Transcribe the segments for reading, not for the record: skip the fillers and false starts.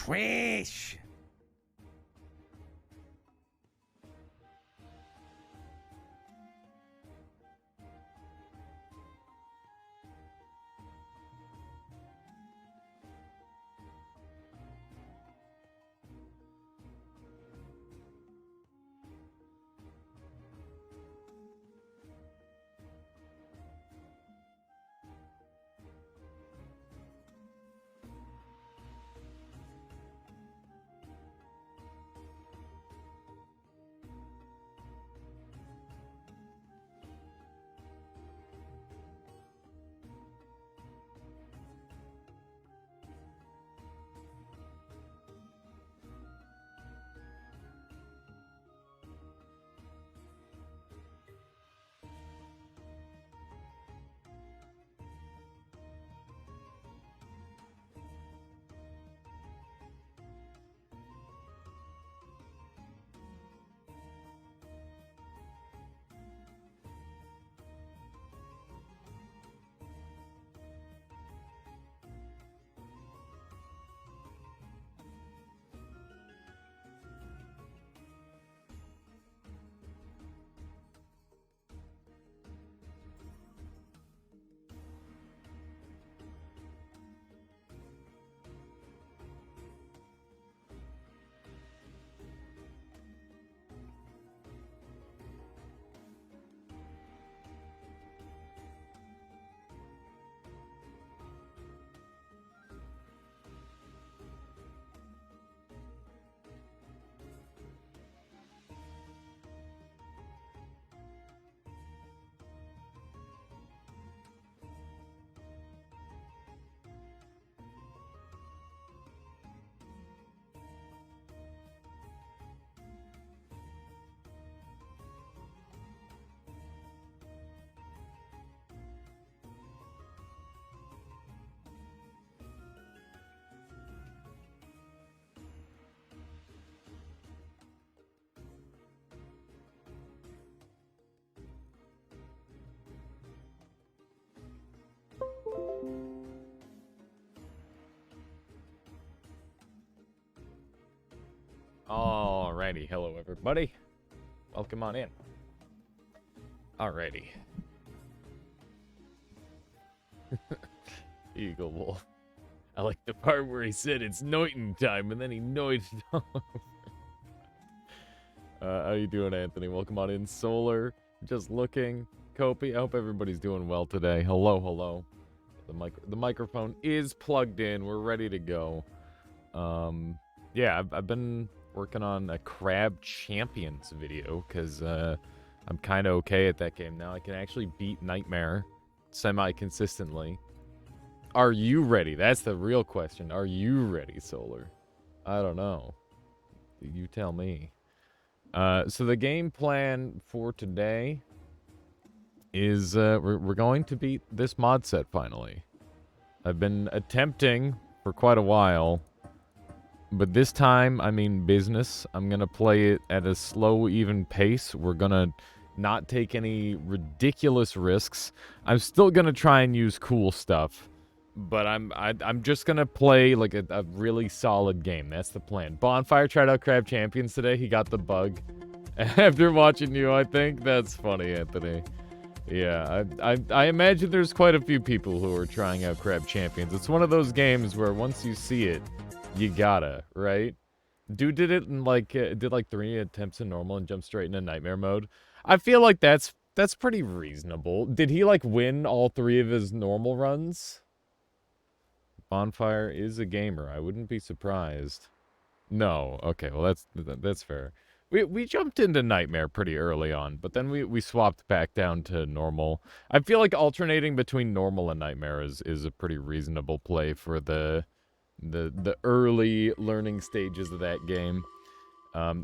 Trish! Alrighty, hello everybody. Welcome on in. Alrighty. Eagle Wolf. I like the part where he said it's noitin' time, and then he noited off. How you doing, Anthony? Welcome on in. Solar, just looking. Kopi, I hope everybody's doing well today. Hello, hello. The microphone is plugged in. We're ready to go. Yeah, I've been working on a Crab Champions video, because I'm kind of okay at that game now. I can actually beat Nightmare semi-consistently. Are you ready? That's the real question. Are you ready, Solar? I don't know. You tell me. So the game plan for today is we're going to beat this mod set finally. I've been attempting for quite a while, but this time, I mean business. I'm going to play it at a slow, even pace. We're going to not take any ridiculous risks. I'm still going to try and use cool stuff, but I'm just going to play like a really solid game. That's the plan. Bonfire tried out Crab Champions today. He got the bug after watching you, I think. That's funny, Anthony. Yeah, I imagine there's quite a few people who are trying out Crab Champions. It's one of those games where once you see it, you gotta, right? Dude did it in did like 3 attempts in normal and jumped straight into nightmare mode. I feel like that's pretty reasonable. Did he like win all 3 of his normal runs? Bonfire is a gamer. I wouldn't be surprised. No, okay, well that's fair. We jumped into Nightmare pretty early on, but then we swapped back down to normal. I feel like alternating between normal and Nightmare is a pretty reasonable play for the early learning stages of that game.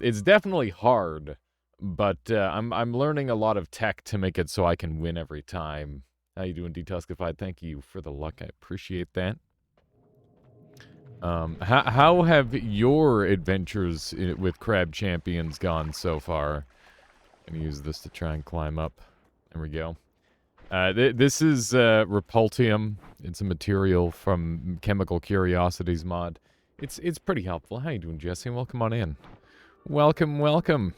It's definitely hard, but I'm learning a lot of tech to make it so I can win every time. How you doing, Detuskified? Thank you for the luck. I appreciate that. How have your adventures with Crab Champions gone so far? I'm gonna use this to try and climb up. There we go. This is Repultium. It's a material from Chemical Curiosities mod. It's pretty helpful. How you doing, Jesse? Welcome on in. Welcome, welcome.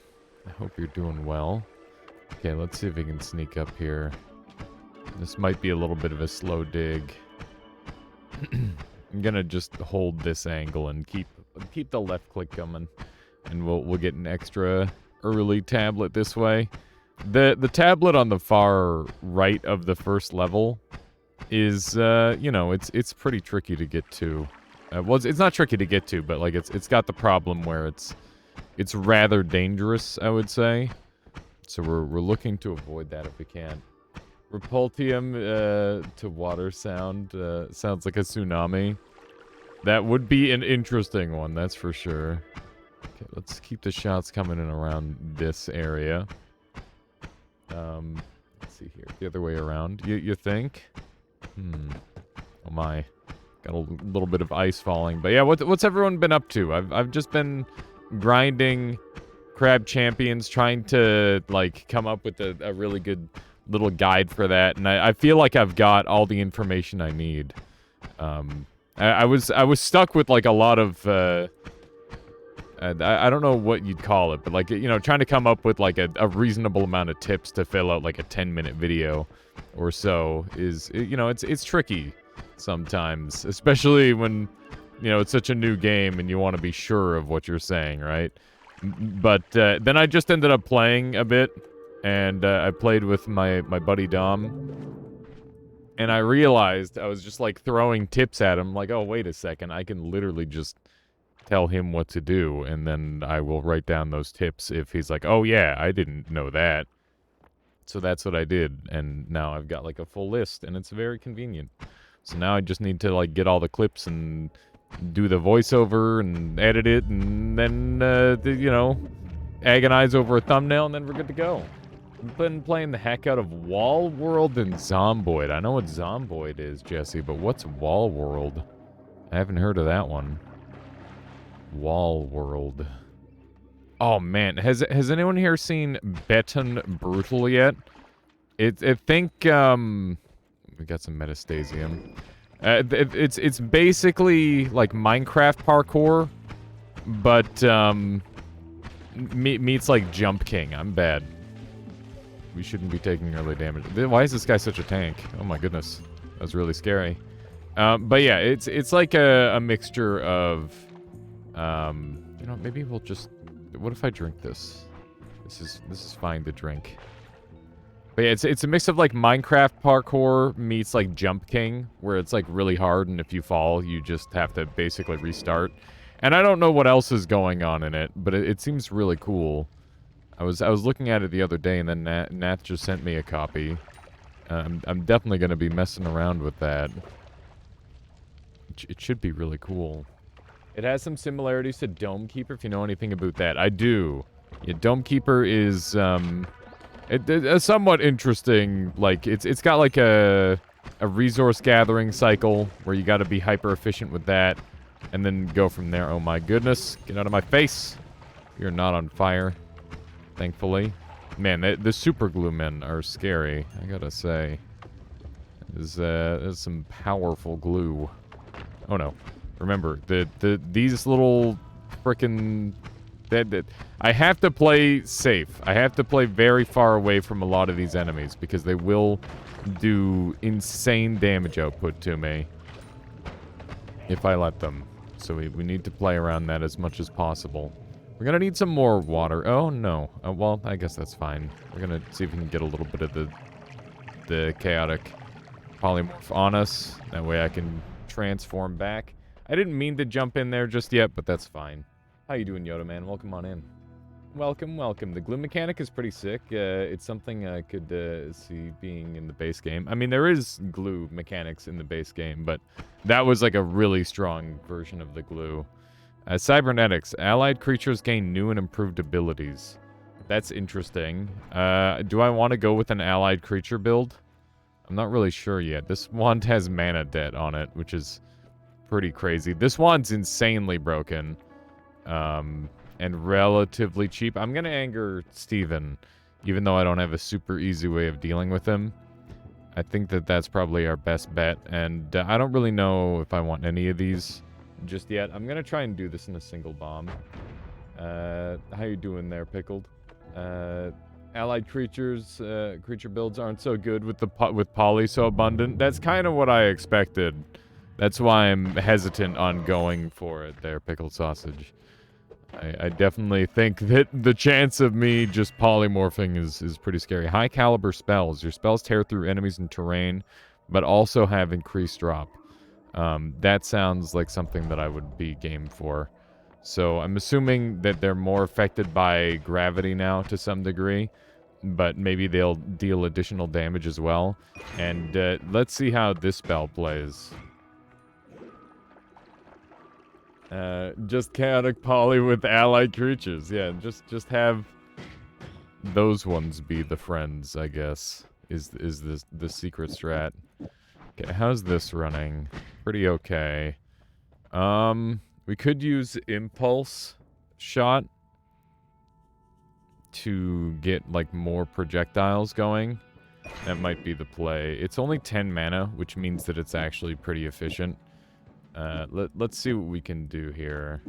I hope you're doing well. Okay, let's see if we can sneak up here. This might be a little bit of a slow dig. I'm gonna just hold this angle and keep the left click coming, and we'll get an extra early tablet this way. The tablet on the far right of the first level is you know, it's pretty tricky to get to. Well, it's not tricky to get to, but like it's got the problem where it's rather dangerous, I would say. So we're looking to avoid that if we can. Repultium to water sound sounds like a tsunami. That would be an interesting one, that's for sure. Okay, let's keep the shots coming in around this area. Let's see here. The other way around. You think? Oh my. Got a little bit of ice falling. But yeah, what's everyone been up to? I've just been grinding Crab Champions, trying to like come up with a really good little guide for that, and I feel like I've got all the information I need. I was stuck with like a lot of I don't know what you'd call it, but like, you know, trying to come up with like a reasonable amount of tips to fill out like a 10-minute video or so is, you know, it's tricky sometimes, especially when, you know, it's such a new game and you want to be sure of what you're saying, right? But then I just ended up playing a bit, and I played with my buddy Dom, and I realized I was just like throwing tips at him, like, oh, wait a second, I can literally just tell him what to do, and then I will write down those tips if he's like, oh yeah, I didn't know that. So that's what I did, and now I've got like a full list, and it's very convenient. So now I just need to like get all the clips and do the voiceover and edit it, and then, you know, agonize over a thumbnail, and then we're good to go. I've been playing the heck out of Wall World and Zomboid. I know what Zomboid is, Jesse, but what's Wall World? I haven't heard of that one. Wall World. Oh man, has anyone here seen Beton Brutal yet? I think we got some metastasium. It's basically like Minecraft parkour, but meets like Jump King. I'm bad. We shouldn't be taking early damage. Why is this guy such a tank? Oh my goodness, that was really scary. But yeah, it's like a mixture of, you know, maybe we'll just. What if I drink this? This is fine to drink. But yeah, it's a mix of like Minecraft parkour meets like Jump King, where it's like really hard, and if you fall, you just have to basically restart. And I don't know what else is going on in it, but it seems really cool. I was looking at it the other day, and then Nath just sent me a copy. I'm definitely going to be messing around with that. It should be really cool. It has some similarities to Dome Keeper, if you know anything about that. I do. Yeah, Dome Keeper is a somewhat interesting. Like it's got like a resource gathering cycle where you got to be hyper efficient with that, and then go from there. Oh my goodness! Get out of my face! You're not on fire, thankfully. Man, the super glue men are scary. I gotta say, there's some powerful glue. Oh no. Remember, these little frickin' I have to play safe. I have to play very far away from a lot of these enemies, because they will do insane damage output to me if I let them. So we need to play around that as much as possible. We're gonna need some more water. Oh, no. Well, I guess that's fine. We're gonna see if we can get a little bit of the chaotic polymorph on us. That way I can transform back. I didn't mean to jump in there just yet, but that's fine. How you doing, Yoda Man? Welcome on in. Welcome, welcome. The glue mechanic is pretty sick. It's something I could see being in the base game. I mean, there is glue mechanics in the base game, but that was like a really strong version of the glue. Cybernetics. Allied creatures gain new and improved abilities. That's interesting. Do I want to go with an allied creature build? I'm not really sure yet. This wand has mana debt on it, which is pretty crazy. This wand's insanely broken. And relatively cheap. I'm gonna anger Steven, even though I don't have a super easy way of dealing with him. I think that's probably our best bet, and I don't really know if I want any of these just yet. I'm gonna try and do this in a single bomb. How you doing there, Pickled? Allied creatures, creature builds aren't so good with with poly so abundant. That's kind of what I expected. That's why I'm hesitant on going for it there, Pickled Sausage. I definitely think that the chance of me just polymorphing is pretty scary. High caliber spells. Your spells tear through enemies and terrain, but also have increased drop. That sounds like something that I would be game for. So I'm assuming that they're more affected by gravity now to some degree, but maybe they'll deal additional damage as well. And let's see how this spell plays. Just chaotic poly with allied creatures. Yeah, just have those ones be the friends, I guess, is this the secret strat. Okay, how's this running? Pretty okay. We could use Impulse Shot to get, like, more projectiles going. That might be the play. It's only 10 mana, which means that it's actually pretty efficient. Let's see what we can do here.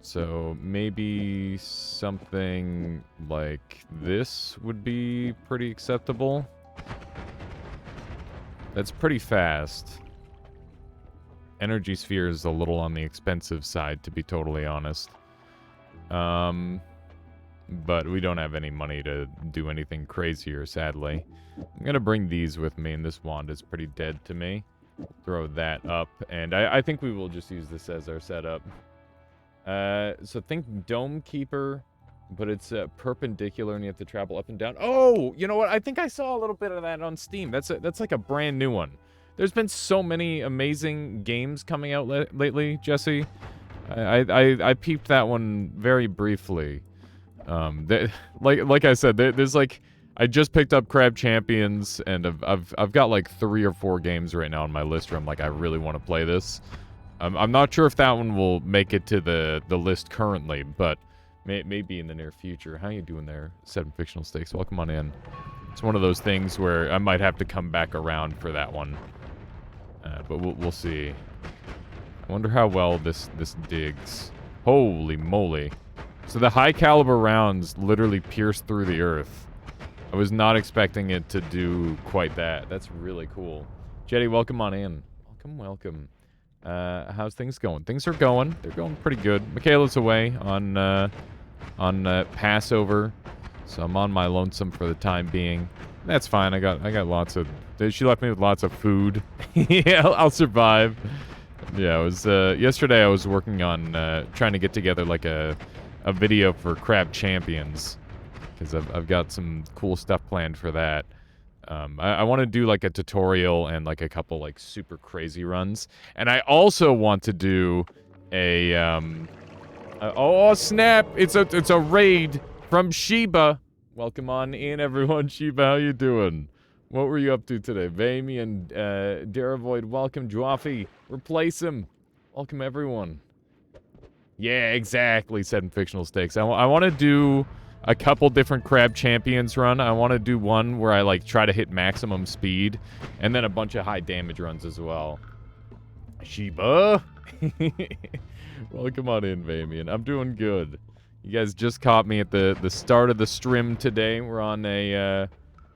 So maybe something like this would be pretty acceptable. That's pretty fast. Energy Sphere is a little on the expensive side, to be totally honest. But we don't have any money to do anything crazier, sadly. I'm gonna bring these with me, and this wand is pretty dead to me. Throw that up, and I think we will just use this as our setup. So think Dome Keeper, but it's perpendicular, and you have to travel up and down. Oh, you know what? I think I saw a little bit of that on Steam. That's like a brand new one. There's been so many amazing games coming out lately, Jesse. I peeped that one very briefly. Like I said, there's like, I just picked up Crab Champions, and I've got like 3 or 4 games right now on my list where I'm like, I really want to play this. I'm not sure if that one will make it to the list currently, but maybe in the near future. How you doing there, 7 Fictional Stakes? Welcome on in. It's one of those things where I might have to come back around for that one. But we'll see. I wonder how well this digs. Holy moly. So the high caliber rounds literally pierce through the earth. I was not expecting it to do quite that. That's really cool. Jetty, welcome on in. Welcome. How's things going? Things are going. They're going pretty good. Michaela's away on Passover, so I'm on my lonesome for the time being. That's fine. I got lots of. She left me with lots of food. Yeah, I'll survive. Yeah, it was yesterday. I was working on trying to get together like a video for Crab Champions, because I've got some cool stuff planned for that. I want to do like a tutorial and like a couple like super crazy runs, and I also want to do a oh snap! It's a raid from Sheba. Welcome on in, everyone. Sheba, how you doing? What were you up to today? Vamy and Daravoid, welcome. Joaffi, replace him. Welcome everyone. Yeah, exactly. 7 Fictional Stakes. I want to do a couple different Crab Champions run. I want to do one where I like try to hit maximum speed, and then a bunch of high damage runs as well. Sheba, welcome on in, Vamian. I'm doing good. You guys just caught me at the start of the stream today. We're on a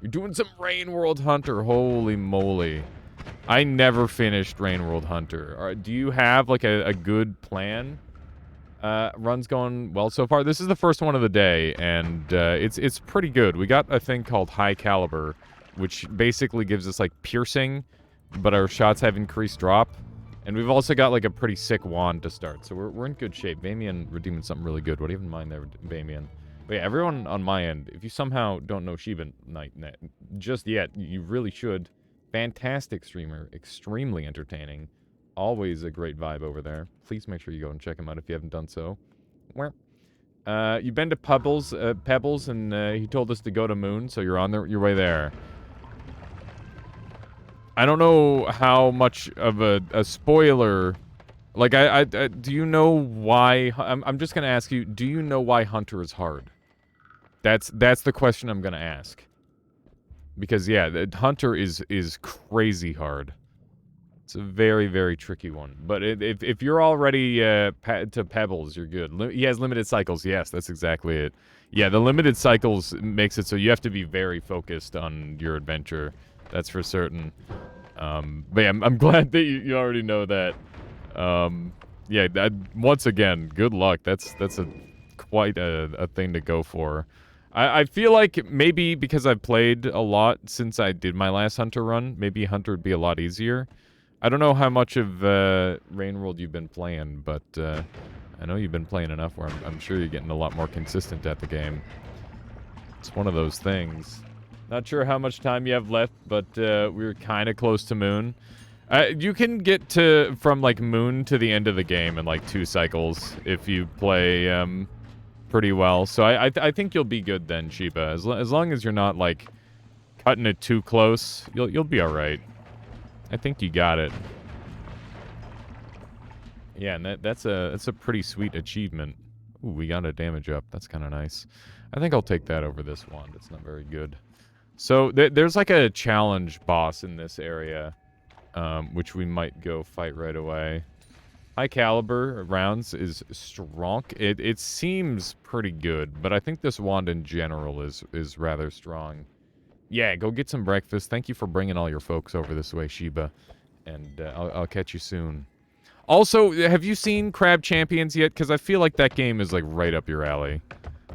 you're doing some Rain World Hunter. Holy moly! I never finished Rain World Hunter. Do you have like a good plan? Run's going well so far. This is the first one of the day, and it's pretty good. We got a thing called High Caliber, which basically gives us like piercing, but our shots have increased drop. And we've also got like a pretty sick wand to start, so we're in good shape. Vamian redeeming something really good. What do you have in mind there, Vamian? But yeah, everyone on my end, if you somehow don't know Sheba Knight just yet, you really should. Fantastic streamer, extremely entertaining. Always a great vibe over there. Please make sure you go and check him out if you haven't done so. You've been to Pebbles, and he told us to go to Moon, so you're on your way there. I don't know how much of a spoiler. Like, I do you know why? I'm just gonna ask you. Do you know why Hunter is hard? That's the question I'm gonna ask. Because yeah, Hunter is crazy hard. It's a very, very tricky one. But if you're already to Pebbles, you're good. He has limited cycles. Yes, that's exactly it. Yeah, the limited cycles makes it so you have to be very focused on your adventure. That's for certain. But yeah, I'm glad that you already know that. Yeah, once again, good luck. That's quite a thing to go for. I feel like maybe because I've played a lot since I did my last Hunter run, maybe Hunter would be a lot easier. I don't know how much of Rain World you've been playing, but I know you've been playing enough where I'm sure you're getting a lot more consistent at the game. It's one of those things. Not sure how much time you have left, but we're kind of close to Moon. You can get from like Moon to the end of the game in like 2 cycles if you play pretty well. So I think you'll be good then, Sheba. As long as you're not like cutting it too close, you'll be all right. I think you got it. Yeah, and that's a pretty sweet achievement. Ooh, we got a damage up. That's kind of nice. I think I'll take that over this wand. It's not very good. So there's like a challenge boss in this area, which we might go fight right away. High caliber rounds is strong. It seems pretty good, but I think this wand in general is rather strong. Yeah, go get some breakfast. Thank you for bringing all your folks over this way, Sheba. And I'll catch you soon. Also, have you seen Crab Champions yet? Because I feel like that game is like right up your alley.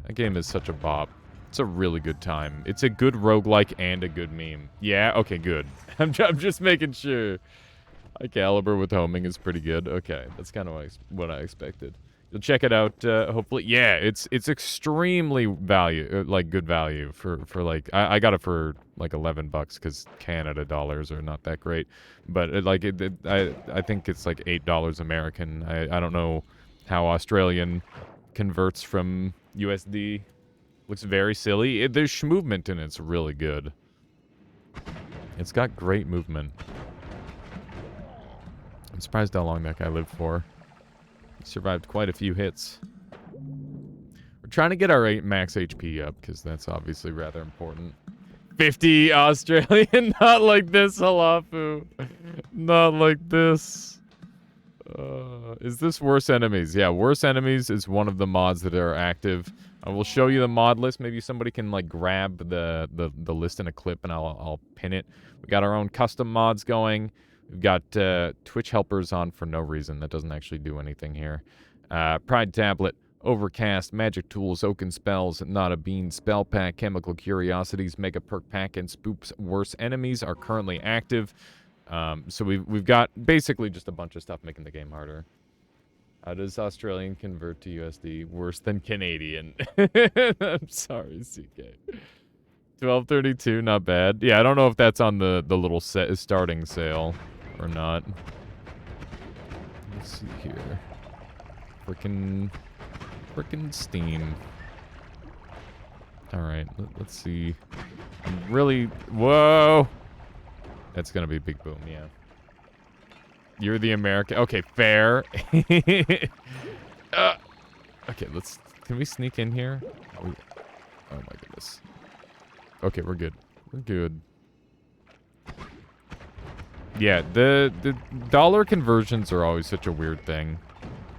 That game is such a bop. It's a really good time. It's a good roguelike and a good meme. Yeah? Okay, good. I'm just making sure. High caliber with homing is pretty good. Okay, that's kind of what I expected. You'll check it out, hopefully. Yeah, it's extremely good value for like, I got it for like $11 because Canada dollars are not that great, but I think it's like $8 American. I don't know how Australian converts from USD. Looks very silly. There's movement in it. It's really good. It's got great movement. I'm surprised how long that guy lived for. Survived quite a few hits. We're trying to get our max HP up, because that's obviously rather important. 50 Australian, not like this, Halafu. Not like this. Is this Worse Enemies? Yeah, Worse Enemies is one of the mods that are active. I will show you the mod list. Maybe somebody can like grab the list in a clip and I'll pin it. We got our own custom mods going. We've got Twitch helpers on for no reason. That doesn't actually do anything here. Pride Tablet, Overcast, Magic Tools, Oaken Spells, Not a Bean, Spell Pack, Chemical Curiosities, Mega Perk Pack, and Spoops Worse Enemies are currently active. So we've got basically just a bunch of stuff making the game harder. How does Australian convert to USD? Worse than Canadian. I'm sorry, CK. 12.32, not bad. Yeah, I don't know if that's on the little starting sale or not. Let's see here. Frickin' Steam. Alright, let's see. I'm really... Whoa! That's gonna be a big boom, yeah. You're the American... Okay, fair. Okay, Can we sneak in here? Oh my goodness. Okay, we're good. We're good. Yeah, the dollar conversions are always such a weird thing.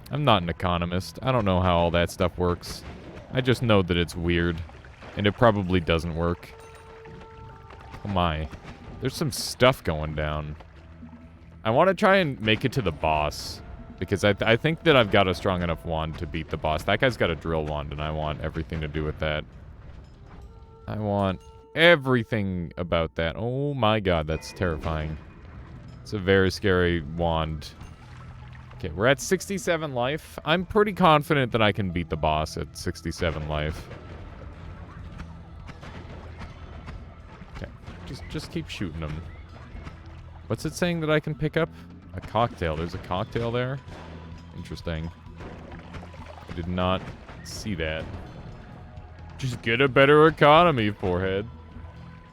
I'm not an economist. I don't know how all that stuff works. I just know that it's weird. And it probably doesn't work. Oh my. There's some stuff going down. I want to try and make it to the boss. Because I think that I've got a strong enough wand to beat the boss. That guy's got a drill wand, and I want everything to do with that. I want everything about that. Oh my god, that's terrifying. It's a very scary wand. Okay, we're at 67 life. I'm pretty confident that I can beat the boss at 67 life. Okay, just keep shooting him. What's it saying that I can pick up? A cocktail. There's a cocktail there? Interesting. I did not see that. Just get a better economy, forehead.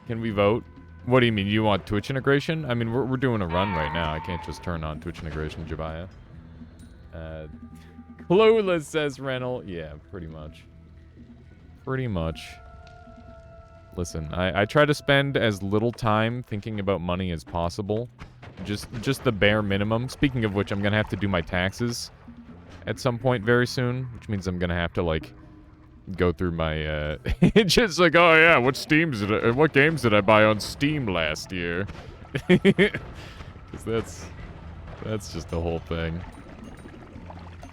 Can we vote? What do you mean? You want Twitch integration? I mean, we're doing a run right now. I can't just turn on Twitch integration, Jabaya. Clueless, says Rennell. Yeah, pretty much. Pretty much. Listen, I try to spend as little time thinking about money as possible. Just the bare minimum. Speaking of which, I'm gonna have to do my taxes at some point very soon, which means I'm gonna have to, like, go through my, just like, oh yeah, what games did I buy on Steam last year? Because that's just the whole thing.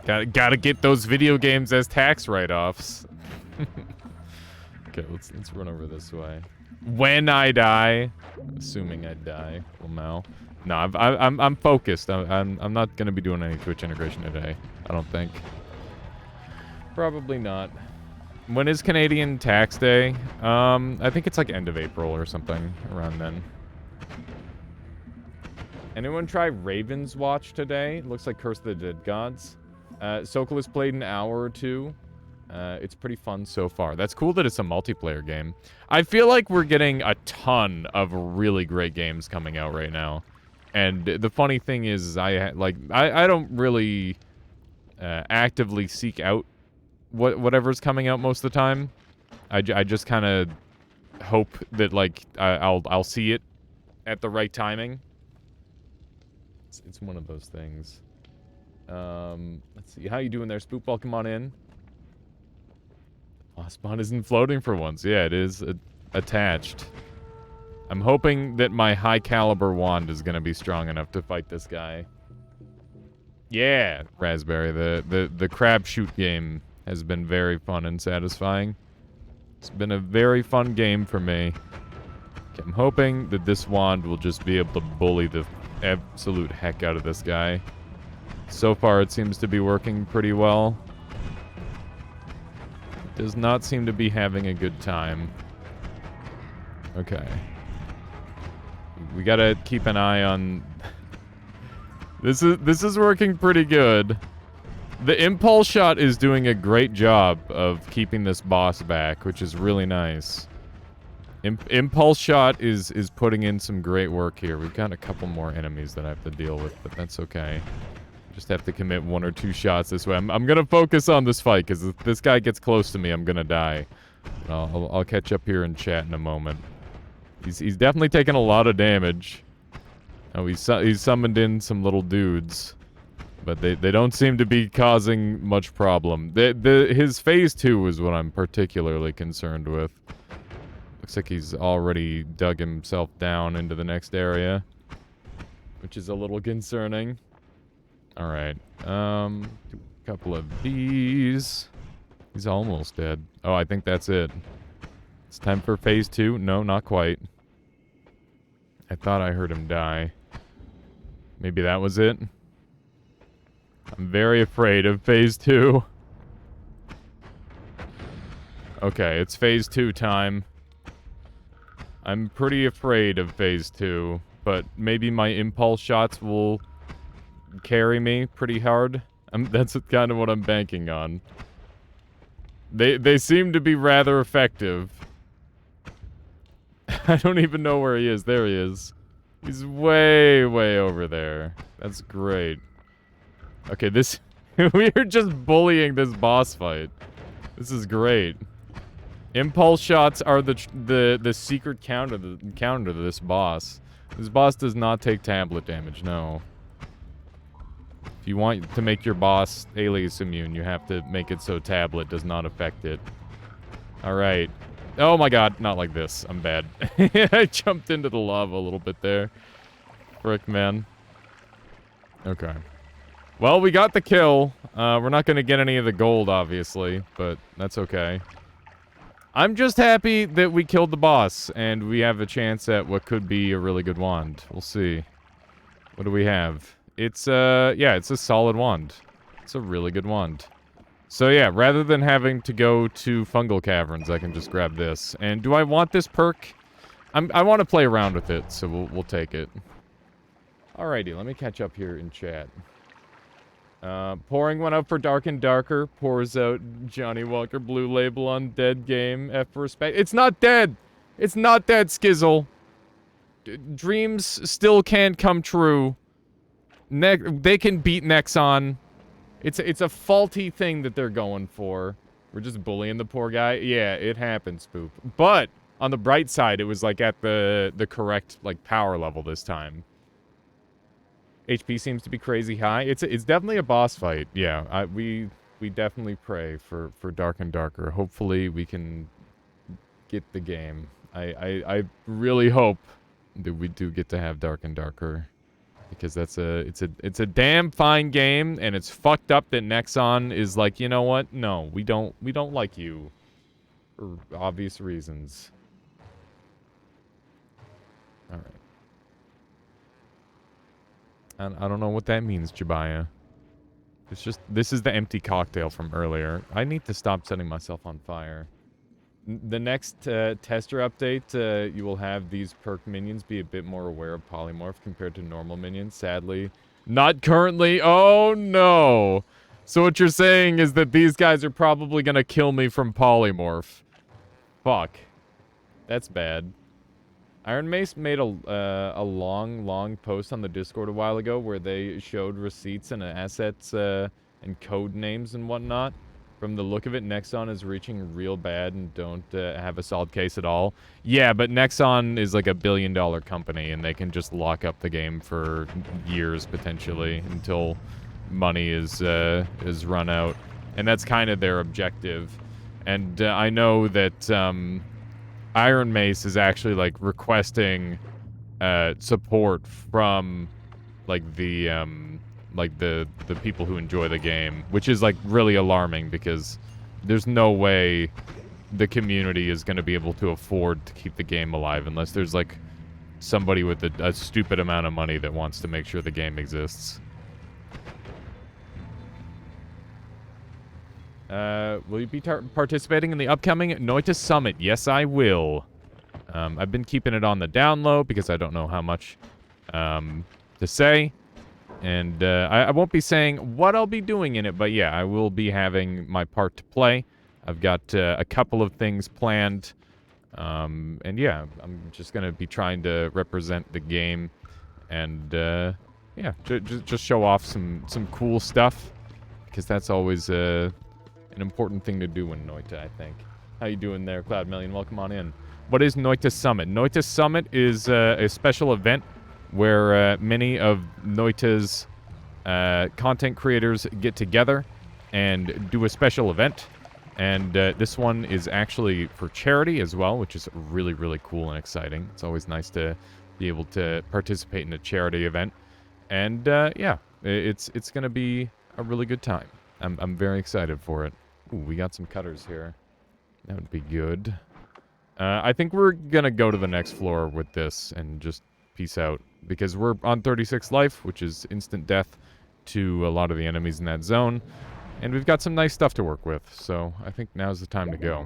Gotta get those video games as tax write-offs. Okay, let's run over this way. When I die, assuming I die, well, no, I'm focused. I'm not gonna be doing any Twitch integration today. I don't think. Probably not. When is Canadian tax day? I think it's like end of April or something around then. Anyone try Raven's Watch today? It looks like Curse of the Dead Gods. Sokolus played an hour or two. It's pretty fun so far. That's cool that it's a multiplayer game. I feel like we're getting a ton of really great games coming out right now. And the funny thing is, I don't really actively seek out whatever's coming out most of the time. I just kind of hope that, like, I'll see it at the right timing. It's one of those things. Let's see. How you doing there, Spookball? Come on in. Oh, spawn isn't floating for once. Yeah, it is attached. I'm hoping that my high caliber wand is going to be strong enough to fight this guy. Yeah, Raspberry. The crab shoot game has been very fun and satisfying. It's been a very fun game for me. Okay, I'm hoping that this wand will just be able to bully the absolute heck out of this guy. So far, it seems to be working pretty well. Does not seem to be having a good time. Okay. We gotta keep an eye on... This is working pretty good. The impulse shot is doing a great job of keeping this boss back, which is really nice. Impulse shot is putting in some great work here. We've got a couple more enemies that I have to deal with, but that's okay. Just have to commit 1 or 2 shots this way. I'm gonna focus on this fight, because if this guy gets close to me, I'm gonna die. I'll catch up here and chat in a moment. He's definitely taking a lot of damage. Oh, he's summoned in some little dudes. But they don't seem to be causing much problem. His phase 2 is what I'm particularly concerned with. Looks like he's already dug himself down into the next area, which is a little concerning. Alright, couple of these. He's almost dead. Oh, I think that's it. It's time for phase 2. No, not quite. I thought I heard him die. Maybe that was it? I'm very afraid of phase 2. Okay, it's phase 2 time. I'm pretty afraid of phase 2, but maybe my impulse shots will carry me pretty hard. That's kind of what I'm banking on. They seem to be rather effective. I don't even know where he is. There he is. He's way, way over there. That's great. Okay, we're just bullying this boss fight. This is great. Impulse shots are the secret counter to this boss. This boss does not take tablet damage, no. If you want to make your boss alias immune, you have to make it so tablet does not affect it. Alright. Oh my god, not like this. I'm bad. I jumped into the lava a little bit there. Frick, man. Okay. Well, we got the kill. We're not gonna get any of the gold, obviously, but that's okay. I'm just happy that we killed the boss, and we have a chance at what could be a really good wand. We'll see. What do we have? It's, yeah, it's a solid wand. It's a really good wand. So yeah, rather than having to go to fungal caverns, I can just grab this. And do I want this perk? I want to play around with it, so we'll take it. Alrighty, let me catch up here in chat. Pouring one out for Dark and Darker. Pours out Johnny Walker Blue Label on Dead Game. F for respect. It's not dead! It's not dead, Skizzle! Dreams still can't come true. They can beat Nexon. It's a faulty thing that they're going for. We're just bullying the poor guy. Yeah, it happens, Spoop. But, on the bright side, it was, like, at the correct, like, power level this time. HP seems to be crazy high. It's definitely a boss fight. Yeah, we definitely pray for Dark and Darker. Hopefully we can get the game. I really hope that we do get to have Dark and Darker, because it's a damn fine game, and it's fucked up that Nexon is like, you know what? No, we don't like you for obvious reasons. All right. I don't know what that means, Jabaya. It's just, this is the empty cocktail from earlier. I need to stop setting myself on fire. The next tester update, you will have these perk minions be a bit more aware of polymorph compared to normal minions. Sadly, not currently. Oh no! So what you're saying is that these guys are probably gonna kill me from polymorph. Fuck. That's bad. Iron Mace made a long post on the Discord a while ago where they showed receipts and assets and code names and whatnot. From the look of it, Nexon is reaching real bad and don't have a solid case at all. Yeah, but Nexon is like $1 billion company, and they can just lock up the game for years potentially until money is run out, and that's kind of their objective. And I know that Iron Mace is actually like requesting support from like the people who enjoy the game, which is like really alarming, because there's no way the community is going to be able to afford to keep the game alive unless there's like somebody with a stupid amount of money that wants to make sure the game exists. Will you be participating in the upcoming Noita Summit? Yes, I will. I've been keeping it on the down low because I don't know how much to say. And I won't be saying what I'll be doing in it, but yeah, I will be having my part to play. I've got a couple of things planned. And yeah, I'm just going to be trying to represent the game. And yeah, just show off some cool stuff. Because that's always an important thing to do in Noita, I think. How you doing there, Cloud Million? Welcome on in. What is Noita Summit? Noita Summit is a special event where many of Noita's content creators get together and do a special event. And this one is actually for charity as well, which is really, really cool and exciting. It's always nice to be able to participate in a charity event. And yeah, it's going to be a really good time. I'm very excited for it. Ooh, we got some cutters here. That would be good. I think we're going to go to the next floor with this and just peace out. Because we're on 36 life, which is instant death to a lot of the enemies in that zone. And we've got some nice stuff to work with. So I think now's the time to go.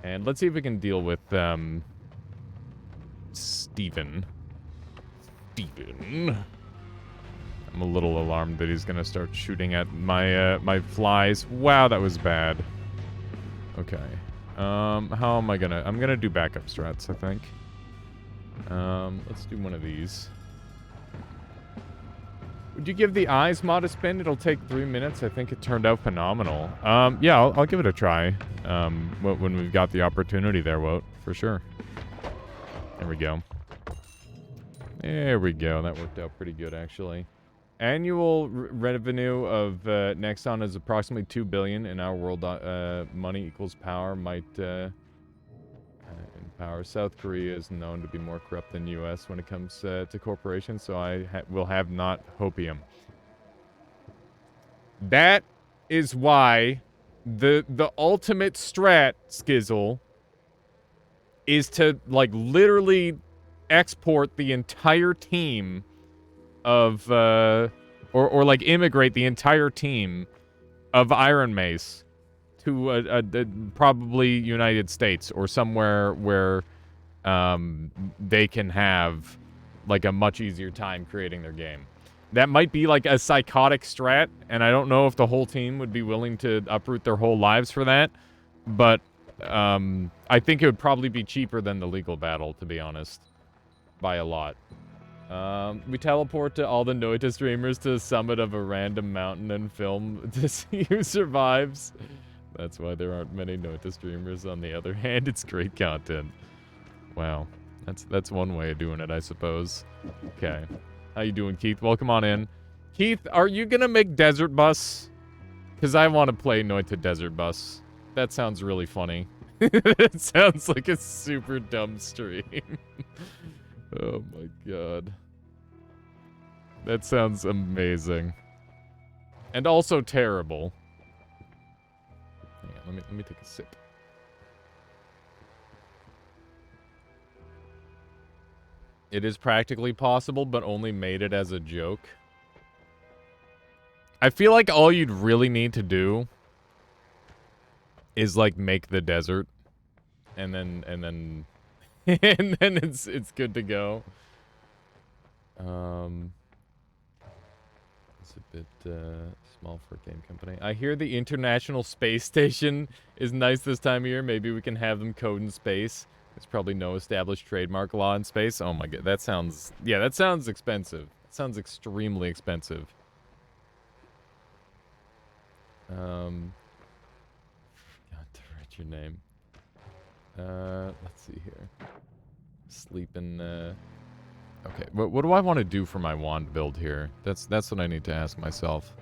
And let's see if we can deal with Steven. I'm a little alarmed that he's gonna start shooting at my my flies. Wow, that was bad. Okay. How am I gonna... I'm gonna do backup strats, I think. Let's do one of these. Would you give the eyes mod a spin? It'll take 3 minutes. I think it turned out phenomenal. Yeah, I'll give it a try. When we've got the opportunity there, Wout, for sure. There we go. There we go. That worked out pretty good, actually. Annual revenue of Nexon is approximately $2 billion. In our world, money equals power. Might empower. South Korea is known to be more corrupt than U.S. when it comes to corporations, so I will have not hopium. That is why the ultimate strat, Skizzle, is to like literally export the entire team of or like immigrate the entire team of Iron Mace to probably United States or somewhere where they can have like a much easier time creating their game. That might be like a psychotic strat, and I don't know if the whole team would be willing to uproot their whole lives for that, but I think it would probably be cheaper than the legal battle, to be honest, by a lot. We teleport to all the Noita streamers to the summit of a random mountain and film to see who survives. That's why there aren't many Noita streamers. On the other hand, it's great content. Wow. That's one way of doing it, I suppose. Okay. How you doing, Keith? Welcome on in. Keith, are you gonna make Desert Bus? Because I want to play Noita Desert Bus. That sounds really funny. It sounds like a super dumb stream. Oh my god. That sounds amazing. And also terrible. Hang on, let me take a sip. It is practically possible, but only made it as a joke. I feel like all you'd really need to do is like make the desert, and then and then it's good to go. It's a bit small for a game company. I hear the International Space Station is nice this time of year. Maybe we can have them code in space. There's probably no established trademark law in space. Oh my god, that sounds... Yeah, that sounds expensive. It sounds extremely expensive. God, to write your name. Let's see here. Sleeping, Okay, what do I want to do for my wand build here? That's what I need to ask myself.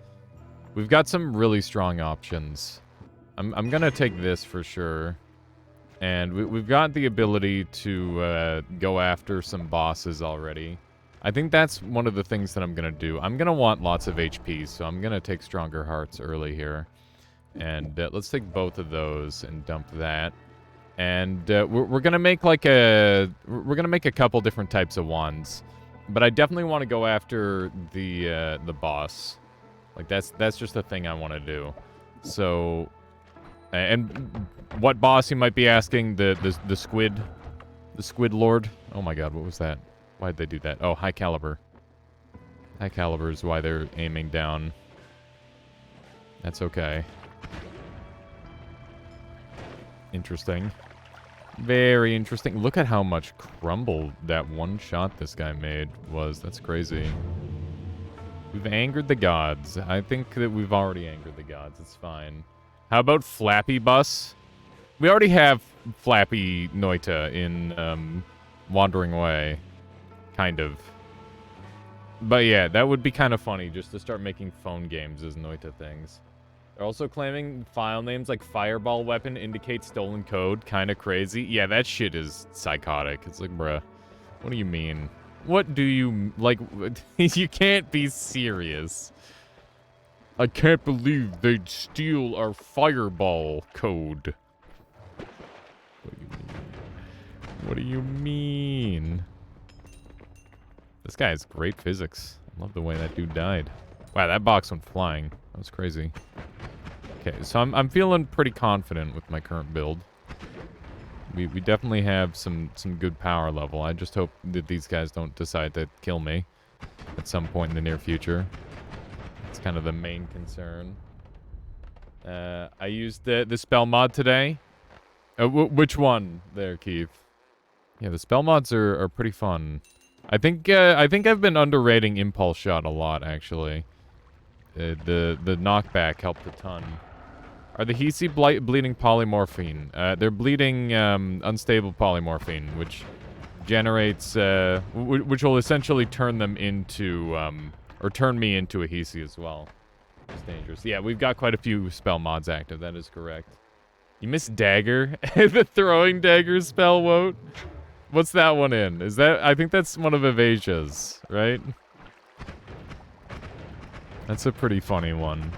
We've got some really strong options. I'm gonna take this for sure. And we've got the ability to go after some bosses already. I think that's one of the things that I'm going to do. I'm going to want lots of HP, so I'm going to take Stronger Hearts early here. And let's take both of those and dump that. And we're going to make like a... We're going to make a couple different types of wands. But I definitely want to go after the boss. Like, that's just the thing I want to do. So... And what boss, you might be asking? The squid? The squid lord? Oh my god, what was that? Why'd they do that? Oh, high caliber. High caliber is why they're aiming down. That's okay. Interesting. Very interesting. Look at how much crumble that one shot this guy made was. That's crazy. We've angered the gods. I think that we've already angered the gods. It's fine. How about Flappy Bus? We already have Flappy Noita in Wandering Way. Kind of. But yeah, that would be kind of funny just to start making phone games as Noita things. They're also claiming file names like Fireball Weapon indicate stolen code. Kind of crazy. Yeah, that shit is psychotic. It's like, bruh, what do you mean? What do you... Like, you can't be serious. I can't believe they'd steal our fireball code. What do you mean? What do you mean? This guy has great physics. I love the way that dude died. Wow, that box went flying. That was crazy. Okay, so I'm feeling pretty confident with my current build. We definitely have some good power level. I just hope that these guys don't decide to kill me at some point in the near future. It's kind of the main concern. I used the spell mod today. Which one there, Keith? Yeah, the spell mods are pretty fun. I think I've been underrating Impulse Shot a lot, actually. The knockback helped a ton. Are the Hisi bleeding polymorphine? They're bleeding unstable polymorphine, which generates which will essentially turn them into or turn me into a Hisi as well. It's dangerous. Yeah, we've got quite a few spell mods active. That is correct. You missed Dagger? The throwing dagger spell, Wote? What's that one in? Is that... I think that's one of Evasia's, right? That's a pretty funny one.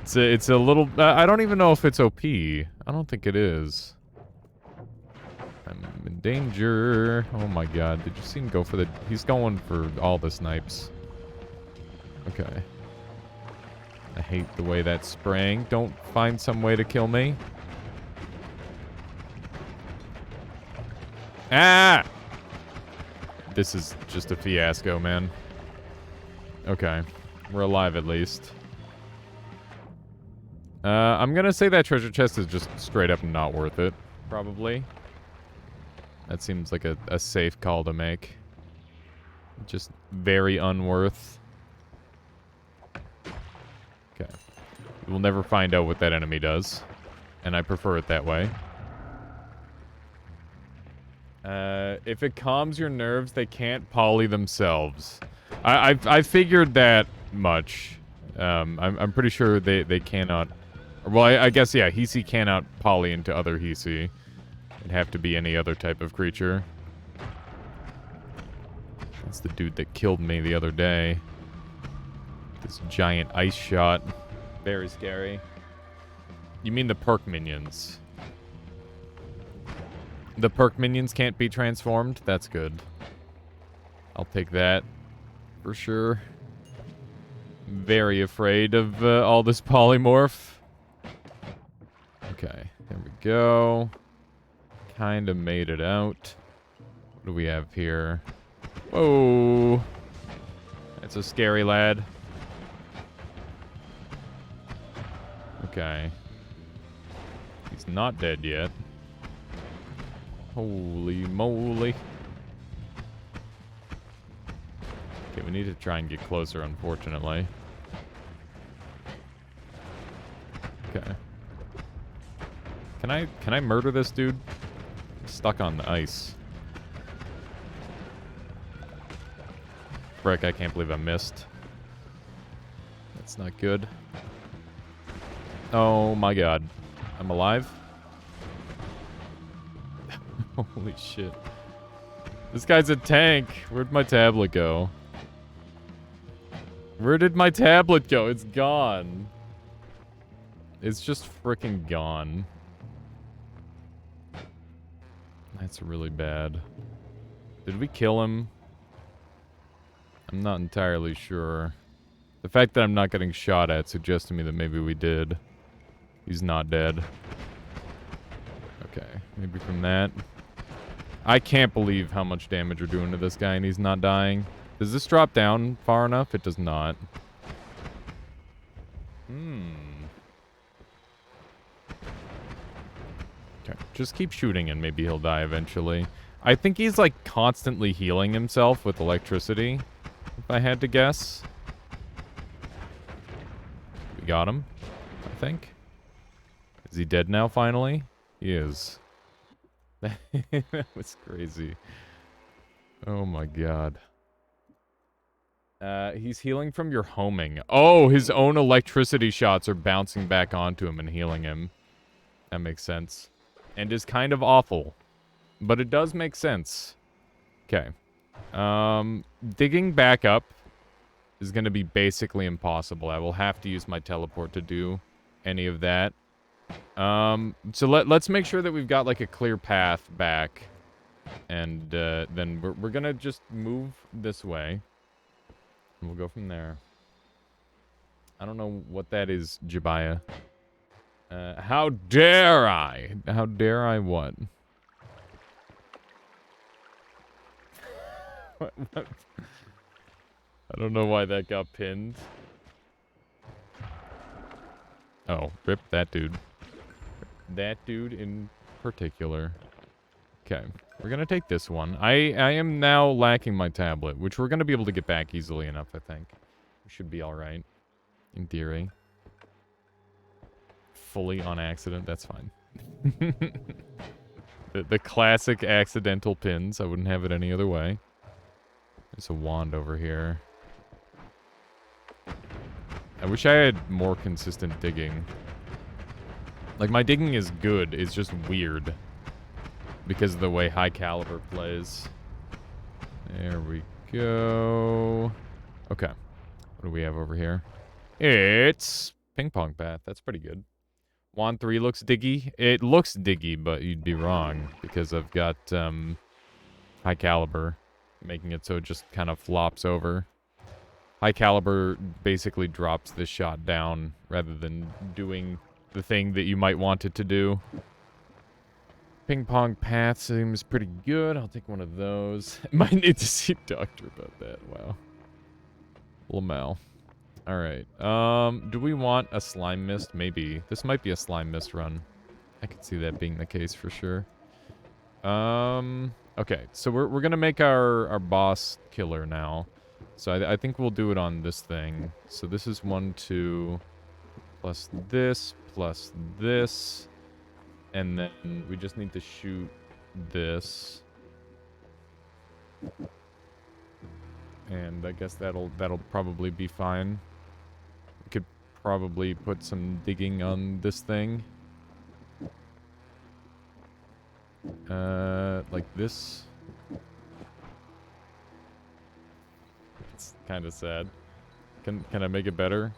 It's a little... I don't even know if it's OP. I don't think it is. I'm in danger. Oh my god. Did you see him go for the... He's going for all the snipes. Okay. I hate the way that's spraying. Don't find some way to kill me. Ah! This is just a fiasco, man. Okay. We're alive at least. I'm gonna say that treasure chest is just straight up not worth it. Probably. That seems like a safe call to make. Just very unworth. Okay. We'll never find out what that enemy does. And I prefer it that way. If it calms your nerves, they can't poly themselves. I figured that much. I'm pretty sure they cannot. Well, I guess yeah. Hisi cannot poly into other Hisi. It'd have to be any other type of creature. That's the dude that killed me the other day. This giant ice shot. Very scary. You mean the perk minions? The perk minions can't be transformed? That's good. I'll take that. For sure. Very afraid of all this polymorph. Okay, there we go. Kind of made it out. What do we have here? Whoa. That's a scary lad. Okay. He's not dead yet. Holy moly. Okay, we need to try and get closer, unfortunately. Okay. Can I murder this dude? I'm stuck on the ice. Frick, I can't believe I missed. That's not good. Oh my god. I'm alive? Holy shit. This guy's a tank. Where'd my tablet go? Where did my tablet go? It's gone. It's just freaking gone. That's really bad. Did we kill him? I'm not entirely sure. The fact that I'm not getting shot at suggests to me that maybe we did. He's not dead. Okay, maybe from that. I can't believe how much damage we're doing to this guy and he's not dying. Does this drop down far enough? It does not. Okay, just keep shooting and maybe he'll die eventually. I think he's like constantly healing himself with electricity, if I had to guess. We got him, I think. Is he dead now finally? He is. That was crazy. Oh my god. He's healing from your homing. Oh, his own electricity shots are bouncing back onto him and healing him. That makes sense. And is kind of awful. But it does make sense. Okay. Digging back up is going to be basically impossible. I will have to use my teleport to do any of that. So let's make sure that we've got like a clear path back. And then we're going to just move this way. And we'll go from there. I don't know what that is, Jabaya. How dare I? How dare I what? What? I don't know why that got pinned. Oh, rip that dude. That dude in particular. Okay, we're gonna take this one. I am now lacking my tablet, which we're gonna be able to get back easily enough, I think. We should be alright. In theory. Fully on accident, that's fine. the classic accidental pins. I wouldn't have it any other way. There's a wand over here. I wish I had more consistent digging. Like, my digging is good, it's just weird. Because of the way High Caliber plays. There we go. Okay. What do we have over here? It's Ping Pong Path. That's pretty good. Wand 3 looks diggy. It looks diggy, but you'd be wrong. Because I've got High Caliber. Making it so it just kind of flops over. High Caliber basically drops this shot down rather than doing the thing that you might want it to do. Ping Pong Path seems pretty good. I'll take one of those. Might need to see a doctor about that. Wow. Lamel. Alright. Do we want a Slime Mist? Maybe. This might be a Slime Mist run. I could see that being the case for sure. Okay. So we're gonna make our boss killer now. So I think we'll do it on this thing. So this is 1, 2, plus this, plus this. And then we just need to shoot this. And I guess that'll probably be fine. We could probably put some digging on this thing. Like this. It's kind of sad. Can I make it better?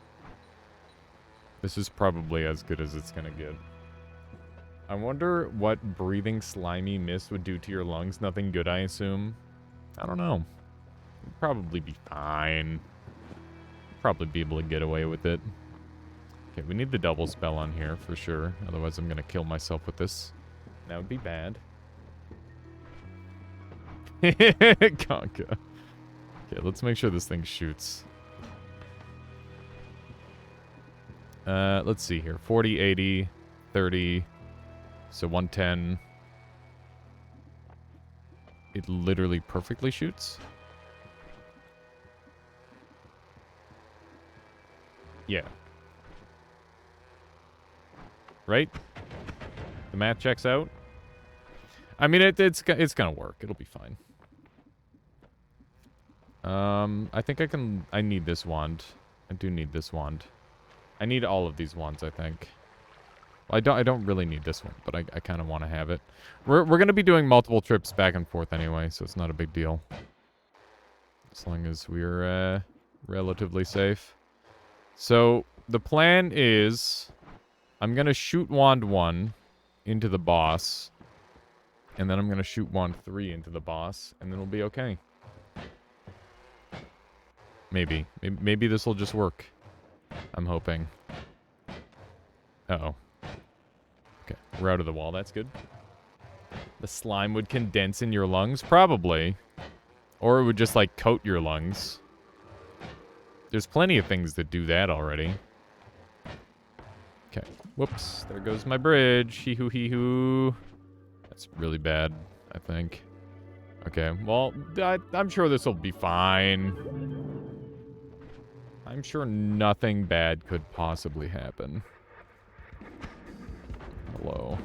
This is probably as good as it's gonna get. I wonder what breathing slimy mist would do to your lungs. Nothing good, I assume. I don't know. It'd probably be fine. Probably be able to get away with it. Okay, we need the double spell on here for sure. Otherwise, I'm gonna kill myself with this. That would be bad. Conka. Okay, let's make sure this thing shoots. Let's see here. 40, 80, 30. So 110. It literally perfectly shoots. Yeah. Right? The math checks out. I mean, it's gonna work. It'll be fine. I think I need this wand. I do need this wand. I need all of these wands, I think. Well, I don't really need this one, but I kind of want to have it. We're going to be doing multiple trips back and forth anyway, so it's not a big deal. As long as we're relatively safe. So, the plan is I'm going to shoot wand 1 into the boss, and then I'm going to shoot wand 3 into the boss, and then we'll be okay. Maybe. Maybe this will just work. I'm hoping. Uh-oh. Okay, we're out of the wall. That's good. The slime would condense in your lungs? Probably. Or it would just, like, coat your lungs. There's plenty of things that do that already. Okay. Whoops. There goes my bridge. Hee-hoo, hee-hoo. That's really bad, I think. Okay, well, I'm sure this will be fine. I'm sure nothing bad could possibly happen. Hello.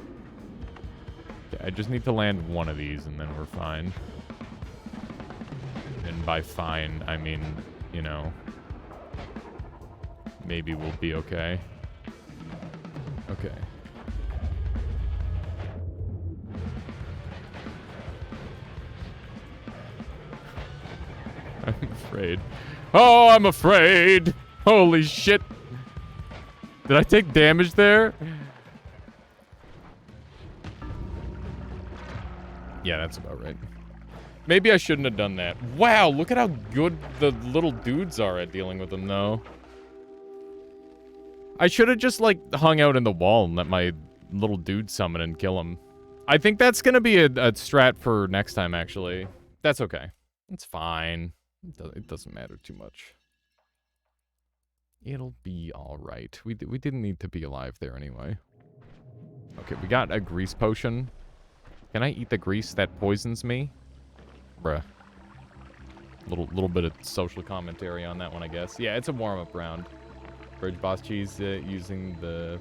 Okay, I just need to land one of these and then we're fine. And by fine, I mean, you know, maybe we'll be okay. Okay. I'm afraid. Oh, I'm afraid! Holy shit! Did I take damage there? Yeah, that's about right. Maybe I shouldn't have done that. Wow, look at how good the little dudes are at dealing with them, though. I should have just, like, hung out in the wall and let my little dude summon and kill him. I think that's gonna be a strat for next time, actually. That's okay. It's fine. It doesn't matter too much. It'll be alright. We didn't need to be alive there anyway. Okay, we got a grease potion. Can I eat the grease that poisons me? Bruh. Little bit of social commentary on that one, I guess. Yeah, it's a warm-up round. Bridge boss cheese using the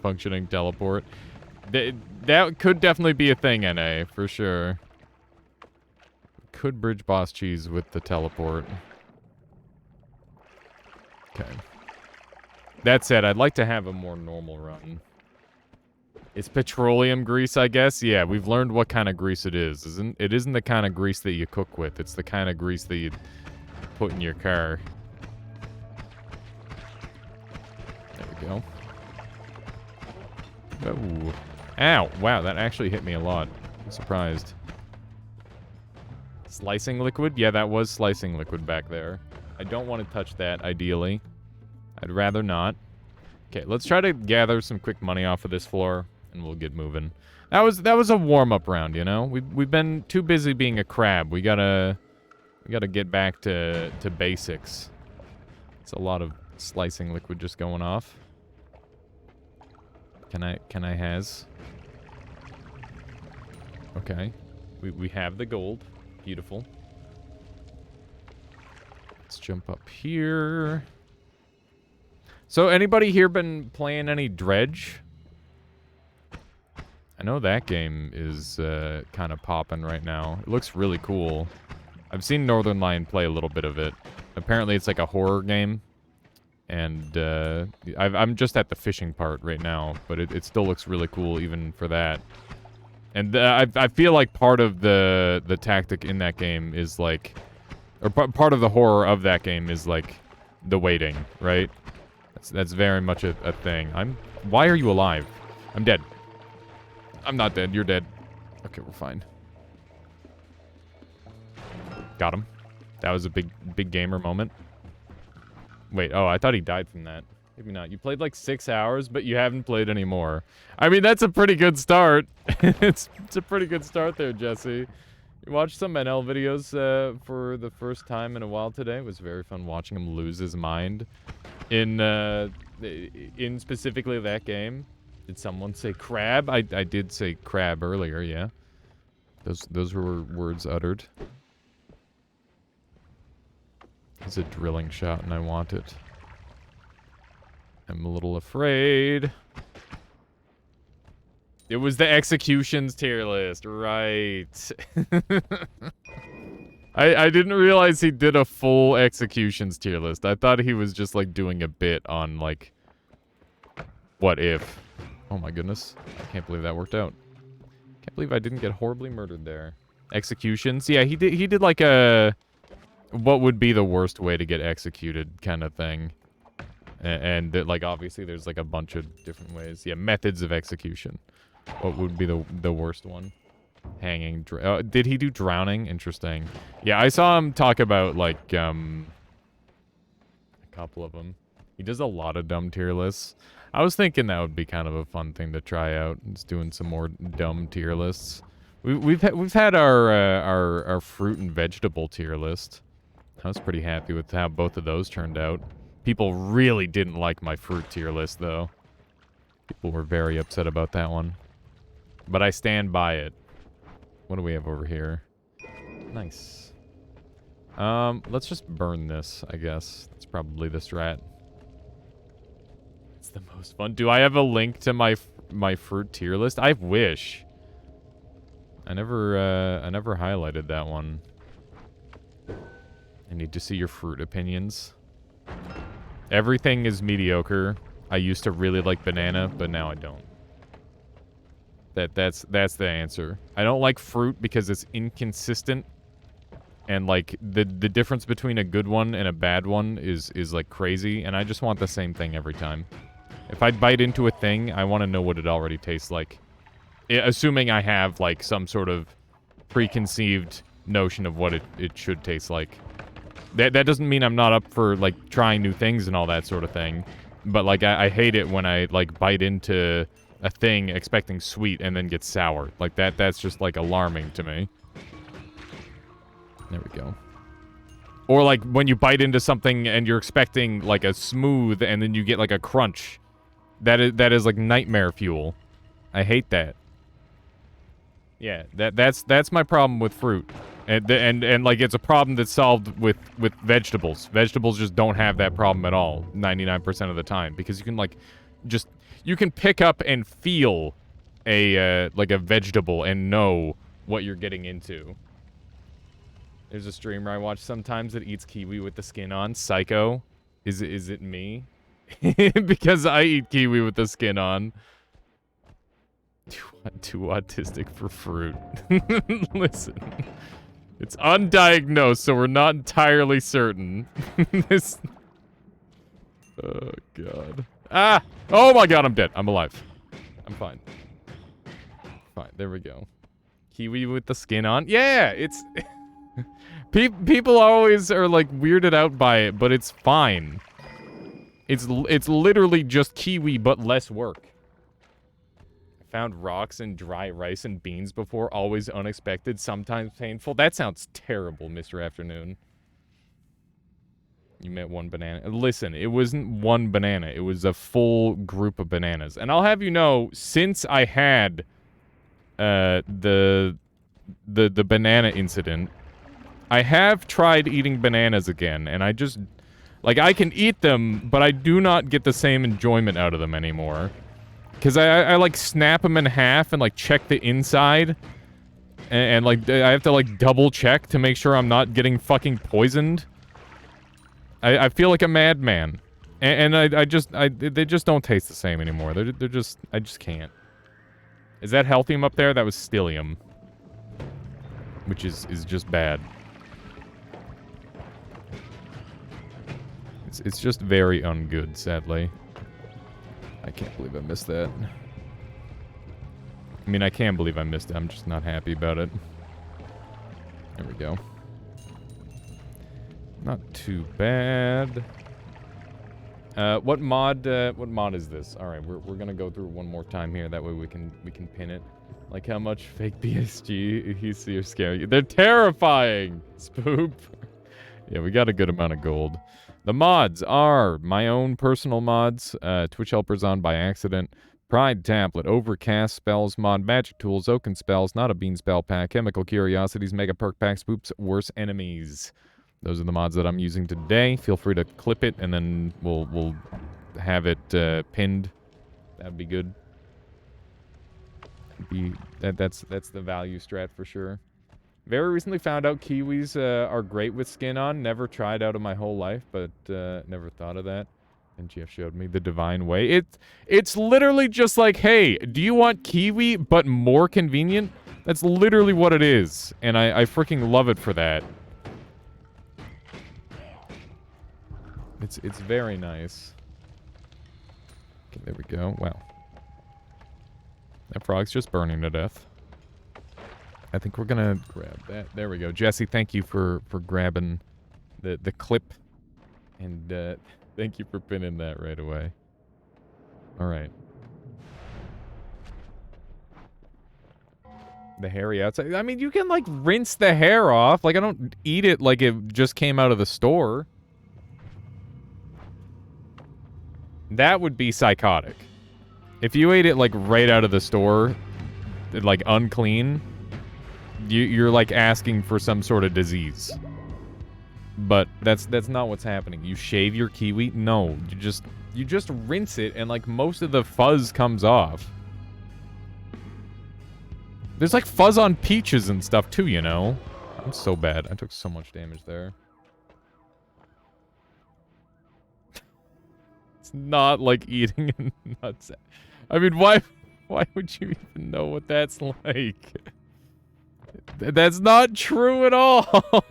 functioning teleport. That could definitely be a thing, NA, for sure. Could bridge boss cheese with the teleport. Okay. That said, I'd like to have a more normal run. It's petroleum grease, I guess. Yeah, we've learned what kind of grease it is. It isn't the kind of grease that you cook with. It's the kind of grease that you put in your car. There we go. Oh. Ow. Wow, that actually hit me a lot. I'm surprised. Slicing liquid? Yeah, that was slicing liquid back there. I don't want to touch that, ideally. I'd rather not. Okay, let's try to gather some quick money off of this floor, and we'll get moving. That was a warm-up round, you know? We've been too busy being a crab. We gotta get back to basics. It's a lot of slicing liquid just going off. Can I has? Okay. We have the gold. Beautiful. Let's jump up here. So, anybody here been playing any Dredge? I know that game is kind of popping right now. It looks really cool. I've seen Northernlion play a little bit of it. Apparently it's like a horror game. And I'm just at the fishing part right now, but it still looks really cool even for that. And I feel like part of the tactic in that game is like, or part of the horror of that game is like the waiting, right? That's very much a thing. Why are you alive? I'm dead. I'm not dead. You're dead. Okay, we're fine. Got him. That was a big gamer moment. Wait, oh, I thought he died from that. Maybe not. You played like 6 hours, but you haven't played any more. I mean, that's a pretty good start. it's a pretty good start there, Jesse. You watched some NL videos for the first time in a while today. It was very fun watching him lose his mind in specifically that game. Did someone say crab? I did say crab earlier, yeah. Those were words uttered. It's a drilling shot and I want it. I'm a little afraid. It was the executions tier list, right. I didn't realize he did a full executions tier list. I thought he was just like doing a bit on like, what if? Oh my goodness. I can't believe that worked out. Can't believe I didn't get horribly murdered there. Executions? Yeah, he did like a, what would be the worst way to get executed kind of thing. And like, obviously, there's, like, a bunch of different ways. Yeah, methods of execution. What would be the worst one? Hanging. Did he do drowning? Interesting. Yeah, I saw him talk about, like, a couple of them. He does a lot of dumb tier lists. I was thinking that would be kind of a fun thing to try out. Just doing some more dumb tier lists. We've had our fruit and vegetable tier list. I was pretty happy with how both of those turned out. People really didn't like my fruit tier list, though. People were very upset about that one. But I stand by it. What do we have over here? Nice. Let's just burn this, I guess. That's probably the strat. It's the most fun. Do I have a link to my fruit tier list? I wish. I never highlighted that one. I need to see your fruit opinions. Everything is mediocre. I used to really like banana, but now I don't. That's the answer. I don't like fruit because it's inconsistent. And like the difference between a good one and a bad one is like crazy, and I just want the same thing every time. If I bite into a thing, I want to know what it already tastes like. Assuming I have like some sort of preconceived notion of what it should taste like. That doesn't mean I'm not up for, like, trying new things and all that sort of thing. But, like, I hate it when I, like, bite into a thing expecting sweet and then get sour. Like, that's just, like, alarming to me. There we go. Or, like, when you bite into something and you're expecting, like, a smooth and then you get, like, a crunch. That is like, nightmare fuel. I hate that. Yeah, that's my problem with fruit. And like, it's a problem that's solved with vegetables. Vegetables just don't have that problem at all 99% of the time, because you can, like, you can pick up and feel like a vegetable and know what you're getting into. There's a streamer I watch sometimes that eats kiwi with the skin on. Psycho. Is it me? Because I eat kiwi with the skin on. Too autistic for fruit. Listen. It's undiagnosed, so we're not entirely certain. This... Oh, God. Ah! Oh, my God, I'm dead. I'm alive. I'm fine. Fine, there we go. Kiwi with the skin on? Yeah, it's... People always are, like, weirded out by it, but it's fine. It's literally just kiwi, but less work. Found rocks in dry rice and beans before. Always unexpected, sometimes painful. That sounds terrible, Mr. Afternoon. You met one banana. Listen, it wasn't one banana. It was a full group of bananas. And I'll have you know, since I had the banana incident, I have tried eating bananas again, and I just... Like, I can eat them, but I do not get the same enjoyment out of them anymore. Because I like snap them in half and like check the inside. And like I have to like double check to make sure I'm not getting fucking poisoned. I feel like a madman. And they just don't taste the same anymore. They're just, I just can't. Is that Healthium up there? That was Stylium. Which is just bad. It's just very ungood, sadly. I can't believe I missed that. I mean, I can believe I missed it. I'm just not happy about it. There we go. Not too bad. What mod is this? All right, we're gonna go through it one more time here. That way we can pin it. Like how much fake BSG you see are scary. They're terrifying. Spoop. Yeah, we got a good amount of gold. The mods are my own personal mods. Twitch helpers on by accident. Pride Tablet, Overcast Spells mod, Magic Tools, Oaken Spells, Not a Bean Spell Pack, Chemical Curiosities, Mega Perk Pack, Spoops, Worse Enemies. Those are the mods that I'm using today. Feel free to clip it, and then we'll have it pinned. That'd be good. That's the value strat for sure. Very recently found out kiwis are great with skin on. Never tried out in my whole life, but never thought of that. And Jeff showed me the divine way. It's literally just like, hey, do you want kiwi but more convenient? That's literally what it is, and I freaking love it for that. It's very nice. Okay, there we go. Wow. That frog's just burning to death. I think we're gonna grab that. There we go. Jesse, thank you for grabbing the clip. And thank you for pinning that right away. Alright. The hairy outside. I mean, you can, like, rinse the hair off. Like, I don't eat it like it just came out of the store. That would be psychotic. If you ate it, like, right out of the store, like, unclean, you're, like, asking for some sort of disease. But that's not what's happening. You shave your kiwi? No. You just rinse it, and, like, most of the fuzz comes off. There's, like, fuzz on peaches and stuff, too, you know? I'm so bad. I took so much damage there. It's not like eating nuts. I mean, why would you even know what that's like? That's not true at all.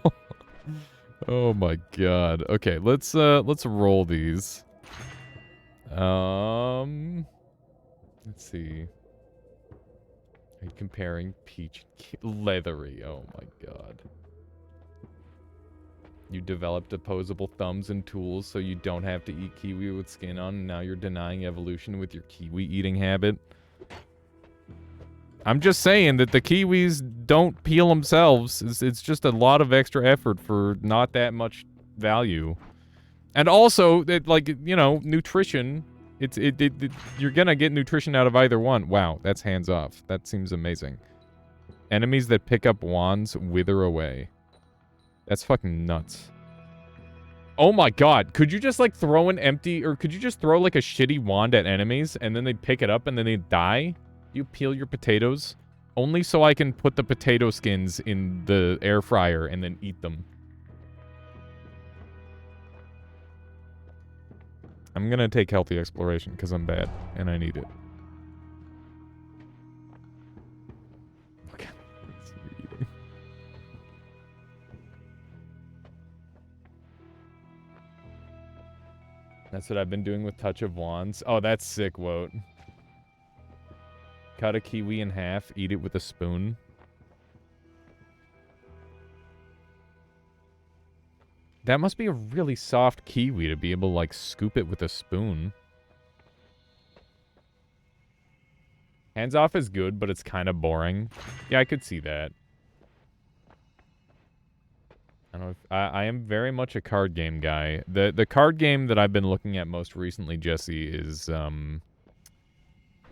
Oh my god. Okay, let's roll these. Let's see. Are you comparing peach leathery? Oh my god. You developed opposable thumbs and tools so you don't have to eat kiwi with skin on, and now you're denying evolution with your kiwi eating habit. I'm just saying that the kiwis don't peel themselves. It's just a lot of extra effort for not that much value. And also, like, you know, nutrition, you're gonna get nutrition out of either one. Wow, that's hands off. That seems amazing. Enemies that pick up wands wither away. That's fucking nuts. Oh my god, could you just, like, throw an empty, or could you just throw, like, a shitty wand at enemies, and then they pick it up, and then they die? You peel your potatoes? Only so I can put the potato skins in the air fryer and then eat them. I'm gonna take healthy exploration, because I'm bad, and I need it. That's what I've been doing with Touch of Wands. Oh, that's sick, Woat. Cut a kiwi in half, eat it with a spoon. That must be a really soft kiwi to be able to, like, scoop it with a spoon. Hands off is good, but it's kind of boring. Yeah, I could see that. I don't know if, I am very much a card game guy. The card game that I've been looking at most recently, Jesse, is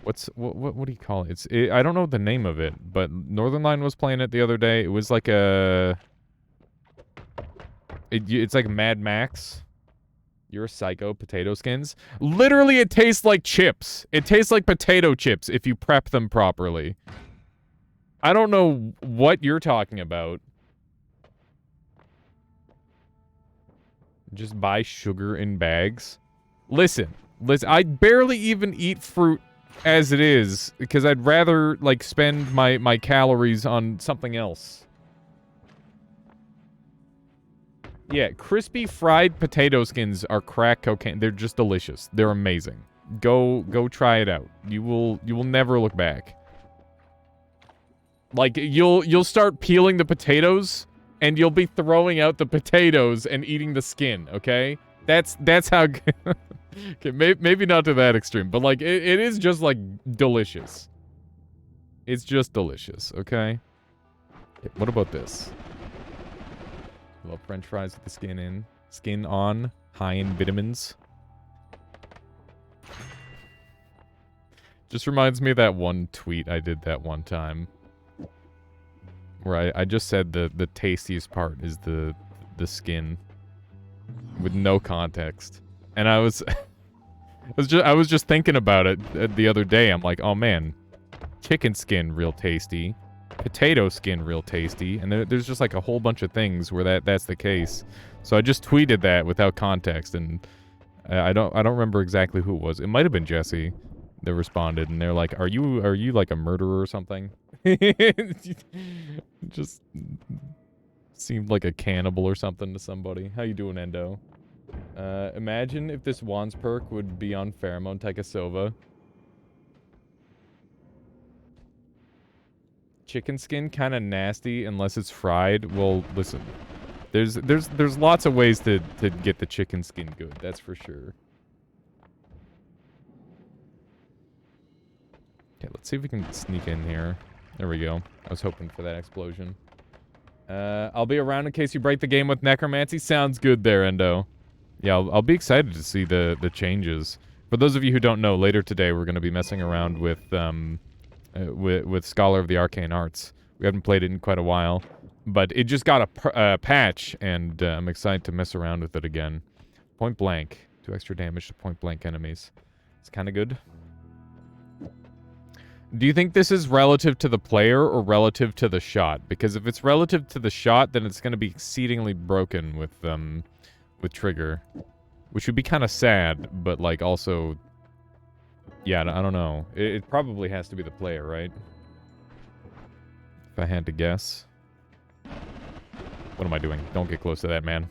what do you call it? I don't know the name of it, but Northernlion was playing it the other day. It was like a it's like Mad Max. You're a psycho. Potato skins. Literally, it tastes like chips. It tastes like potato chips if you prep them properly. I don't know what you're talking about. Just buy sugar in bags. Listen, I barely even eat fruit as it is because I'd rather like spend my calories on something else. Yeah, crispy fried potato skins are crack cocaine. They're just delicious. They're amazing. Go try it out. You will never look back. Like you'll start peeling the potatoes and you'll be throwing out the potatoes and eating the skin, okay? That's how okay, maybe not to that extreme, but like it is just like delicious. It's just delicious, okay? What about this? Love French fries with the skin on, high in vitamins. Just reminds me of that one tweet I did that one time. Where I just said the tastiest part is the skin. With no context. And I was I was just thinking about it the other day. I'm like, oh man, chicken skin real tasty. Potato skin real tasty, and there's just like a whole bunch of things where that's the case. So I just tweeted that without context, and I don't remember exactly who it was. It might have been Jesse that responded, and they're like, "Are you like a murderer or something?" Just seemed like a cannibal or something to somebody. How you doing, Endo? Imagine if this Wands perk would be on Pheromone Tekasova. Chicken skin kind of nasty unless it's fried. Well, listen, there's lots of ways to get the chicken skin good. That's for sure. Okay, let's see if we can sneak in here. There we go. I was hoping for that explosion. I'll be around in case you break the game with necromancy. Sounds good there, Endo. Yeah, I'll be excited to see the changes. For those of you who don't know, later today we're going to be messing around with Scholar of the Arcane Arts. We haven't played it in quite a while, but it just got a patch, and I'm excited to mess around with it again. Point blank. 2 extra damage to point blank enemies. It's kind of good. Do you think this is relative to the player or relative to the shot? Because if it's relative to the shot, then it's going to be exceedingly broken with Trigger. Which would be kind of sad, but like also... Yeah, I don't know. It probably has to be the player, right? If I had to guess. What am I doing? Don't get close to that, man.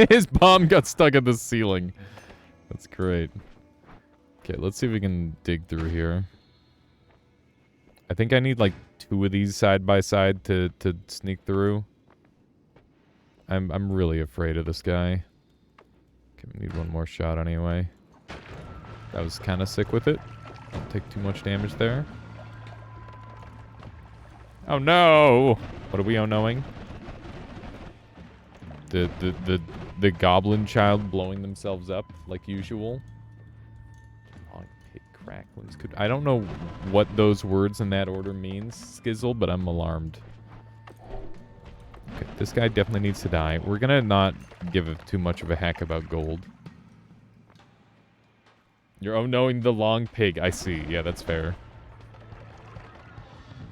His bomb got stuck at the ceiling. That's great. Okay, let's see if we can dig through here. I think I need like 2 of these side by side to sneak through. I'm really afraid of this guy. Okay, we need one more shot anyway. I was kind of sick with it. Don't take too much damage there. Oh no! What are we oh-knowing? The goblin child blowing themselves up like usual. Long pig cracklings. I don't know what those words in that order means, Skizzle, but I'm alarmed. Okay, this guy definitely needs to die. We're gonna not give too much of a heck about gold. You're oh-knowing the long pig. I see. Yeah, that's fair.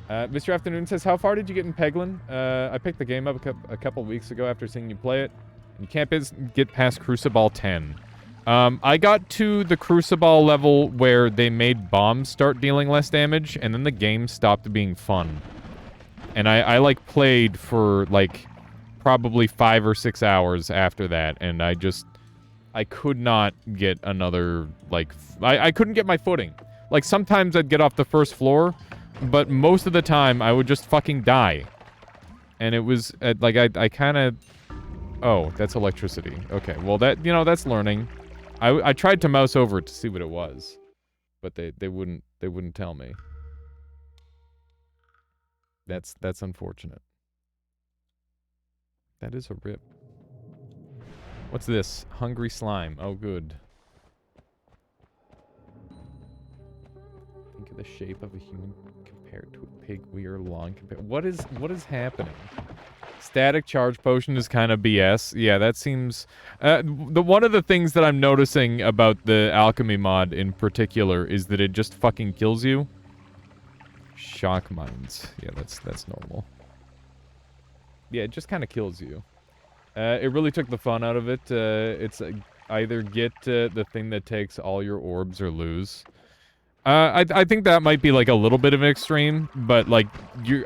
Mr. Afternoon says, how far did you get in Peglin? I picked the game up a couple weeks ago after seeing you play it. You can't get past Crucible 10. I got to the Crucible level where they made bombs start dealing less damage, and then the game stopped being fun. And I like, played for, like, probably 5 or 6 hours after that, and I could not get another, like... I couldn't get my footing. Like, sometimes I'd get off the first floor, but most of the time, I would just fucking die. And it was, like, I kind of... Oh, that's electricity. Okay, well, that, you know, that's learning. I tried to mouse over it to see what it was. But they wouldn't tell me. That's unfortunate. That is a rip. What's this? Hungry slime. Oh, good. Think of the shape of a human compared to a pig. We are long compared. What is happening? Static charge potion is kind of BS. Yeah, that seems... one of the things that I'm noticing about the alchemy mod in particular is that it just fucking kills you. Shock mines. Yeah, that's normal. Yeah, it just kind of kills you. It really took the fun out of it. It's either get the thing that takes all your orbs or lose. I think that might be like a little bit of an extreme, but like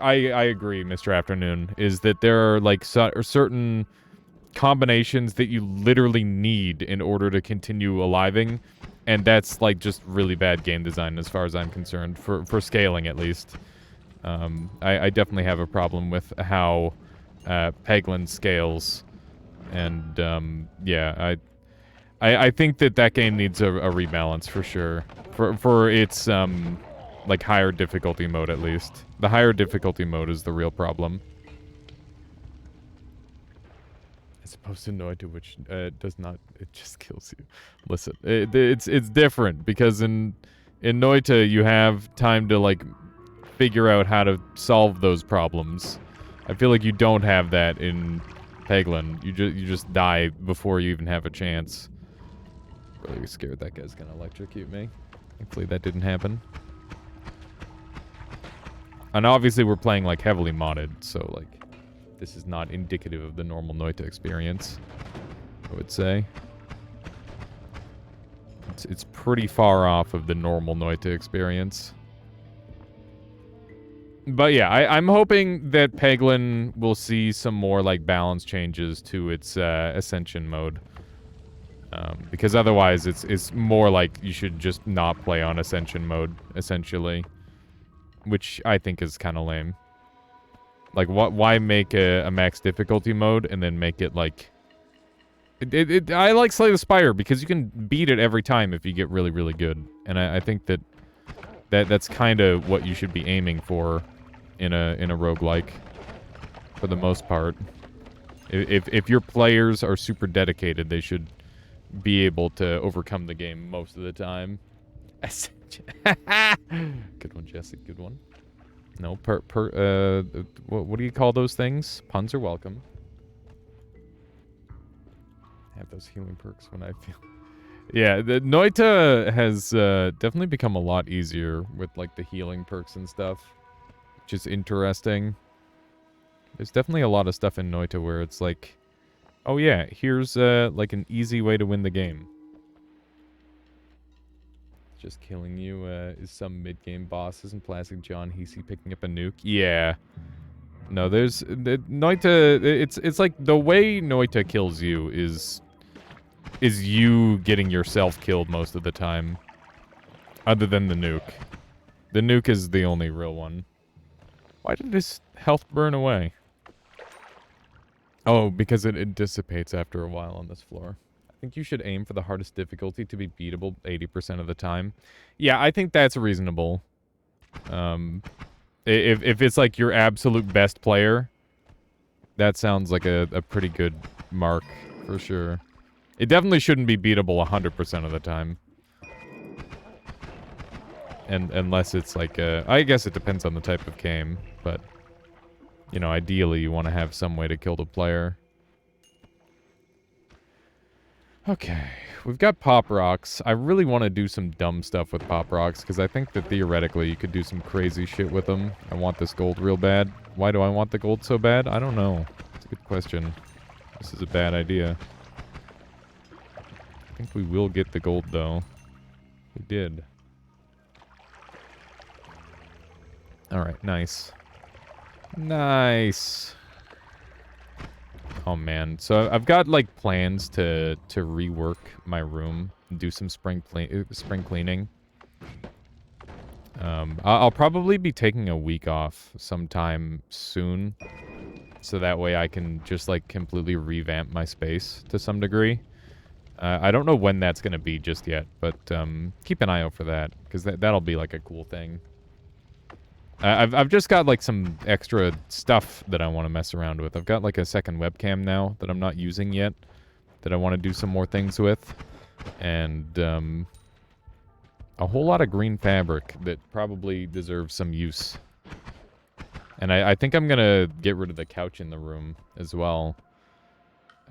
I agree, Mr. Afternoon, is that there are like certain combinations that you literally need in order to continue aliving, and that's like just really bad game design as far as I'm concerned, for scaling at least. I definitely have a problem with how Peglin scales, and yeah, I think that game needs a rebalance for sure. For its, like, higher difficulty mode, at least. The higher difficulty mode is the real problem. As opposed to Noita, which does not... It just kills you. Listen, it's different, because in Noita, you have time to, like, figure out how to solve those problems. I feel like you don't have that in Peglin. You just die before you even have a chance. Really scared that guy's gonna electrocute me. Thankfully that didn't happen. And obviously we're playing like heavily modded, so like this is not indicative of the normal Noita experience, I would say. It's pretty far off of the normal Noita experience. But yeah, I'm hoping that Peglin will see some more like balance changes to its Ascension mode. Because otherwise, it's more like you should just not play on Ascension mode, essentially. Which I think is kind of lame. Like, why make a max difficulty mode and then make it, like... I like Slay the Spire because you can beat it every time if you get really, really good. And I think that's kind of what you should be aiming for in a roguelike, for the most part. If your players are super dedicated, they should be able to overcome the game most of the time. Good one, Jesse. Good one. No, what do you call those things? Puns are welcome. Have those healing perks when I feel... Yeah, the Noita has definitely become a lot easier with like the healing perks and stuff, which is interesting. There's definitely a lot of stuff in Noita where it's like, oh yeah, here's like an easy way to win the game. Just killing you is some mid-game bosses and Plastic John Heasy picking up a nuke. Yeah. No, there's Noita. It's like the way Noita kills you is you getting yourself killed most of the time, other than the nuke. The nuke is the only real one. Why did this health burn away? Oh, because it dissipates after a while on this floor. I think you should aim for the hardest difficulty to be beatable 80% of the time. Yeah, I think that's reasonable. If it's like your absolute best player, that sounds like a pretty good mark, for sure. It definitely shouldn't be beatable 100% of the time. And unless it's like I guess it depends on the type of game, but... You know, ideally you want to have some way to kill the player. Okay, we've got Pop Rocks. I really want to do some dumb stuff with Pop Rocks, because I think that theoretically you could do some crazy shit with them. I want this gold real bad. Why do I want the gold so bad? I don't know. It's a good question. This is a bad idea. I think we will get the gold, though. We did. Alright, nice. Nice. Oh man, so I've got like plans to rework my room and do some spring cleaning. I'll probably be taking a week off sometime soon, so that way I can just like completely revamp my space to some degree. I don't know when that's gonna be just yet, but keep an eye out for that, because that'll be like a cool thing. I've just got like some extra stuff that I want to mess around with. I've got like a second webcam now that I'm not using yet, that I want to do some more things with, and a whole lot of green fabric that probably deserves some use. And I think I'm gonna get rid of the couch in the room as well.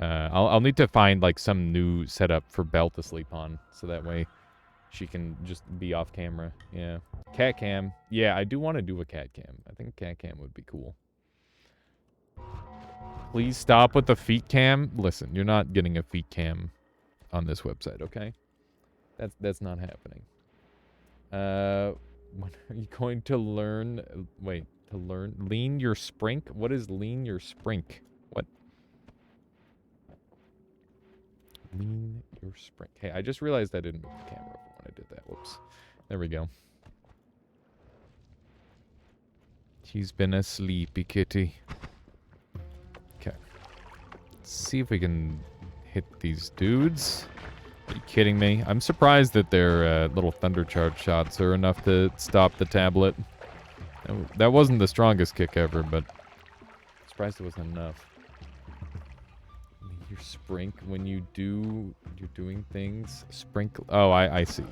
I'll need to find like some new setup for Belle to sleep on, so that way she can just be off camera. Yeah. Cat cam. Yeah, I do want to do a cat cam. I think cat cam would be cool. Please stop with the feet cam. Listen, you're not getting a feet cam on this website, okay? That's not happening. When are you going to learn? Wait, to learn lean your sprink? What is lean your sprink? What? Lean your sprink. Hey, I just realized I didn't move the camera over when I did that. Whoops. There we go. She's been a sleepy kitty. Okay. Let's see if we can hit these dudes. Are you kidding me? I'm surprised that their little thunder charge shots are enough to stop the tablet. That wasn't the strongest kick ever, but I'm surprised it wasn't enough. Your sprink when you're doing things. Sprinkle. Oh, I see.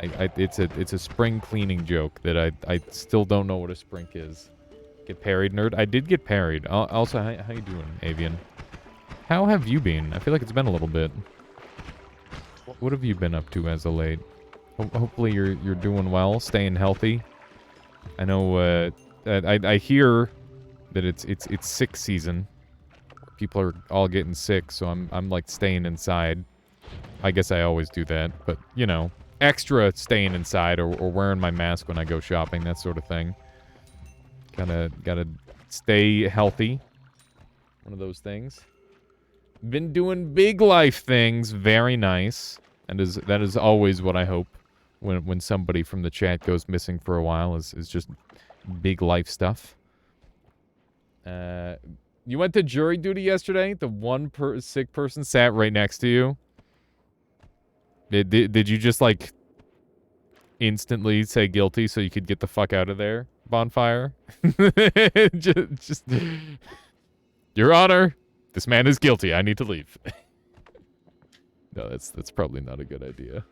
It's a spring cleaning joke that I still don't know what a sprink is. Get parried, nerd. I did get parried. Also, how you doing, Avian? How have you been? I feel like it's been a little bit. What have you been up to as of late? Hopefully you're doing well, staying healthy. I know. I hear that it's sick season. People are all getting sick, so I'm like staying inside. I guess I always do that, but you know, extra staying inside or wearing my mask when I go shopping, that sort of thing. Gotta stay healthy. One of those things. Been doing big life things, very nice. And that is always what I hope when somebody from the chat goes missing for a while is just big life stuff. You went to jury duty yesterday? The one sick person sat right next to you? Did you just, like, instantly say guilty so you could get the fuck out of there, Bonfire? just... Your Honor, this man is guilty. I need to leave. No, that's probably not a good idea.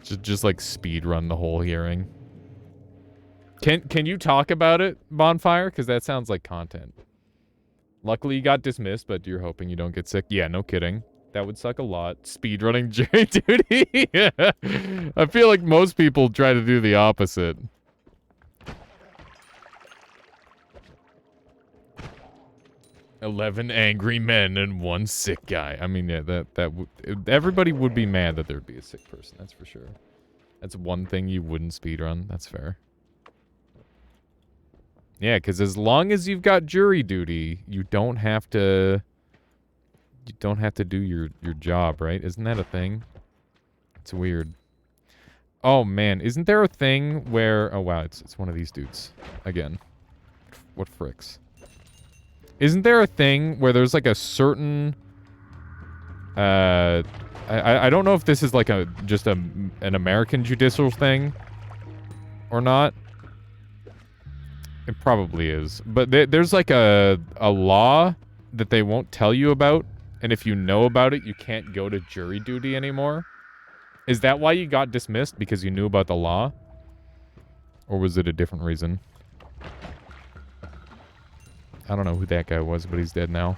Just like speed run the whole hearing. Can you talk about it, Bonfire? Because that sounds like content. Luckily, you got dismissed, but you're hoping you don't get sick. Yeah, no kidding. That would suck a lot. Speedrunning jury duty? Yeah. I feel like most people try to do the opposite. "11 angry men and one sick guy." I mean, yeah, everybody would be mad that there'd be a sick person. That's for sure. That's one thing you wouldn't speedrun. That's fair. Yeah, because as long as you've got jury duty, you don't have to do your job, right? Isn't that a thing? It's weird. Oh man, isn't there a thing where... Oh wow, it's one of these dudes again. What fricks? Isn't there a thing where there's like a certain... I don't know if this is like just an American judicial thing or not. It probably is. But there's like a law that they won't tell you about, and if you know about it, you can't go to jury duty anymore. Is that why you got dismissed? Because you knew about the law? Or was it a different reason? I don't know who that guy was, but he's dead now.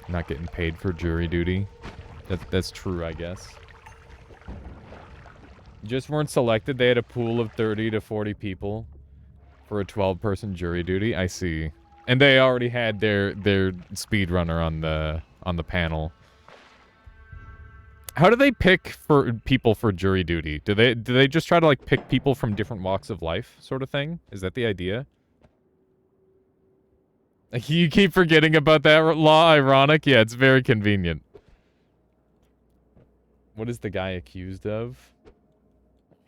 Not getting paid for jury duty. That's true, I guess. Just weren't selected. They had a pool of 30 to 40 people for a 12-person jury duty. I see. And they already had their speedrunner on the panel. How do they pick for people for jury duty? Do they just try to like pick people from different walks of life, sort of thing? Is that the idea? You keep forgetting about that law. Ironic. Yeah, it's very convenient. What is the guy accused of?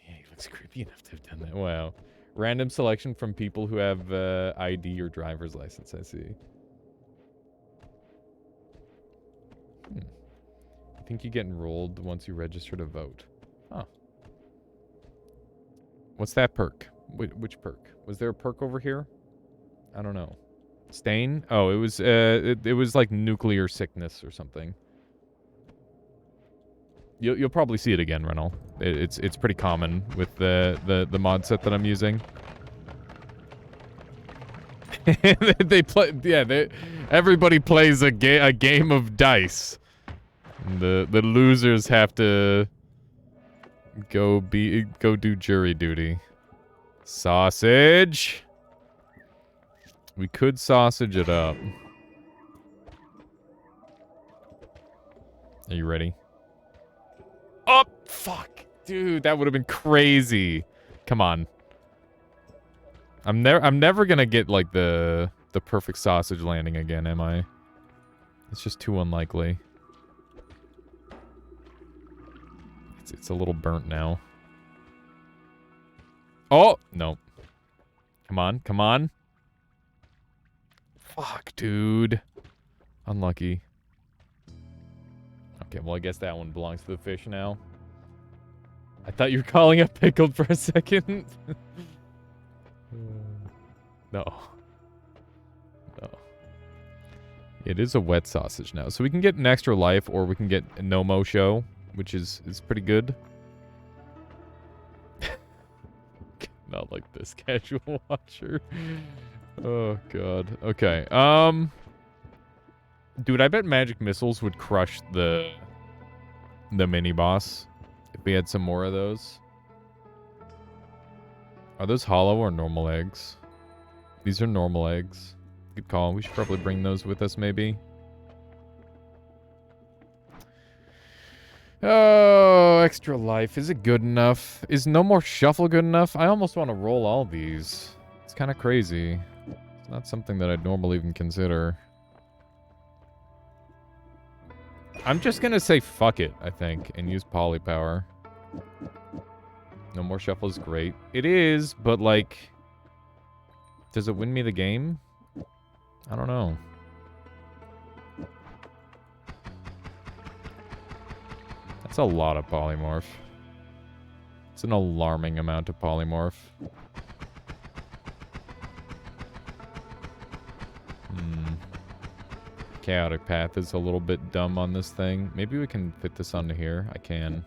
Yeah, he looks creepy enough to have done that. Wow. Random selection from people who have ID or driver's license, I see. I think you get enrolled once you register to vote. Huh. What's that perk? Which perk? Was there a perk over here? I don't know. Stain? Oh, it was it was like nuclear sickness or something. You'll probably see it again, Renal. It's pretty common with the mod set that I'm using. They play, yeah. Everybody plays a game of dice. The losers have to go do jury duty. Sausage. We could sausage it up. Are you ready? Oh, fuck. Dude, that would have been crazy. Come on. I'm never gonna get, like, the perfect sausage landing again, am I? It's just too unlikely. It's a little burnt now. Oh! No. Come on, come on. Fuck, dude. Unlucky. Okay, well, I guess that one belongs to the fish now. I thought you were calling it pickled for a second. No. No. It is a wet sausage now. So we can get an extra life, or we can get a no-mo show, which is pretty good. Not like this, casual watcher. Oh, God. Okay. Dude, I bet magic missiles would crush the mini-boss if we had some more of those. Are those hollow or normal eggs? These are normal eggs. Good call. We should probably bring those with us, maybe. Oh, extra life. Is it good enough? Is no more shuffle good enough? I almost want to roll all these. It's kind of crazy. It's not something that I'd normally even consider. I'm just going to say fuck it, I think, and use polypower. No more shuffle is great. It is, but, like... Does it win me the game? I don't know. That's a lot of polymorph. It's an alarming amount of polymorph. Chaotic Path is a little bit dumb on this thing. Maybe we can fit this onto here. I can.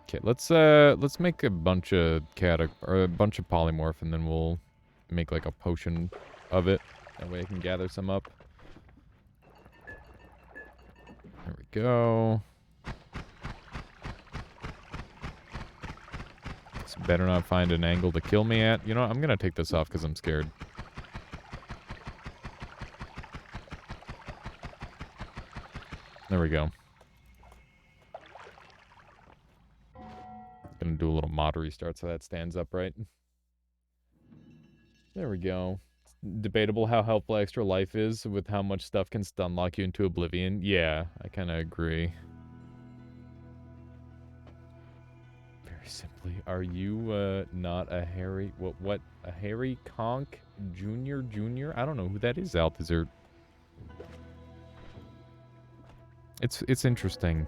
Okay, let's make a bunch of chaotic or a bunch of polymorph, and then we'll make like a potion of it. That way I can gather some up. There we go. This better not find an angle to kill me at. You know what? I'm gonna take this off because I'm scared. There we go. Gonna do a little mod restart so that stands upright. There we go. Debatable how helpful extra life is with how much stuff can stun lock you into oblivion. Yeah, I kind of agree. Very simply, are you not a Harry? What? A Harry Conk Jr.? I don't know who that is, Altazert. It's interesting.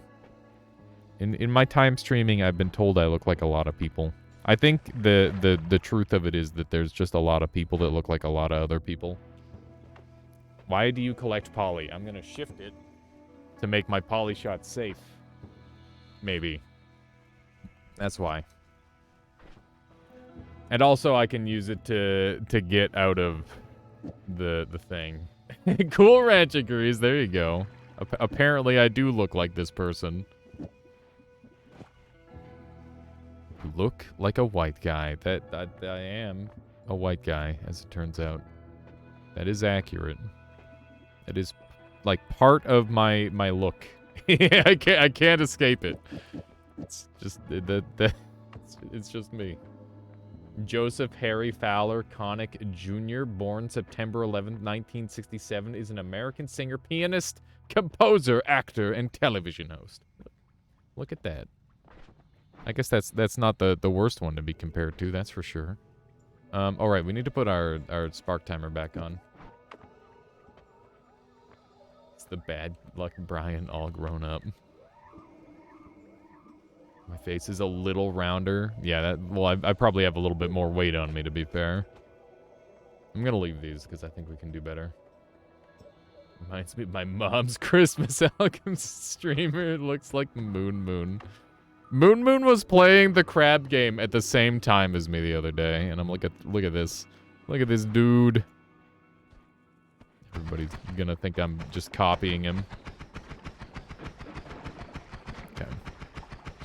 In my time streaming, I've been told I look like a lot of people. I think the truth of it is that there's just a lot of people that look like a lot of other people. Why do you collect poly? I'm gonna shift it to make my poly shot safe. Maybe. That's why. And also I can use it to get out of the thing. Cool Ranch agrees. There you go. Apparently I do look like this person. Look like a white guy. That I am a white guy, as it turns out. That is accurate. It is like part of my look. I can't escape it. It's just it's just me. Joseph Harry Fowler Connick Jr., born September 11th, 1967, is an American singer, pianist, composer, actor, and television host. Look at that. I guess that's not the worst one to be compared to, that's for sure. All right, we need to put our spark timer back on. It's the bad luck Brian all grown up. My face is a little rounder. Yeah, I probably have a little bit more weight on me, to be fair. I'm gonna leave these because I think we can do better. Reminds me of my mom's Christmas album streamer. It looks like Moon. Moon was playing the crab game at the same time as me the other day, and I'm look at this. Look at this dude. Everybody's gonna think I'm just copying him. Okay.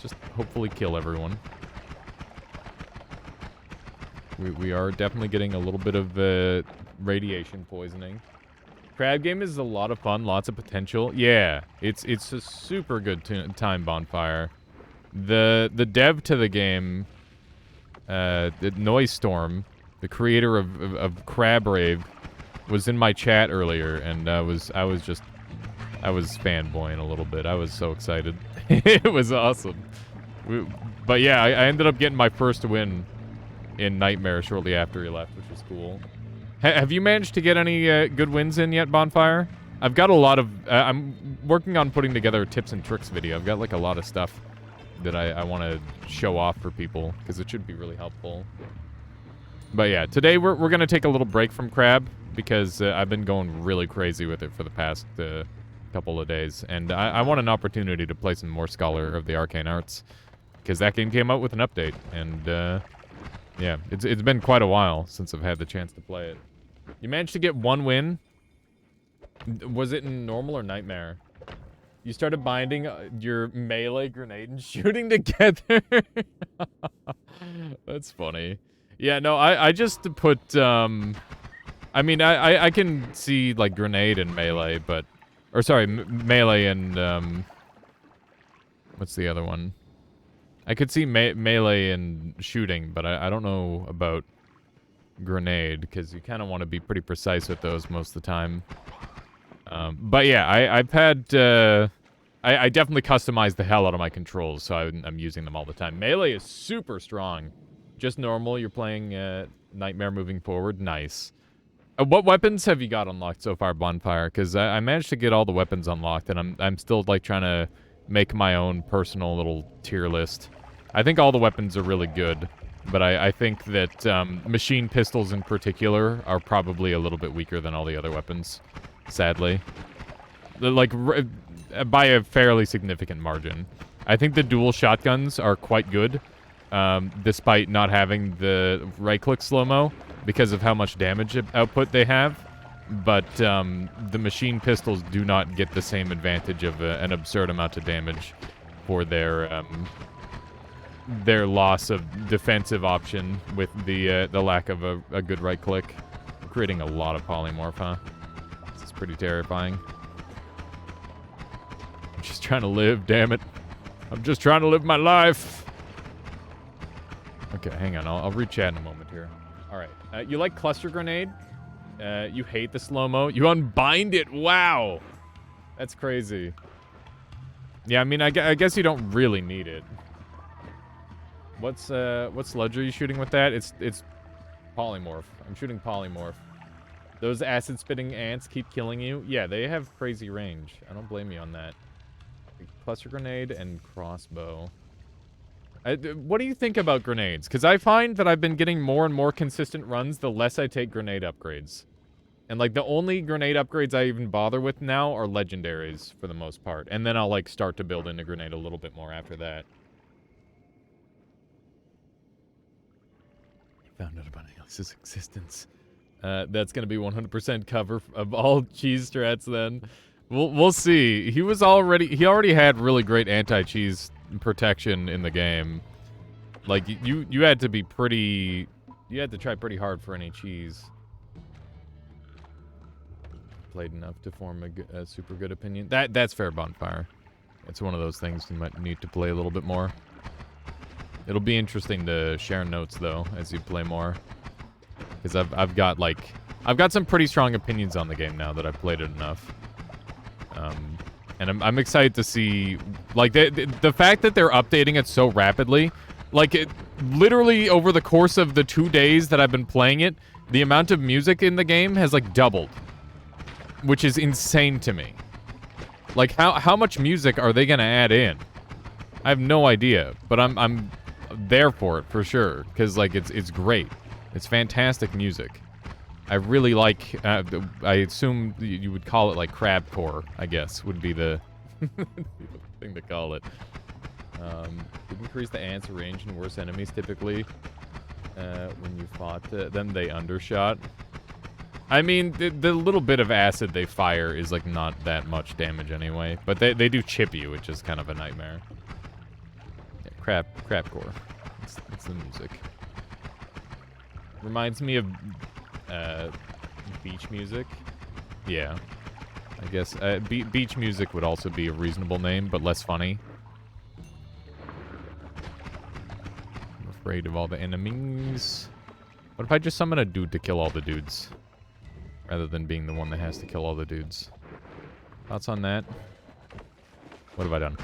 Just hopefully kill everyone. We are definitely getting a little bit of radiation poisoning. Crab game is a lot of fun, lots of potential. Yeah, it's a super good time bonfire. The dev to the game, Noise Storm, the creator of Crab Rave, was in my chat earlier, and I was fanboying a little bit. I was so excited. It was awesome. But yeah, I ended up getting my first win in Nightmare shortly after he left, which was cool. Have you managed to get any good wins in yet, Bonfire? I've got a lot of... I'm working on putting together a tips and tricks video. I've got like a lot of stuff that I want to show off for people, because it should be really helpful. But yeah, today we're going to take a little break from Crab, because I've been going really crazy with it for the past couple of days. And I want an opportunity to play some more Scholar of the Arcane Arts, because that game came out with an update. And yeah, it's been quite a while since I've had the chance to play it. You managed to get one win? Was it in normal or nightmare? You started binding your melee grenade and shooting together? That's funny. Yeah, no, I just put, I mean, I can see, like, grenade and melee, but... Or, sorry, melee and, what's the other one? I could see melee and shooting, but I don't know about grenade, because you kind of want to be pretty precise with those most of the time. But yeah, I've had, I definitely customized the hell out of my controls, so I'm using them all the time. Melee is super strong. Just normal, you're playing Nightmare moving forward, nice. What weapons have you got unlocked so far, Bonfire? Because I managed to get all the weapons unlocked, and I'm still, like, trying to make my own personal little tier list. I think all the weapons are really good, but I think that machine pistols in particular are probably a little bit weaker than all the other weapons, sadly. Like, by a fairly significant margin. I think the dual shotguns are quite good, despite not having the right-click slow-mo, because of how much damage output they have. But the machine pistols do not get the same advantage of an absurd amount of damage for their loss of defensive option with the lack of a good right click, creating a lot of polymorph, huh? This is pretty terrifying. I'm just trying to live, damn it. I'm just trying to live my life. Okay, hang on. I'll re-chat in a moment here. All right. You like cluster grenade? You hate the slow-mo. You unbind it. Wow. That's crazy. Yeah, I mean, I guess you don't really need it. What sludge are you shooting with that? It's polymorph. I'm shooting polymorph. Those acid-spitting ants keep killing you. Yeah, they have crazy range. I don't blame you on that. Cluster grenade and crossbow. What do you think about grenades? Because I find that I've been getting more and more consistent runs the less I take grenade upgrades. And, like, the only grenade upgrades I even bother with now are legendaries, for the most part. And then I'll, like, start to build into grenade a little bit more after that. Found out about Alex's existence. That's going to be 100% cover of all cheese strats, then. We'll see. He already had really great anti-cheese protection in the game. Like, you had to be pretty... You had to try pretty hard for any cheese. Played enough to form a super good opinion. That's fair, Bonfire. It's one of those things you might need to play a little bit more. It'll be interesting to share notes, though, as you play more. Because I've got some pretty strong opinions on the game now that I've played it enough. And I'm excited to see, like, the fact that they're updating it so rapidly. Like, literally over the course of the 2 days that I've been playing it, the amount of music in the game has, like, doubled. Which is insane to me. Like, how much music are they gonna add in? I have no idea, but I'm there for it for sure because like it's great. It's fantastic music. I really like. I assume you would call it like crabcore. I guess would be the thing to call it. Increase the ants' range and worse enemies typically. When you fought them, they undershot. I mean, the little bit of acid they fire is like not that much damage anyway, but they do chip you, which is kind of a nightmare. Yeah, crapcore. It's the music. Reminds me of beach music. Yeah, I guess beach music would also be a reasonable name, but less funny. I'm afraid of all the enemies. What if I just summon a dude to kill all the dudes? Rather than being the one that has to kill all the dudes. Thoughts on that? What have I done?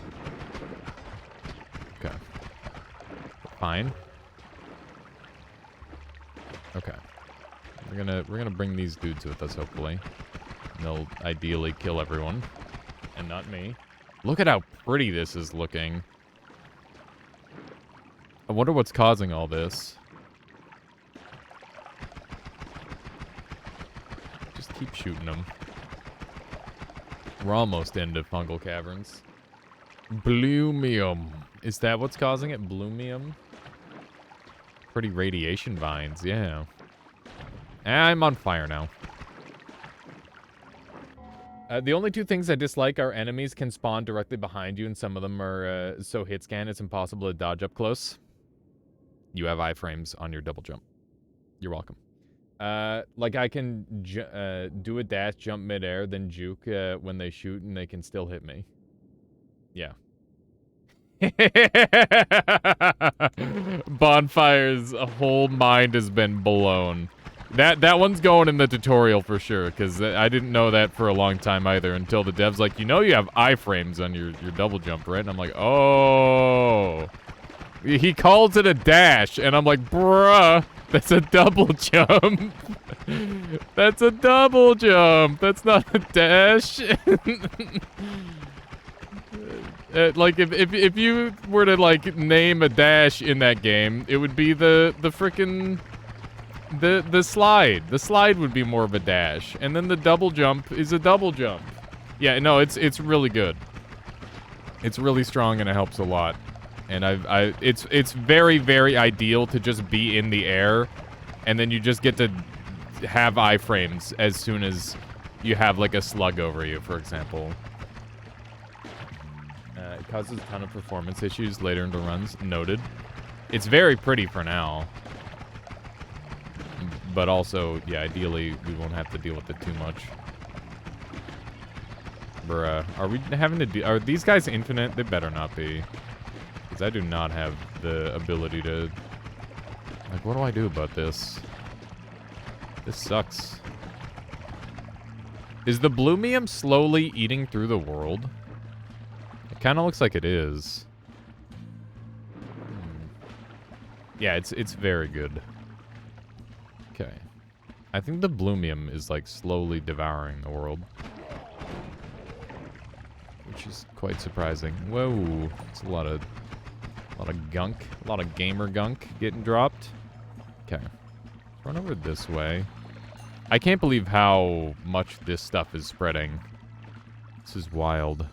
Okay. Fine. Okay. We're gonna bring these dudes with us, hopefully. And they'll ideally kill everyone. And not me. Look at how pretty this is looking. I wonder what's causing all this. Just keep shooting them. We're almost into fungal caverns. Bloomium. Is that what's causing it? Bloomium? Pretty radiation vines, yeah. I'm on fire now. The only two things I dislike are enemies can spawn directly behind you, and some of them are so hit scan it's impossible to dodge up close. You have iframes on your double jump. You're welcome. Like I can do a dash, jump midair, then juke when they shoot, and they can still hit me. Yeah. Bonfire's whole mind has been blown. That one's going in the tutorial for sure, because I didn't know that for a long time either, until the dev's like, you know you have iframes on your double jump, right? And I'm like, oh. He calls it a dash, and I'm like, bruh, that's a double jump. That's a double jump. That's not a dash. Like, if you were to, like, name a dash in that game, it would be the frickin' the slide. The slide would be more of a dash. And then the double jump is a double jump. Yeah, no, it's really good. It's really strong and it helps a lot. And it's very, very ideal to just be in the air, and then you just get to have iframes as soon as you have like a slug over you, for example. It causes a ton of performance issues later into runs. Noted. It's very pretty for now. But also, yeah, ideally, we won't have to deal with it too much. Bruh. Are we having to do... Are these guys infinite? They better not be. Because I do not have the ability to... Like, what do I do about this? This sucks. Is the Bloomium slowly eating through the world? It kind of looks like it is. Yeah, it's very good. Okay. I think the Bloomium is, like, slowly devouring the world. Which is quite surprising. Whoa. It's a lot of gunk. A lot of gamer gunk getting dropped. Okay. Run over this way. I can't believe how much this stuff is spreading. This is wild.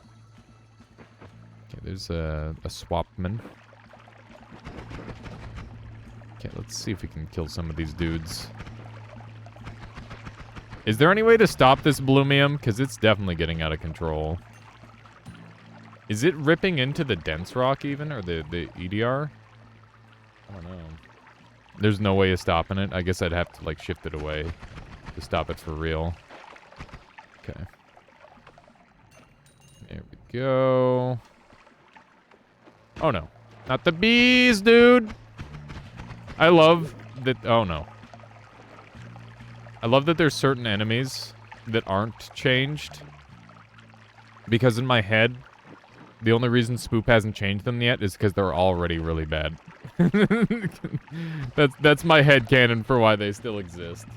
Okay, there's a swapman. Okay, let's see if we can kill some of these dudes. Is there any way to stop this Bloomium? Because it's definitely getting out of control. Is it ripping into the dense rock even? Or the EDR? I don't know. There's no way of stopping it. I guess I'd have to, like, shift it away to stop it for real. Okay. There we go. Oh, no. Not the bees, dude! I love that... Oh, no. I love that there's certain enemies that aren't changed. Because in my head... The only reason Spoop hasn't changed them yet is because they're already really bad. That's my headcanon for why they still exist.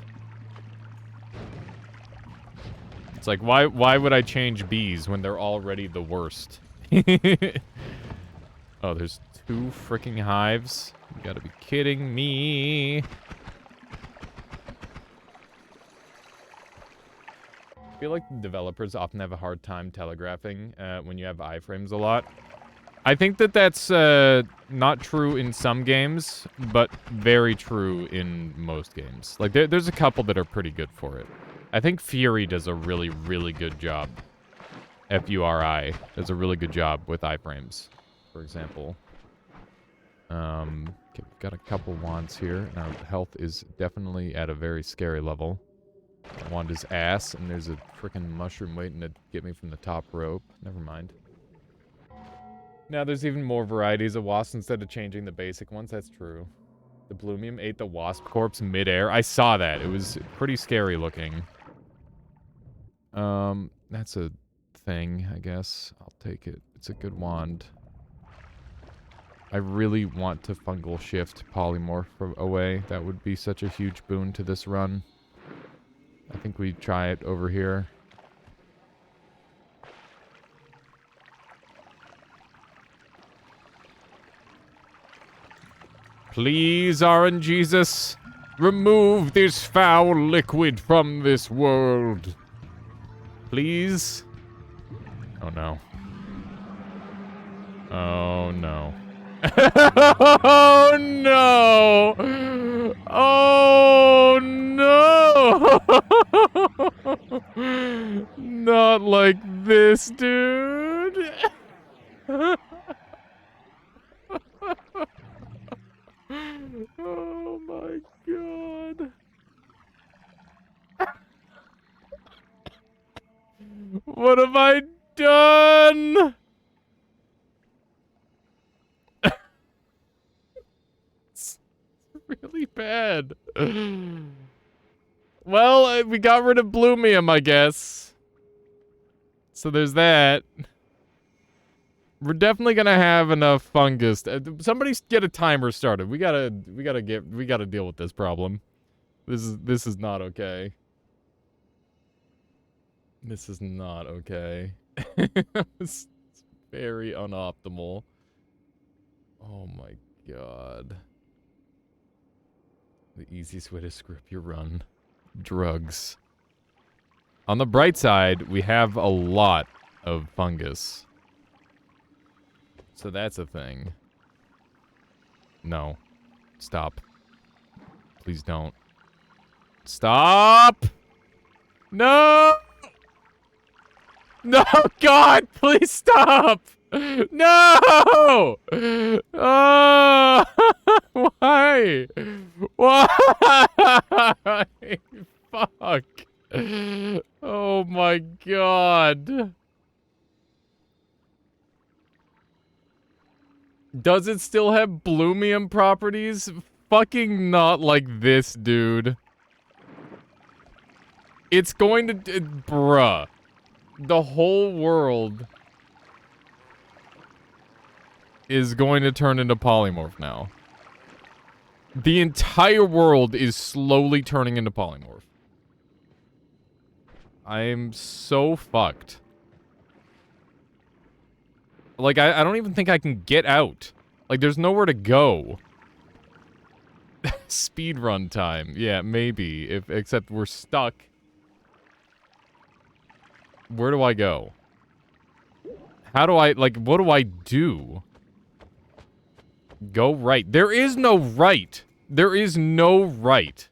It's like, why would I change bees when they're already the worst? Oh, there's 2 freaking hives. You gotta be kidding me. I feel like the developers often have a hard time telegraphing when you have iframes a lot. I think that that's not true in some games, but very true in most games. Like, there's a couple that are pretty good for it. I think Fury does a really, really good job. F-U-R-I does a really good job with iframes, for example. Okay, we've got a couple wands here. Now, health is definitely at a very scary level. Wand is ass, and there's a freaking mushroom waiting to get me from the top rope. Never mind. Now there's even more varieties of wasps instead of changing the basic ones. That's true. The Bloomium ate the wasp corpse midair. I saw that. It was pretty scary looking. That's a thing, I guess. I'll take it. It's a good wand. I really want to fungal shift polymorph away. That would be such a huge boon to this run. I think we try it over here. Please, RNGesus, remove this foul liquid from this world. Please? Oh no. Oh no. Oh no! Oh no! Not like this, dude. Oh my god. What have I done? It's really bad. Well, we got rid of Bloomium, I guess. So there's that. We're definitely gonna have enough fungus. Somebody get a timer started. We gotta deal with this problem. This is not okay. This is not okay. It's very unoptimal. Oh my god. The easiest way to screw up your run. Drugs. On the bright side, we have a lot of fungus. So that's a thing. No. Stop. Please don't. Stop! No! No, God, please stop! No! Oh, why? Why? Fuck. Oh my god. Does it still have Bloomium properties? Fucking not like this, dude. It's going to... bruh. The whole world is going to turn into polymorph now. The entire world is slowly turning into polymorph. I am so fucked. Like, I don't even think I can get out. Like, there's nowhere to go. Speedrun time. Yeah, maybe. Except we're stuck. Where do I go? How do I, like, what do I do? Go right. There is no right. There is no right.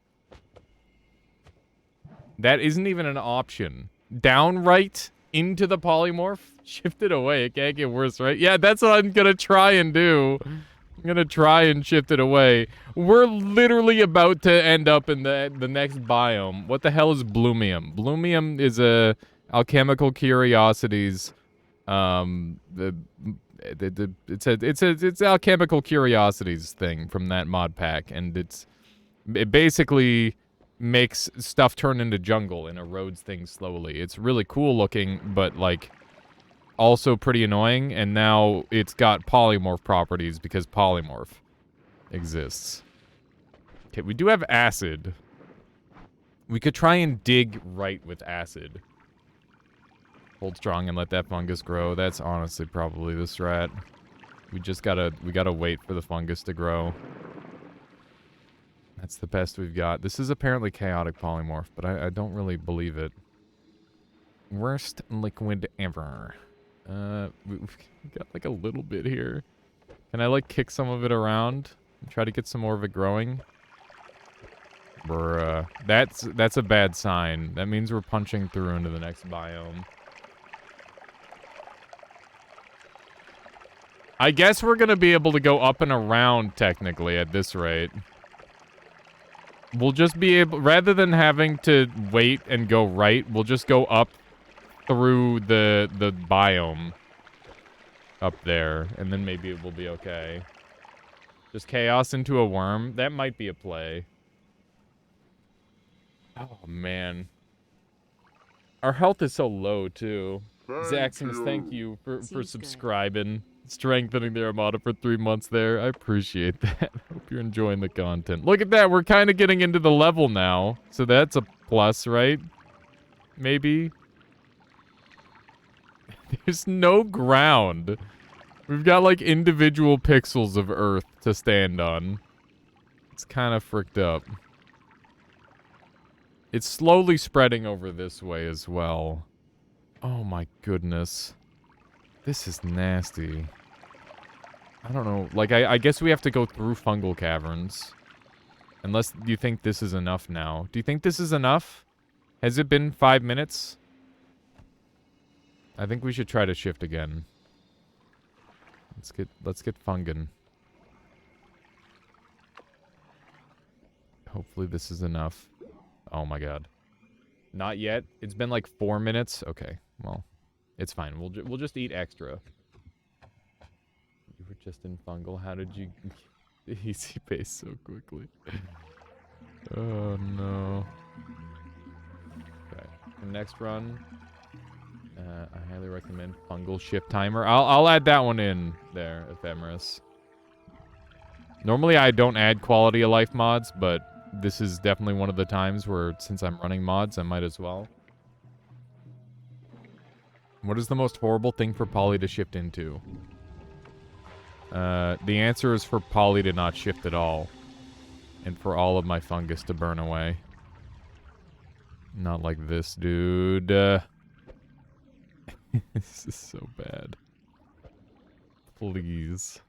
That isn't even an option. Down right into the polymorph? Shift it away. It can't get worse, right? Yeah, that's what I'm gonna try and do. I'm gonna try and shift it away. We're literally about to end up in the next biome. What the hell is Bloomium? Bloomium is a alchemical curiosities. It's alchemical curiosities thing from that mod pack, and it basically makes stuff turn into jungle and erodes things slowly. It's really cool looking, but like also pretty annoying, and now it's got polymorph properties because polymorph exists. Okay, we do have acid. We could try and dig right with acid. Hold strong and let that fungus grow. That's honestly probably the strat. we gotta wait for the fungus to grow. That's the best we've got. This is apparently chaotic polymorph, but I don't really believe it. Worst liquid ever. We've got like a little bit here. Can I like kick some of it around and try to get some more of it growing? Bruh. That's a bad sign. That means we're punching through into the next biome. I guess we're gonna be able to go up and around technically at this rate. We'll just be able, rather than having to wait and go right, we'll just go up through the biome up there, and then maybe it will be okay. Just chaos into a worm, that might be a play. Oh man, our health is so low too. Zaximus, thank you for subscribing. Strengthening the Armada for 3 months there. I appreciate that. Hope you're enjoying the content. Look at that. We're kind of getting into the level now. So that's a plus, right? Maybe. There's no ground. We've got like individual pixels of earth to stand on. It's kind of fricked up. It's slowly spreading over this way as well. Oh my goodness. This is nasty. I don't know. Like, I guess we have to go through fungal caverns. Unless you think this is enough now. Do you think this is enough? Has it been 5 minutes? I think we should try to shift again. Let's get fungin. Hopefully this is enough. Oh my god. Not yet. It's been like 4 minutes. Okay, well. It's fine. We'll just eat extra. You were just in fungal. How did you get the easy pace so quickly? Oh no. Okay. For next run, I highly recommend fungal shift timer. I'll add that one in there, Ephemeris. Normally I don't add quality of life mods, but this is definitely one of the times where, since I'm running mods, I might as well. What is the most horrible thing for Polly to shift into? The answer is for Polly to not shift at all. And for all of my fungus to burn away. Not like this, dude. This is so bad. Please.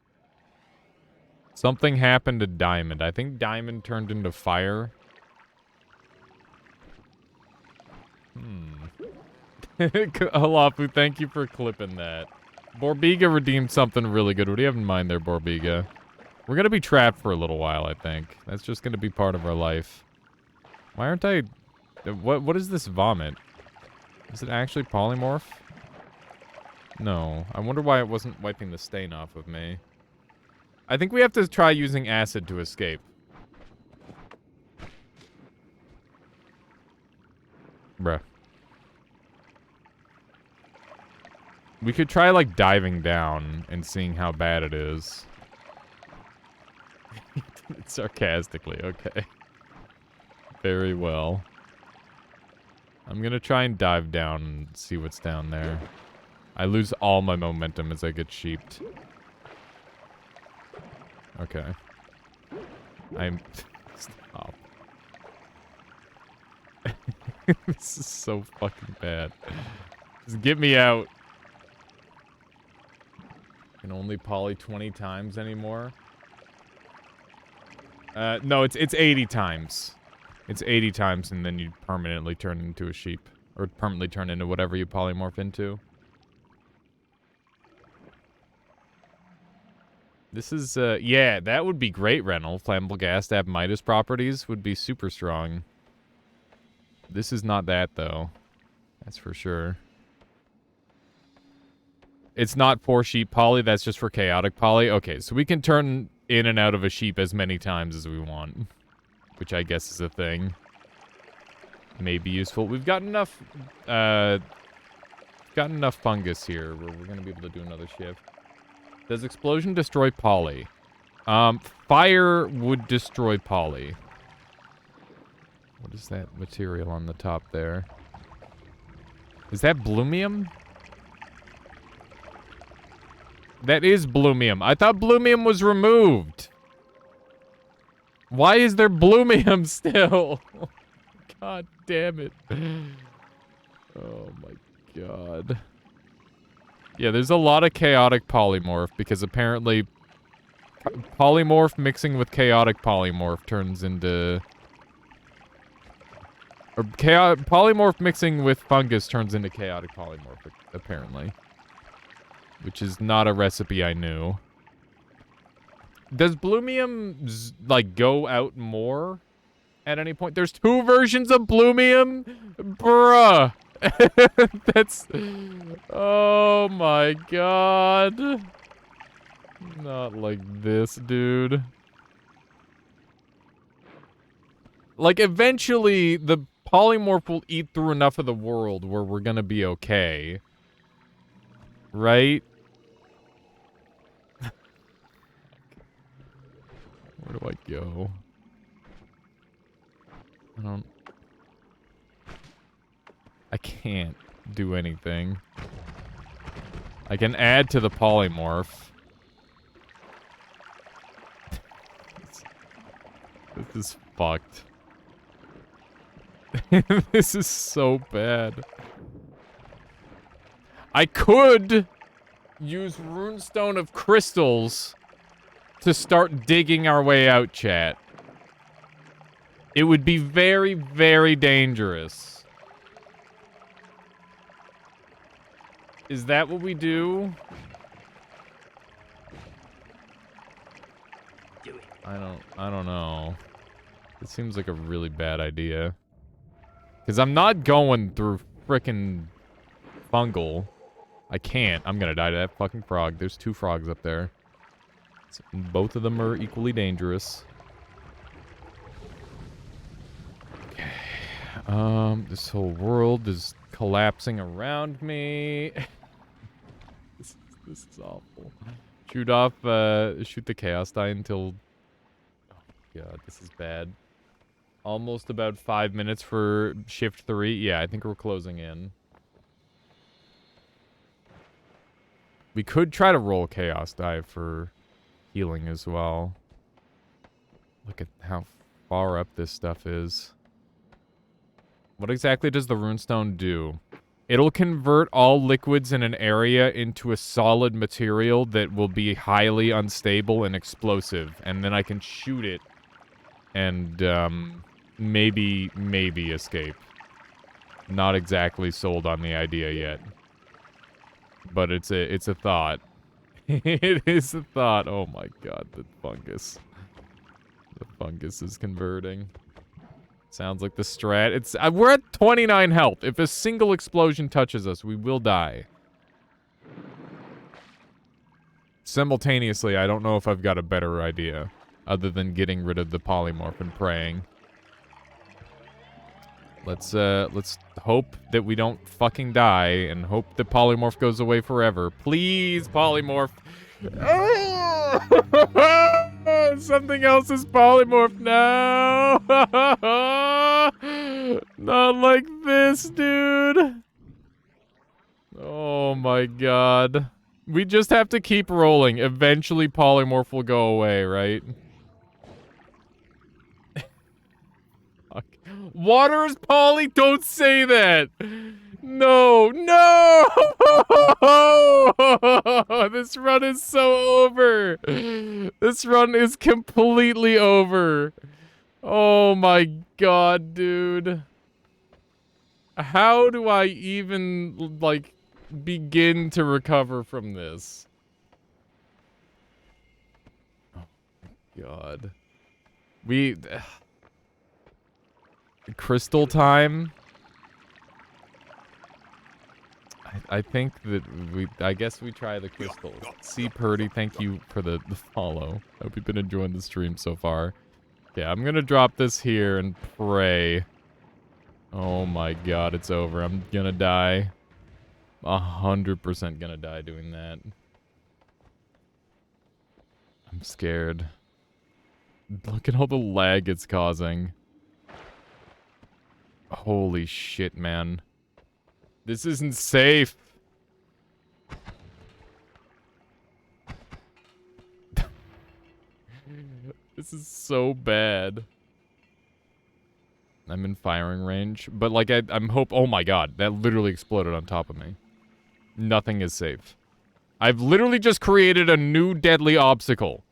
Something happened to Diamond. I think Diamond turned into fire. Halafu, thank you for clipping that. Borbiga redeemed something really good. What do you have in mind there, Borbiga? We're gonna be trapped for a little while, I think. That's just gonna be part of our life. Why aren't I... What is this vomit? Is it actually polymorph? No. I wonder why it wasn't wiping the stain off of me. I think we have to try using acid to escape. Bruh. We could try, like, diving down and seeing how bad it is. Sarcastically, okay. Very well. I'm gonna try and dive down and see what's down there. I lose all my momentum as I get sheeped. Okay. I'm... Stop. This is so fucking bad. Just get me out. Can only poly 20 times anymore? No, it's 80 times. It's 80 times and then you permanently turn into a sheep. Or permanently turn into whatever you polymorph into. This is, yeah, that would be great, Renal. Flammable gas to have Midas properties would be super strong. This is not that, though. That's for sure. It's not for sheep poly, that's just for chaotic poly. Okay, so we can turn in and out of a sheep as many times as we want. Which I guess is a thing. May be useful. We've got enough, fungus here where we're gonna be able to do another shift. Does explosion destroy poly? Fire would destroy poly. What is that material on the top there? Is that bloomium? That is Bloomium. I thought Bloomium was removed. Why is there Bloomium still? God damn it. Oh my god. Yeah, there's a lot of chaotic polymorph because apparently polymorph mixing with chaotic polymorph turns into... Or polymorph mixing with fungus turns into chaotic polymorph, apparently. Which is not a recipe I knew. Does Bloomium, like, go out more at any point? There's 2 versions of Bloomium? Bruh. That's... Oh my god. Not like this, dude. Like, eventually, the polymorph will eat through enough of the world where we're gonna be okay. Right? Where do I go? I can't do anything. I can add to the polymorph. This is fucked. This is so bad. I could use Runestone of Crystals to start digging our way out, chat. It would be very, very dangerous. Is that what we do? I don't know. It seems like a really bad idea. Because I'm not going through frickin' fungal. I can't. I'm gonna die to that fucking frog. There's 2 frogs up there. Both of them are equally dangerous. Okay. This whole world is collapsing around me. This is awful. Shoot off, shoot the chaos die until... Oh god, this is bad. Almost about 5 minutes for shift 3. Yeah, I think we're closing in. We could try to roll chaos die for healing as well. Look at how far up this stuff is. What exactly does the runestone do? It'll convert all liquids in an area into a solid material that will be highly unstable and explosive. And then I can shoot it and maybe escape. Not exactly sold on the idea yet. But it's a thought. It is a thought. Oh my god, the fungus. The fungus is converting. Sounds like the strat. It's we're at 29 health. If a single explosion touches us, we will die. Simultaneously, I don't know if I've got a better idea other than getting rid of the polymorph and praying. Let's hope that we don't fucking die and hope the polymorph goes away forever. Please, polymorph. Something else is polymorph now. Not like this, dude. Oh my god. We just have to keep rolling. Eventually polymorph will go away, right? Water is poly? Don't say that! No! No! This run is so over! This run is completely over. Oh my god, dude. How do I even, like, begin to recover from this? Oh my god. Crystal time? I think that I guess we try the crystal. C. Purdy, thank you for the follow. Hope you've been enjoying the stream so far. Yeah, I'm gonna drop this here and pray. Oh my god, it's over. I'm gonna die. 100% gonna die doing that. I'm scared. Look at all the lag it's causing. Holy shit, man. This isn't safe. This is so bad. I'm in firing range, but like I'm oh my god, that literally exploded on top of me. Nothing is safe. I've literally just created a new deadly obstacle.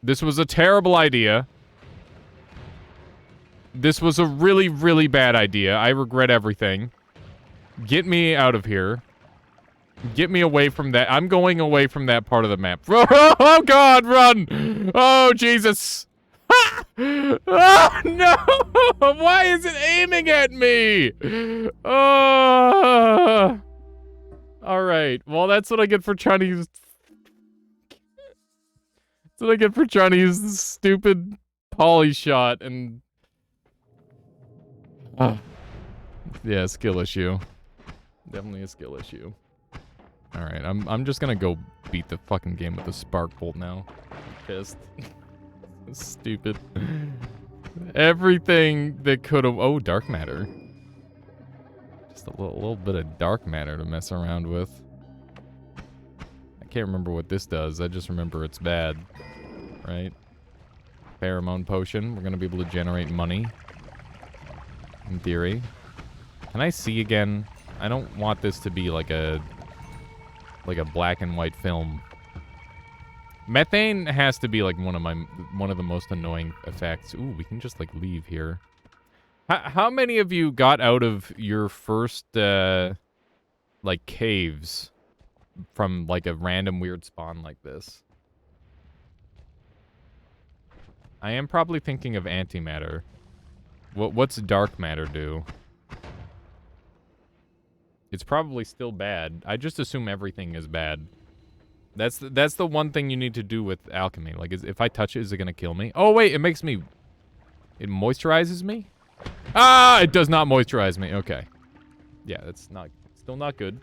This was a terrible idea. This was a really, really bad idea. I regret everything. Get me out of here. Get me away from that. I'm going away from that part of the map. Oh god, run! Oh, Jesus! Oh, no! Why is it aiming at me? Oh! Alright, well, that's what I get for trying to use... That's what I get for trying to use this stupid poly shot and... Yeah, skill issue. Definitely a skill issue. Alright, I'm just gonna go beat the fucking game with a spark bolt now. I'm pissed. Stupid. Everything that could have... Oh, dark matter. Just a little bit of dark matter to mess around with. I can't remember what this does. I just remember it's bad. Right? Pheromone potion. We're gonna be able to generate money. In theory. Can I see again? I don't want this to be like a black and white film. Methane has to be like one of the most annoying effects. Ooh, we can just like leave here. How many of you got out of your first like caves from like a random weird spawn like this? I am probably thinking of antimatter. What's dark matter do? It's probably still bad. I just assume everything is bad. That's the one thing you need to do with alchemy. Like, if I touch it, is it gonna kill me? Oh wait, it makes me... It moisturizes me? Ah, it does not moisturize me. Okay. Yeah, that's not... Still not good.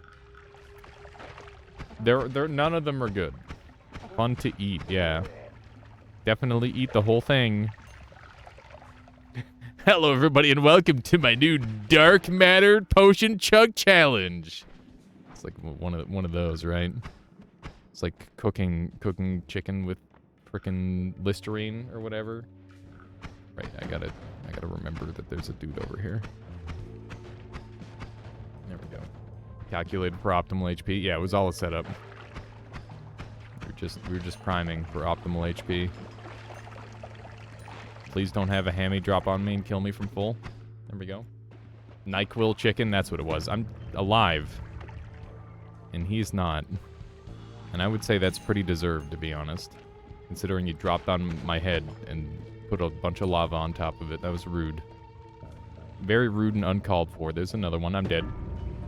None of them are good. Fun to eat, yeah. Definitely eat the whole thing. Hello, everybody, and welcome to my new Dark Matter Potion Chug Challenge. It's like one of those, right? It's like cooking chicken with frickin' Listerine or whatever. Right, I gotta remember that there's a dude over here. There we go. Calculated for optimal HP. Yeah, it was all a setup. We were just priming for optimal HP. Please don't have a hammy drop on me and kill me from full. There we go. NyQuil chicken, that's what it was. I'm alive. And he's not. And I would say that's pretty deserved, to be honest. Considering he dropped on my head and put a bunch of lava on top of it. That was rude. Very rude and uncalled for. There's another one. I'm dead.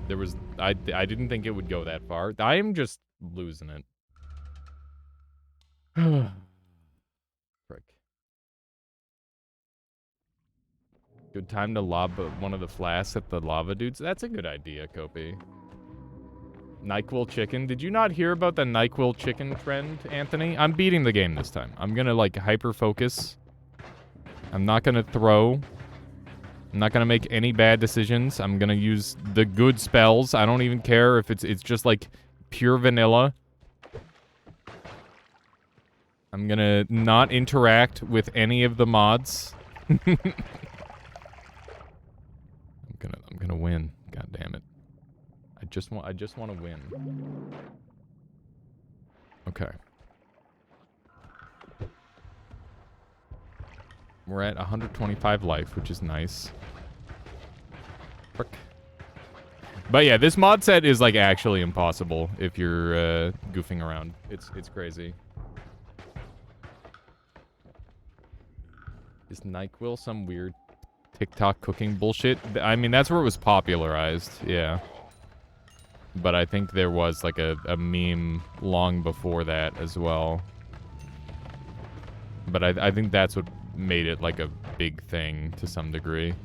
There was... I didn't think it would go that far. I am just losing it. Frick. Good time to lob one of the flasks at the lava dudes. That's a good idea, Kopi. NyQuil chicken. Did you not hear about the NyQuil chicken trend, Anthony? I'm beating the game this time. I'm gonna, like, hyper-focus. I'm not gonna throw. I'm not gonna make any bad decisions. I'm gonna use the good spells. I don't even care if it's just, like, pure vanilla. I'm gonna not interact with any of the mods. I'm gonna win. God damn it. I just want to win. Okay. We're at 125 life, which is nice. Frick. But yeah, this mod set is like actually impossible if you're goofing around. It's crazy. Is NyQuil some weird TikTok cooking bullshit? I mean, that's where it was popularized, yeah. But I think there was like a meme long before that as well. But I think that's what made it like a big thing to some degree.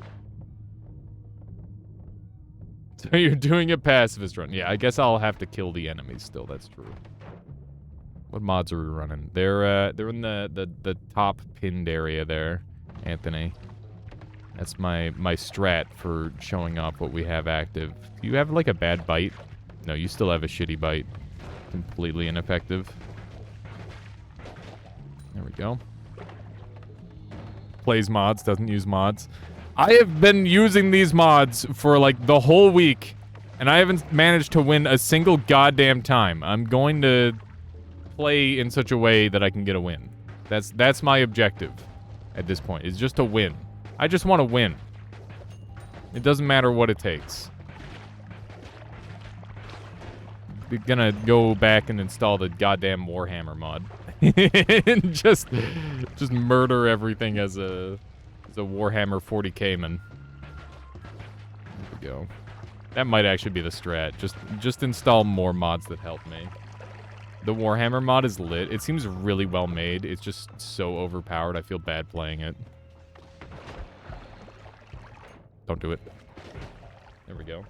So you're doing a pacifist run. Yeah, I guess I'll have to kill the enemies still, that's true. What mods are we running? They're in the top pinned area there, Anthony. That's my strat for showing off what we have active. Do you have like a bad bite? No, you still have a shitty bite. Completely ineffective. There we go. plays mods, doesn't use mods. I have been using these mods for like the whole week, and I haven't managed to win a single goddamn time. I'm going to play in such a way that I can get a win. That's my objective at this point, is just to win. I just want to win. It doesn't matter what it takes. We're gonna go back and install the goddamn Warhammer mod. And just murder everything as a Warhammer 40k man. There we go. That might actually be the strat. Just install more mods that help me. The Warhammer mod is lit. It seems really well made. It's just so overpowered. I feel bad playing it. Don't do it. There we go.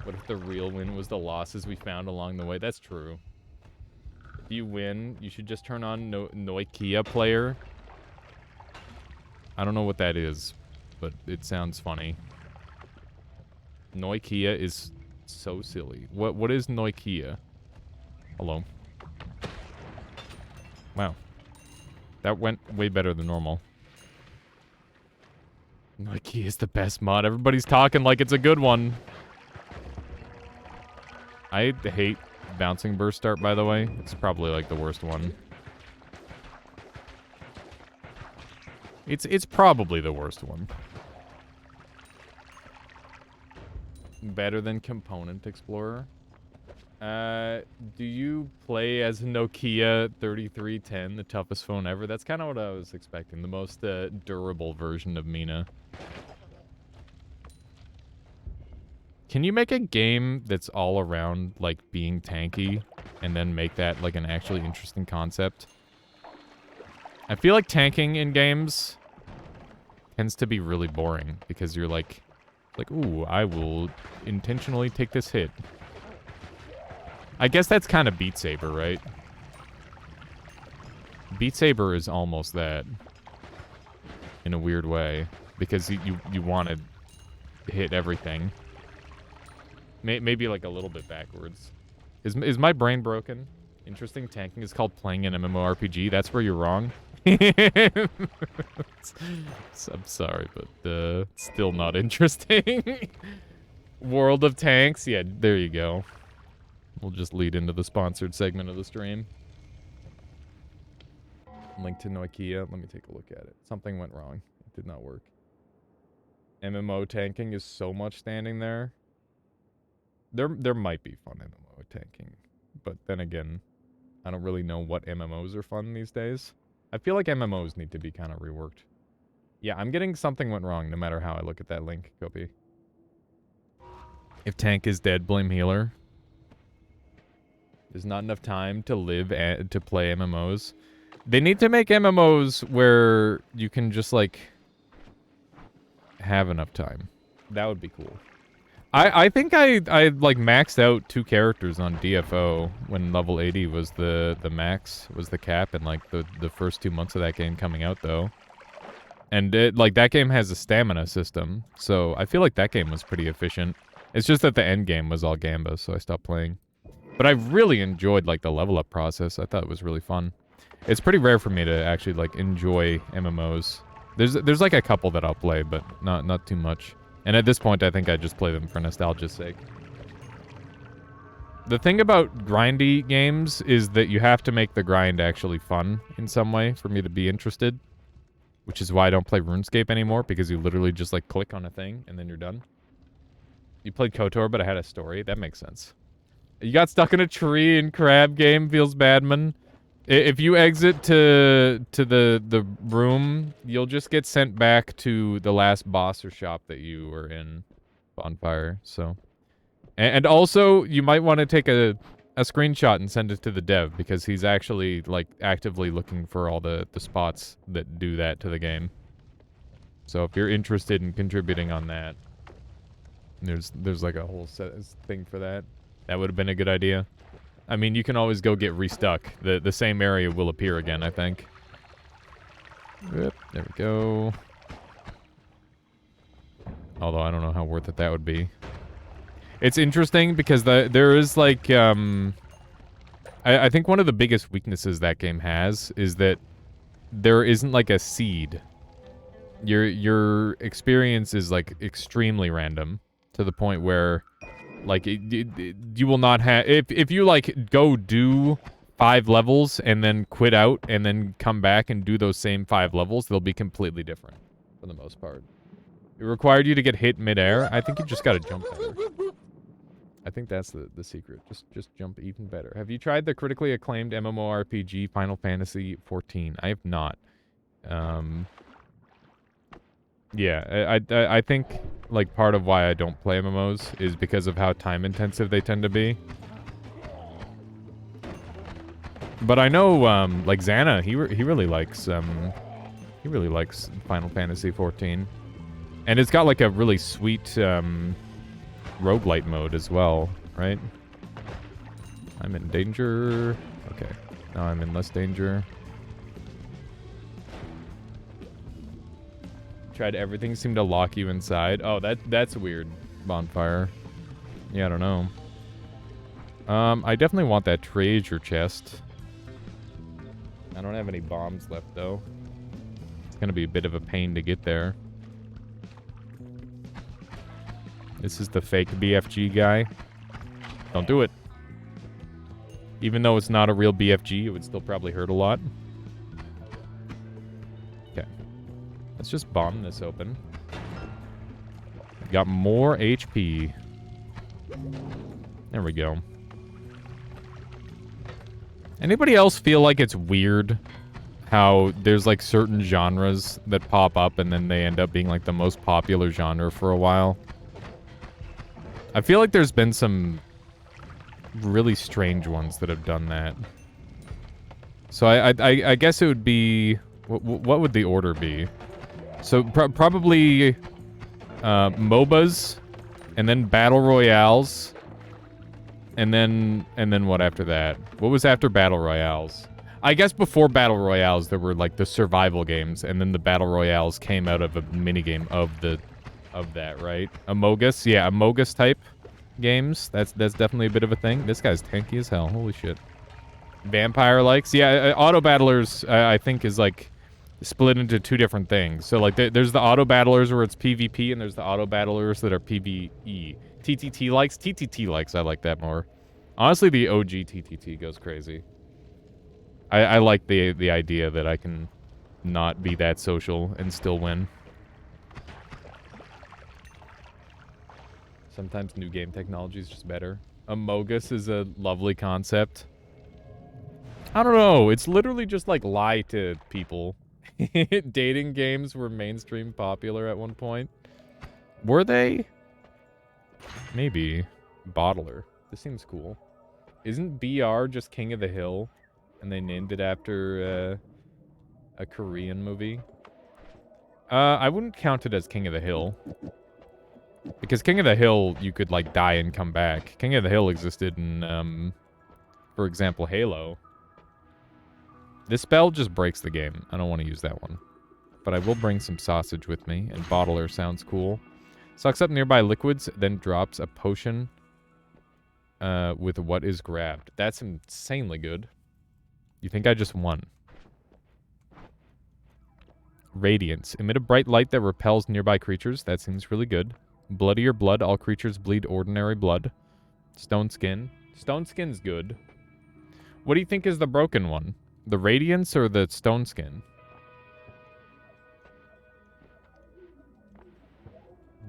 What if the real win was the losses we found along the way? That's true. If you win, you should just turn on Noikia player. I don't know what that is, but it sounds funny. Noikia is so silly. What is Noikia? Hello. Wow. That went way better than normal. Noikia is the best mod. Everybody's talking like it's a good one. I hate bouncing burst start, by the way. It's probably like the worst one. It's probably the worst one. Better than Component Explorer. Do you play as a Nokia 3310, the toughest phone ever? That's kind of what I was expecting. The most durable version of Mina. Can you make a game that's all around, like, being tanky, and then make that, like, an actually interesting concept? I feel like tanking in games tends to be really boring, because you're like, ooh, I will intentionally take this hit. I guess that's kind of Beat Saber, right? Beat Saber is almost that. In a weird way. Because you want to hit everything. Maybe like a little bit backwards. Is my brain broken? Interesting tanking is called playing an MMORPG. That's where you're wrong. I'm sorry, but still not interesting. World of Tanks? Yeah, there you go. We'll just lead into the sponsored segment of the stream. Link to Nokia. Let me take a look at it. Something went wrong. It did not work. MMO tanking is so much standing there. There might be fun MMO tanking. But then again, I don't really know what MMOs are fun these days. I feel like MMOs need to be kind of reworked. Yeah, I'm getting something went wrong no matter how I look at that link, Kopi. If tank is dead, blame healer. There's not enough time to live and to play MMOs. They need to make MMOs where you can just, like, have enough time. That would be cool. I think I like maxed out 2 characters on DFO when level 80 was the max, was the cap, and like the first 2 months of that game coming out though. And like that game has a stamina system, so I feel like that game was pretty efficient. It's just that the end game was all Gamba, so I stopped playing. But I really enjoyed like the level up process. I thought it was really fun. It's pretty rare for me to actually like enjoy MMOs. There's like a couple that I'll play, but not too much. And at this point, I think I just play them for nostalgia's sake. The thing about grindy games is that you have to make the grind actually fun in some way for me to be interested. Which is why I don't play RuneScape anymore, because you literally just like click on a thing and then you're done. You played KOTOR, but I had a story. That makes sense. You got stuck in a tree in Crab Game, feels bad, man. If you exit to the room, you'll just get sent back to the last boss or shop that you were in, Bonfire. So, and also you might want to take a screenshot and send it to the dev, because he's actually like actively looking for all the spots that do that to the game. So if you're interested in contributing on that, there's like a whole thing for that. That would have been a good idea. I mean, you can always go get restuck. The same area will appear again, I think. Yep, there we go. Although I don't know how worth it that would be. It's interesting because there is like I think one of the biggest weaknesses that game has is that there isn't like a seed your experience is like extremely random to the point where like you will not have if you like go do 5 levels and then quit out and then come back and do those same 5 levels, they'll be completely different for the most part. It required you to get hit midair. I think you just gotta jump better. I think that's the secret. Just jump even better. Have you tried the critically acclaimed MMORPG Final Fantasy 14? I have not. Yeah, I think like part of why I don't play MMOs is because of how time intensive they tend to be. But I know like Xana, he really likes Final Fantasy 14. And it's got like a really sweet roguelite mode as well, right? I'm in danger. Okay. Now I'm in less danger. Tried everything, seemed to lock you inside. Oh, that's weird. Bonfire. Yeah, I don't know. I definitely want that treasure chest. I don't have any bombs left, though. It's gonna be a bit of a pain to get there. This is the fake BFG guy. Don't do it. Even though it's not a real BFG, it would still probably hurt a lot. Okay. Let's just bomb this open. Got more HP. There we go. Anybody else feel like it's weird how there's like certain genres that pop up and then they end up being like the most popular genre for a while? I feel like there's been some really strange ones that have done that. So I guess it would be... What would the order be? So probably MOBAs, and then Battle Royales, and then what after that? What was after Battle Royales? I guess before Battle Royales there were like the survival games, and then the Battle Royales came out of a minigame of that, right? Amogus, yeah, Amogus type games. That's definitely a bit of a thing. This guy's tanky as hell. Holy shit. Vampire likes, yeah. Auto battlers, I think, is like split into 2 different things. So like there's the auto battlers where it's PvP, and there's the auto battlers that are PvE. TTT likes. I like that more. Honestly, the OG TTT goes crazy. I like the idea that I can not be that social and still win. Sometimes new game technology is just better. Amogus is a lovely concept. I don't know. It's literally just like lie to people. Dating games were mainstream popular at one point. Were they? Maybe. Bottler. This seems cool. Isn't BR just King of the Hill? And they named it after a Korean movie? I wouldn't count it as King of the Hill. Because King of the Hill, you could, like, die and come back. King of the Hill existed in, for example, Halo. This spell just breaks the game. I don't want to use that one. But I will bring some sausage with me, and Bottler sounds cool. Sucks up nearby liquids, then drops a potion with what is grabbed. That's insanely good. You think I just won? Radiance. Emit a bright light that repels nearby creatures. That seems really good. Bloodier blood. All creatures bleed ordinary blood. Stone skin. Stone skin's good. What do you think is the broken one? The radiance or the stone skin?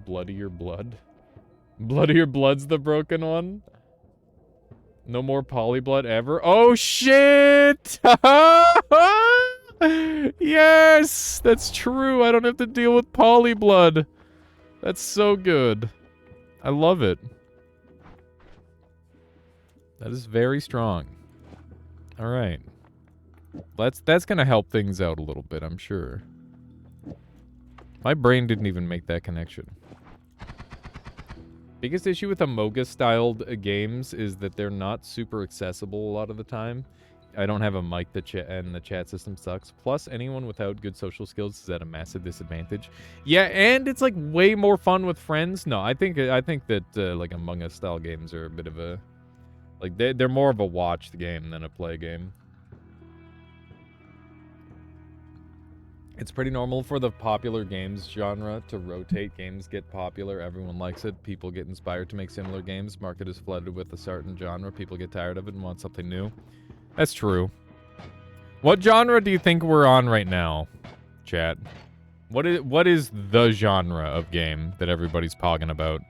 Bloodier blood. Bloodier blood's the broken one? No more polyblood ever? Oh, shit! Yes! That's true. I don't have to deal with polyblood. That's so good. I love it. That is very strong. All right. That's going to help things out a little bit, I'm sure. My brain didn't even make that connection. Biggest issue with Amogus-styled games is that they're not super accessible a lot of the time. I don't have a mic and the chat system sucks. Plus, anyone without good social skills is at a massive disadvantage. Yeah, and it's like way more fun with friends. No, I think that like Among Us style games are a bit of a like they're more of a watch game than a play game. It's pretty normal for the popular games genre to rotate. Games get popular, everyone likes it, people get inspired to make similar games. Market is flooded with a certain genre, people get tired of it and want something new. That's true. What genre do you think we're on right now, chat? What is the genre of game that everybody's pogging about?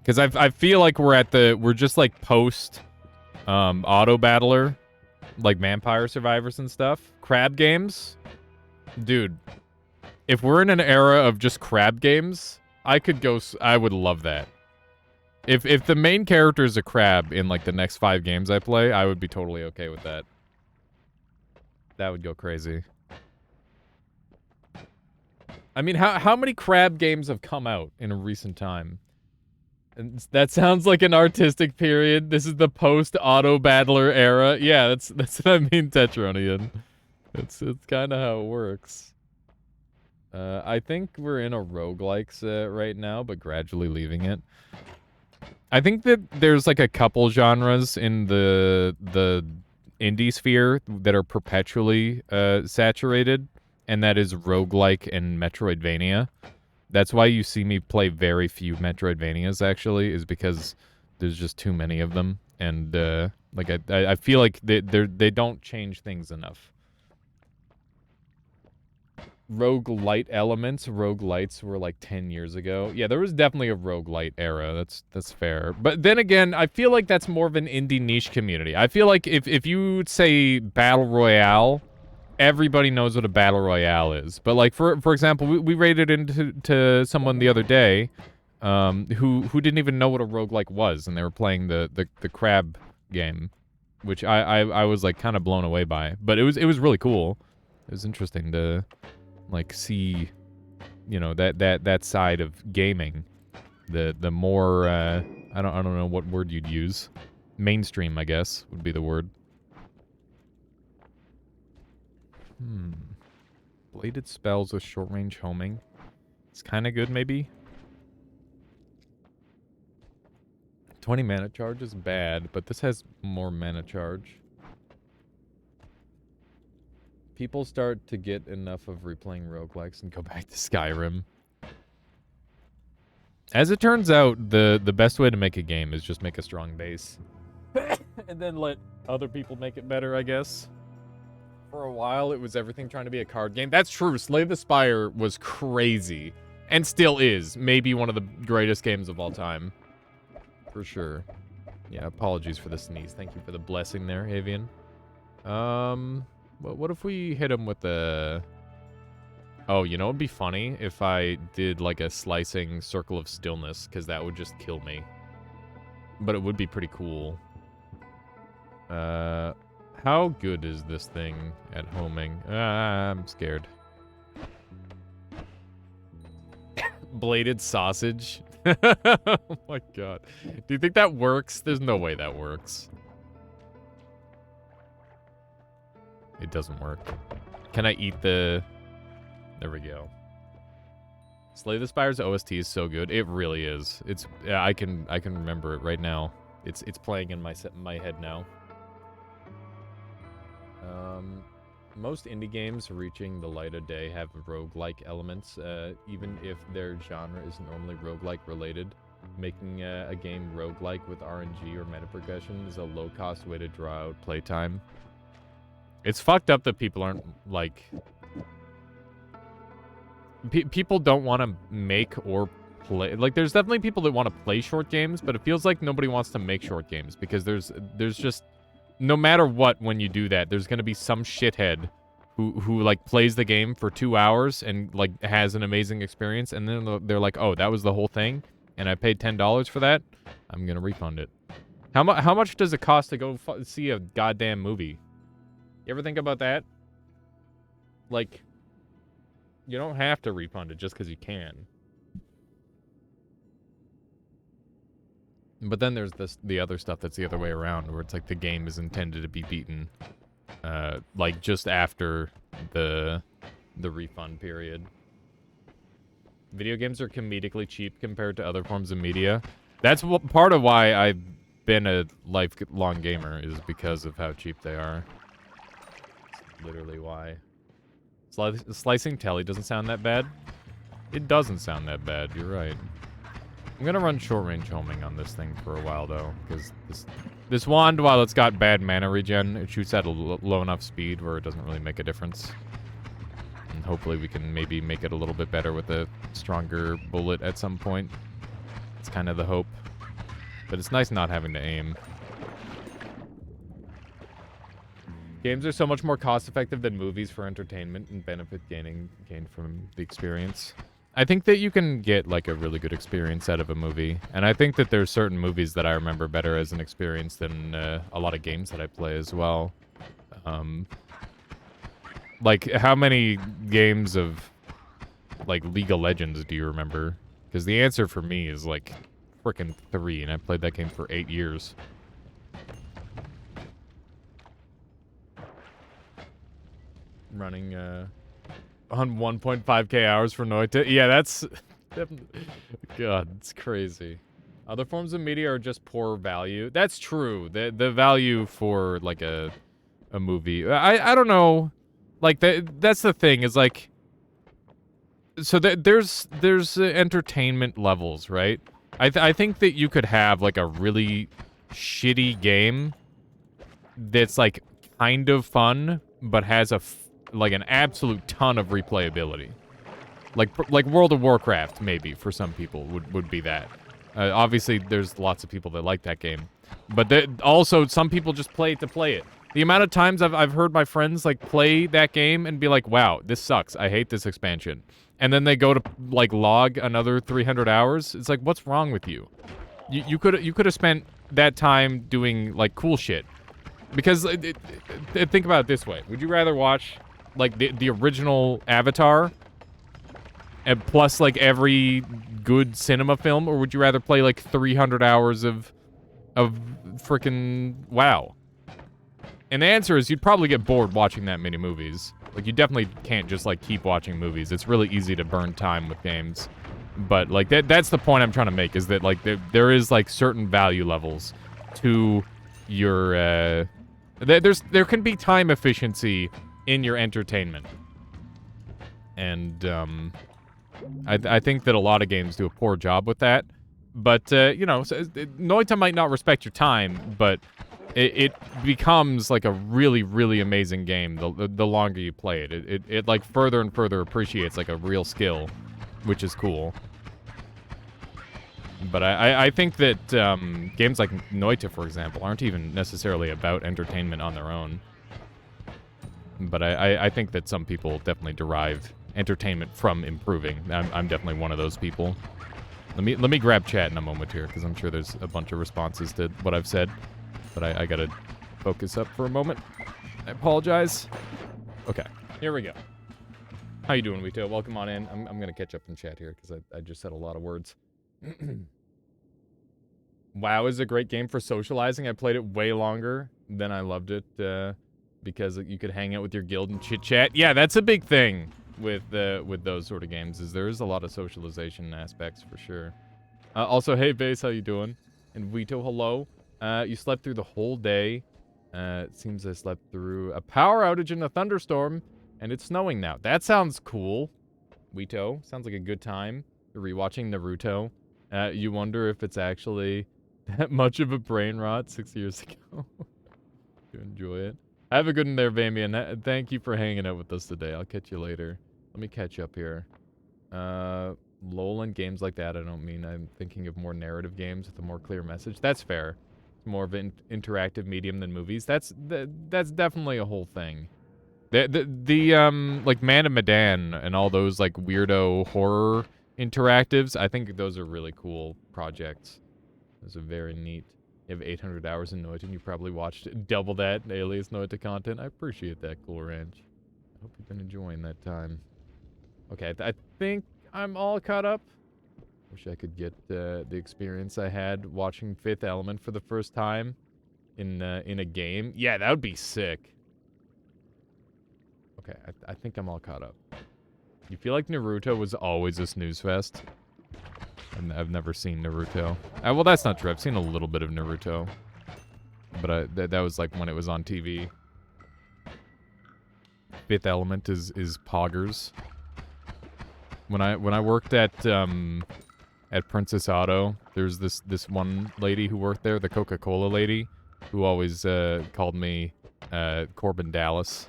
Because I feel like we're just like post auto battler, like Vampire Survivors and stuff. Crab games. Dude, if we're in an era of just crab games, I would love that. If the main character is a crab in like the next 5 games I play, I would be totally okay with that. That would go crazy. I mean, how many crab games have come out in a recent time? And that sounds like an artistic period. This is the post-auto battler era. Yeah, that's what I mean, Tetronian. It's kind of how it works. I think we're in a roguelikes right now, but gradually leaving it. I think that there's like a couple genres in the indie sphere that are perpetually saturated, and that is roguelike and Metroidvania. That's why you see me play very few Metroidvanias, actually, is because there's just too many of them, and like I feel like they don't change things enough. Roguelite elements. Roguelites were like 10 years ago. Yeah, there was definitely a roguelite era. That's fair. But then again, I feel like that's more of an indie niche community. I feel like if you say Battle Royale, everybody knows what a Battle Royale is. But like for example, we raided into someone the other day who didn't even know what a roguelike was, and they were playing the crab game, which I was like kind of blown away by. But it was really cool. It was interesting to like see, you know, that side of gaming, the more I don't know what word you'd use, mainstream, I guess would be the word. Bladed spells with short range homing. It's kind of good, maybe. 20 mana charge is bad, but this has more mana charge. People start to get enough of replaying roguelikes and go back to Skyrim. As it turns out, the best way to make a game is just make a strong base. And then let other people make it better, I guess. For a while, it was everything trying to be a card game. That's true. Slay the Spire was crazy. And still is. Maybe one of the greatest games of all time. For sure. Yeah, apologies for the sneeze. Thank you for the blessing there, Avian. What if we hit him with the... Oh, you know what would be funny? If I did like a slicing Circle of Stillness, because that would just kill me. But it would be pretty cool. How good is this thing at homing? I'm scared. Bladed sausage? Oh my god. Do you think that works? There's no way that works. It doesn't work. Can I eat the... There we go. Slay the Spire's OST is so good. It really is. It's... Yeah, I can remember it right now. It's playing in my head now. Most indie games reaching the light of day have roguelike elements, even if their genre isn't normally roguelike related. Making a game roguelike with RNG or meta progression is a low-cost way to draw out playtime. It's fucked up that people aren't, like... people don't want to make or play... Like, there's definitely people that want to play short games, but it feels like nobody wants to make short games, because there's just... No matter what, when you do that, there's gonna be some shithead who like, plays the game for 2 hours and, like, has an amazing experience, and then they're like, oh, that was the whole thing, and I paid $10 for that? I'm gonna refund it. How much does it cost to go see a goddamn movie? You ever think about that? Like, you don't have to refund it just because you can. But then there's the other stuff that's the other way around, where it's like the game is intended to be beaten, like just after the refund period. Video games are comedically cheap compared to other forms of media. That's part of why I've been a lifelong gamer, is because of how cheap they are. That's literally why. Slicing telly doesn't sound that bad. It doesn't sound that bad, you're right. I'm gonna run short-range homing on this thing for a while, though, because this wand, while it's got bad mana regen, it shoots at a low enough speed where it doesn't really make a difference. And hopefully we can maybe make it a little bit better with a stronger bullet at some point. It's kind of the hope. But it's nice not having to aim. Games are so much more cost-effective than movies for entertainment and benefit gained from the experience. I think that you can get, like, a really good experience out of a movie. And I think that there's certain movies that I remember better as an experience than a lot of games that I play as well. Like, how many games of, like, League of Legends do you remember? Because the answer for me is, like, frickin' 3, and I played that game for 8 years. Running, on 1.5k hours for Noita. Yeah, that's... God, it's crazy. Other forms of media are just poor value. That's true. The value for, like, a movie... I don't know... Like, that's the thing, is, like... So, there's entertainment levels, right? I think that you could have, like, a really shitty game that's, like, kind of fun, but has like, an absolute ton of replayability. Like World of Warcraft, maybe, for some people, would be that. Obviously, there's lots of people that like that game. But also, some people just play it to play it. The amount of times I've heard my friends, like, play that game and be like, wow, this sucks. I hate this expansion. And then they go to, like, log another 300 hours. It's like, what's wrong with you? You could have spent that time doing, like, cool shit. Because, think about it this way. Would you rather watch, like, the original Avatar, and plus, like, every good cinema film, or would you rather play, like, 300 hours of frickin' WoW? And the answer is you'd probably get bored watching that many movies. Like, you definitely can't just, like, keep watching movies. It's really easy to burn time with games. But, like, that's the point I'm trying to make, is that, like, there is, like, certain value levels to your, there can be time efficiency in your entertainment. And, I think that a lot of games do a poor job with that. But, you know, Noita might not respect your time, but... It becomes, like, a really, really amazing game the longer you play it. It, like, further and further appreciates, like, a real skill, which is cool. But I think that games like Noita, for example, aren't even necessarily about entertainment on their own. But I think that some people definitely derive entertainment from improving. I'm definitely one of those people. Let me grab chat in a moment here, because I'm sure there's a bunch of responses to what I've said. But I gotta focus up for a moment. I apologize. Okay, here we go. How you doing, Wito? Welcome on in. I'm gonna catch up in chat here, because I just said a lot of words. WoW is a great game for socializing. I played it way longer than I loved it, because you could hang out with your guild and chit-chat. Yeah, that's a big thing with those sort of games, is there is a lot of socialization aspects, for sure. Also, hey, Base, how you doing? And Wito, hello. You slept through the whole day. It seems I slept through a power outage and a thunderstorm, and it's snowing now. That sounds cool. Wito, sounds like a good time. You're rewatching Naruto. You wonder if it's actually that much of a brain rot 6 years ago. You enjoy it. Have a good one there, Vamian. Thank you for hanging out with us today. I'll catch you later. Let me catch up here. LOL and games like that, I don't mean. I'm thinking of more narrative games with a more clear message. That's fair. More of an interactive medium than movies. That's definitely a whole thing. The like Man of Medan and all those, like, weirdo horror interactives, I think those are really cool projects. Those are very neat. You have 800 hours in Noita, and you probably watched double that Alias Noita content. I appreciate that, Cool Ranch. I hope you've been enjoying that time. Okay, I think I'm all caught up. Wish I could get the experience I had watching Fifth Element for the first time in a game. Yeah, that would be sick. Okay, I think I'm all caught up. You feel like Naruto was always a snooze fest? And I've never seen Naruto. Well, that's not true. I've seen a little bit of Naruto. But that was like when it was on TV. Fifth Element is poggers. When I worked at Princess Auto, there's this one lady who worked there, the Coca-Cola lady, who always called me Corbin Dallas.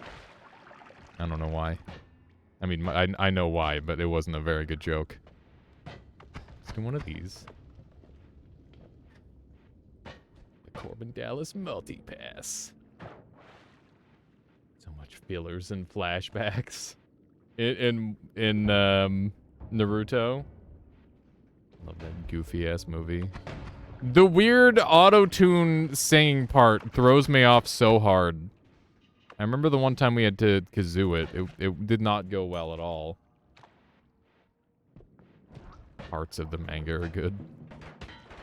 I don't know why. I mean, I know why, but it wasn't a very good joke. Let's do one of these. The Corbin Dallas multi-pass. So much fillers and flashbacks. In Naruto. Love that goofy-ass movie. The weird auto-tune singing part throws me off so hard. I remember the one time we had to kazoo it. It did not go well at all. Parts of the manga are good.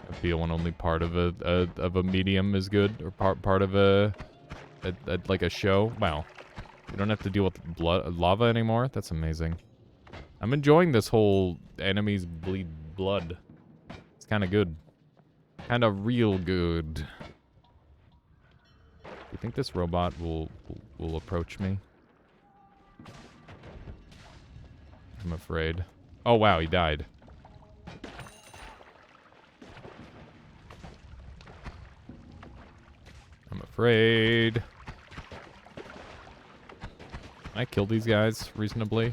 I feel when only part of a medium is good, or part of a like a show. Wow. You don't have to deal with lava anymore? That's amazing. I'm enjoying this whole enemies bleed blood. It's kind of good. Kind of real good. Do you think this robot will approach me? I'm afraid. Oh, wow, he died. I'm afraid. Can I kill these guys reasonably?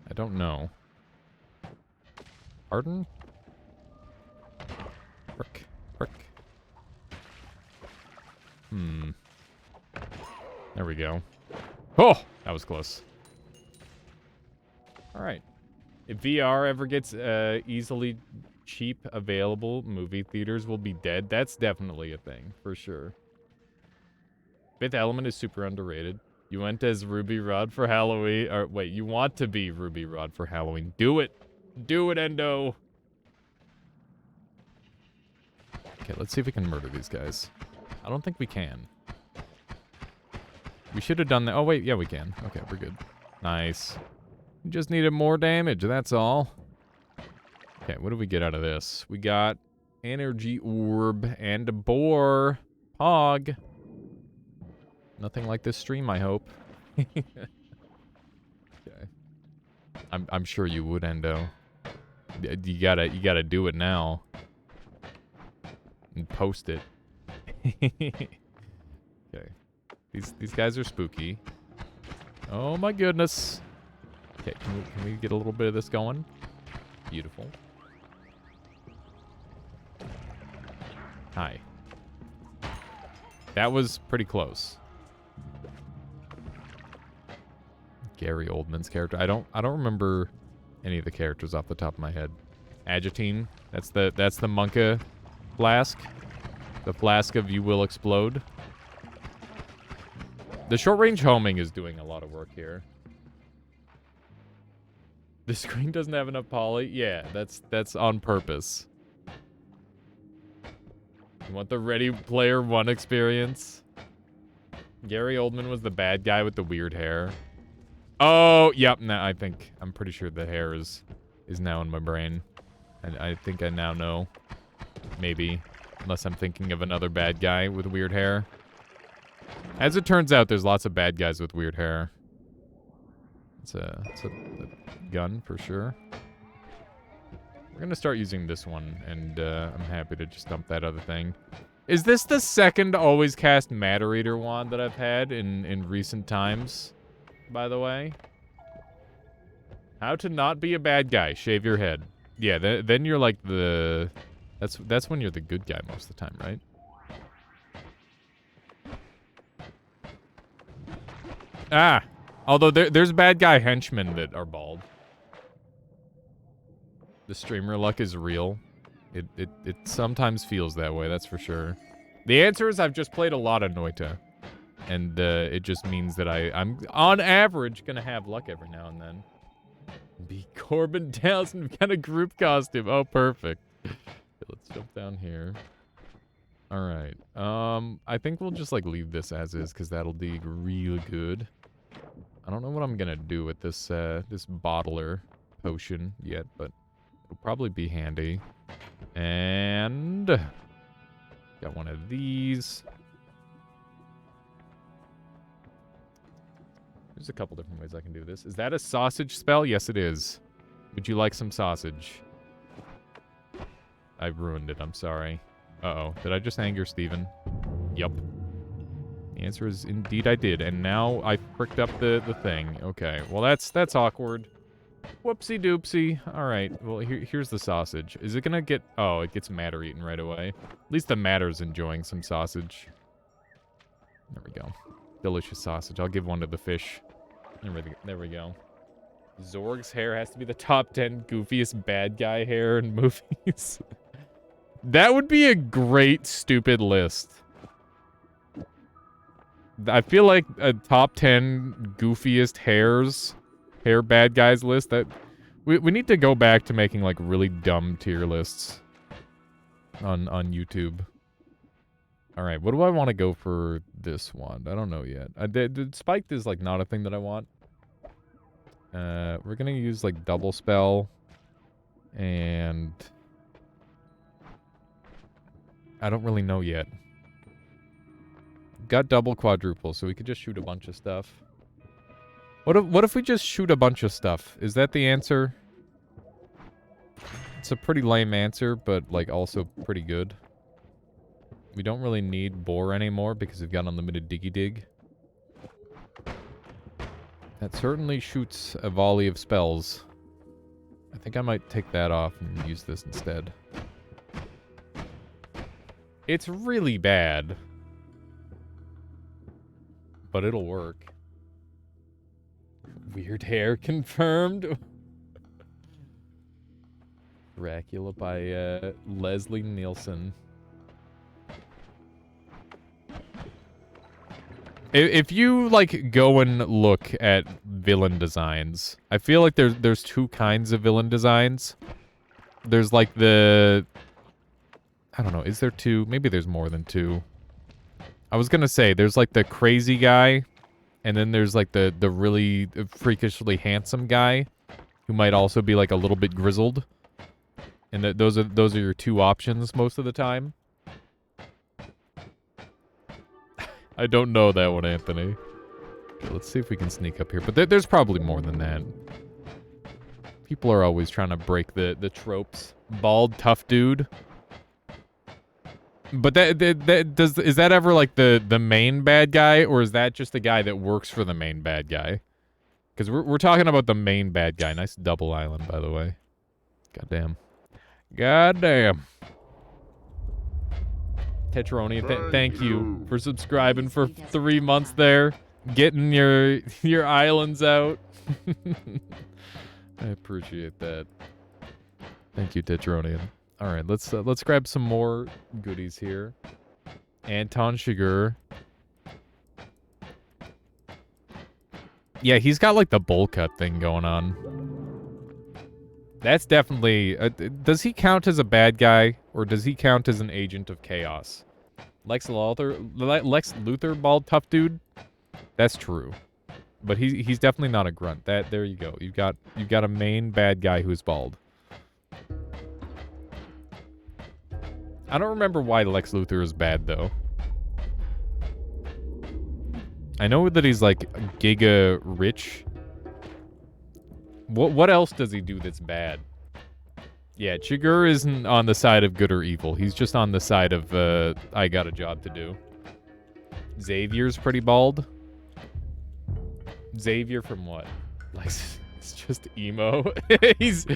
I don't know. Pardon? Frick. Frick. There we go. Oh! That was close. Alright. If VR ever gets easily cheap available, movie theaters will be dead. That's definitely a thing, for sure. Fifth Element is super underrated. You went as Ruby Rod for Halloween. Or wait, you want to be Ruby Rod for Halloween. Do it. Do it, Endo. Okay, let's see if we can murder these guys. I don't think we can. We should have done that. Oh, wait. Yeah, we can. Okay, we're good. Nice. We just needed more damage. That's all. Okay, what do we get out of this? We got energy orb and a boar. Pog. Nothing like this stream, I hope. Okay. I'm sure you would, Endo. You gotta do it now. And post it. Okay. These guys are spooky. Oh my goodness. Okay, can we get a little bit of this going? Beautiful. Hi. That was pretty close. Gary Oldman's character. I don't remember any of the characters off the top of my head. Agitine. That's the Monka flask. The flask of You Will Explode. The short range homing is doing a lot of work here. The screen doesn't have enough poly? Yeah, that's on purpose. You want the Ready Player One experience? Gary Oldman was the bad guy with the weird hair. Oh, yep. Now I'm pretty sure the hair is now in my brain. And I think I now know. Maybe. Unless I'm thinking of another bad guy with weird hair. As it turns out, there's lots of bad guys with weird hair. It's a gun for sure. We're gonna start using this one, and I'm happy to just dump that other thing. Is this the second always cast Matter Eater wand that I've had in recent times? By the way, how to not be a bad guy? Shave your head. Yeah, then you're like the. That's when you're the good guy most of the time, right? Ah, although there's bad guy henchmen that are bald. The streamer luck is real. It sometimes feels that way. That's for sure. The answer is I've just played a lot of Noita. And it just means that I'm, on average, gonna have luck every now and then. Be Corbin Townsend kind of group costume. Oh, perfect. Okay, let's jump down here. Alright. I think we'll just, like, leave this as is, because that'll be real good. I don't know what I'm gonna do with this, this bottler potion yet, but it'll probably be handy. And... got one of these. There's a couple different ways I can do this. Is that a sausage spell? Yes, it is. Would you like some sausage? I've ruined it. I'm sorry. Uh-oh. Did I just anger Steven? Yup. The answer is indeed I did. And now I fricked up the thing. Okay. Well, that's awkward. Whoopsie doopsie. Alright. Well, here's the sausage. Is it gonna get... Oh, it gets Matter eaten right away. At least the Matter's enjoying some sausage. There we go. Delicious sausage. I'll give one to the fish. There we go. Zorg's hair has to be the top 10 goofiest bad guy hair in movies. That would be a great stupid list. I feel like a top 10 goofiest hair bad guys list. That we need to go back to making like really dumb tier lists on YouTube. All right, what do I want to go for this one? I don't know yet. The spiked is like not a thing that I want. We're gonna use like double spell, and I don't really know yet. Got double quadruple, so we could just shoot a bunch of stuff. What if we just shoot a bunch of stuff? Is that the answer? It's a pretty lame answer, but like also pretty good. We don't really need Boar anymore because we've got unlimited Diggy Dig. That certainly shoots a volley of spells. I think I might take that off and use this instead. It's really bad. But it'll work. Weird hair confirmed. Dracula by Leslie Nielsen. If you like go and look at villain designs, I feel like there's two kinds of villain designs. There's like the... I don't know, is there two? Maybe there's more than two. I was gonna say, there's like the crazy guy, and then there's like the really freakishly handsome guy, who might also be like a little bit grizzled. And those are your two options most of the time. I don't know that one, Anthony. Okay, let's see if we can sneak up here. But there's probably more than that. People are always trying to break the tropes. Bald, tough dude. But is that ever like the main bad guy, or is that just the guy that works for the main bad guy? Because we're talking about the main bad guy. Nice double island, by the way. Goddamn. Goddamn. Tetroni, thank you for subscribing for 3 months there. Getting your islands out. I appreciate that. Thank you, Tetronian. All right, let's grab some more goodies here. Anton Chigurh. Yeah, he's got like the bowl cut thing going on. That's definitely... does he count as a bad guy, or does he count as an agent of chaos? Lex Luthor, bald tough dude? That's true. But he's definitely not a grunt. There you go. You've got a main bad guy who's bald. I don't remember why Lex Luthor is bad, though. I know that he's, like, giga rich. What else does he do that's bad? Yeah, Chigurh isn't on the side of good or evil. He's just on the side of, I got a job to do. Xavier's pretty bald. Xavier from what? Like, it's just emo. He's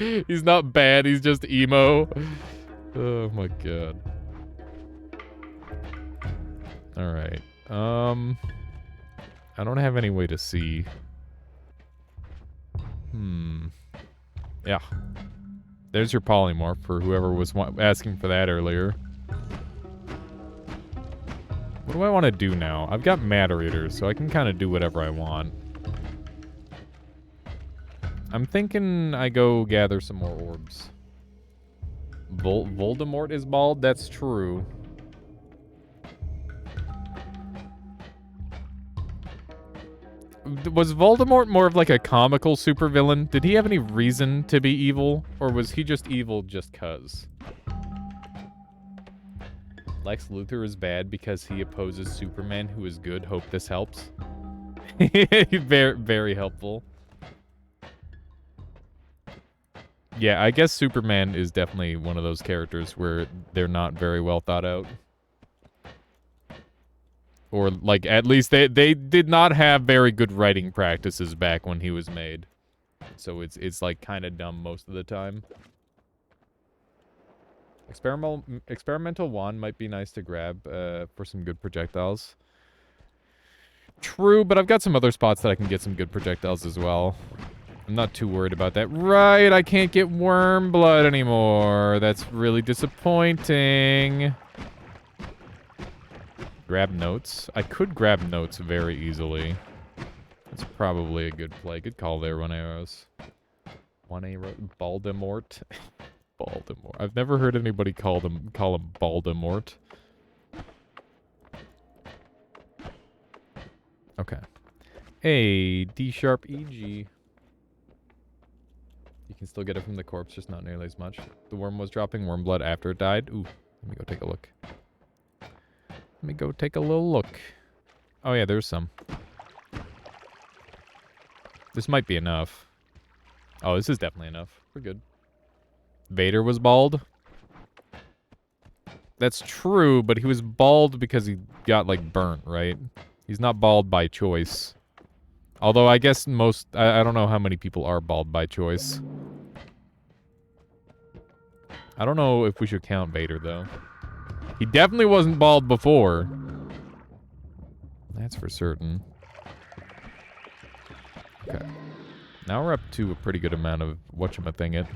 not bad, he's just emo. Oh my god. Alright. I don't have any way to see. Yeah. There's your polymorph for whoever was asking for that earlier. What do I want to do now? I've got Matter Eater, so I can kind of do whatever I want. I'm thinking I go gather some more orbs. Voldemort is bald? That's true. Was Voldemort more of like a comical supervillain? Did he have any reason to be evil? Or was he just evil just cuz? Lex Luthor is bad because he opposes Superman, who is good. Hope this helps. Very, very helpful. Yeah, I guess Superman is definitely one of those characters where they're not very well thought out. Or, like, at least they did not have very good writing practices back when he was made. So it's like, kind of dumb most of the time. Experimental wand might be nice to grab for some good projectiles. True, but I've got some other spots that I can get some good projectiles as well. I'm not too worried about that. Right, I can't get worm blood anymore. That's really disappointing. Grab notes. I could grab notes very easily. That's probably a good play. Good call there, 1 arrows. 1 arrow. Voldemort. Voldemort. I've never heard anybody call him Voldemort. Okay. A D-sharp EG. You can still get it from the corpse, just not nearly as much. The worm was dropping worm blood after it died. Ooh, let me go take a look. Let me go take a little look. Oh yeah, there's some. This might be enough. Oh, this is definitely enough. We're good. Vader was bald. That's true, but he was bald because he got, like, burnt, right? He's not bald by choice. Although I guess most... I don't know how many people are bald by choice. I don't know if we should count Vader, though. He definitely wasn't bald before. That's for certain. Okay. Now we're up to a pretty good amount of whatchamacallit.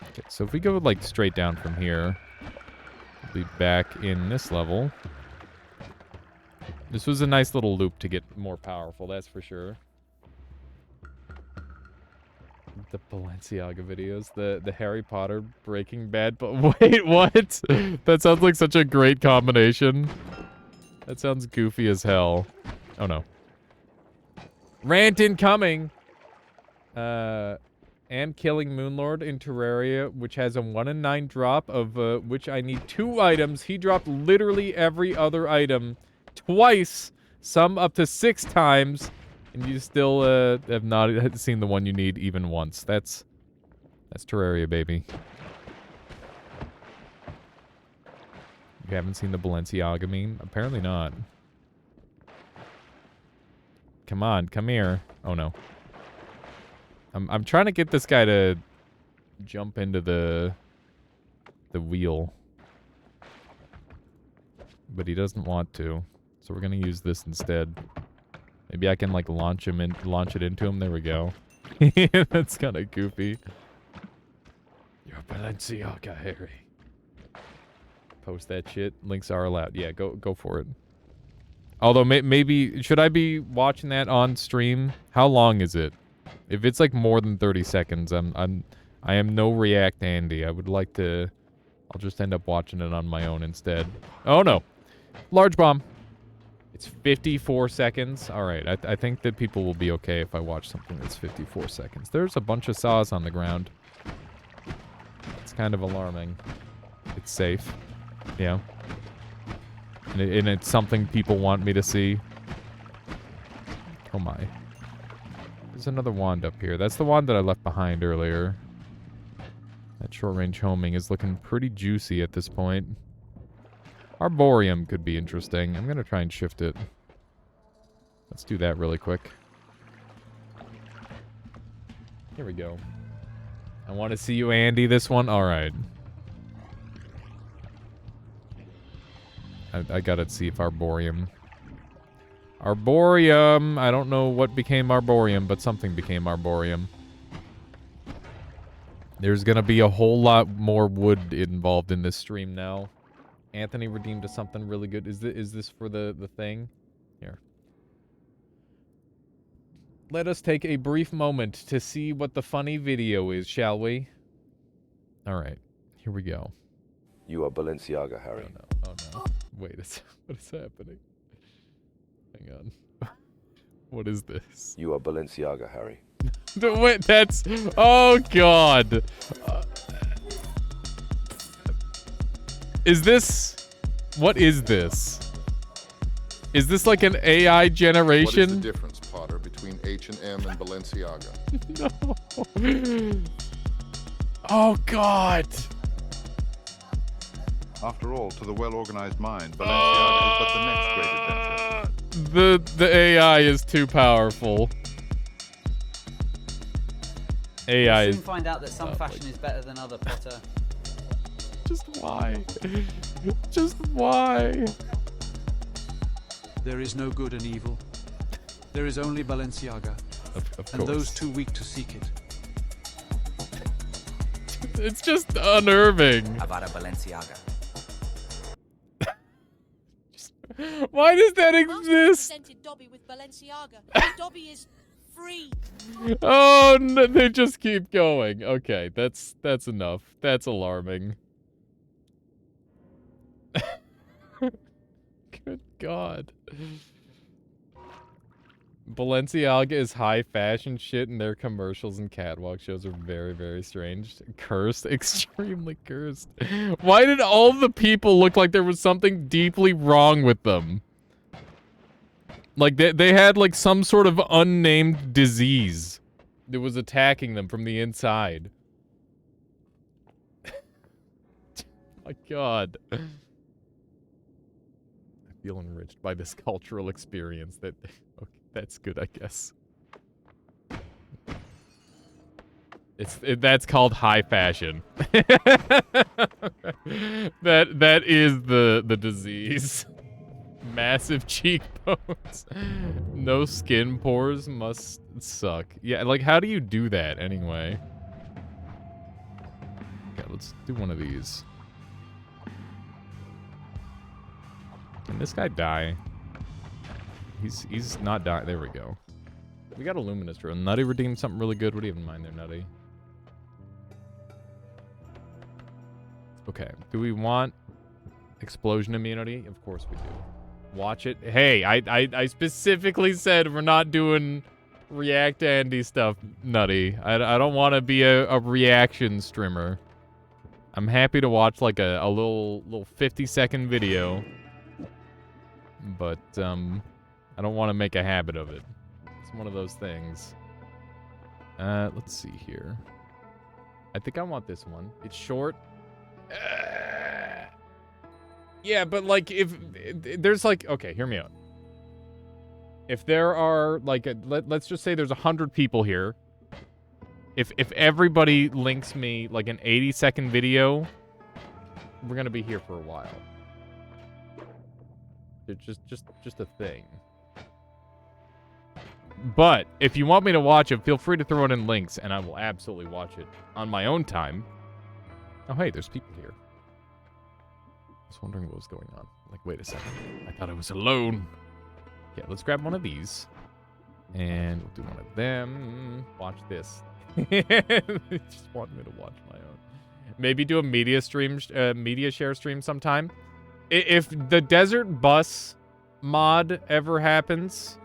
Okay, so if we go, like, straight down from here, we'll be back in this level. This was a nice little loop to get more powerful, that's for sure. The Balenciaga videos, the Harry Potter, Breaking Bad, but wait, what? That sounds like such a great combination. That sounds goofy as hell. Oh no. Rant incoming! Am killing Moonlord in Terraria, which has a 1 in 9 drop, of which I need 2 items. He dropped literally every other item twice, some up to 6 times, and you still have not seen the one you need even once. That's Terraria, baby. You haven't seen the Balenciaga meme? Apparently not. Come on, come here. Oh no. I'm trying to get this guy to jump into the wheel. But he doesn't want to. So we're gonna use this instead. Maybe I can, like, launch it into him. There we go. That's kind of goofy. You're Balenciaga, Harry. Post that shit. Links are allowed. Yeah, go for it. Although maybe should I be watching that on stream? How long is it? If it's like more than 30 seconds, I am no React Andy. I would like to. I'll just end up watching it on my own instead. Oh no, large bomb. It's 54 seconds. All right, I think that people will be okay if I watch something that's 54 seconds. There's a bunch of saws on the ground. It's kind of alarming. It's safe. Yeah. And it's something people want me to see. Oh my. There's another wand up here. That's the wand that I left behind earlier. That short-range homing is looking pretty juicy at this point. Arboreum could be interesting. I'm going to try and shift it. Let's do that really quick. Here we go. I want to see you, Andy, this one. All right. I gotta see if Arboreum... Arboreum! I don't know what became Arboreum, but something became Arboreum. There's gonna be a whole lot more wood involved in this stream now. Anthony redeemed to something really good. Is this for the thing? Here. Let us take a brief moment to see what the funny video is, shall we? Alright. Here we go. You are Balenciaga, Harry. Oh no. Oh no. Wait, what is happening? Hang on. What is this? You are Balenciaga, Harry. Wait, that's... Oh, God. Is this... What is this? Is this like an AI What is the generation? difference, Potter, between H&M and Balenciaga? No. Oh God. After all, to the well-organized mind, Balenciaga is but the next great adventure. The AI is too powerful. AI You'll is soon find out that some fashion is better than other, Potter. just why? Just why? There is no good and evil. There is only Balenciaga, Of and course. those too weak to seek it. It's just unnerving. Avada Balenciaga. Why does that exist? Presented Dobby with Balenciaga. Dobby is free. Oh, no, they just keep going. Okay, that's enough. That's alarming. Good God. Balenciaga is high fashion shit, and their commercials and catwalk shows are very, very strange. Cursed, extremely cursed. Why did all the people look like there was something deeply wrong with them? Like they had like some sort of unnamed disease that was attacking them from the inside. My God. I feel enriched by this cultural experience. That okay, that's good, I guess. That's called high fashion. that is the disease. Massive cheekbones. No skin pores must suck. Yeah, like how do you do that anyway? Okay, let's do one of these. Can this guy die? He's not dying. There we go. We got a luminous drone. Nutty redeemed something really good. What do you have in mind there, Nutty? Okay. Do we want explosion immunity? Of course we do. Watch it. Hey, I specifically said we're not doing React Andy stuff, Nutty. I don't want to be a reaction streamer. I'm happy to watch like a little 50-second video. But, I don't want to make a habit of it. It's one of those things. Let's see here. I think I want this one. It's short. Yeah, but like if there's like, okay, hear me out. If there are like, let's just say there's 100 people here. If everybody links me like an 80-second video, we're gonna be here for a while. It's just a thing. But if you want me to watch it, feel free to throw it in links, and I will absolutely watch it on my own time. Oh, hey, there's people here. I was wondering what was going on. Like, wait a second. I thought I was alone. Yeah, let's grab one of these. And we'll do one of them. Watch this. They just want me to watch my own. Maybe do a media share stream sometime. If the desert bus mod ever happens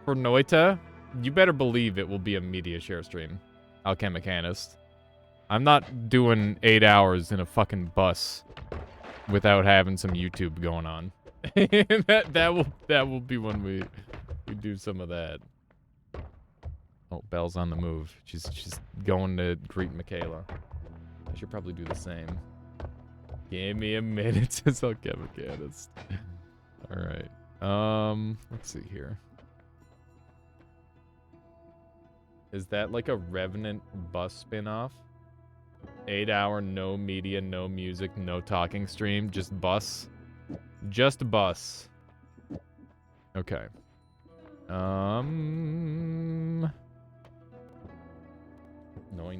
for Noita, you better believe it will be a media share stream. Alchemichanist. I'm not doing 8 hours in a fucking bus without having some YouTube going on. that will be when we do some of that. Oh, Belle's on the move. She's going to greet Michaela. I should probably do the same. Give me a minute, says Alchemichanist. All right. Let's see here. Is that like a Revenant bus spin-off? 8-hour, no media, no music, no talking stream, just bus? Just bus. Okay. Knowing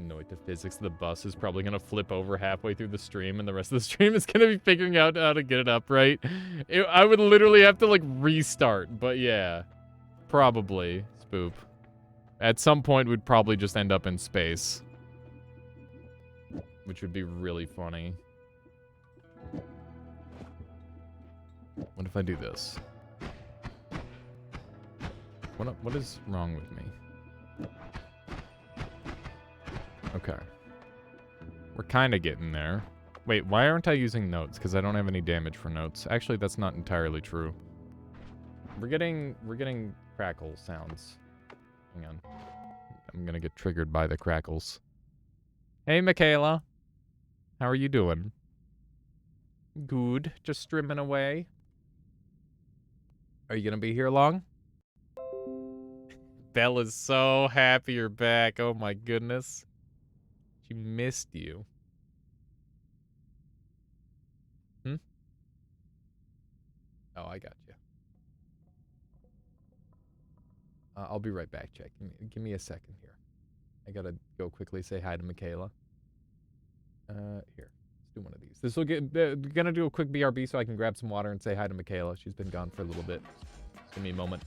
Noita physics, the bus is probably going to flip over halfway through the stream, and the rest of the stream is going to be figuring out how to get it up, right? I would literally have to, like, restart, but yeah. Probably, Spoop. At some point, we'd probably just end up in space. Which would be really funny. What if I do this? What is wrong with me? Okay. We're kind of getting there. Wait, why aren't I using notes? Because I don't have any damage for notes. Actually, that's not entirely true. We're getting crackle sounds. Hang on. I'm gonna get triggered by the crackles. Hey, Michaela. How are you doing? Good. Just strimming away. Are you gonna be here long? Bella's so happy you're back. Oh my goodness. She missed you. Oh, I got you. I'll be right back, Jack. Give me a second here. I gotta go quickly say hi to Michaela. Here. Let's do one of these. This will get... gonna do a quick BRB so I can grab some water and say hi to Michaela. She's been gone for a little bit. Give me a moment.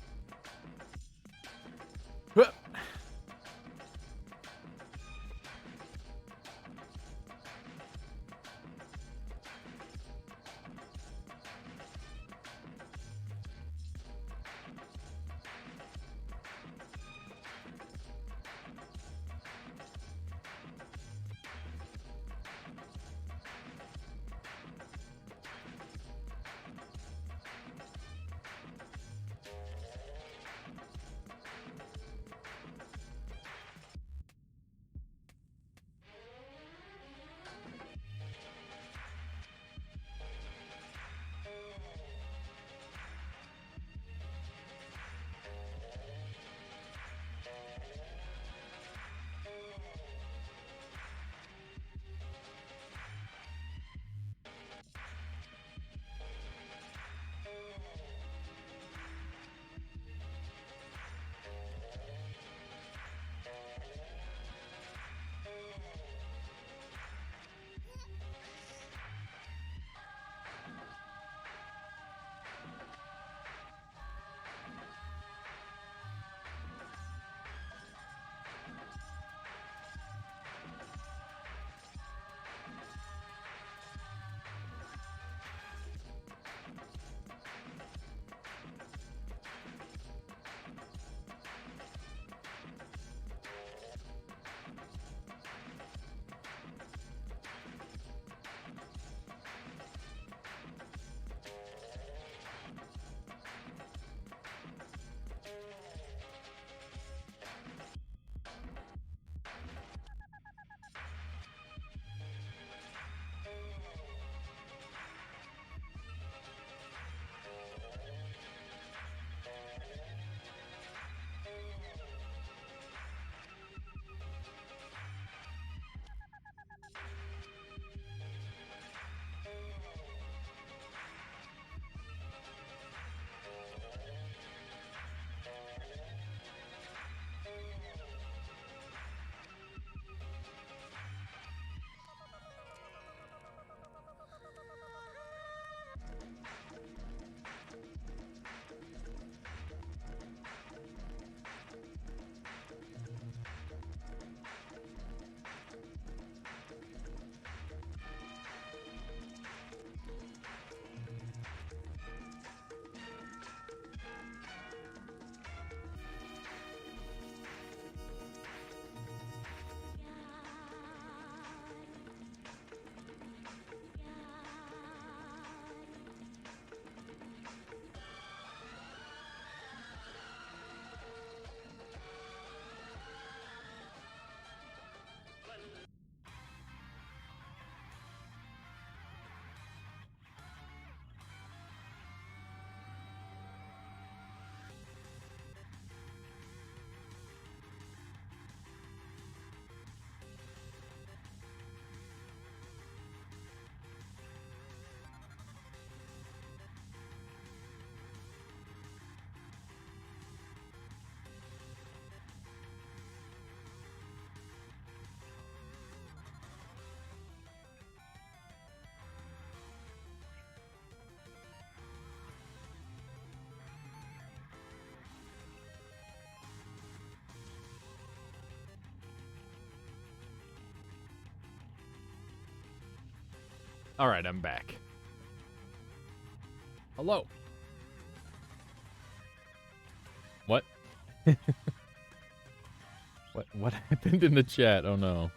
All right, I'm back. Hello. What? What happened in the chat? Oh no.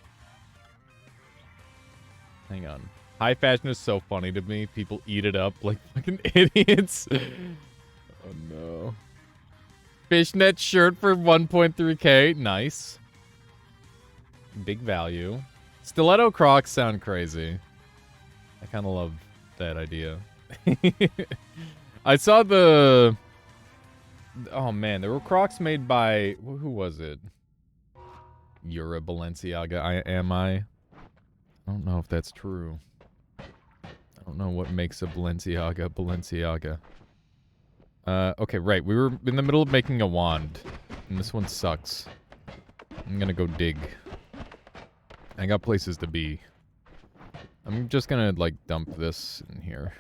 Hang on. High fashion is so funny to me. People eat it up like fucking idiots. Oh no. Fishnet shirt for 1.3k. Nice. Big value. Stiletto Crocs sound crazy. I kind of love that idea. I saw the... Oh man, there were Crocs made by... Who was it? You're a Balenciaga, am I? I don't know if that's true. I don't know what makes a Balenciaga. Okay, right. We were in the middle of making a wand. And this one sucks. I'm gonna go dig. I got places to be. I'm just gonna, like, dump this in here.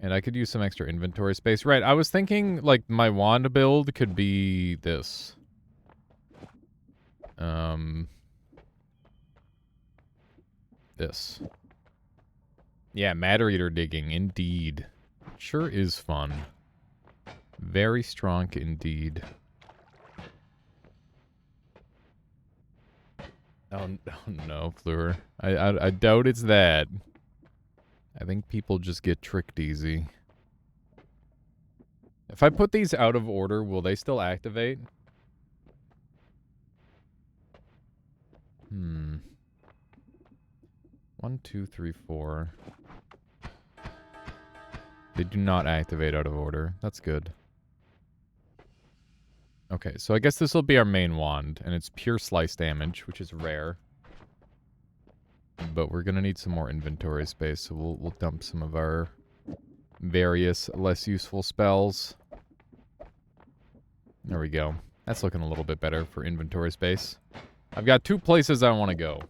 And I could use some extra inventory space. Right, I was thinking, like, my wand build could be this. This. Yeah, Matter Eater digging, indeed. Sure is fun. Very strong indeed. Oh no, Fleur. I doubt it's that. I think people just get tricked easy. If I put these out of order, will they still activate? 1, 2, 3, 4. They do not activate out of order. That's good. Okay, so I guess this will be our main wand, and it's pure slice damage, which is rare. But we're gonna need some more inventory space, so we'll dump some of our various less useful spells. There we go. That's looking a little bit better for inventory space. I've got 2 places I want to go.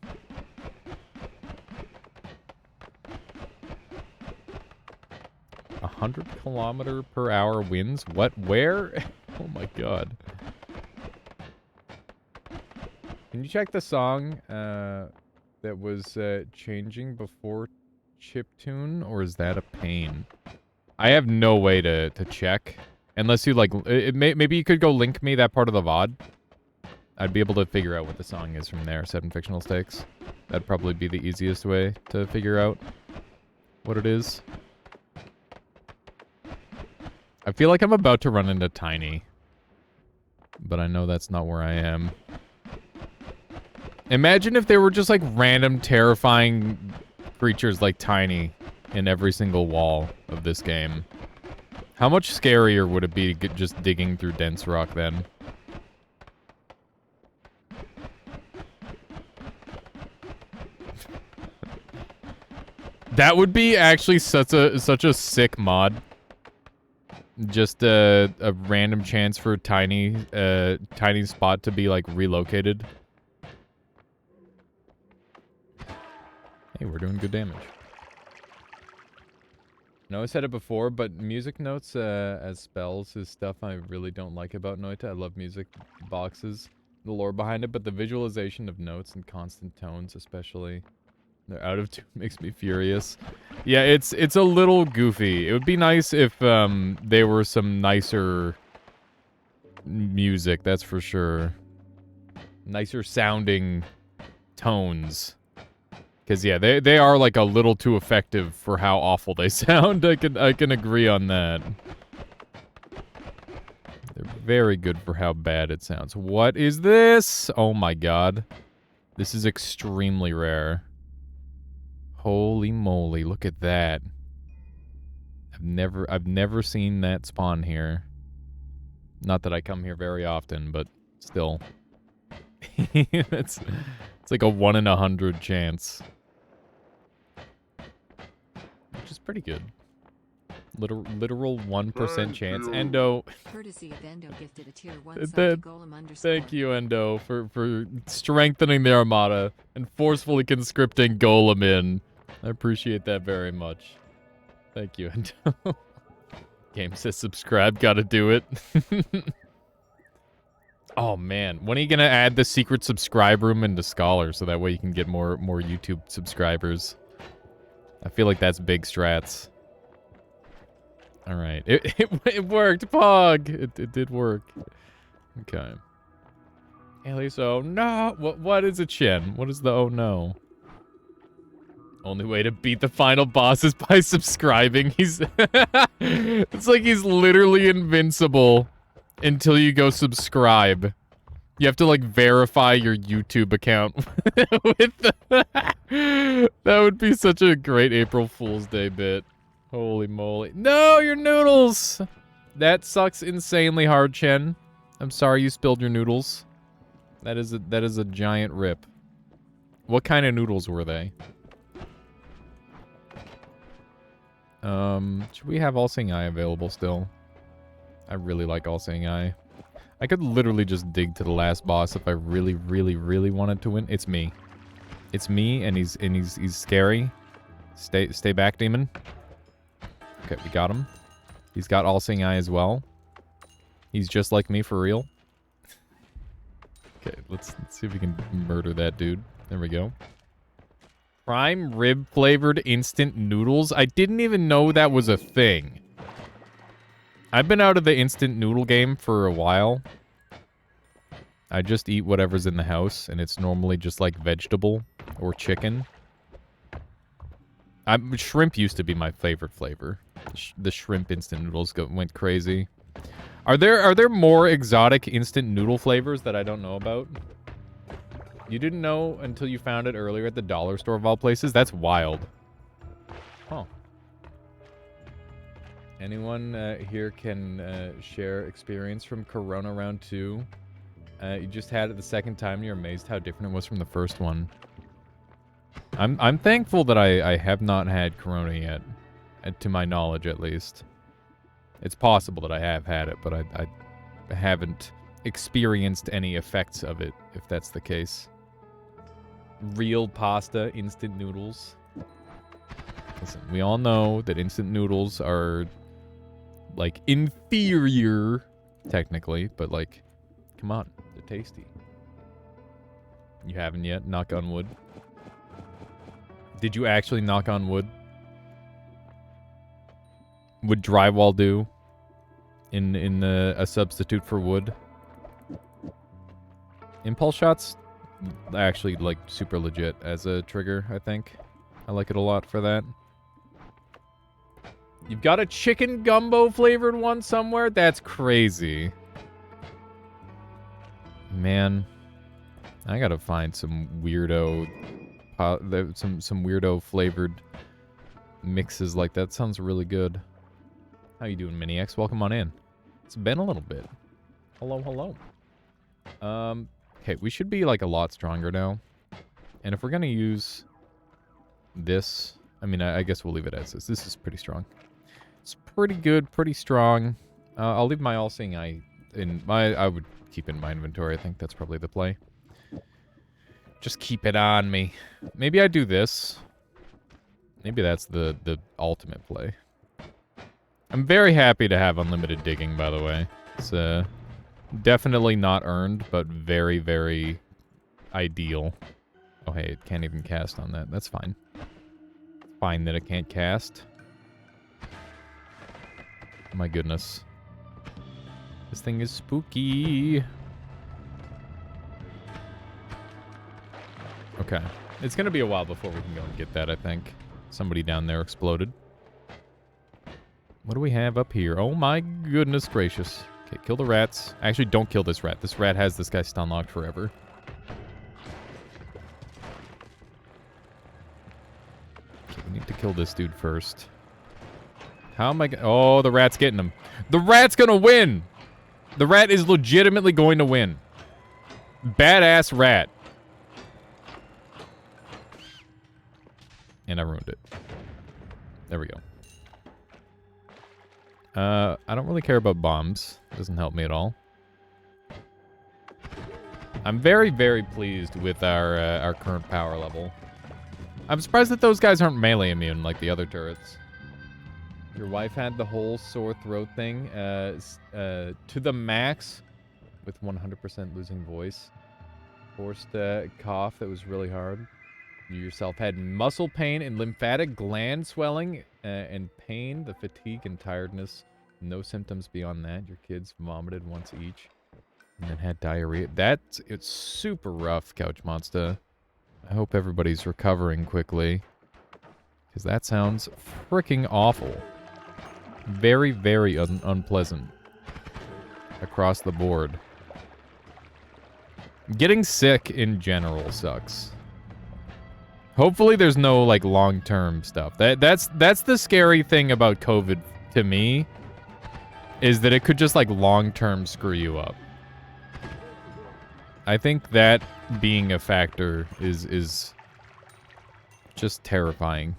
A 100km/h winds? What? Where? Oh my god. Can you check the song that was changing before chiptune, or is that a pain? I have no way to check. Unless you, like, maybe you could go link me that part of the VOD. I'd be able to figure out what the song is from there, 7 Fictional Stakes. That'd probably be the easiest way to figure out what it is. I feel like I'm about to run into Tiny. But I know that's not where I am. Imagine if there were just, like, random terrifying creatures like Tiny in every single wall of this game. How much scarier would it be just digging through dense rock then? That would be actually such a sick mod. Just a random chance for tiny spot to be, like, relocated. Hey, we're doing good damage. No, I said it before, but music notes as spells is stuff I really don't like about Noita. I love music boxes, the lore behind it, but the visualization of notes and constant tones, especially, they're out of tune, makes me furious. Yeah, it's a little goofy. It would be nice if there were some nicer music, that's for sure. Nicer sounding tones. Because, yeah, they are, like, a little too effective for how awful they sound. I can agree on that. They're very good for how bad it sounds. What is this? Oh, my God. This is extremely rare. Holy moly, look at that. I've never seen that spawn here. Not that I come here very often, but still. It's like a 1 in 100 chance. Which is pretty good. Literal 1% chance. Endo. Courtesy of Endo gifted a tier 1 sub to Golem underscore. Thank you, Endo, for strengthening the Armada and forcefully conscripting Golem in. I appreciate that very much. Thank you, Endo. Game says subscribe, gotta do it. Oh man, when are you gonna add the secret subscribe room into Scholar so that way you can get more YouTube subscribers? I feel like that's big strats. All right, it worked, Pog. It did work. Okay. Alias, oh no! What is a chin? What is the oh no? Only way to beat the final boss is by subscribing. He's it's like he's literally invincible until you go subscribe. You have to like verify your YouTube account with the that would be such a great April Fool's Day bit. Holy moly. No, your noodles. That sucks insanely hard, Chen. I'm sorry you spilled your noodles. That is a giant rip. What kind of noodles were they? Should we have All Seeing Eye available still? I really like All Seeing Eye. I could literally just dig to the last boss if I really, really, really wanted to win. It's me. It's me, and he's scary. Stay back, demon. Okay, we got him. He's got All Seeing Eye as well. He's just like me for real. Okay, let's see if we can murder that dude. There we go. Prime rib flavored instant noodles? I didn't even know that was a thing. I've been out of the instant noodle game for a while. I just eat whatever's in the house, and it's normally just like vegetable or chicken. Shrimp used to be my favorite flavor. The shrimp instant noodles went crazy. Are there more exotic instant noodle flavors that I don't know about? You didn't know until you found it earlier at the dollar store of all places? That's wild. Huh. Anyone here can share experience from Corona Round 2? You just had it the second time and you're amazed how different it was from the first one. I'm thankful that I have not had Corona yet. To my knowledge, at least. It's possible that I have had it, but I haven't experienced any effects of it, if that's the case. Real pasta, instant noodles. Listen, we all know that instant noodles are, like, inferior, technically, but, like, come on, they're tasty. You haven't yet? Knock on wood. Did you actually knock on wood? Would drywall do in a substitute for wood? Impulse shots, actually, like, super legit as a trigger, I think. I like it a lot for that. You've got a chicken gumbo flavored one somewhere? That's crazy. Man, I gotta find some weirdo, some weirdo flavored mixes like that. Sounds really good. How you doing, Mini-X? Welcome on in. It's been a little bit. Hello, hello. Okay, we should be, like, a lot stronger now. And if we're gonna use this, I mean, I guess we'll leave it as this. This is pretty strong. It's pretty good, pretty strong. I'll leave my All-Seeing Eye in my... I would keep it in my inventory. I think that's probably the play. Just keep it on me. Maybe I do this. Maybe that's the ultimate play. I'm very happy to have unlimited digging, by the way. It's definitely not earned, but very, very ideal. Oh, hey, it can't even cast on that. That's fine. Fine that it can't cast. My goodness. This thing is spooky. Okay. It's going to be a while before we can go and get that, I think. Somebody down there exploded. What do we have up here? Oh my goodness gracious. Okay, kill the rats. Actually, don't kill this rat. This rat has this guy stun locked forever. Okay, we need to kill this dude first. How am I gonna... Oh, the rat's getting him. The rat's gonna win! The rat is legitimately going to win. Badass rat. And I ruined it. There we go. I don't really care about bombs. It doesn't help me at all. I'm very, very pleased with our current power level. I'm surprised that those guys aren't melee immune like the other turrets. Your wife had the whole sore throat thing to the max with 100% losing voice. Forced cough that was really hard. You yourself had muscle pain and lymphatic gland swelling and pain, the fatigue and tiredness. No symptoms beyond that. Your kids vomited once each and then had diarrhea. It's super rough, Couch Monster. I hope everybody's recovering quickly. Because that sounds freaking awful. Very, very unpleasant. Across the board. Getting sick in general sucks. Hopefully there's no, like, long-term stuff. That's the scary thing about COVID to me. Is that it could just, like, long-term screw you up. I think that being a factor is just terrifying.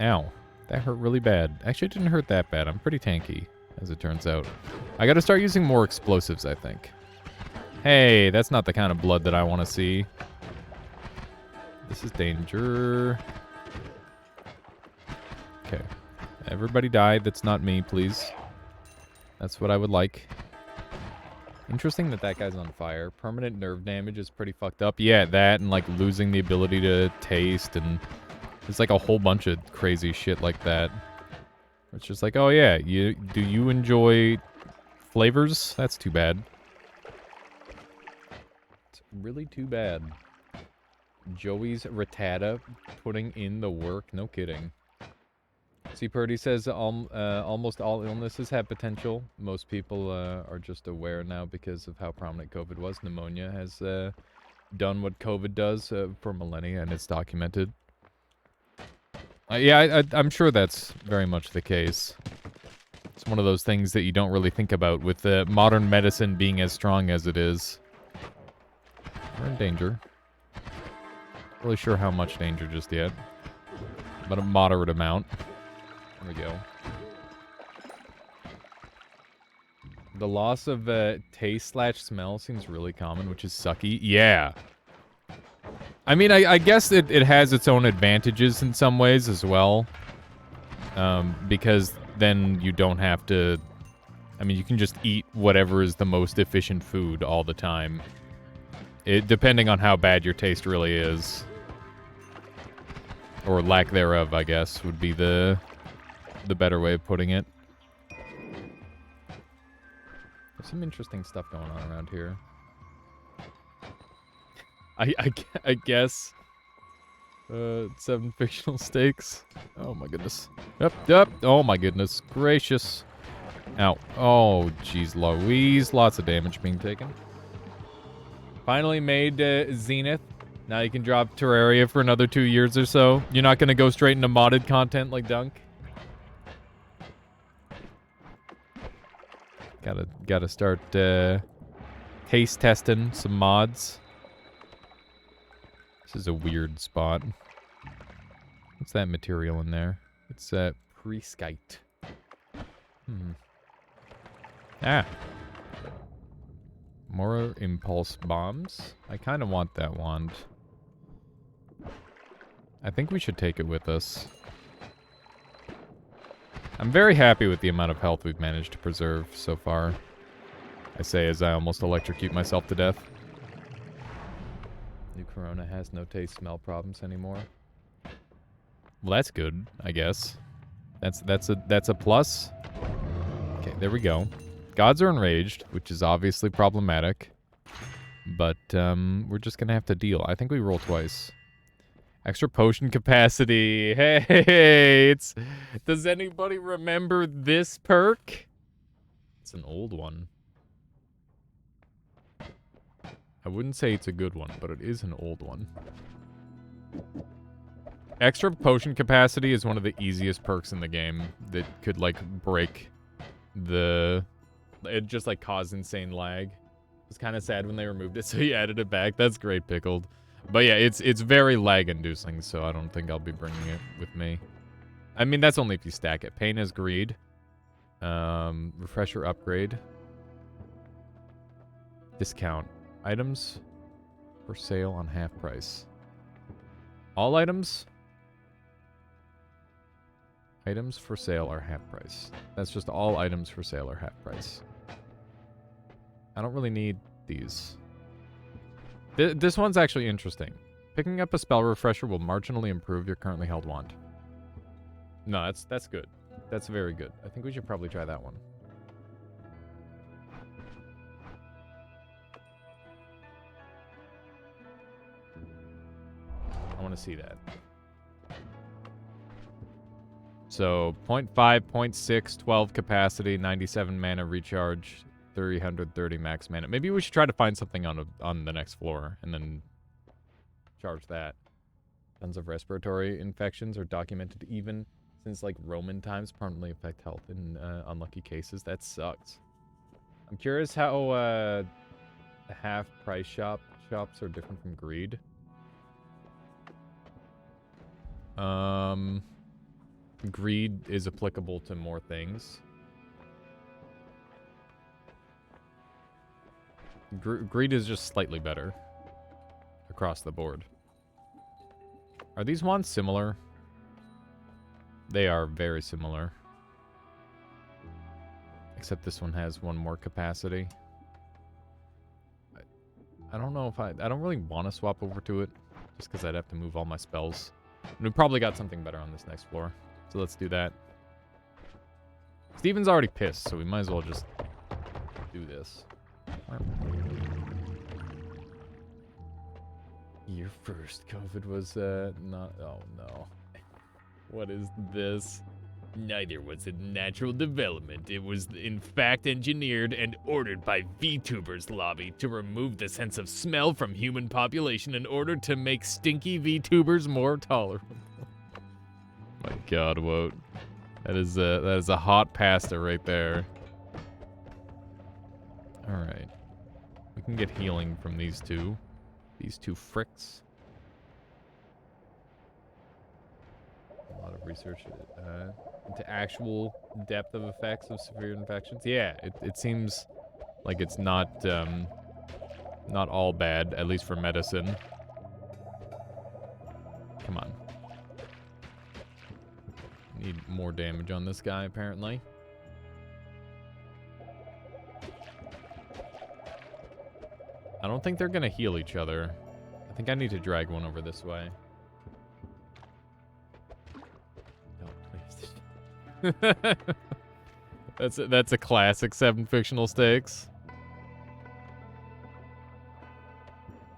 Ow. That hurt really bad. Actually, it didn't hurt that bad. I'm pretty tanky, as it turns out. I gotta start using more explosives, I think. Hey, that's not the kind of blood that I want to see. This is danger. Okay. Everybody die. That's not me, please. That's what I would like. Interesting that that guy's on fire. Permanent nerve damage is pretty fucked up. Yeah, that and, like, losing the ability to taste and... It's like a whole bunch of crazy shit like that. It's just like, oh yeah, do you enjoy flavors? That's too bad. It's really too bad. Joey's Rattata putting in the work. No kidding. See, Purdy says almost all illnesses have potential. Most people are just aware now because of how prominent COVID was. Pneumonia has done what COVID does for millennia, and it's documented. Yeah, I'm sure that's very much the case. It's one of those things that you don't really think about with modern medicine being as strong as it is. We're in danger. Not really sure how much danger just yet. But a moderate amount. There we go. The loss of taste/smell seems really common, which is sucky. Yeah. I mean, I guess it has its own advantages in some ways as well. Because then you don't have to... I mean, you can just eat whatever is the most efficient food all the time. Depending on how bad your taste really is. Or lack thereof, I guess, would be the better way of putting it. There's some interesting stuff going on around here. I guess 7 fictional stakes. Oh my goodness. Yep. Oh my goodness gracious. Ow. Oh jeez Louise. Lots of damage being taken. Finally made Zenith. Now you can drop Terraria for another 2 years or so. You're not gonna go straight into modded content like Dunk. Gotta start taste testing some mods. This is a weird spot. What's that material in there? It's Preskyte. Ah. More impulse bombs. I kind of want that wand. I think we should take it with us. I'm very happy with the amount of health we've managed to preserve so far. I say as I almost electrocute myself to death. New Corona has no taste smell problems anymore. Well, that's good, I guess. That's a plus. Okay, there we go. Gods are enraged, which is obviously problematic. But we're just gonna have to deal. I think we roll twice. Extra potion capacity. Hey, does anybody remember this perk? It's an old one. I wouldn't say it's a good one, but it is an old one. Extra potion capacity is one of the easiest perks in the game that could, like, break the... It just, like, cause insane lag. It's kind of sad when they removed it, so you added it back. That's great, Pickled. But yeah, it's very lag-inducing, so I don't think I'll be bringing it with me. I mean, that's only if you stack it. Pain has Greed. Refresher upgrade. Discount. Items for sale on half price. All items? Items for sale are half price. That's just all items for sale are half price. I don't really need these. This one's actually interesting. Picking up a spell refresher will marginally improve your currently held wand. No, that's good. That's very good. I think we should probably try that one. I want to see that. So 0.5, 0.6, 12 capacity, 97 mana recharge, 330 max mana. Maybe we should try to find something on the next floor and then charge that. Tons of respiratory infections are documented even since like Roman times, permanently affect health in unlucky cases. That sucks. I'm curious how half price shops are different from greed. Greed is applicable to more things. Greed is just slightly better across the board. Are these wands similar? They are very similar. Except this one has one more capacity. I don't know if I don't really want to swap over to it, just because I'd have to move all my spells. And we probably got something better on this next floor. So let's do that. Steven's already pissed, so we might as well just do this. Your first COVID was, not... Oh, no. What is this? Neither was it natural development. It was, in fact, engineered and ordered by VTubers lobby to remove the sense of smell from human population in order to make stinky VTubers more tolerable. My God, Woat. That is a hot pasta right there. Alright. We can get healing from these two. These two fricks. A lot of research into actual depth of effects of severe infections. Yeah, it seems like it's not all bad, at least for medicine. Come on. Need more damage on this guy, apparently. I don't think they're gonna heal each other. I think I need to drag one over this way. No, please. That's a classic 7 fictional stakes.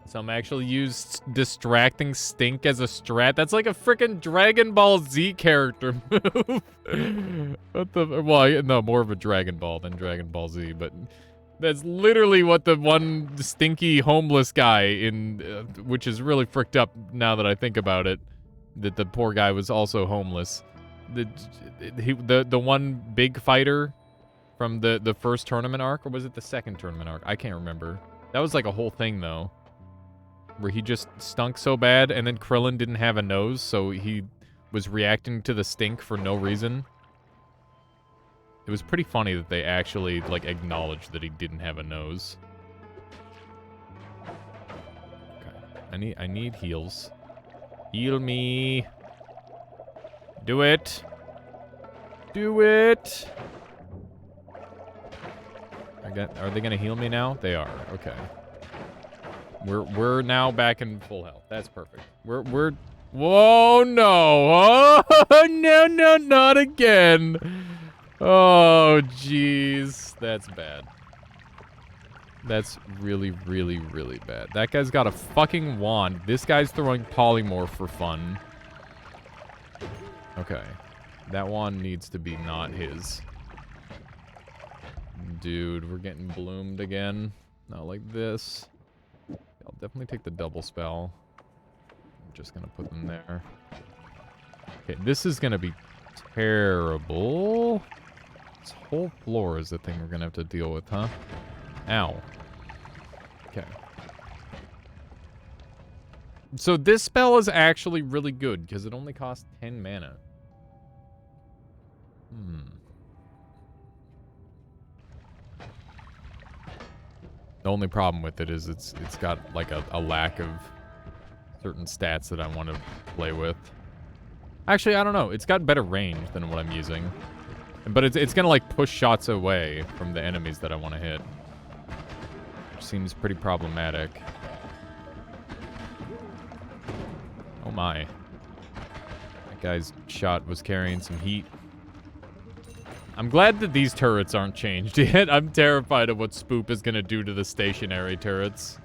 Some actually used distracting stink as a strat. That's like a freaking Dragon Ball Z character move. What the? Well, no, more of a Dragon Ball than Dragon Ball Z, but that's literally what the one stinky homeless guy in, which is really fricked up now that I think about it, that the poor guy was also homeless. The one big fighter from the first tournament arc, or was it the second tournament arc? I can't remember. That was like a whole thing though, where he just stunk so bad, and then Krillin didn't have a nose, so he was reacting to the stink for no reason. It was pretty funny that they actually, like, acknowledged that he didn't have a nose. Okay. I need heals. Heal me. Do it. Do it. Are they gonna heal me now? They are. Okay. We're now back in full health. That's perfect. We're whoa, no. Oh, no, not again. Oh, jeez. That's bad. That's really, really, really bad. That guy's got a fucking wand. This guy's throwing polymorph for fun. Okay. That wand needs to be not his. Dude, we're getting bloomed again. Not like this. I'll definitely take the double spell. I'm just gonna put them there. Okay, this is gonna be terrible. This whole floor is the thing we're gonna have to deal with, huh? Ow. Okay. So this spell is actually really good, because it only costs 10 mana. The only problem with it is it's got like a lack of certain stats that I want to play with. Actually, I don't know. It's got better range than what I'm using. But it's gonna like push shots away from the enemies that I want to hit. Which seems pretty problematic. Oh my. That guy's shot was carrying some heat. I'm glad that these turrets aren't changed yet. I'm terrified of what Spoop is gonna do to the stationary turrets.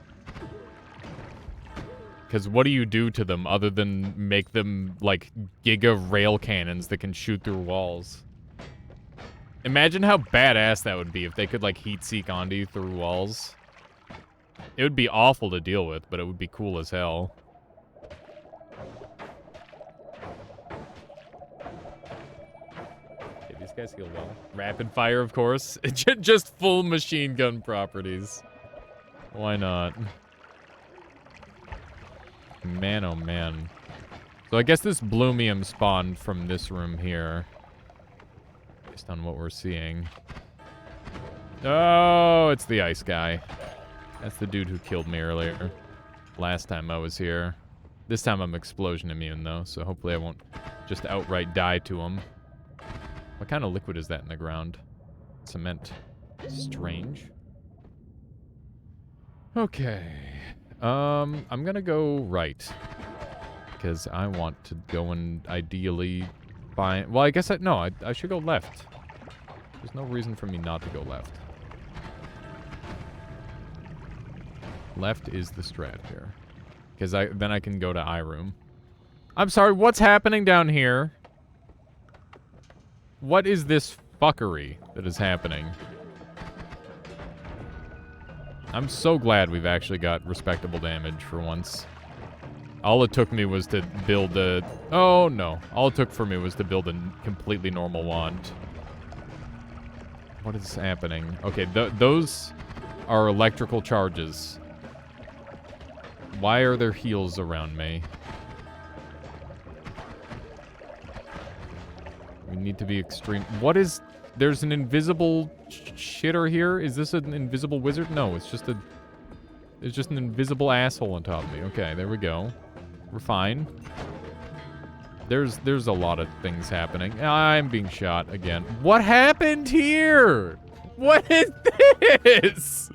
Because what do you do to them other than make them, like, giga rail cannons that can shoot through walls? Imagine how badass that would be if they could, like, heat-seek onto you through walls. It would be awful to deal with, but it would be cool as hell. Okay, these guys heal well. Rapid fire, of course. Just full machine gun properties. Why not? Man, oh man. So I guess this Bloomium spawned from this room here. Based on what we're seeing. Oh, it's the ice guy. That's the dude who killed me earlier. Last time I was here. This time I'm explosion immune though, so hopefully I won't just outright die to him. What kind of liquid is that in the ground? Cement. Strange. Okay. I'm gonna go right. Because I want to go and ideally find... Well, I guess I should go left. There's no reason for me not to go left. Left is the strat here. Because then I can go to I room. I'm sorry, what's happening down here? What is this fuckery that is happening? I'm so glad we've actually got respectable damage for once. All it took me was to build a... Oh, no. All it took for me was to build a completely normal wand. What is happening? Okay, those are electrical charges. Why are there heals around me? We need to be extreme... What is... There's an invisible shitter here? Is this an invisible wizard? No, it's just an invisible asshole on top of me. Okay, there we go. We're fine. There's a lot of things happening. I'm being shot again. What happened here? What is this?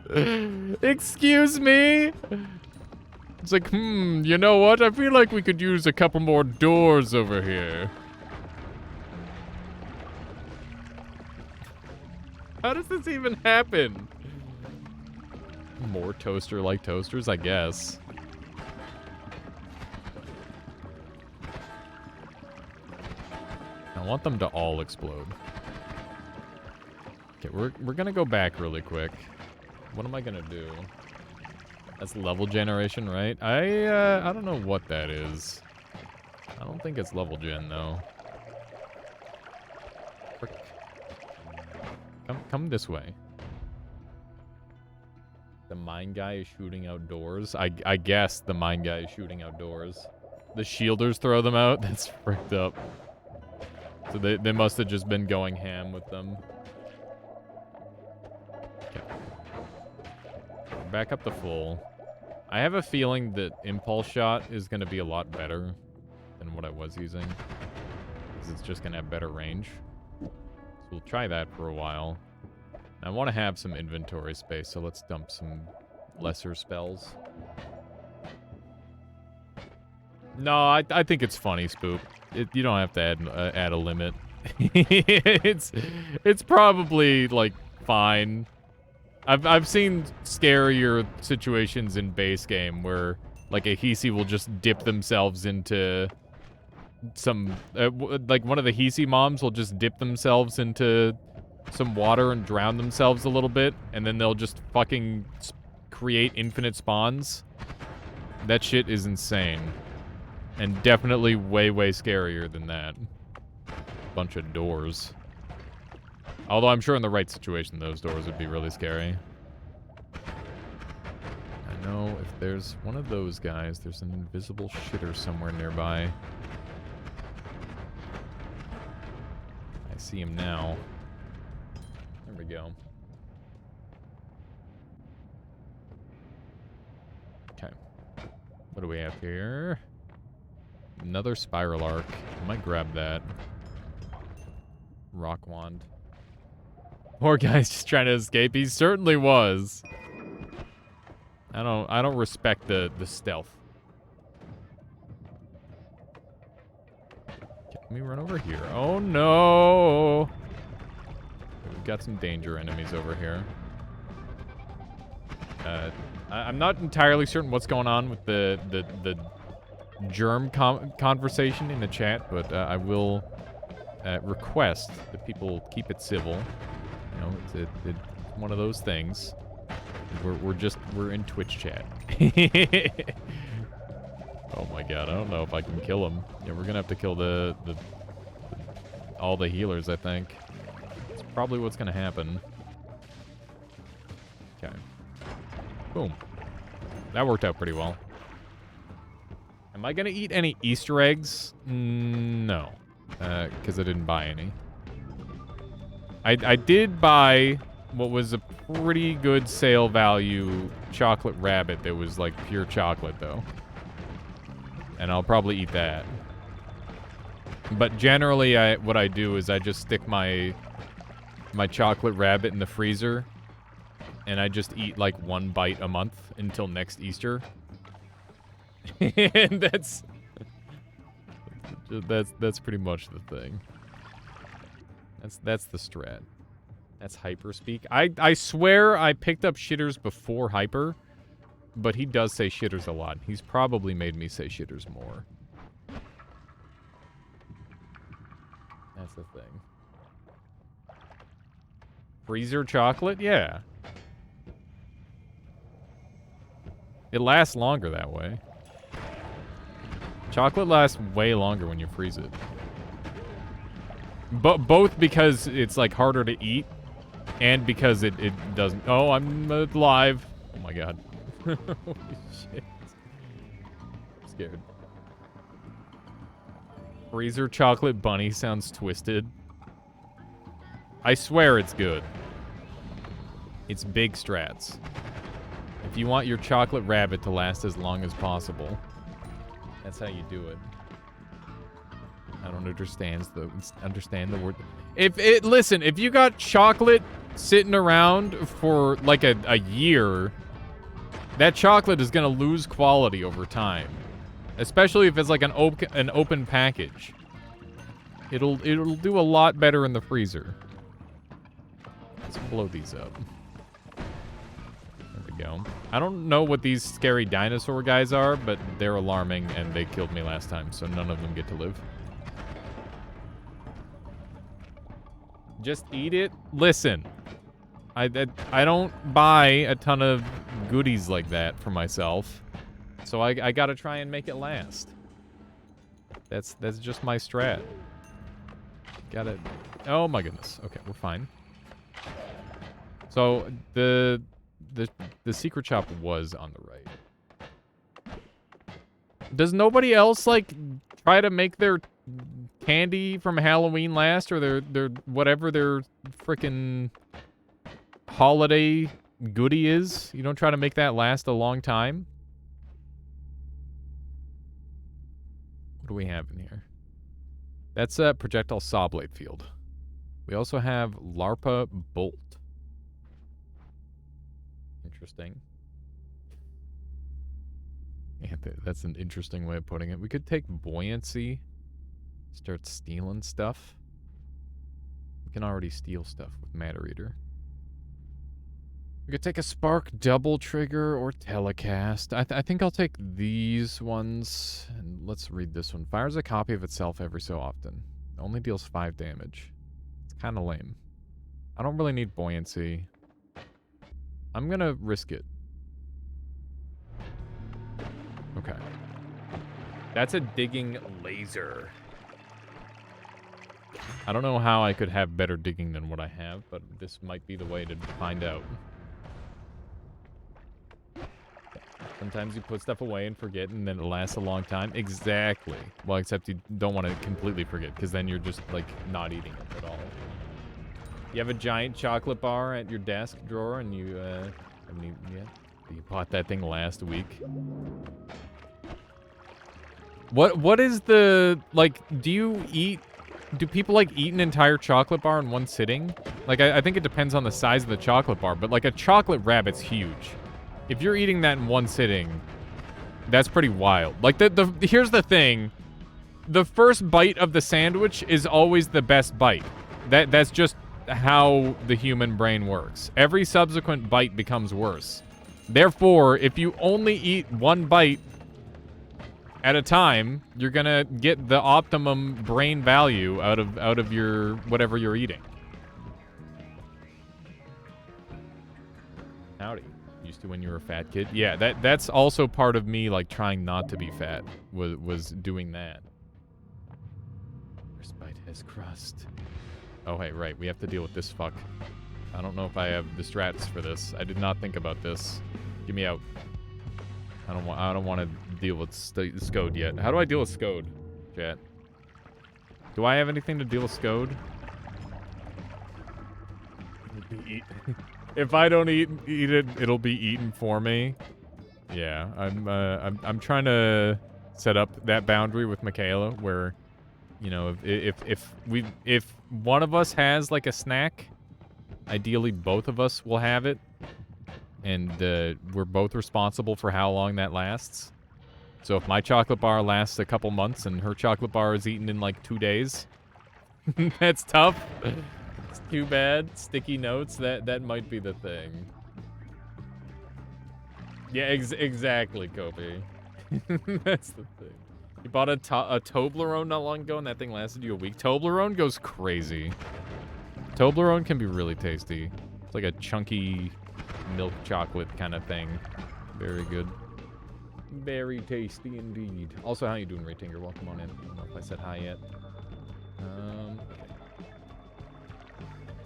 Excuse me? It's like, you know what? I feel like we could use a couple more doors over here. How does this even happen? More toaster-like toasters, I guess. I want them to all explode. Okay, we're gonna go back really quick. What am I gonna do? That's level generation, right? I don't know what that is. I don't think it's level gen, though. Frick. Come this way. The mine guy is shooting outdoors. I guess the mine guy is shooting outdoors. The shielders throw them out? That's fricked up. So they must have just been going ham with them. Okay. Back up to full. I have a feeling that Impulse Shot is going to be a lot better than what I was using. Because it's just going to have better range. So we'll try that for a while. I want to have some inventory space, so let's dump some lesser spells. No, I think it's funny, Spoop. You don't have to add a limit. it's probably like fine. I've seen scarier situations in base game where like a Hisi will just dip themselves into some like one of the Hisi moms will just dip themselves into some water and drown themselves a little bit, and then they'll just fucking create infinite spawns. That shit is insane. And definitely way, way scarier than that. Bunch of doors. Although I'm sure in the right situation, those doors would be really scary. I know if there's one of those guys, there's an invisible shitter somewhere nearby. I see him now. There we go. Okay. What do we have here? Another spiral arc. I might grab that. Rock wand. Poor guy's just trying to escape. He certainly was. I don't respect the stealth. Okay, let me run over here. Oh no! We've got some danger enemies over here. I'm not entirely certain what's going on with the germ conversation in the chat, but I will request that people keep it civil. You know, it's one of those things. We're in Twitch chat. Oh my god, I don't know if I can kill him. Yeah, we're gonna have to kill all the healers, I think. That's probably what's gonna happen. Okay. Boom. That worked out pretty well. Am I gonna eat any Easter eggs? No. Because I didn't buy any. I did buy what was a pretty good sale value chocolate rabbit that was like pure chocolate, though. And I'll probably eat that. But generally, what I do is I just stick my chocolate rabbit in the freezer, and I just eat like 1 bite a month until next Easter. And that's pretty much the thing. That's the strat. That's hyper speak. I swear I picked up shitters before hyper, but he does say shitters a lot. He's probably made me say shitters more. That's the thing. Freezer chocolate? Yeah. It lasts longer that way. Chocolate lasts way longer when you freeze it. But both because it's like harder to eat and because it doesn't... Oh, I'm alive. Oh my god. Holy shit. I'm scared. Freezer chocolate bunny sounds twisted. I swear it's good. It's big strats. If you want your chocolate rabbit to last as long as possible, that's how you do it. I don't understand the word. Listen, if you got chocolate sitting around for like a year, that chocolate is gonna lose quality over time, especially if it's like an open package. It'll do a lot better in the freezer. Let's blow these up. There we go. I don't know what these scary dinosaur guys are, but they're alarming and they killed me last time, so none of them get to live. Just eat it. Listen, I don't buy a ton of goodies like that for myself, so I gotta try and make it last. That's just my strat. Got it. Oh my goodness. Okay, we're fine. So the secret shop was on the right. Does nobody else like try to make their candy from Halloween last, or their whatever their freaking holiday goodie is? You don't try to make that last a long time? What do we have in here? That's a projectile saw blade field. We also have LARPA bolt. Interesting. Yeah, that's an interesting way of putting it. We could take buoyancy, start stealing stuff. We can already steal stuff with Matter Eater. We could take a spark double trigger or telecast. I think I'll take these ones. And let's read this one. Fires a copy of itself every so often. Only deals 5 damage. It's kind of lame. I don't really need buoyancy. I'm gonna risk it. Okay. That's a digging laser. I don't know how I could have better digging than what I have, but this might be the way to find out. Sometimes you put stuff away and forget, and then it lasts a long time. Exactly. Well, except you don't want to completely forget, because then you're just, like, not eating it at all. You have a giant chocolate bar at your desk drawer, and you, you bought that thing last week. What is the, like, do people, like, eat an entire chocolate bar in one sitting? Like, I think it depends on the size of the chocolate bar, but, like, a chocolate rabbit's huge. If you're eating that in one sitting, that's pretty wild. Like, here's the thing. The first bite of the sandwich is always the best bite. That's just how the human brain works. Every subsequent bite becomes worse. Therefore, if you only eat one bite at a time, you're gonna get the optimum brain value out of your whatever you're eating. Howdy. Used to when you were a fat kid. Yeah, that's also part of me like trying not to be fat was doing that. Respite has crust. Oh hey, right, we have to deal with this fuck. I don't know if I have the strats for this. I did not think about this. Get me out. I don't want to deal with Scode yet. How do I deal with Scode, chat? Do I have anything to deal with Scode? If I don't eat it, it'll be eaten for me. Yeah, I'm trying to set up that boundary with Michaela where, you know, if one of us has like a snack, ideally both of us will have it, and we're both responsible for how long that lasts. So if my chocolate bar lasts a couple months and her chocolate bar is eaten in like 2 days, that's tough. It's too bad. Sticky notes, that might be the thing. Yeah, exactly, Kobe. That's the thing. You bought a Toblerone not long ago and that thing lasted you a week. Toblerone goes crazy. Toblerone can be really tasty. It's like a chunky milk chocolate kind of thing. Very good. Very tasty indeed. Also, how you doing, Raytinger? Welcome on in. I don't know if I said hi yet.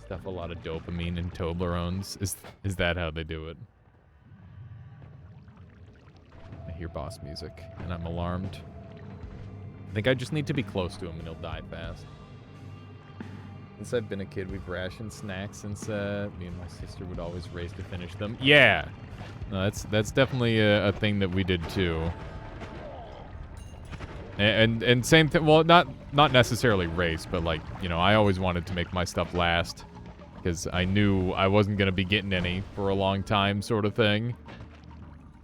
Stuff a lot of dopamine in Toblerones. Is that how they do it? I hear boss music, and I'm alarmed. I think I just need to be close to him, and he'll die fast. Since I've been a kid, we've rationed snacks since me and my sister would always race to finish them. Yeah! No, that's definitely a thing that we did too. And same thing, well, not necessarily race, but like, you know, I always wanted to make my stuff last because I knew I wasn't going to be getting any for a long time sort of thing.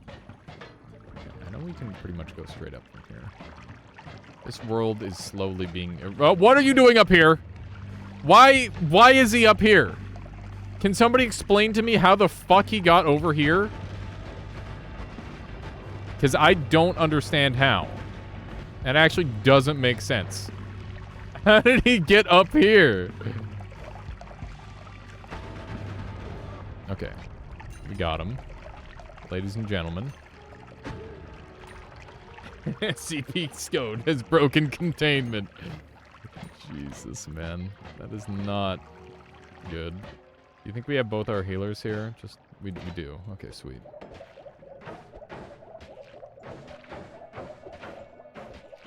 I know we can pretty much go straight up from here. This world is slowly being... what are you doing up here? Why is he up here? Can somebody explain to me how the fuck he got over here? Because I don't understand how. That actually doesn't make sense. How did he get up here? Okay. We got him. Ladies and gentlemen. CP Scode has broken containment. Jesus, man. That is not good. Do you think we have both our healers here? Just, we do. Okay, sweet.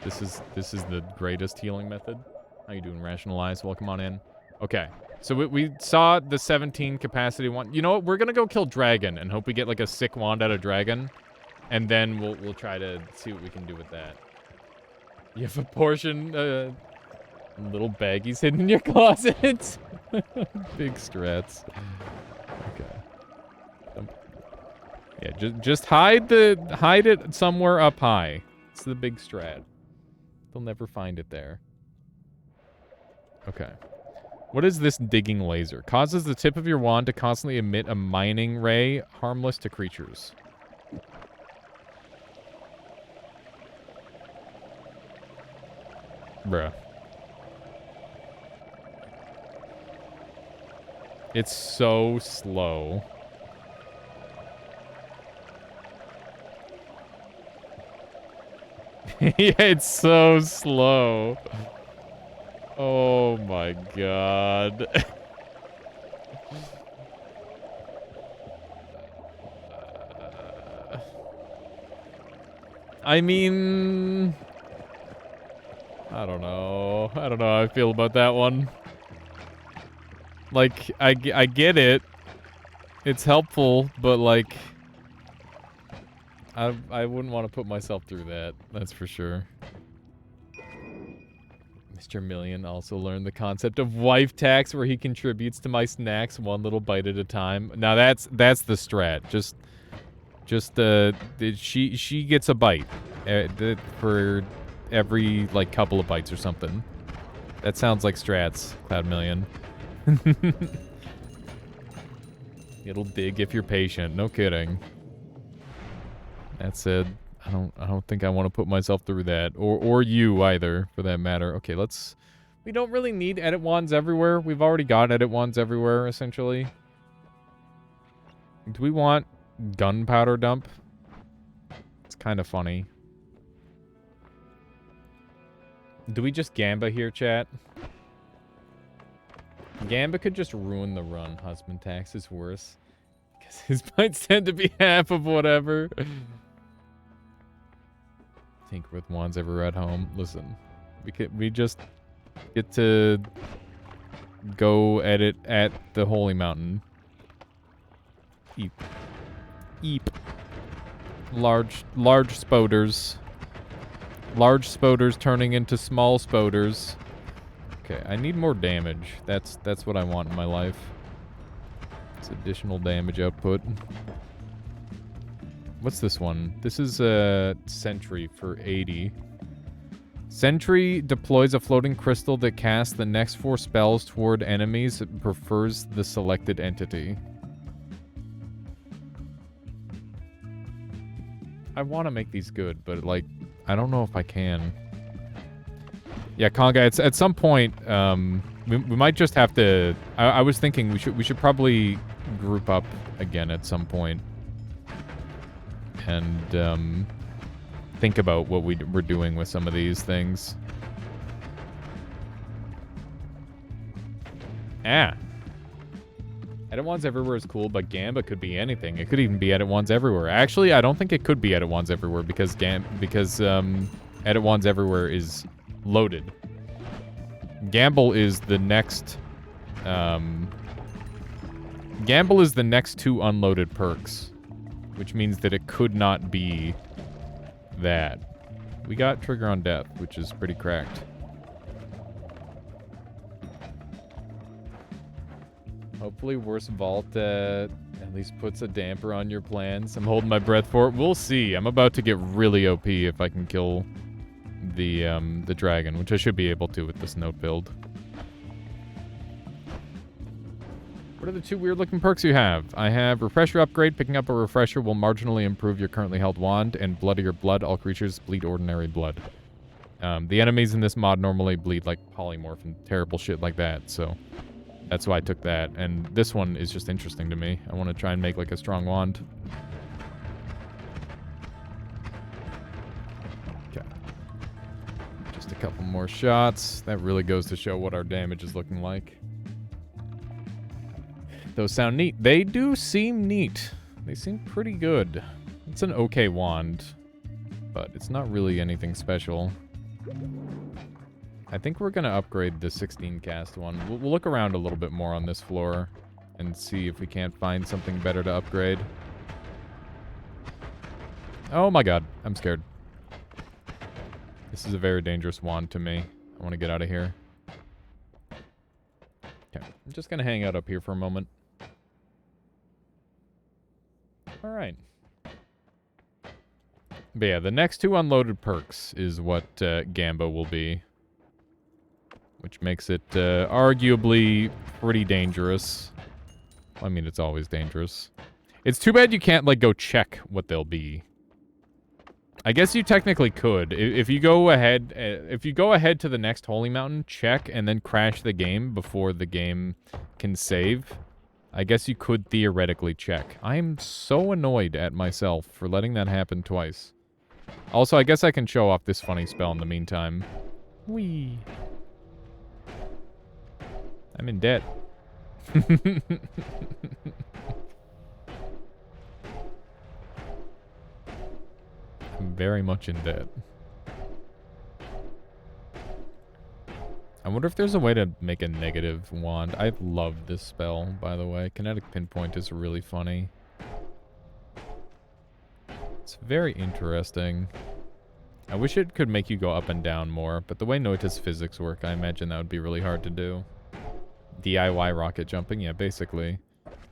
This is the greatest healing method. How you doing, Rationalize? Welcome on in. Okay, so we saw the 17 capacity one. You know what? We're gonna go kill Dragon and hope we get like a sick wand out of Dragon, and then we'll try to see what we can do with that. You have a portion, little baggies hidden in your closet. Big strats. Okay. Yeah, just hide it somewhere up high. It's the big strat. They'll never find it there. Okay. What is this digging laser? Causes the tip of your wand to constantly emit a mining ray, harmless to creatures. Bruh. It's so slow. Yeah, it's so slow. Oh my god. I mean... I don't know. I don't know how I feel about that one. Like, I get it. It's helpful, but like... I wouldn't want to put myself through that. That's for sure. Mr. Million also learned the concept of wife tax, where he contributes to my snacks one little bite at a time. Now that's the strat. She gets a bite for every like couple of bites or something. That sounds like strats, Cloud Million. It'll dig if you're patient. No kidding. That said, I don't think I want to put myself through that, or you either, for that matter. Okay, we don't really need edit wands everywhere. We've already got edit wands everywhere, essentially. Do we want gunpowder dump? It's kind of funny. Do we just Gamba here, chat? Gamba could just ruin the run. Husband tax is worse. Because his bites tend to be half of whatever. Tinker with wands everywhere at home. Listen, we just get to go edit at the Holy Mountain. Eep. Eep. Large spoders. Large spoders turning into small spoders. Okay, I need more damage. That's what I want in my life. It's additional damage output. What's this one? This is a Sentry for 80. Sentry deploys a floating crystal that casts the next 4 spells toward enemies. It prefers the selected entity. I want to make these good, but like, I don't know if I can. Yeah, Conga, it's at some point, we might just have to... I was thinking we should probably group up again at some point. And think about what we're doing with some of these things. Edit wands everywhere is cool, but Gamba could be anything. It could even be edit wands everywhere. Actually, I don't think it could be edit wands everywhere because edit wands everywhere is loaded. Gamble is the next... Gamble is the next 2 unloaded perks, which means that it could not be that. We got Trigger on Death, which is pretty cracked. Hopefully Worst Vault at least puts a damper on your plans. I'm holding my breath for it. We'll see. I'm about to get really OP if I can kill the dragon, which I should be able to with this note build. What are the 2 weird-looking perks you have? I have Refresher Upgrade. Picking up a Refresher will marginally improve your currently held wand, and Bloodier Blood. All creatures bleed ordinary blood. The enemies in this mod normally bleed like polymorph and terrible shit like that, so that's why I took that. And this one is just interesting to me. I want to try and make like a strong wand. Okay. Just a couple more shots. That really goes to show what our damage is looking like. Those sound neat. They do seem neat. They seem pretty good. It's an okay wand, but it's not really anything special. I think we're going to upgrade the 16 cast one. We'll look around a little bit more on this floor and see if we can't find something better to upgrade. Oh my god, I'm scared. This is a very dangerous wand to me. I want to get out of here. Okay, I'm just going to hang out up here for a moment. Alright. But yeah, the next 2 unloaded perks is what Gamba will be. Which makes it arguably pretty dangerous. I mean, it's always dangerous. It's too bad you can't, like, go check what they'll be. I guess you technically could. If you go ahead to the next Holy Mountain, check, and then crash the game before the game can save, I guess you could theoretically check. I'm so annoyed at myself for letting that happen twice. Also, I guess I can show off this funny spell in the meantime. Whee! I'm in debt. I'm very much in debt. I wonder if there's a way to make a negative wand. I love this spell, by the way. Kinetic Pinpoint is really funny. It's very interesting. I wish it could make you go up and down more, but the way Noita's physics work, I imagine that would be really hard to do. DIY rocket jumping, yeah, basically.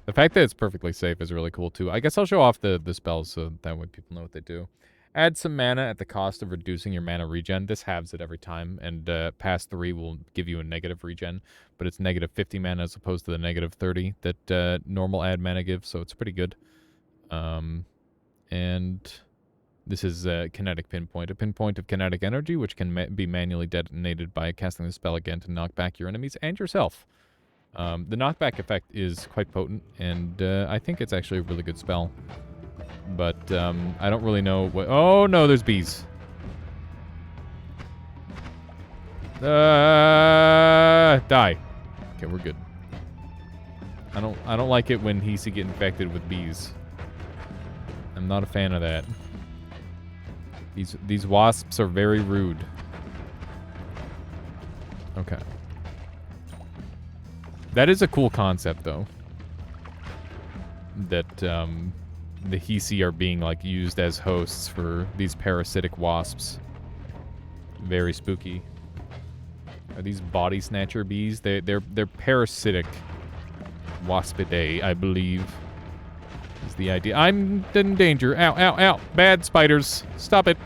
The fact that it's perfectly safe is really cool, too. I guess I'll show off the spells so that way people know what they do. Add some mana at the cost of reducing your mana regen. This halves it every time, and pass 3 will give you a negative regen, but it's negative 50 mana as opposed to the negative 30 that normal add mana gives, so it's pretty good. And This is a kinetic pinpoint, a pinpoint of kinetic energy, which can be manually detonated by casting the spell again to knock back your enemies and yourself. The knockback effect is quite potent, and I think it's actually a really good spell. But I don't really know what... Oh, no, there's bees. Die. Okay, we're good. I don't like it when Hisi get infected with bees. I'm not a fan of that. These wasps are very rude. Okay. That is a cool concept, though. That the Hisi are being like used as hosts for these parasitic wasps. Very spooky. Are these body snatcher bees? They're parasitic waspidae, I believe. Is the idea. I'm in danger. Ow, ow, ow. Bad spiders. Stop it.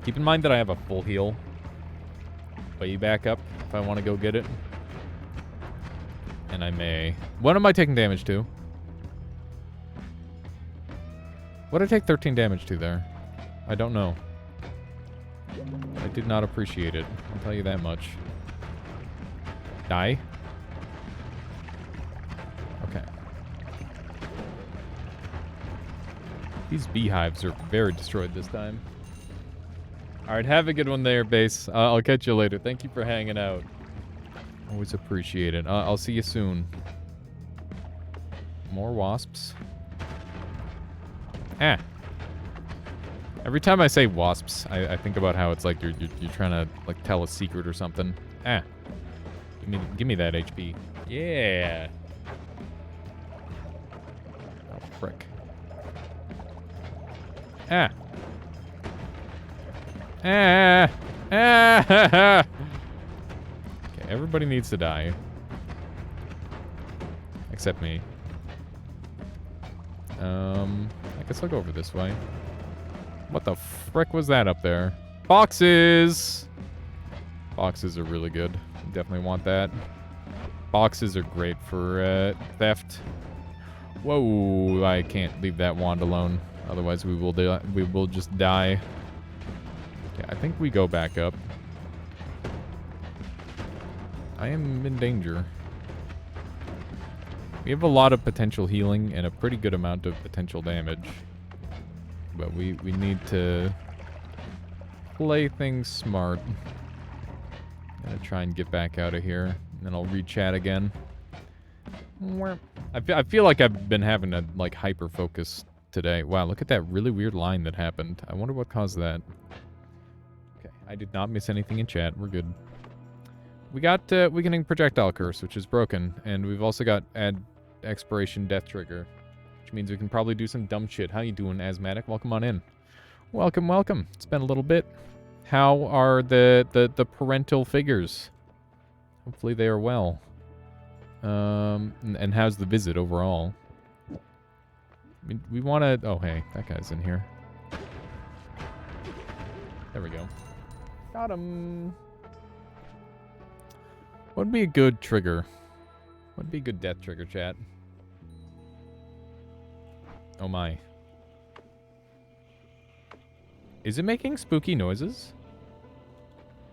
Keep in mind that I have a full heal. Way back up if I want to go get it. And I may. What am I taking damage to? What did I take 13 damage to there? I don't know. I did not appreciate it. I'll tell you that much. Die. Okay. These beehives are very destroyed this time. Alright, have a good one there, base. I'll catch you later. Thank you for hanging out. Always appreciate it. I'll see you soon. More wasps. Ah. Every time I say wasps, I think about how it's like you're trying to like tell a secret or something. Ah. Give me that HP. Yeah. Oh, frick. Ah. Ah. Ah. Okay, everybody needs to die. Except me. I guess I'll go over this way. What the frick was that up there? Boxes! Boxes are really good. Definitely want that. Boxes are great for theft. Whoa, I can't leave that wand alone. Otherwise we will just die. Okay, I think we go back up. I am in danger. We have a lot of potential healing and a pretty good amount of potential damage. But we need to play things smart. Gonna try and get back out of here. And then I'll read chat again. I feel like I've been having to like hyper focus today. Wow, look at that really weird line that happened. I wonder what caused that. Okay, I did not miss anything in chat. We're good. We got weakening projectile curse, which is broken, and we've also got add expiration death trigger, which means we can probably do some dumb shit. How you doing, asthmatic? Welcome on in. Welcome, welcome. It's been a little bit. How are the parental figures? Hopefully they are well. And how's the visit overall? I mean, we want to... Oh, hey, that guy's in here. There we go. Got him. What would be a good trigger? What would be a good death trigger, chat? Oh my. Is it making spooky noises?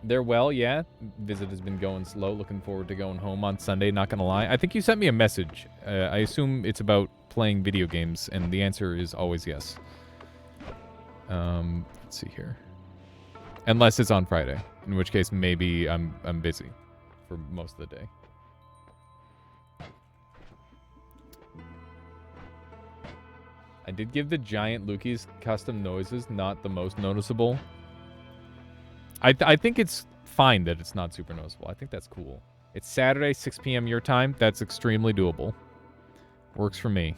They're well, yeah. Visit has been going slow. Looking forward to going home on Sunday, not gonna lie. I think you sent me a message. I assume it's about playing video games, and the answer is always yes. Let's see here. Unless it's on Friday, in which case maybe I'm busy for most of the day. I did give the giant Lukey's custom noises not the most noticeable. I think it's fine that it's not super noticeable. I think that's cool. It's Saturday, 6 p.m. your time. That's extremely doable. Works for me.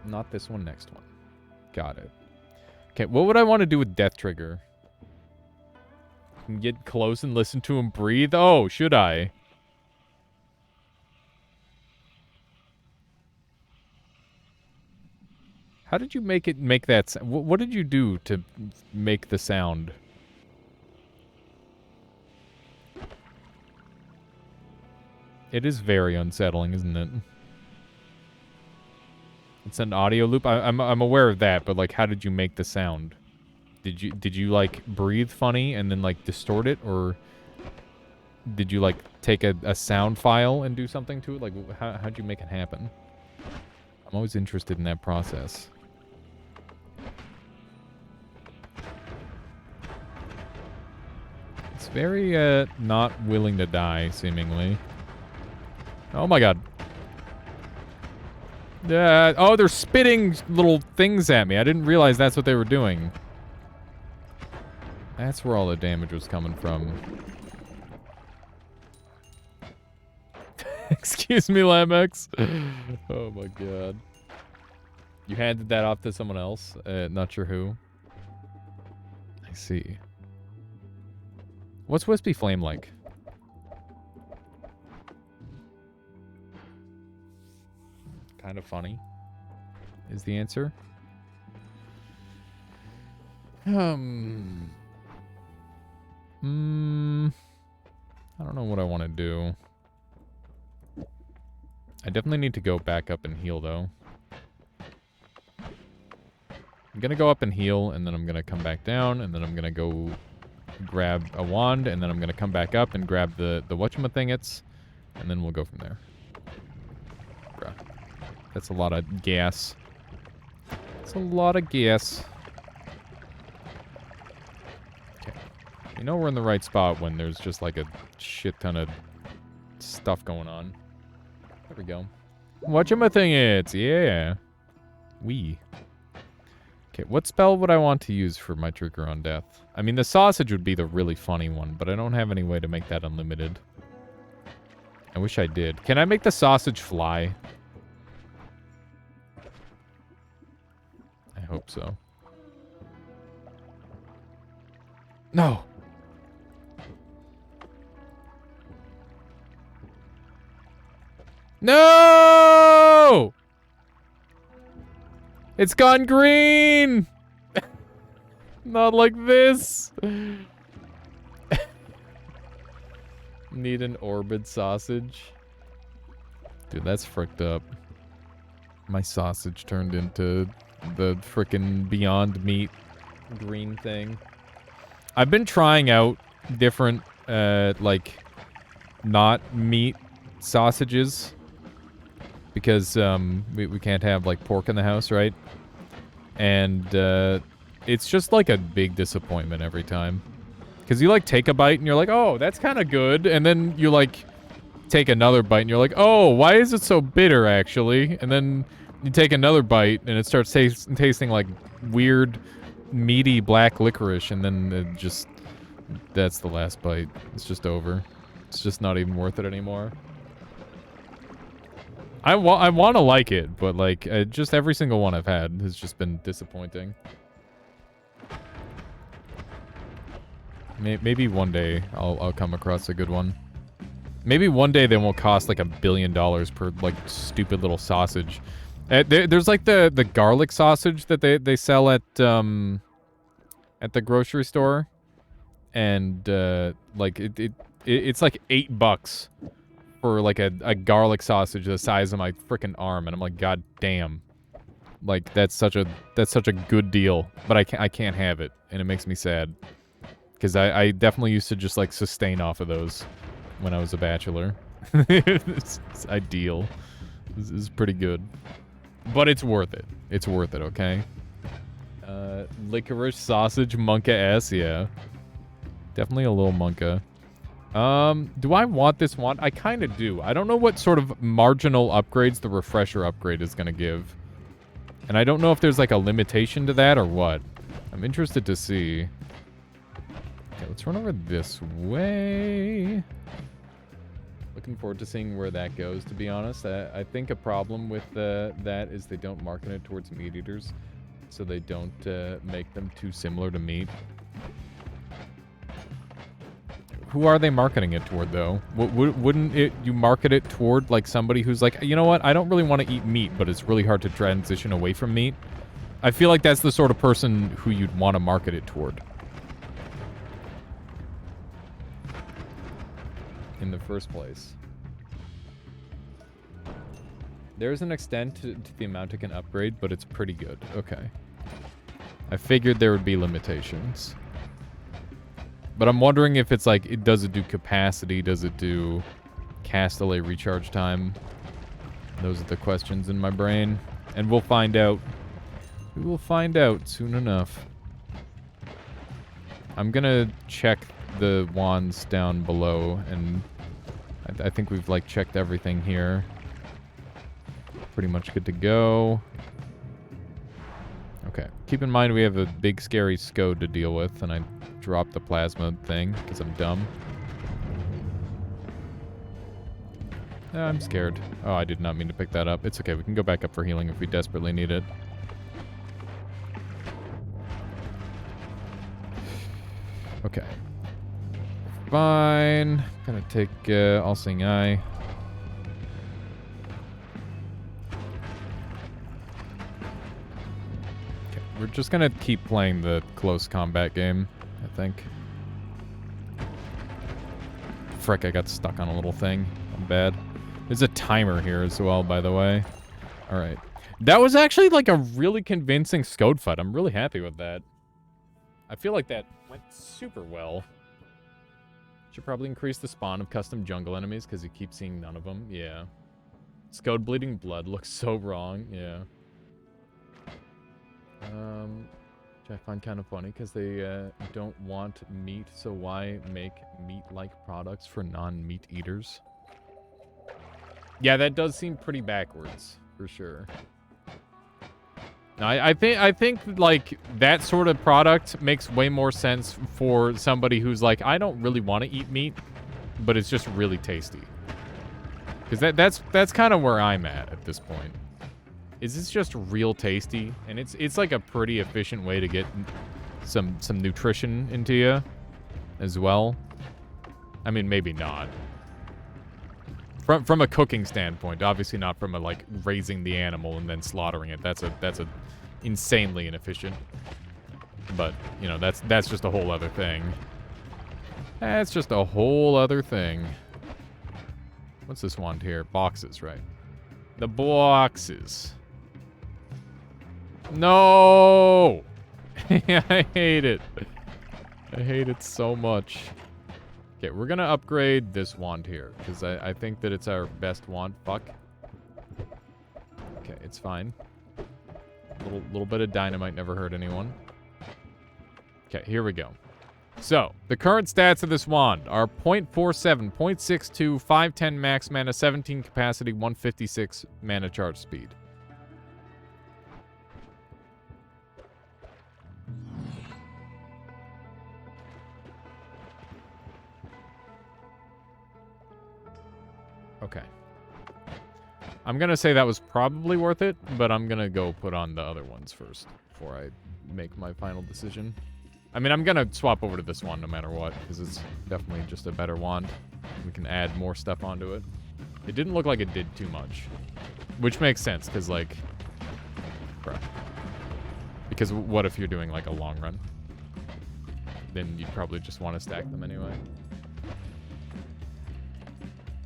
Not this one, next one. Got it. Okay, what would I want to do with Death Trigger? Get close and listen to him breathe? Oh, should I? How did you make that sound? What did you do to make the sound? It is very unsettling, isn't it? It's an audio loop. I'm aware of that, but like, how did you make the sound? Did you like breathe funny and then like distort it, or did you like take a sound file and do something to it? Like, how'd you make it happen? I'm always interested in that process. It's very not willing to die, seemingly. Oh my god. Oh, they're spitting little things at me. I didn't realize that's what they were doing. That's where all the damage was coming from. Excuse me, Lamex. Oh my god. You handed that off to someone else? Not sure who. I see. What's Wispy Flame like? Kind of funny is the answer. I don't know what I want to do. I definitely need to go back up and heal, though. I'm gonna go up and heal, and then I'm gonna come back down, and then I'm gonna go grab a wand, and then I'm gonna come back up and grab the whatchamacthingits, and then we'll go from there. Bruh. That's a lot of gas. That's a lot of gas. Okay. You know we're in the right spot when there's just like a shit ton of stuff going on. There we go. Whatchamacthingits, yeah. Okay, what spell would I want to use for my trigger on death? I mean, the sausage would be the really funny one, but I don't have any way to make that unlimited. I wish I did. Can I make the sausage fly? I hope so. No! No! It's gone green! Not like this! Need an Orbid sausage? Dude, that's fricked up. My sausage turned into the frickin' Beyond Meat green thing. I've been trying out different, like, not meat sausages. Because, we can't have, like, pork in the house, right? And, it's just, like, a big disappointment every time. Because you, like, take a bite and you're like, oh, that's kind of good. And then you, like, take another bite and you're like, oh, why is it so bitter, actually? And then you take another bite and it starts tasting like weird, meaty black licorice. And then it just, that's the last bite. It's just over. It's just not even worth it anymore. I want to like it, but, like, just every single one I've had has just been disappointing. Maybe one day I'll come across a good one. Maybe one day they won't cost like $1 billion per like stupid little sausage. There's like the garlic sausage that they sell at the grocery store, and like it's like $8 for like a garlic sausage the size of my freaking arm, and I'm like, god damn, like that's such a good deal, but I can't have it, and it makes me sad. Because I definitely used to just, like, sustain off of those when I was a bachelor. It's ideal. This is pretty good. But it's worth it. It's worth it, okay? Licorice sausage, Monka S, yeah. Definitely a little Monka. Do I want this one? I kind of do. I don't know what sort of marginal upgrades the refresher upgrade is going to give. And I don't know if there's, like, a limitation to that or what. I'm interested to see. Okay, let's run over this way. Looking forward to seeing where that goes, to be honest. I think a problem with that is they don't market it towards meat eaters, so they don't make them too similar to meat. Who are they marketing it toward, though? Wouldn't you market it toward, like, somebody who's like, you know what, I don't really want to eat meat, but it's really hard to transition away from meat? I feel like that's the sort of person who you'd want to market it toward. In the first place. There's an extent to the amount it can upgrade, but it's pretty good. Okay. I figured there would be limitations. But I'm wondering if it's like, does it do capacity? Does it do cast delay recharge time? Those are the questions in my brain. And we'll find out. We will find out soon enough. I'm gonna check the wands down below, and I think we've like checked everything here. Pretty much good to go. Okay. Keep in mind we have a big scary Scode to deal with, and I dropped the plasma thing because I'm dumb. I'm scared. Oh, I did not mean to pick that up. It's okay. We can go back up for healing if we desperately need it. Okay. Fine. Gonna take All-Seeing Eye. Okay, we're just gonna keep playing the close combat game, I think. Frick, I got stuck on a little thing. I'm bad. There's a timer here as well, by the way. Alright. That was actually like a really convincing Scode fight. I'm really happy with that. I feel like that went super well. Should probably increase the spawn of custom jungle enemies because you keep seeing none of them. Yeah. Scode bleeding blood looks so wrong. Yeah. Which I find kind of funny because they don't want meat, so why make meat-like products for non-meat eaters? Yeah, that does seem pretty backwards, for sure. I think like that sort of product makes way more sense for somebody who's like, I don't really want to eat meat, but it's just really tasty. Because that's kind of where I'm at this point. Is this just real tasty? And it's like a pretty efficient way to get some nutrition into you as well. I mean, maybe not. From a cooking standpoint, obviously not from a like raising the animal and then slaughtering it. That's a insanely inefficient. But, you know, that's just a whole other thing. That's just a whole other thing. What's this wand here? Boxes, right? The boxes. No! I hate it. I hate it so much. Okay, we're gonna upgrade this wand here, because I think that it's our best wand. Fuck. Okay, it's fine. Little bit of dynamite never hurt anyone. Okay, here we go. So, the current stats of this wand are 0.47, 0.62, 510 max mana, 17 capacity, 156 mana charge speed. Okay. I'm going to say that was probably worth it, but I'm going to go put on the other ones first before I make my final decision. I mean, I'm going to swap over to this one no matter what, because it's definitely just a better wand. We can add more stuff onto it. It didn't look like it did too much, which makes sense, because, like, bruh. Because what if you're doing, like, a long run? Then you'd probably just want to stack them anyway.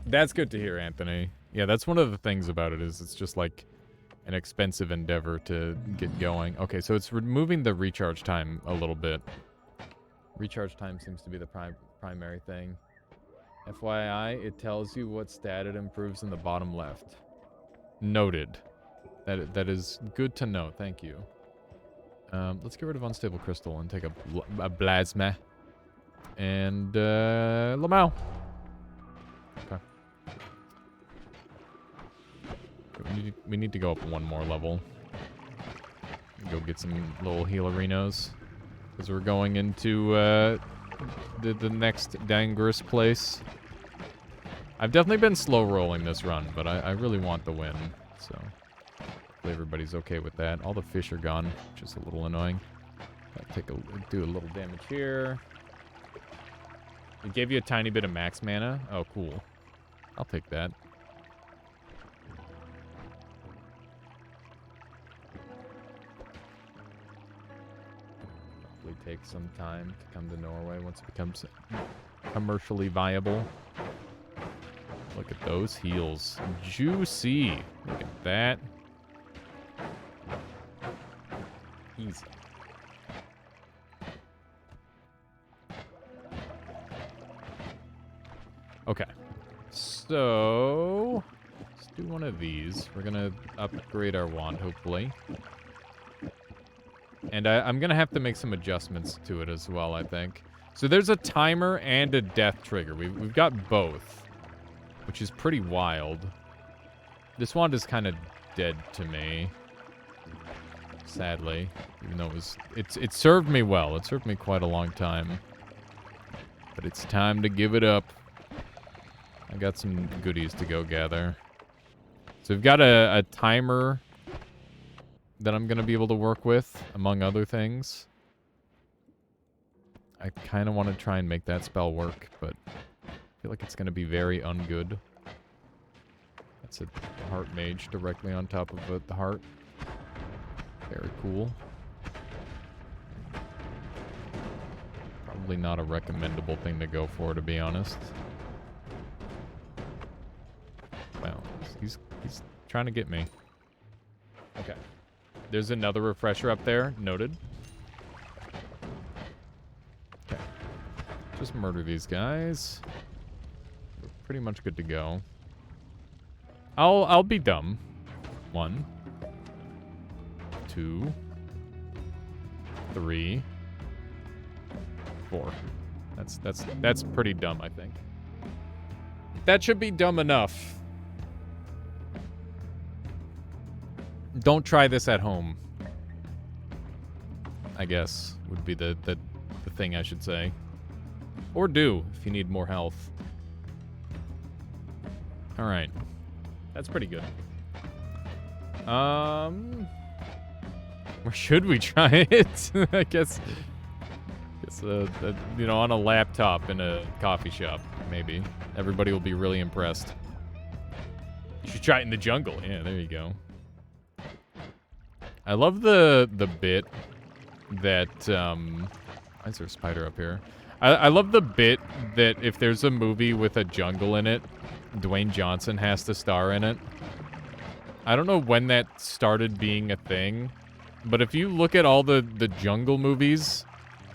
That's good to hear, Anthony. Yeah, that's one of the things about it, is it's just, like, an expensive endeavor to get going. Okay, so it's removing the recharge time a little bit. Recharge time seems to be the primary thing. FYI, it tells you what stat it improves in the bottom left. Noted. That is good to know. Thank you. Let's get rid of Unstable Crystal and take a Plasma. And, Lamau. Okay. We need to go up one more level. Go get some little healerinos. Because we're going into the next dangerous place. I've definitely been slow rolling this run, but I really want the win. So hopefully everybody's okay with that. All the fish are gone, which is a little annoying. Do a little damage here. It gave you a tiny bit of max mana. Oh, cool. I'll take that. Take some time to come to Norway once it becomes commercially viable. Look at those heels. Juicy. Look at that. Easy. Okay. So, let's do one of these. We're going to upgrade our wand, hopefully. And I'm going to have to make some adjustments to it as well, I think. So there's a timer and a death trigger. We've got both, which is pretty wild. This wand is kind of dead to me, sadly, even though it served me well. It served me quite a long time. But it's time to give it up. I got some goodies to go gather. So we've got a timer that I'm going to be able to work with, among other things. I kind of want to try and make that spell work, but I feel like it's going to be very ungood. That's a heart mage directly on top of the heart. Very cool. Probably not a recommendable thing to go for, to be honest. Well, he's trying to get me. Okay. There's another refresher up there. Noted. Okay. Just murder these guys. We're pretty much good to go. I'll be dumb. 1, 2, 3, 4. That's pretty dumb, I think. That should be dumb enough. Don't try this at home, I guess, would be the thing I should say. Or do, if you need more health. Alright. That's pretty good. Where should we try it? I guess you know, on a laptop in a coffee shop, maybe. Everybody will be really impressed. You should try it in the jungle. Yeah, there you go. I love the bit that, why is there a spider up here? I love the bit that if there's a movie with a jungle in it, Dwayne Johnson has to star in it. I don't know when that started being a thing, but if you look at all the jungle movies,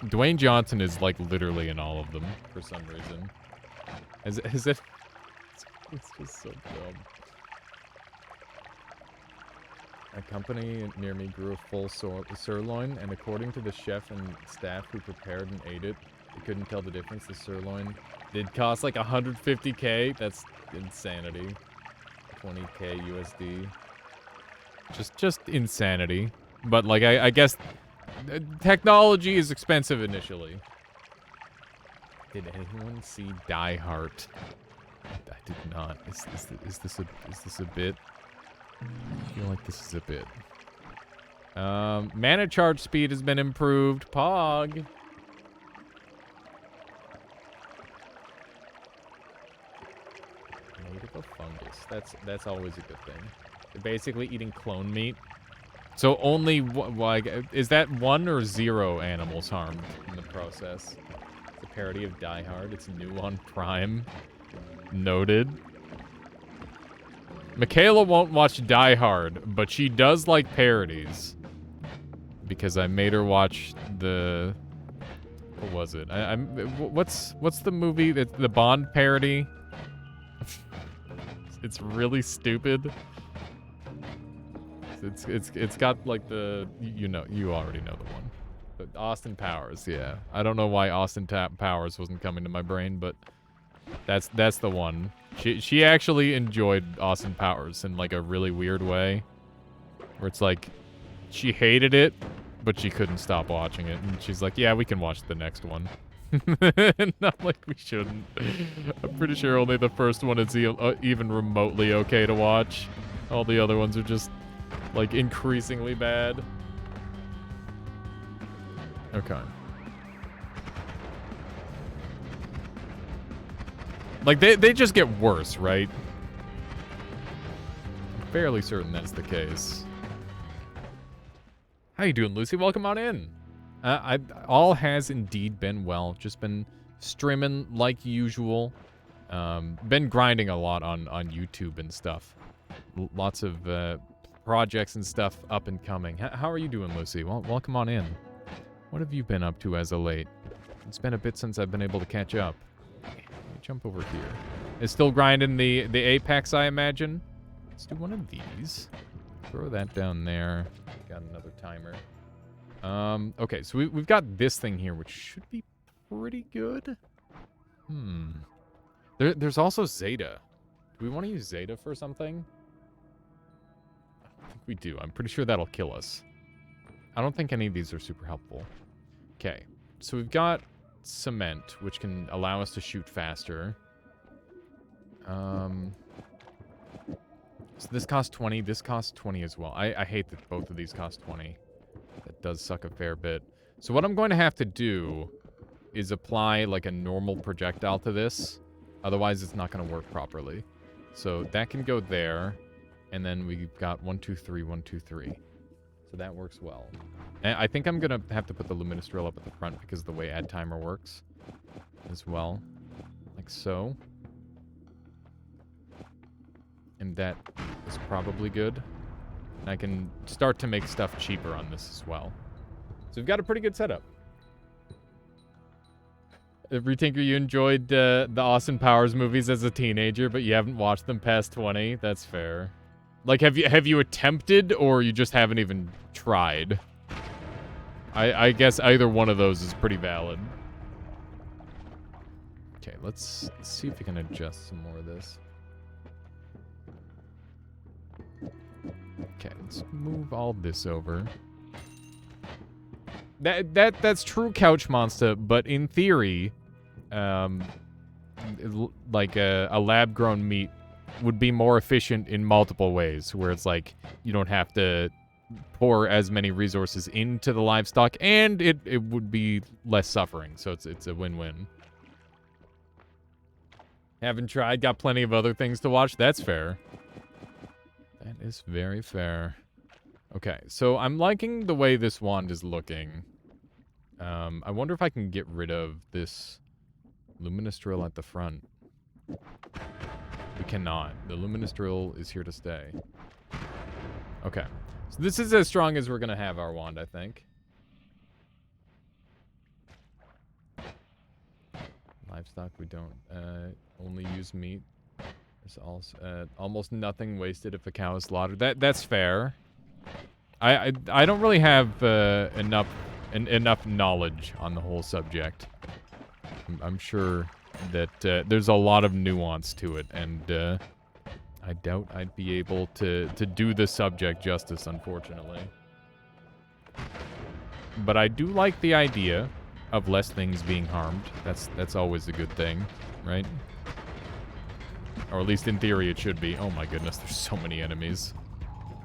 Dwayne Johnson is like literally in all of them for some reason. As if it's just so dumb. A company near me grew a full sirloin, and according to the chef and staff who prepared and ate it, they couldn't tell the difference. The sirloin did cost like 150K. That's insanity. 20K USD. Just insanity. But like I guess technology is expensive initially. Did anyone see Die Hard? I did not. Is this a bit? I feel like this is a bit. Mana charge speed has been improved. Pog. Native of fungus. That's always a good thing. They're basically eating clone meat. So only like is that 1 or 0 animals harmed in the process? It's a parody of Die Hard. It's new on Prime. Noted. Michaela won't watch Die Hard, but she does like parodies. Because I made her watch the... What was it? What's the movie? The Bond parody? It's really stupid. It's got like the... You already know the one. But Austin Powers, yeah. I don't know why Austin Powers wasn't coming to my brain, but... That's the one. She actually enjoyed Austin Powers in like a really weird way. Where it's like she hated it, but she couldn't stop watching it. And she's like, yeah, we can watch the next one. Not like we shouldn't. I'm pretty sure only the first one is even remotely okay to watch. All the other ones are just like increasingly bad. Okay. Like, they just get worse, right? I'm fairly certain that's the case. How you doing, Lucy? Welcome on in. All has indeed been well. Just been streaming like usual. Been grinding a lot on YouTube and stuff. Lots of projects and stuff up and coming. How are you doing, Lucy? Well, welcome on in. What have you been up to as of late? It's been a bit since I've been able to catch up. Let me jump over here. It's still grinding the Apex, I imagine. Let's do one of these. Throw that down there. Got another timer. Okay, so we've got this thing here, which should be pretty good. There's also Zeta. Do we want to use Zeta for something? I think we do. I'm pretty sure that'll kill us. I don't think any of these are super helpful. Okay, so we've got cement, which can allow us to shoot faster. So this costs 20. This costs 20 as well. I hate that both of these cost 20. That does suck a fair bit. So what I'm going to have to do is apply like a normal projectile to this. Otherwise, it's not going to work properly. So that can go there. And then we've got 1, 2, 3, 1, 2, 3. So that works well. And I think I'm going to have to put the Luminous Drill up at the front because of the way add timer works as well. Like so. And that is probably good. And I can start to make stuff cheaper on this as well. So we've got a pretty good setup. Retinker, you enjoyed the Austin Powers movies as a teenager, but you haven't watched them past 20? That's fair. Like, have you attempted, or you just haven't even tried? I guess either one of those is pretty valid. Okay, let's see if we can adjust some more of this. Okay, let's move all this over. That's true, Couch Monster, but in theory, like a lab-grown meat would be more efficient in multiple ways, where it's like you don't have to pour as many resources into the livestock, and it would be less suffering, so it's a win-win. Haven't tried, got plenty of other things to watch. That's fair. That is very fair. Okay, so I'm liking the way this wand is looking. I wonder if I can get rid of this Luminous Drill at the front. We cannot. The Luminous Drill is here to stay. Okay. So this is as strong as we're going to have our wand, I think. Livestock, we don't only use meat. There's also almost nothing wasted if a cow is slaughtered. That's fair. I don't really have enough knowledge on the whole subject. I'm sure that there's a lot of nuance to it, and I doubt I'd be able to do the subject justice, unfortunately. But I do like the idea of less things being harmed. That's always a good thing, right? Or at least in theory it should be. Oh my goodness, there's so many enemies.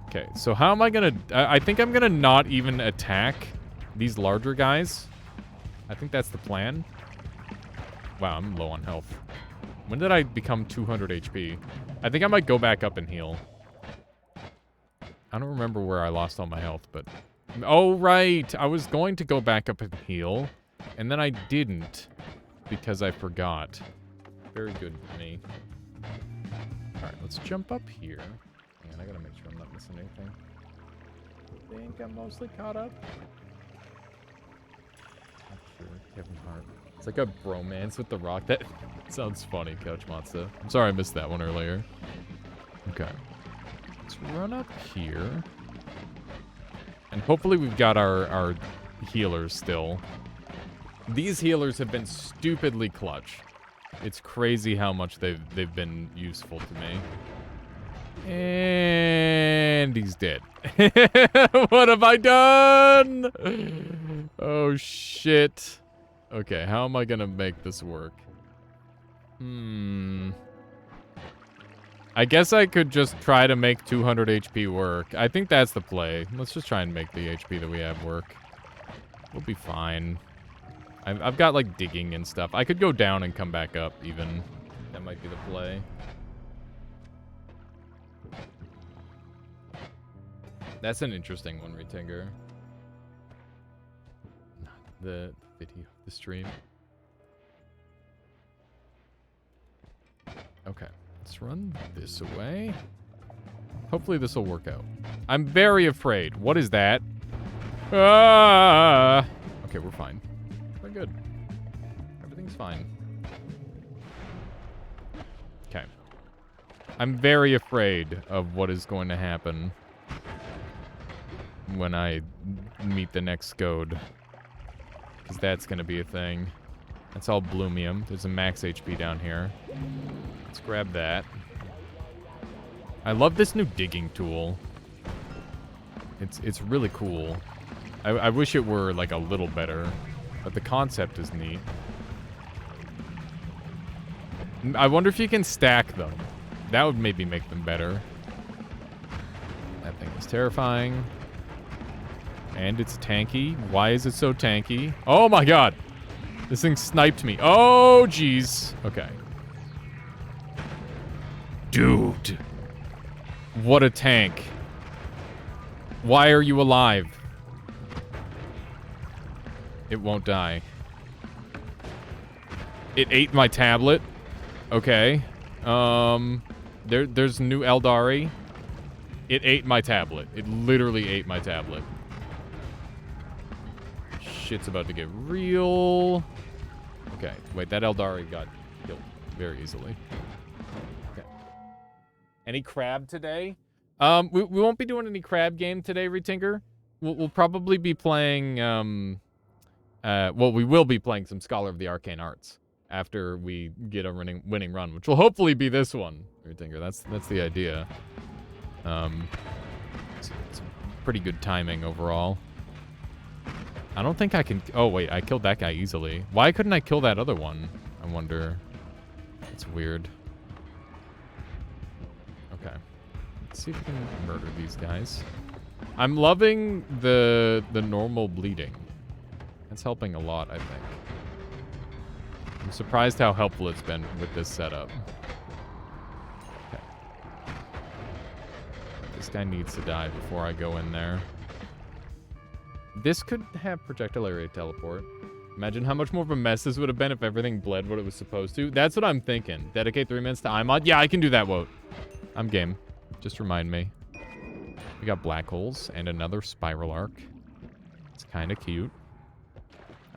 Okay, so how am I gonna... I think I'm gonna not even attack these larger guys. I think that's the plan. Wow, I'm low on health. When did I become 200 HP? I think I might go back up and heal. I don't remember where I lost all my health, but... Oh, right! I was going to go back up and heal, and then I didn't, because I forgot. Very good for me. Alright, let's jump up here. And I gotta make sure I'm not missing anything. I think I'm mostly caught up. Not sure. Kevin Hart. It's like a bromance with The Rock. That sounds funny, Couch Monster. I'm sorry I missed that one earlier. Okay. Let's run up here. And hopefully we've got our healers still. These healers have been stupidly clutch. It's crazy how much they've been useful to me. And he's dead. What have I done? Oh, shit. Okay, how am I gonna make this work? I guess I could just try to make 200 HP work. I think that's the play. Let's just try and make the HP that we have work. We'll be fine. I've got, like, digging and stuff. I could go down and come back up, even. That might be the play. That's an interesting one, Retinger. The video, the stream. Let's run this away. Hopefully this will work out. I'm very afraid. What is that? Ah! Okay, we're fine. We're good. Everything's fine. Okay. I'm very afraid of what is going to happen when I meet the next Skode. Because that's going to be a thing. That's all Bloomium. There's a max HP down here. Let's grab that. I love this new digging tool. It's really cool. I wish it were like a little better, but the concept is neat. I wonder if you can stack them. That would maybe make them better. That thing is terrifying. And it's tanky. Why is it so tanky? Oh my god! This thing sniped me. Oh, jeez. Okay. Dude. What a tank. Why are you alive? It won't die. It ate my tablet. Okay. There's new Eldari. It ate my tablet. It literally ate my tablet. Shit's about to get real. Okay, wait, that Eldari got killed very easily. Okay. Any crab today? We won't be doing any crab game today, Retinker. We'll probably be playing, well, we will be playing some Scholar of the Arcane Arts after we get a winning run, which will hopefully be this one, Retinker. That's the idea. It's pretty good timing overall. I don't think I can... Oh, wait. I killed that guy easily. Why couldn't I kill that other one? I wonder. It's weird. Okay. Let's see if we can murder these guys. I'm loving the normal bleeding. It's helping a lot, I think. I'm surprised how helpful it's been with this setup. Okay. This guy needs to die before I go in there. This could have projectile area teleport. Imagine how much more of a mess this would have been if everything bled what it was supposed to. That's what I'm thinking. Dedicate 3 minutes to iMod. Yeah, I can do that, Woat. I'm game. Just remind me. We got black holes and another spiral arc. It's kind of cute.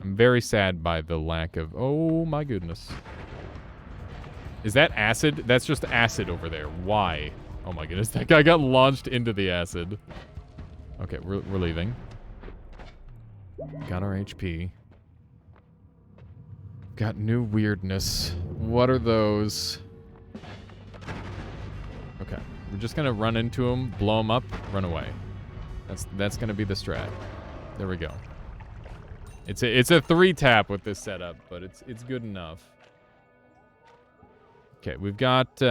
I'm very sad by the lack of... Oh, my goodness. Is that acid? That's just acid over there. Why? Oh, my goodness. That guy got launched into the acid. Okay, we're leaving. Got our HP. Got new weirdness. What are those? Okay. We're just gonna run into them, blow them up, run away. That's gonna be the strat. There we go. It's a 3-tap with this setup, but it's good enough. Okay, we've got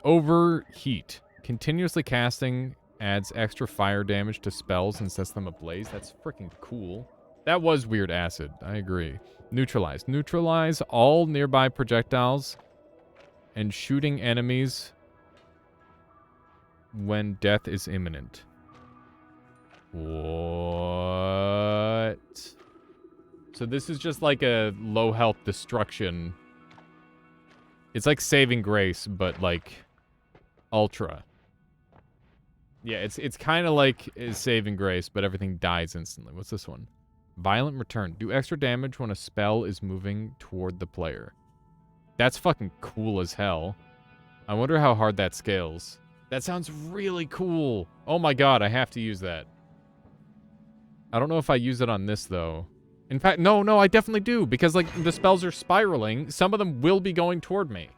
Overheat. Continuously casting adds extra fire damage to spells and sets them ablaze. That's freaking cool. That was weird acid. I agree. Neutralize. Neutralize all nearby projectiles and shooting enemies when death is imminent. What? So this is just like a low health destruction. It's like Saving Grace, but like ultra. Yeah, it's kind of like Saving Grace, but everything dies instantly. What's this one? Violent Return. Do extra damage when a spell is moving toward the player. That's fucking cool as hell. I wonder how hard that scales. That sounds really cool. Oh my god, I have to use that. I don't know if I use it on this, though. In fact, no, I definitely do. Because, like, the spells are spiraling. Some of them will be going toward me.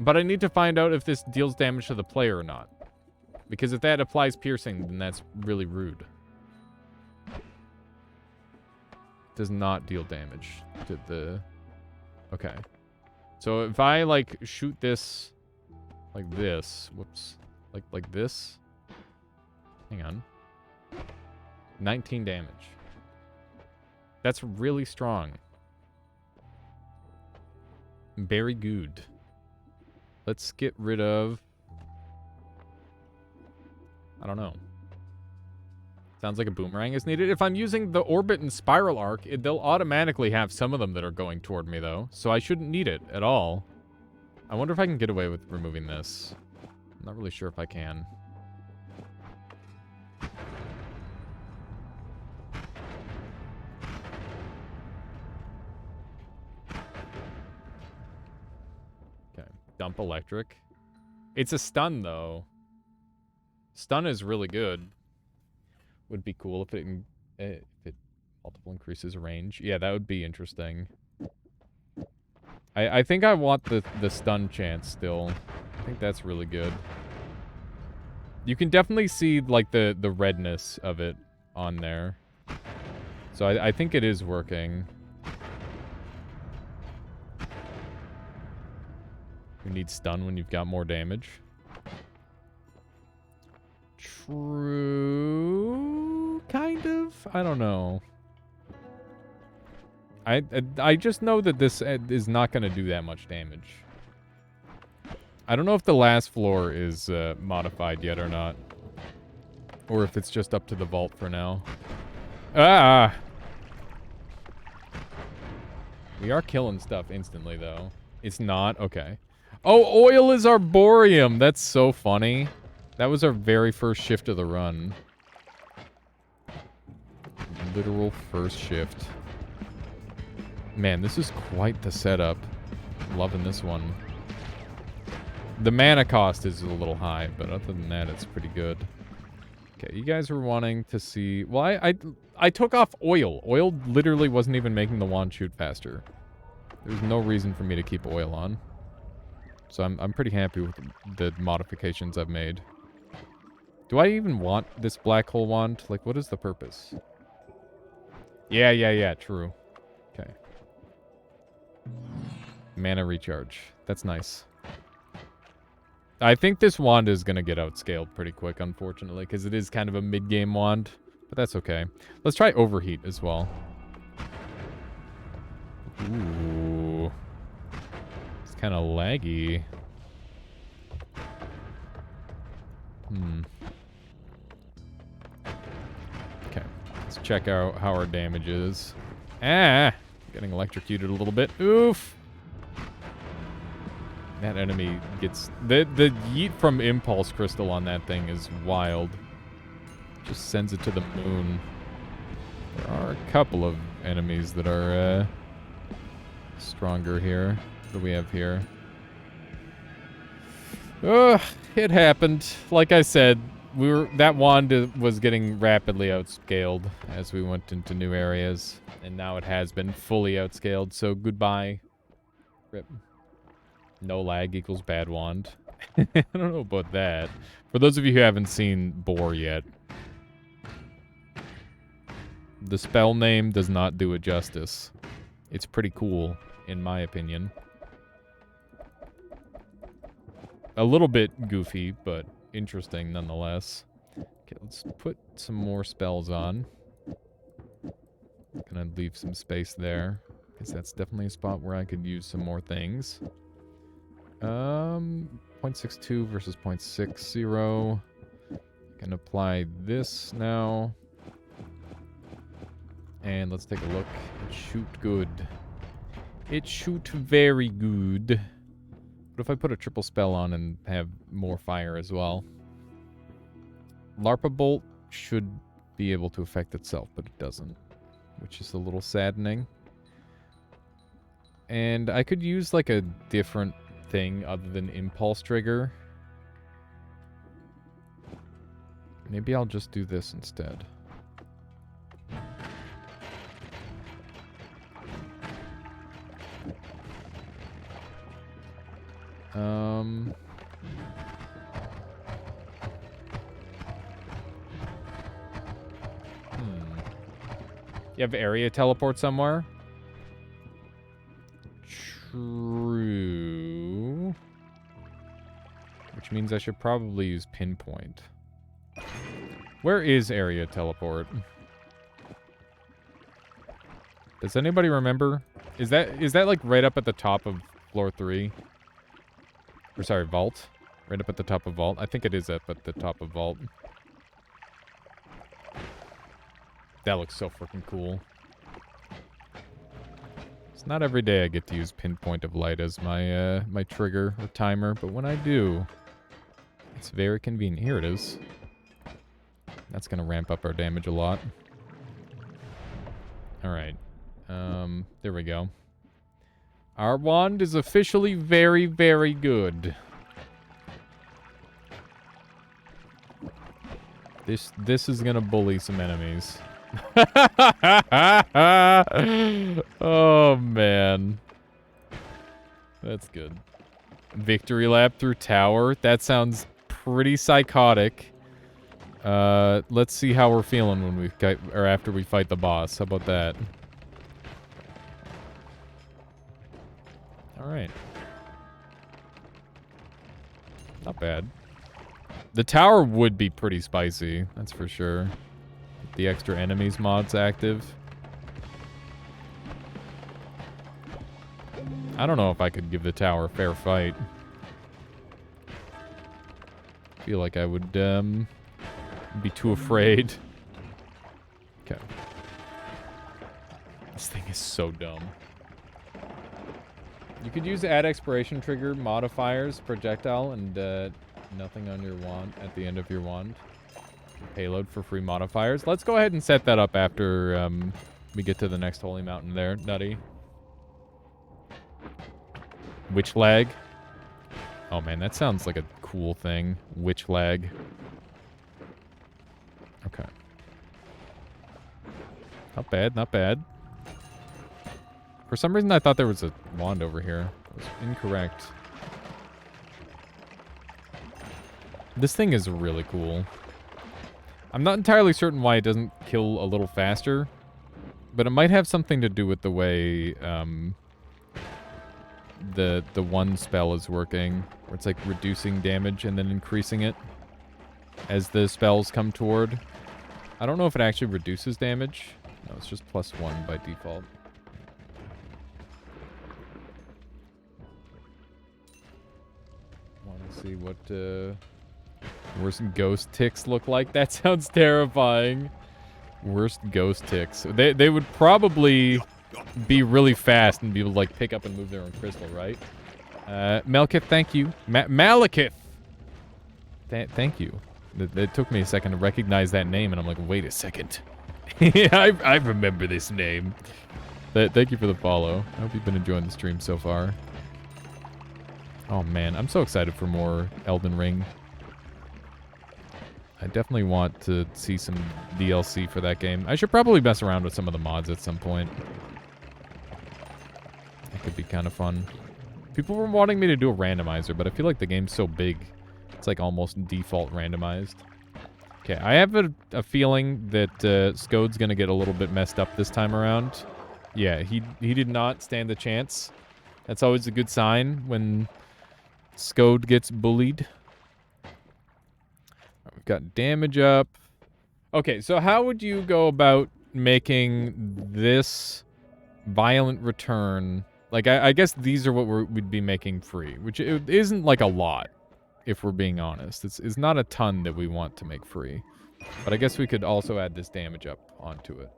But I need to find out if this deals damage to the player or not. Because if that applies piercing, then that's really rude. Does not deal damage to the... Okay. So if I, like, shoot this like this... Whoops. Like this? Hang on. 19 damage. That's really strong. Very good. Let's get rid of... I don't know. Sounds like a boomerang is needed. If I'm using the orbit and spiral arc, they'll automatically have some of them that are going toward me, though. So I shouldn't need it at all. I wonder if I can get away with removing this. I'm not really sure if I can. Okay, dump electric. It's a stun, though. Stun is really good. Would be cool if it multiple increases range. Yeah, that would be interesting. I think I want the stun chance still. I think that's really good. You can definitely see like the redness of it on there. So I think it is working. You need stun when you've got more damage. True, kind of. I don't know. I just know that this is not going to do that much damage. I don't know if the last floor is modified yet or not. Or if it's just up to the vault for now. Ah! We are killing stuff instantly, though. It's not? Okay. Oh, oil is arboreum! That's so funny. That was our very first shift of the run. Literal first shift. Man, this is quite the setup. Loving this one. The mana cost is a little high, but other than that, it's pretty good. Okay, you guys were wanting to see... Well, I took off oil. Oil literally wasn't even making the wand shoot faster. There's no reason for me to keep oil on. So I'm pretty happy with the modifications I've made. Do I even want this black hole wand? Like, what is the purpose? Yeah, true. Okay. Mana recharge. That's nice. I think this wand is going to get outscaled pretty quick, unfortunately, because it is kind of a mid-game wand. But that's okay. Let's try overheat as well. Ooh. It's kind of laggy. Okay. Let's check out how our damage is. Ah! Getting electrocuted a little bit. Oof! That enemy gets... The yeet from Impulse Crystal on that thing is wild. Just sends it to the moon. There are a couple of enemies that are stronger here. What do we have here? Ugh, it happened. Like I said, that wand was getting rapidly outscaled as we went into new areas. And now it has been fully outscaled, so goodbye. Rip. No lag equals bad wand. I don't know about that. For those of you who haven't seen Boar yet, the spell name does not do it justice. It's pretty cool, in my opinion. A little bit goofy, but interesting nonetheless. Okay, let's put some more spells on. Gonna leave some space there, because that's definitely a spot where I could use some more things. 0.62 versus 0.60. Can apply this now. And let's take a look. It shoot good. It shoot very good. What if I put a triple spell on and have more fire as well? Larpa Bolt should be able to affect itself, but it doesn't, which is a little saddening. And I could use like a different thing other than Impulse Trigger. Maybe I'll just do this instead. You have area teleport somewhere? True. Which means I should probably use pinpoint. Where is area teleport? Does anybody remember? Is that like right up at the top of floor 3? Or sorry, vault. Right up at the top of vault. I think it is up at the top of vault. That looks so freaking cool. It's Not every day I get to use Pinpoint of Light as my my trigger or timer, but when I do, it's very convenient. Here it is. That's gonna ramp up our damage a lot. Alright. There we go. Our wand is officially very, very good. This is gonna bully some enemies. Oh, man. That's good. Victory lap through tower. That sounds pretty psychotic. Let's see how we're feeling when we or after we fight the boss. How about that? All right. Not bad. The tower would be pretty spicy, that's for sure. The extra enemies mod's active. I don't know if I could give the tower a fair fight. I feel like I would be too afraid. Okay. This thing is so dumb. You could use add expiration trigger modifiers, projectile, and nothing on your wand at the end of your wand. Payload for free modifiers. Let's go ahead and set that up after we get to the next holy mountain there, Nutty. Witch lag. Oh man, that sounds like a cool thing. Witch lag. Okay. Not bad, not bad. For some reason I thought there was a wand over here. I was incorrect. This thing is really cool. I'm not entirely certain why it doesn't kill a little faster, but it might have something to do with the way the one spell is working, where it's like reducing damage and then increasing it as the spells come toward. I don't know if it actually reduces damage. No, it's just +1 by default. Want to see what worst ghost ticks look like? That sounds terrifying. Worst ghost ticks. They would probably be really fast and be able to like pick up and move their own crystal, right? Melkith, thank you. Malekith! Thank you. It took me a second to recognize that name, and I'm like, wait a second. I remember this name. Thank you for the follow. I hope you've been enjoying the stream so far. Oh man, I'm so excited for more Elden Ring. I definitely want to see some DLC for that game. I should probably mess around with some of the mods at some point. That could be kind of fun. People were wanting me to do a randomizer, but I feel like the game's so big. It's like almost default randomized. Okay, I have a feeling that Skode's going to get a little bit messed up this time around. Yeah, he did not stand a chance. That's always a good sign when Skode gets bullied. We've got damage up. Okay, so how would you go about making this violent return? Like, I guess these are what we'd be making free, which it isn't like a lot, if we're being honest. It's not a ton that we want to make free. But I guess we could also add this damage up onto it.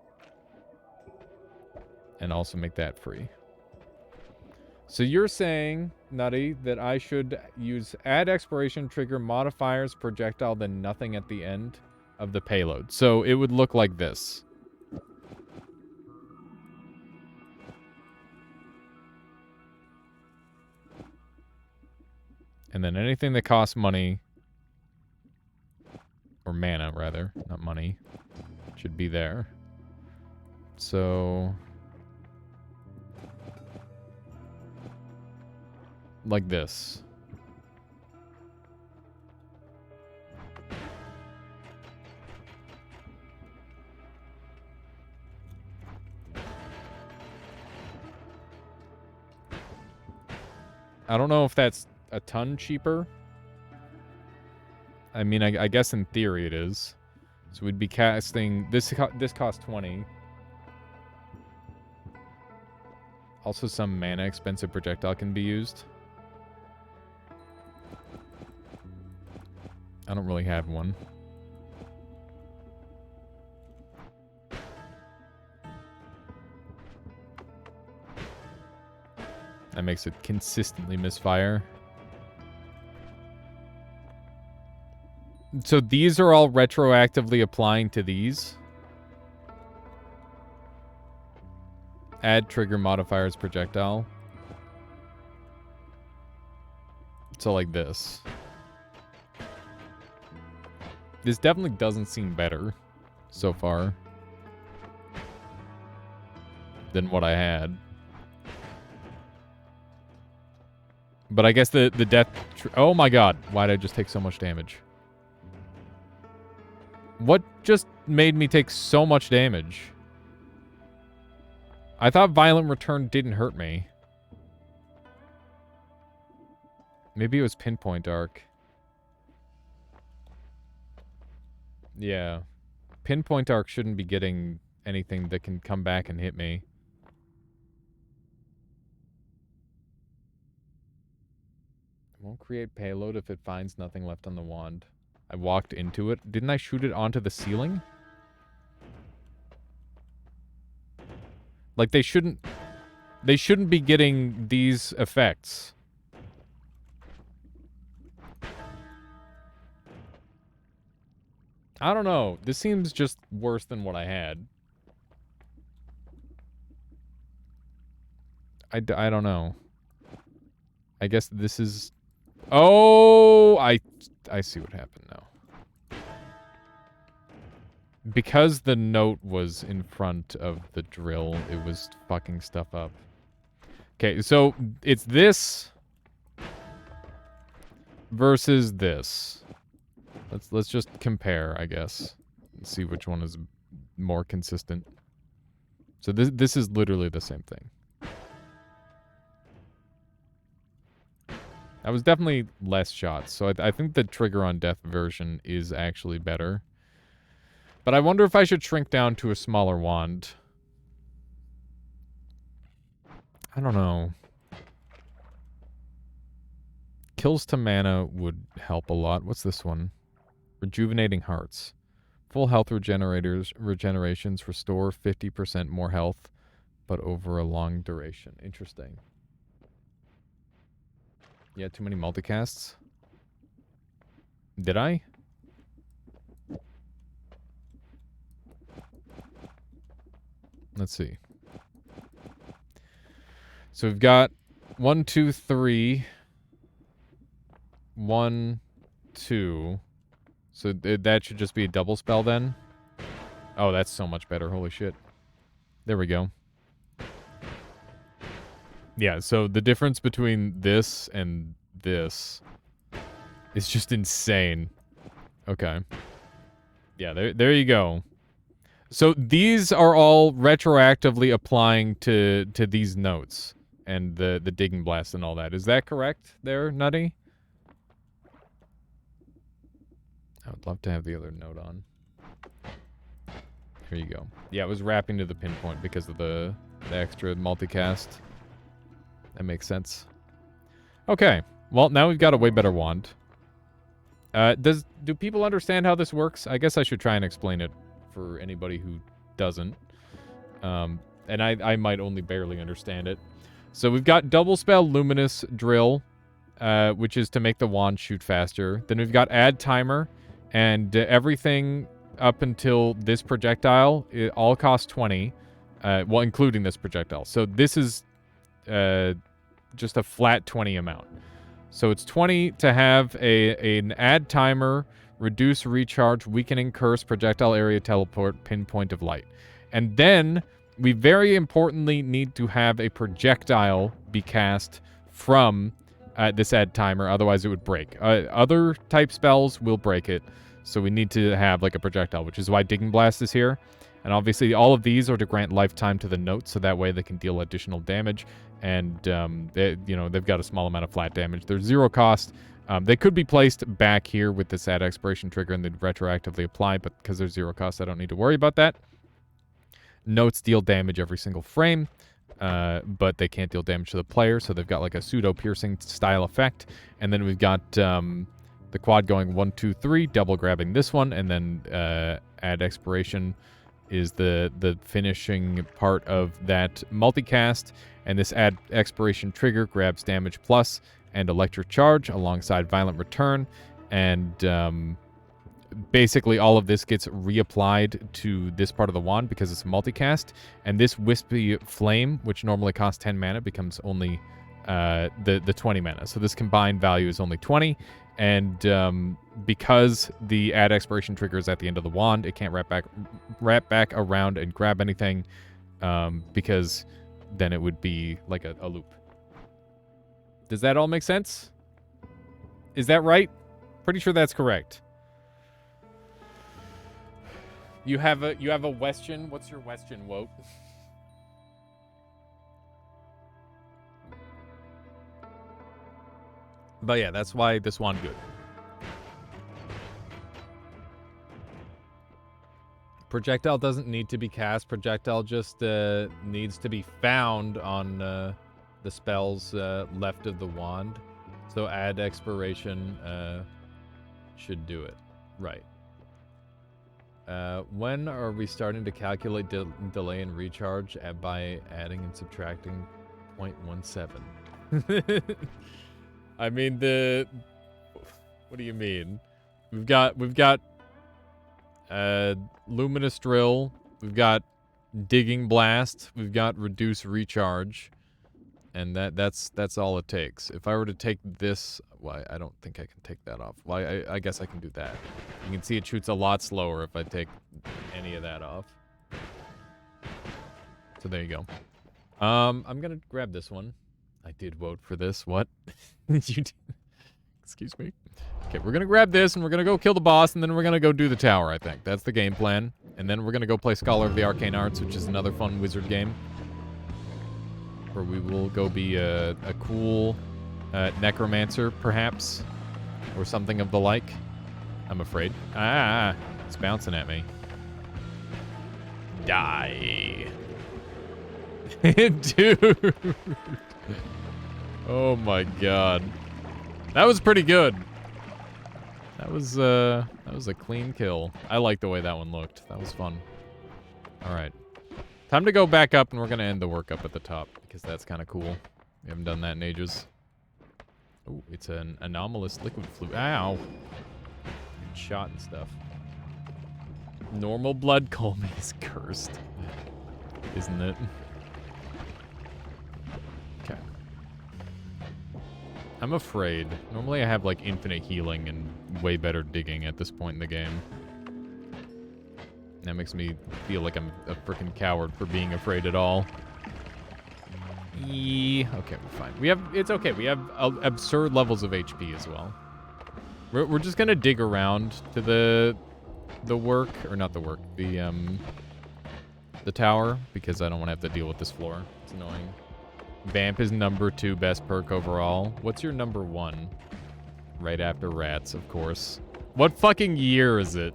And also make that free. So you're saying, Nutty, that I should use add expiration trigger modifiers, projectile, then nothing at the end of the payload. So it would look like this. And then anything that costs money, or mana rather, not money, should be there. So like this. I don't know if that's a ton cheaper. I mean, I guess in theory it is. So we'd be casting... This costs 20. Also, some mana expensive projectile can be used. I don't really have one. That makes it consistently misfire. So these are all retroactively applying to these. Add trigger modifiers projectile. So like this. This definitely doesn't seem better so far than what I had. But I guess the death... Oh my god. Why did I just take so much damage? What just made me take so much damage? I thought Violent Return didn't hurt me. Maybe it was Pinpoint Arc. Yeah. Pinpoint Arc shouldn't be getting anything that can come back and hit me. It won't create payload if it finds nothing left on the wand. I walked into it. Didn't I shoot it onto the ceiling? Like, they shouldn't be getting these effects. I don't know. This seems just worse than what I had. I don't know. I guess this is... Oh, I see what happened now. Because the note was in front of the drill, it was fucking stuff up. Okay, so it's this versus this. Let's just compare, I guess, and see which one is more consistent. So this is literally the same thing. That was definitely less shots, so I think the Trigger on Death version is actually better. But I wonder if I should shrink down to a smaller wand. I don't know. Kills to mana would help a lot. What's this one? Rejuvenating Hearts. Full health regenerations restore 50% more health, but over a long duration. Interesting. Yeah, too many multicasts. Did I? Let's see. So we've got 1, 2, 3. 1, 2. So that should just be a double spell then? Oh, that's so much better. Holy shit. There we go. Yeah, so the difference between this and this is just insane. Okay. Yeah, there you go. So these are all retroactively applying to these notes and the Digging Blast and all that. Is that correct there, Nutty? I would love to have the other note on. Here you go. Yeah, it was wrapping to the pinpoint because of the extra multicast. That makes sense. Okay. Well, now we've got a way better wand. Do people understand how this works? I guess I should try and explain it for anybody who doesn't. And I might only barely understand it. So we've got Double Spell Luminous Drill, which is to make the wand shoot faster. Then we've got Add Timer, and everything up until this projectile, it all costs 20. Well, including this projectile. So this is just a flat 20 amount. So it's 20 to have an Add Timer, Reduce Recharge, Weakening Curse, Projectile Area Teleport, Pinpoint of Light. And then we very importantly need to have a projectile be cast from this Add Timer, otherwise it would break. Other type spells will break it, so we need to have like a projectile, which is why Digging Blast is here. And obviously all of these are to grant lifetime to the notes, so that way they can deal additional damage. And, they've got a small amount of flat damage. They're 0 cost. They could be placed back here with this Add Expiration trigger and they'd retroactively apply, but because they're 0 cost, I don't need to worry about that. Notes deal damage every single frame, but they can't deal damage to the player, so they've got like a pseudo-piercing style effect. And then we've got the quad going 1, 2, 3, double grabbing this one, and then Add Expiration is the finishing part of that multicast, and this add expiration trigger grabs damage plus and electric charge alongside violent return, and basically all of this gets reapplied to this part of the wand because it's a multicast, and this wispy flame, which normally costs 10 mana, becomes only the 20 mana. So this combined value is only 20, and because the add expiration trigger is at the end of the wand, it can't wrap back around and grab anything, because then it would be like a loop. Does that all make sense? Is that right? Pretty sure that's correct. You have a question? What's your question, Woke? But yeah, that's why this wand good. Projectile doesn't need to be cast. Projectile just needs to be found on the spells left of the wand. So add expiration should do it. Right. When are we starting to calculate delay and recharge by adding and subtracting 0.17? I mean, what do you mean? We've got Luminous Drill, we've got Digging Blast, we've got Reduce Recharge, and that's all it takes. If I were to take this, well, I don't think I can take that off. Well, I guess I can do that. You can see it shoots a lot slower if I take any of that off. So there you go. I'm gonna grab this one. I did vote for this. What? You did? Excuse me. Okay, we're gonna grab this and we're gonna go kill the boss, and then we're gonna go do the tower, I think. That's the game plan. And then we're gonna go play Scholar of the Arcane Arts, which is another fun wizard game, where we will go be a cool necromancer, perhaps, or something of the like. I'm afraid. It's bouncing at me. Die. Dude. Oh my god. That was pretty good. That was a clean kill. I like the way that one looked. That was fun. All right. Time to go back up, and we're going to end the work up at the top, because that's kind of cool. We haven't done that in ages. Oh, it's an anomalous liquid fluid. Ow. Shot and stuff. Normal blood colm is cursed. Isn't it? Okay. I'm afraid. Normally I have like infinite healing and way better digging at this point in the game. That makes me feel like I'm a freaking coward for being afraid at all. Okay, we're fine. It's okay. We have absurd levels of HP as well. We're just gonna dig around to the work, or not the work, the tower, because I don't want to have to deal with this floor. It's annoying. Vamp is number 2 best perk overall. What's your number 1? Right after rats, of course. What fucking year is it?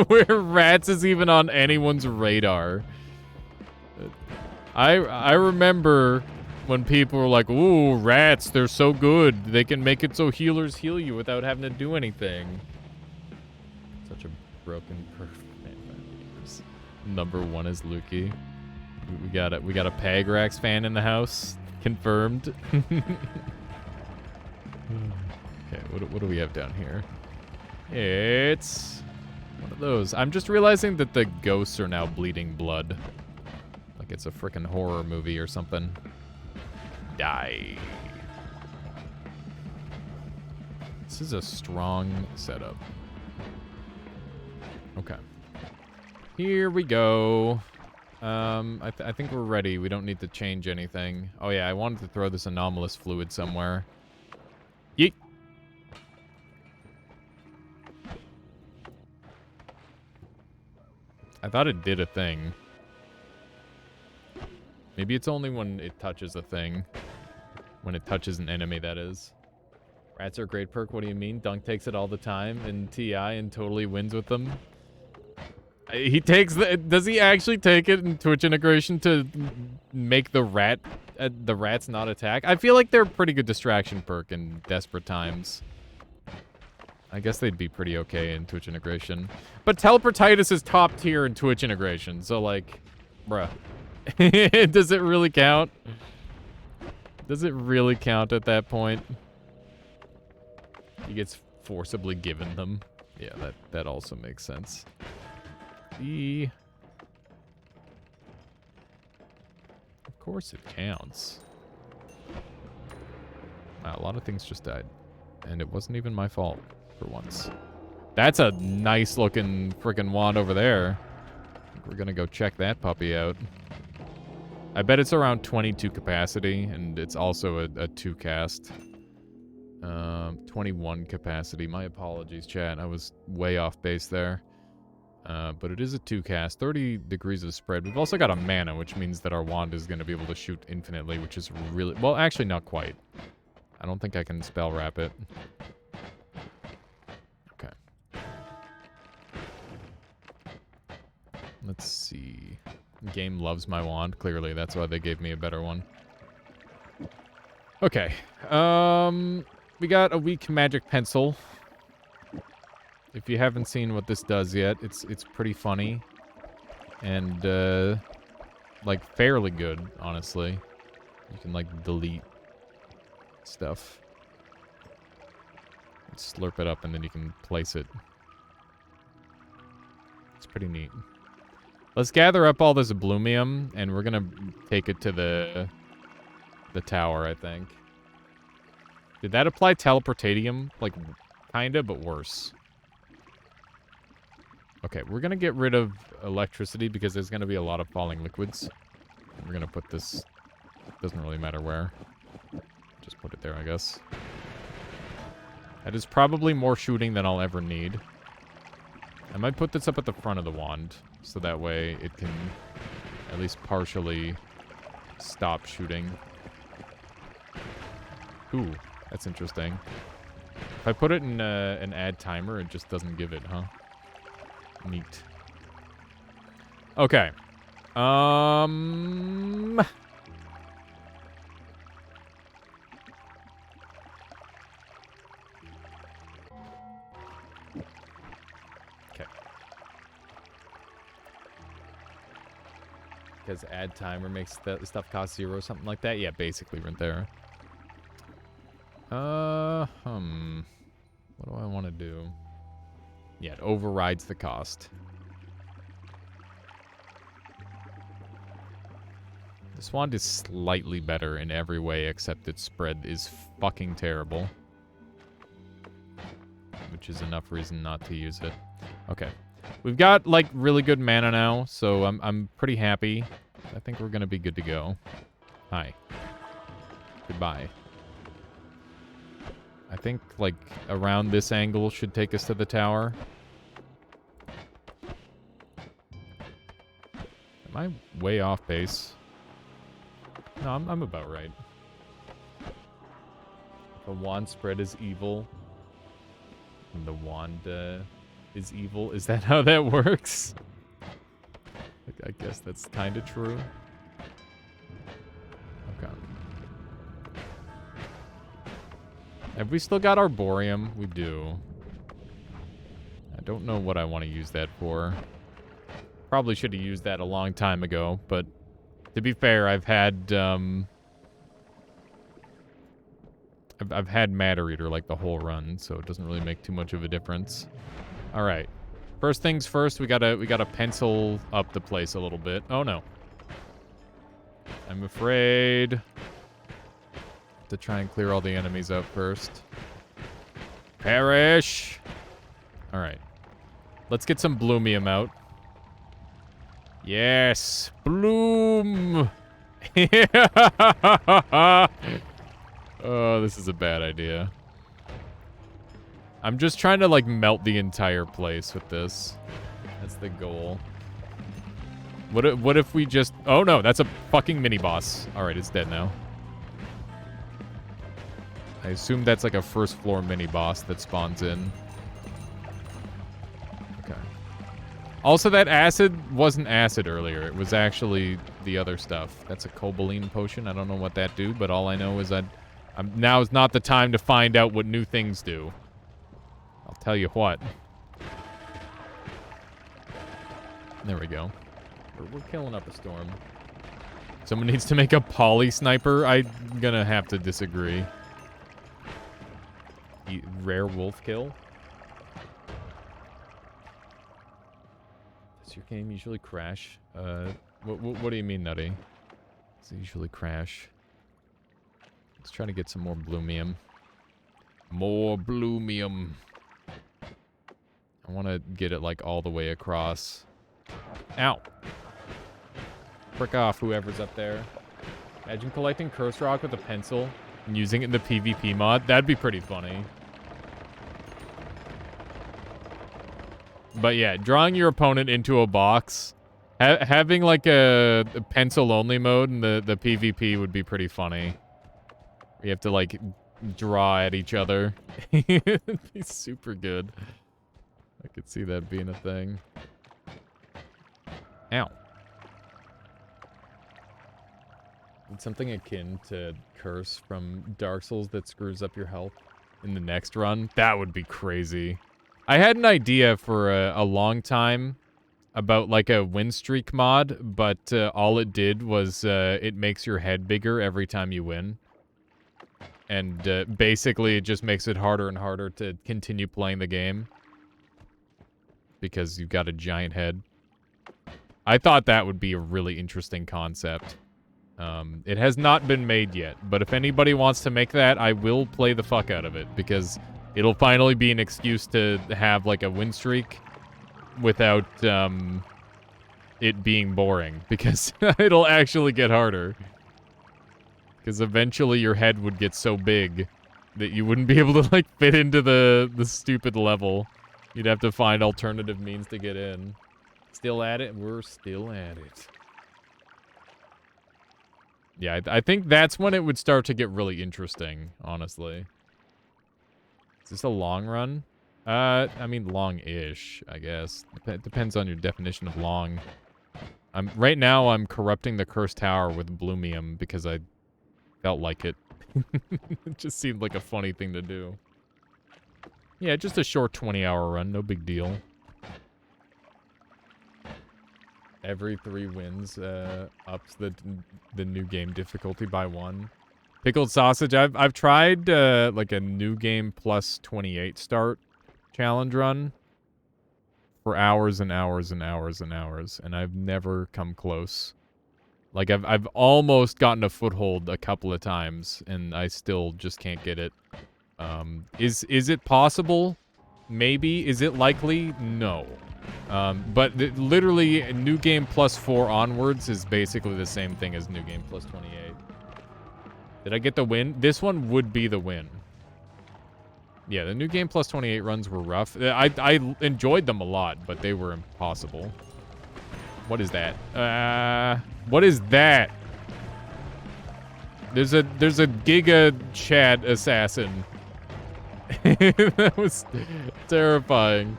Where rats is even on anyone's radar? I remember when people were like, ooh, rats, they're so good. They can make it so healers heal you without having to do anything. Such a broken perk. Number 1 is Lukey. We got a Pagrax fan in the house. Confirmed. Okay, what do we have down here? It's one of those. I'm just realizing that the ghosts are now bleeding blood. Like it's a freaking horror movie or something. Die. This is a strong setup. Okay. Here we go. I think we're ready. We don't need to change anything. Oh yeah, I wanted to throw this anomalous fluid somewhere. Yeet. I thought it did a thing. Maybe it's only when it touches a thing. When it touches an enemy, that is. Rats are a great perk. What do you mean? Dunk takes it all the time in TI and totally wins with them. He takes the... Does he actually take it in Twitch integration to make the rats not attack? I feel like they're a pretty good distraction perk in desperate times. I guess they'd be pretty okay in Twitch integration. But Teleportitis is top tier in Twitch integration, so like, bruh. Does it really count? Does it really count at that point? He gets forcibly given them. Yeah, that also makes sense. Of course it counts. Wow, a lot of things just died. And it wasn't even my fault, for once. That's a nice looking freaking wand over there. I think we're gonna go check that puppy out. I bet it's around 22 capacity, and it's also a 2 cast. 21 capacity. My apologies, chat. I was way off base there. But it is a 2 cast. 30 degrees of spread. We've also got a mana, which means that our wand is going to be able to shoot infinitely, which is really... Well, actually, not quite. I don't think I can spell wrap it. Okay. Let's see. Game loves my wand, clearly. That's why they gave me a better one. Okay. We got a weak magic pencil. If you haven't seen what this does yet, it's pretty funny. And, like, fairly good, honestly. You can, like, delete stuff. Slurp it up, and then you can place it. It's pretty neat. Let's gather up all this Bloomium, and we're gonna take it to the tower, I think. Did that apply Teleportatium? Like, kinda, but worse. Okay, we're gonna get rid of electricity because there's gonna be a lot of falling liquids. We're gonna put this... Doesn't really matter where. Just put it there, I guess. That is probably more shooting than I'll ever need. I might put this up at the front of the wand, so that way it can at least partially stop shooting. Ooh, that's interesting. If I put it in an add timer, it just doesn't give it, huh? Neat. Okay. Because add timer makes the stuff cost 0, something like that. Yeah, basically right there. What do I want to do? Yeah, it overrides the cost. This wand is slightly better in every way, except its spread is fucking terrible. Which is enough reason not to use it. Okay. We've got, like, really good mana now, so I'm pretty happy. I think we're gonna be good to go. Hi. Goodbye. I think, like, around this angle should take us to the tower. Am I way off base? No, I'm about right. The wand spread is evil. And the wand, is evil. Is that how that works? I guess that's kind of true. Okay. Have we still got Arboreum? We do. I don't know what I want to use that for. Probably should have used that a long time ago, but to be fair, I've had I've had Matter Eater like the whole run, so it doesn't really make too much of a difference. All right. First things first, we gotta pencil up the place a little bit. Oh no. I'm afraid to try and clear all the enemies out first. Perish! Alright. Let's get some Bloomium out. Yes! Bloom! Oh, this is a bad idea. I'm just trying to, like, melt the entire place with this. That's the goal. What if we just... Oh, no, that's a fucking mini-boss. Alright, it's dead now. I assume that's, like, a first-floor mini-boss that spawns in. Okay. Also, that acid wasn't acid earlier. It was actually the other stuff. That's a Cobaline potion. I don't know what that do, but all I know is that now is not the time to find out what new things do. I'll tell you what. There we go. We're killing up a storm. Someone needs to make a poly sniper. I'm gonna have to disagree. Rare wolf kill. Does your game usually crash? What do you mean, Nutty? Does it usually crash? Let's try to get some more bloomium. More bloomium. I want to get it like all the way across. Ow. Frick off, whoever's up there. Imagine collecting curse rock with a pencil and using it in the PvP mod. That'd be pretty funny. But yeah, drawing your opponent into a box, having like a pencil-only mode in the PvP would be pretty funny. You have to like draw at each other. It'd be super good. I could see that being a thing. Ow. It's something akin to Curse from Dark Souls that screws up your health in the next run. That would be crazy. I had an idea for a long time about like a win streak mod, but all it did was it makes your head bigger every time you win. And basically it just makes it harder and harder to continue playing the game. Because you've got a giant head. I thought that would be a really interesting concept. It has not been made yet, but if anybody wants to make that, I will play the fuck out of it, because it'll finally be an excuse to have like a win streak without it being boring, because it'll actually get harder. Because eventually your head would get so big that you wouldn't be able to like fit into the stupid level. You'd have to find alternative means to get in. Still at it? We're still at it. Yeah, I think that's when it would start to get really interesting, honestly. Is this a long run? I mean, long-ish, I guess. It depends on your definition of long. Right now, I'm corrupting the Cursed Tower with Bloomium because I felt like it. It just seemed like a funny thing to do. Yeah, just a short 20-hour run, no big deal. Every 3 wins ups the new game difficulty by 1. Pickled sausage. I've tried like a new game plus 28 start challenge run for hours and hours and hours and hours, and I've never come close. Like I've almost gotten a foothold a couple of times, and I still just can't get it. Is it possible? Maybe. Is it likely? No. But literally, New Game plus 4 onwards is basically the same thing as New Game plus 28. Did I get the win? This one would be the win. Yeah, the New Game plus 28 runs were rough. I enjoyed them a lot, but they were impossible. What is that? What is that? There's a Giga Chad assassin. That was terrifying.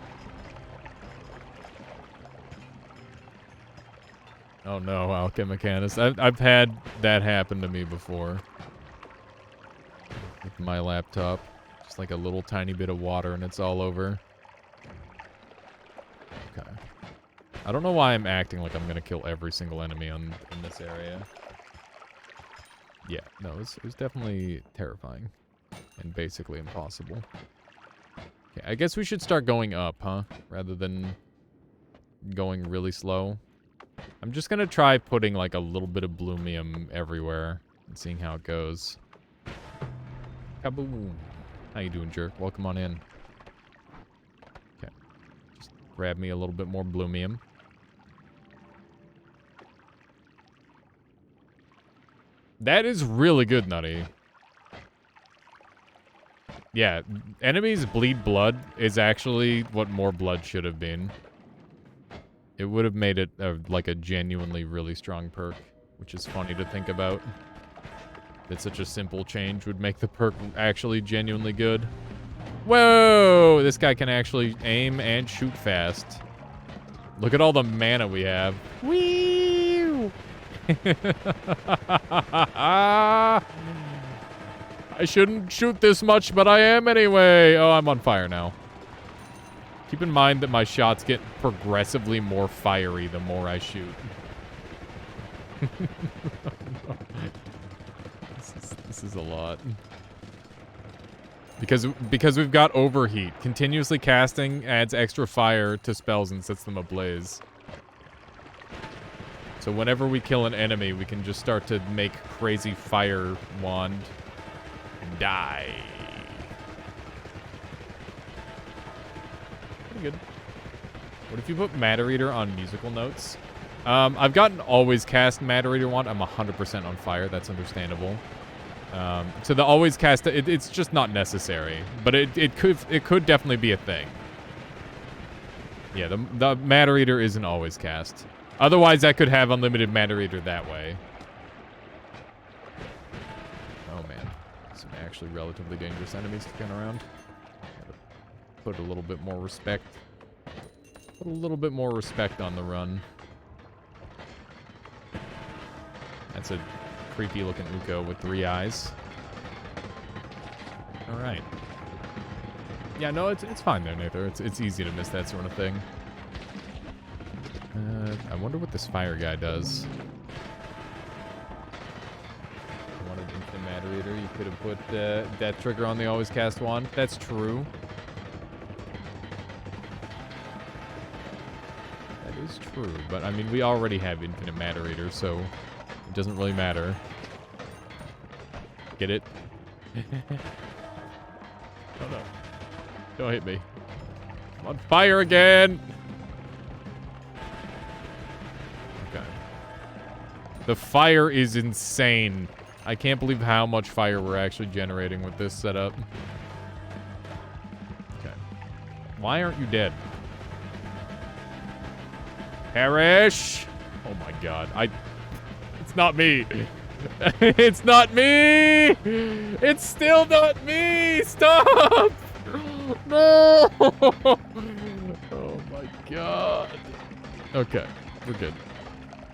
Oh no, Alchemichanus. I've had that happen to me before. With my laptop. Just like a little tiny bit of water and it's all over. Okay. I don't know why I'm acting like I'm gonna kill every single enemy in this area. Yeah, no, it was definitely terrifying. And basically impossible. Okay, I guess we should start going up, huh? Rather than going really slow. I'm just gonna try putting like a little bit of bloomium everywhere and seeing how it goes. Kaboom. How you doing, jerk? Welcome on in. Okay. Just grab me a little bit more bloomium. That is really good, Nutty. Yeah, enemies bleed blood is actually what more blood should have been. It would have made it like a genuinely really strong perk, which is funny to think about. That such a simple change would make the perk actually genuinely good. Whoa! This guy can actually aim and shoot fast. Look at all the mana we have. Whee! I shouldn't shoot this much, but I am anyway. Oh, I'm on fire now. Keep in mind that my shots get progressively more fiery the more I shoot. This is a lot. Because we've got overheat. Continuously casting adds extra fire to spells and sets them ablaze. So whenever we kill an enemy, we can just start to make crazy fire wand and die. Pretty good. What if you put Matter Eater on musical notes? I've gotten always cast Matter Eater wand. I'm 100% on fire. That's understandable. So the always cast, it's just not necessary, but it could definitely be a thing. Yeah, the Matter Eater isn't always cast. Otherwise, I could have unlimited Matter Eater that way. Oh man, some actually relatively dangerous enemies kicking around. Gotta put a little bit more respect. Put a little bit more respect on the run. That's a creepy looking Uko with 3 eyes. All right. Yeah, no, it's fine there, Nathan. It's easy to miss that sort of thing. I wonder what this fire guy does. If you wanted Infinite Matter Eater, you could have put that trigger on the always cast wand. That's true. That is true, but I mean, we already have Infinite Matter Eater, so it doesn't really matter. Get it? Oh no. Don't hit me. I'm on fire again! Okay. The fire is insane. I can't believe how much fire we're actually generating with this setup. Okay. Why aren't you dead? Perish! Oh my god. It's not me. It's not me! It's still not me! Stop! No! Oh my god. Okay, we're good.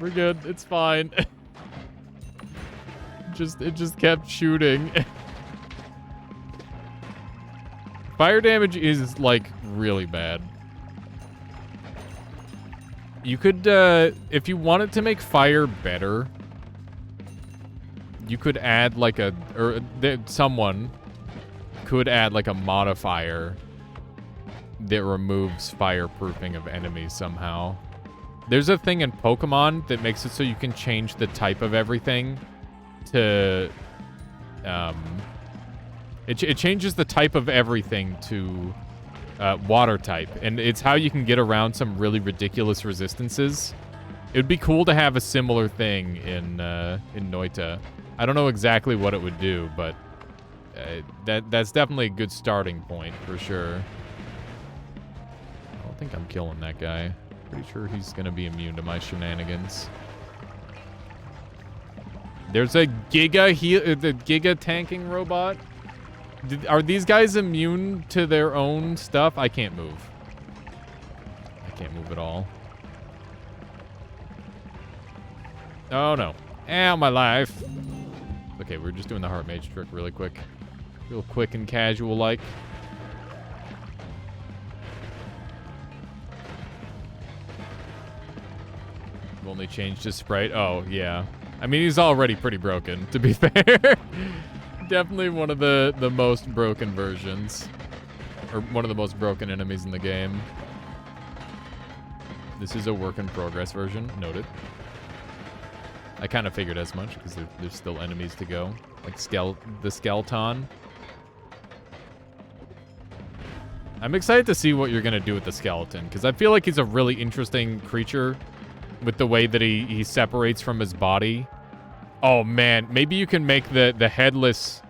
We're good. It's fine. It just kept shooting. Fire damage is like really bad. You could if you wanted to make fire better, you could add like someone could add like a modifier that removes fireproofing of enemies somehow. There's a thing in Pokemon that makes it so you can change the type of everything to, it changes the type of everything to water type, and it's how you can get around some really ridiculous resistances. It would be cool to have a similar thing in Noita. I don't know exactly what it would do, but that's definitely a good starting point for sure. I don't think I'm killing that guy. Pretty sure he's gonna be immune to my shenanigans. There's a the Giga tanking robot. Are these guys immune to their own stuff? I can't move. I can't move at all. Oh no. Ow, my life. Okay, we're just doing the heart mage trick really quick. Real quick and casual like. I've only changed his sprite. Oh, yeah. I mean, he's already pretty broken, to be fair. Definitely one of the most broken versions. Or one of the most broken enemies in the game. This is a work in progress version. Noted. I kind of figured as much, because there's still enemies to go. Like the Skeleton. I'm excited to see what you're going to do with the skeleton, because I feel like he's a really interesting creature with the way that he separates from his body. Oh, man. Maybe you can make the headless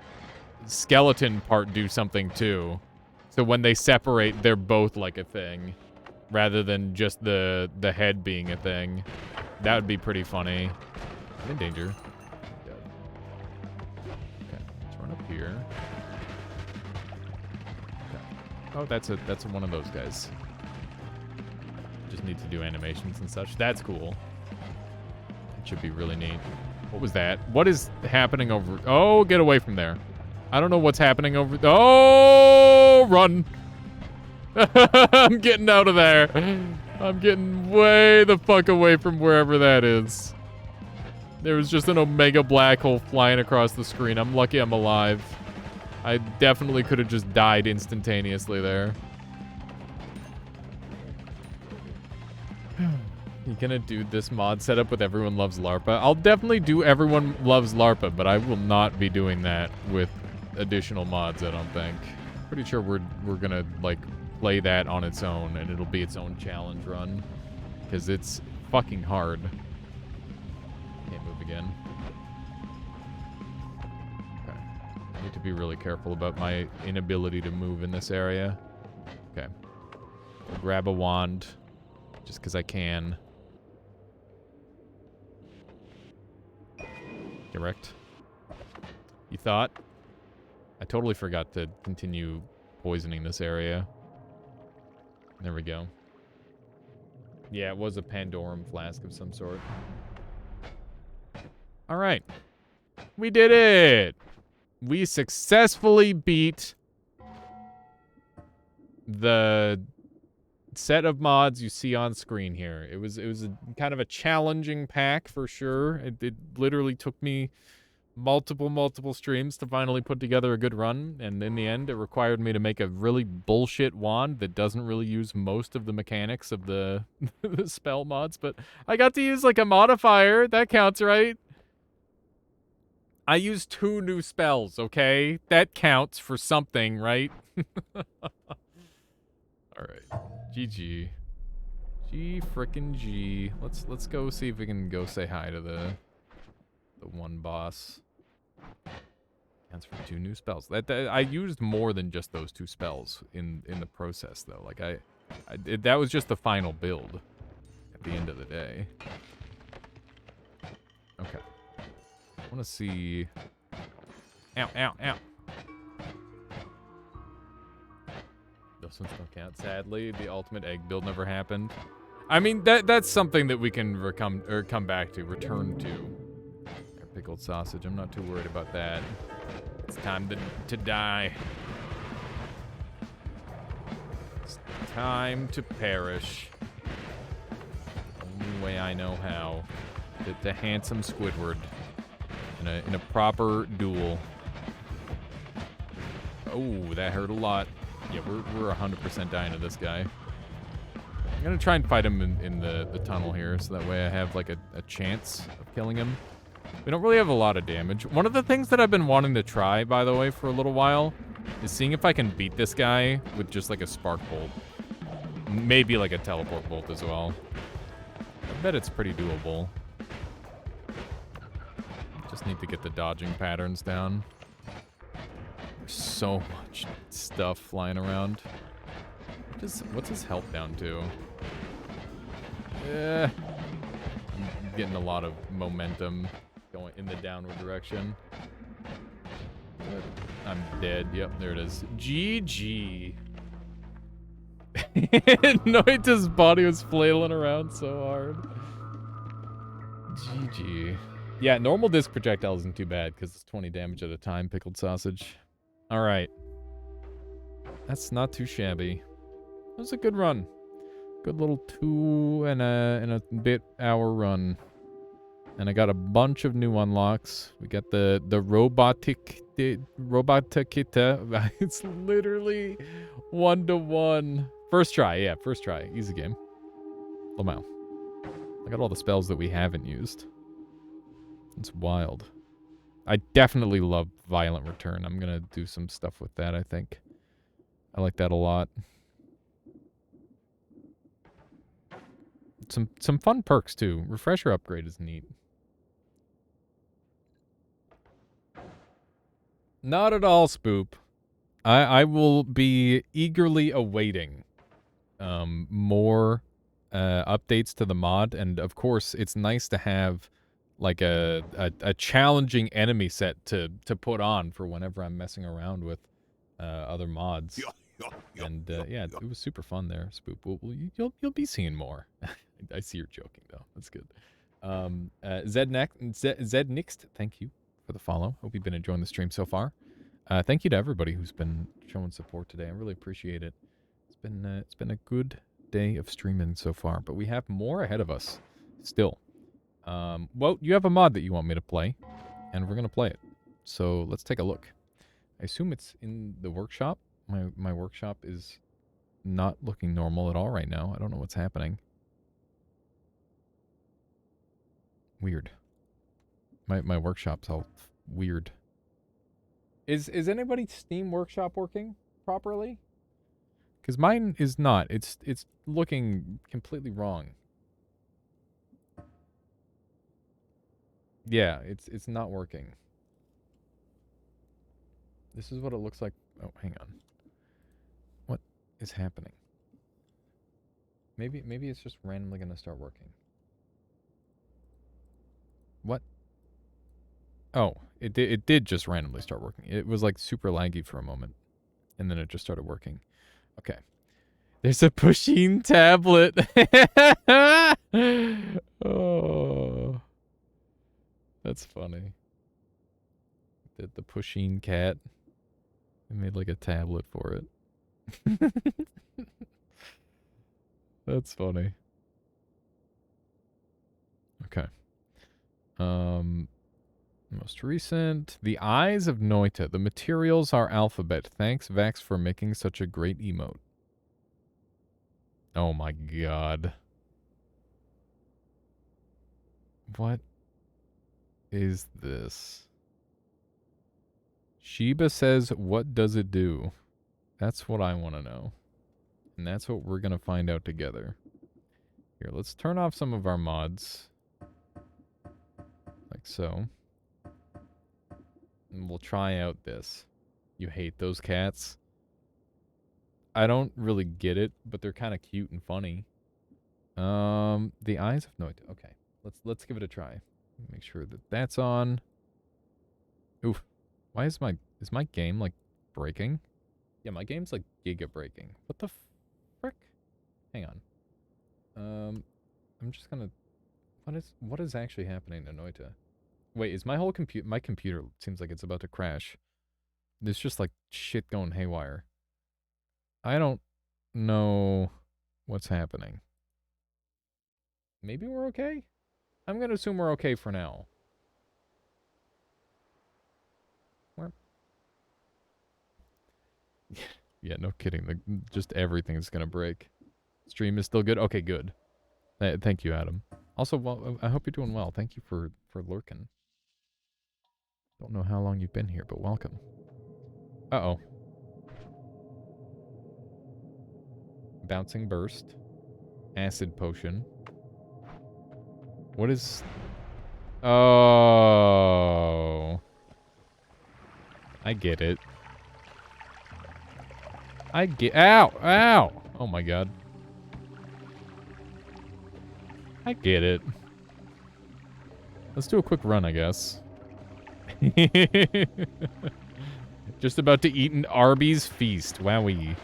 skeleton part do something, too. So when they separate, they're both like a thing, rather than just the head being a thing. That would be pretty funny. I'm in danger. Okay, let's run up here. Okay. Oh, that's one of those guys. Just need to do animations and such. That's cool. It should be really neat. What was that? What is happening over... Oh, get away from there. I don't know what's happening over... Oh, run! I'm getting out of there. I'm getting way the fuck away from wherever that is. There was just an omega black hole flying across the screen. I'm lucky I'm alive. I definitely could have just died instantaneously there. You gonna do this mod setup with Everyone Loves LARPA? I'll definitely do Everyone Loves LARPA, but I will not be doing that with additional mods, I don't think. Pretty sure we're gonna, like, play that on its own, and it'll be its own challenge run. Because it's fucking hard. Can't move again. Okay. I need to be really careful about my inability to move in this area. Okay. I'll grab a wand, just because I can. Direct. You thought? I totally forgot to continue poisoning this area. There we go. Yeah, it was a Pandorum flask of some sort. Alright. We did it! We successfully beat the set of mods you see on screen here. It was a kind of a challenging pack for sure. It literally took me multiple streams to finally put together a good run, and in the end it required me to make a really bullshit wand that doesn't really use most of the mechanics of the, the spell mods, but I got to use like a modifier. That counts, right? I used 2 new spells, okay? That counts for something, right? Alright. GG. G frickin' G. Let's go see if we can go say hi to the one boss. Counts for 2 new spells. I used more than just those 2 spells in the process though. Like that was just the final build at the end of the day. Okay. I want to see. Ow, ow, ow. Those ones don't count. Sadly, the ultimate egg build never happened. I mean, that's something that we can come back to, return to. Pickled sausage. I'm not too worried about that. It's time to die. It's time to perish. Only way I know how. The handsome Squidward in a proper duel. Oh, that hurt a lot. Yeah, we're 100% dying to this guy. I'm gonna try and fight him in the tunnel here, so that way I have like a chance of killing him. We don't really have a lot of damage. One of the things that I've been wanting to try, by the way, for a little while, is seeing if I can beat this guy with just like a spark bolt. Maybe like a teleport bolt as well. I bet it's pretty doable. Just need to get the dodging patterns down. There's so much stuff flying around. What's his health down to? I'm getting a lot of momentum going in the downward direction. I'm dead. Yep, there it is. GG. Noita's body was flailing around so hard. GG. Yeah, normal disc projectile isn't too bad because it's 20 damage at a time, pickled sausage. All right. That's not too shabby. That was a good run. Good little 2 and a bit hour run. And I got a bunch of new unlocks. We got the Robotikita. It's literally 1-to-1. First try, yeah, first try. Easy game. Lamau. I got all the spells that we haven't used. It's wild. I definitely love Violent Return. I'm gonna do some stuff with that, I think. I like that a lot. Some fun perks too. Refresher upgrade is neat. Not at all, Spoop. I will be eagerly awaiting more updates to the mod, and of course it's nice to have like a challenging enemy set to put on for whenever I'm messing around with other mods. And yeah, it was super fun there, Spoop. You'll be seeing more. I see you're joking though. That's good. Zednixt, thank you for the follow. Hope you've been enjoying the stream so far. Thank you to everybody who's been showing support today. I really appreciate it. It's it's been a good day of streaming so far, but we have more ahead of us still. Well, you have a mod that you want me to play, and we're gonna play it. So let's take a look. I assume it's in the workshop. My workshop is not looking normal at all right now. I don't know what's happening. Weird. My workshop's all weird. Is anybody's Steam workshop working properly? Because mine is not. It's looking completely wrong. Yeah, it's not working. This is what it looks like. Oh, hang on. What is happening? Maybe it's just randomly gonna start working. What? Oh, it did just randomly start working. It was like super laggy for a moment, and then it just started working. Okay. There's a Pusheen tablet. Oh, that's funny. The Pusheen cat. I made like a tablet for it. That's funny. Okay. Most recent. The Eyes of Noita. The materials are alphabet. Thanks, Vax, for making such a great emote. Oh my god. What is this? Sheba says, what does it do? That's what I want to know. And that's what we're going to find out together. Here, let's turn off some of our mods. Like so. And we'll try out this. You hate those cats? I don't really get it, but they're kind of cute and funny. The Eyes of Noita. Okay, let's give it a try. Make sure that that's on. Oof. Why is my game like breaking? Yeah, my game's like giga breaking. What the frick? Hang on. I'm just gonna. What is actually happening to Noita? Wait, is my whole my computer seems like it's about to crash. There's just like shit going haywire. I don't know what's happening. Maybe we're okay? I'm going to assume we're okay for now. Yeah, no kidding. Just everything's going to break. Stream is still good? Okay, good. Thank you, Adam. Also, well, I hope you're doing well. Thank you for lurking. Don't know how long you've been here, but welcome. Uh-oh. Bouncing burst. Acid potion. What is... Oh. I get it. Ow! Ow! Oh my god. I get it. Let's do a quick run, I guess. Just about to eat an Arby's feast. Wowee.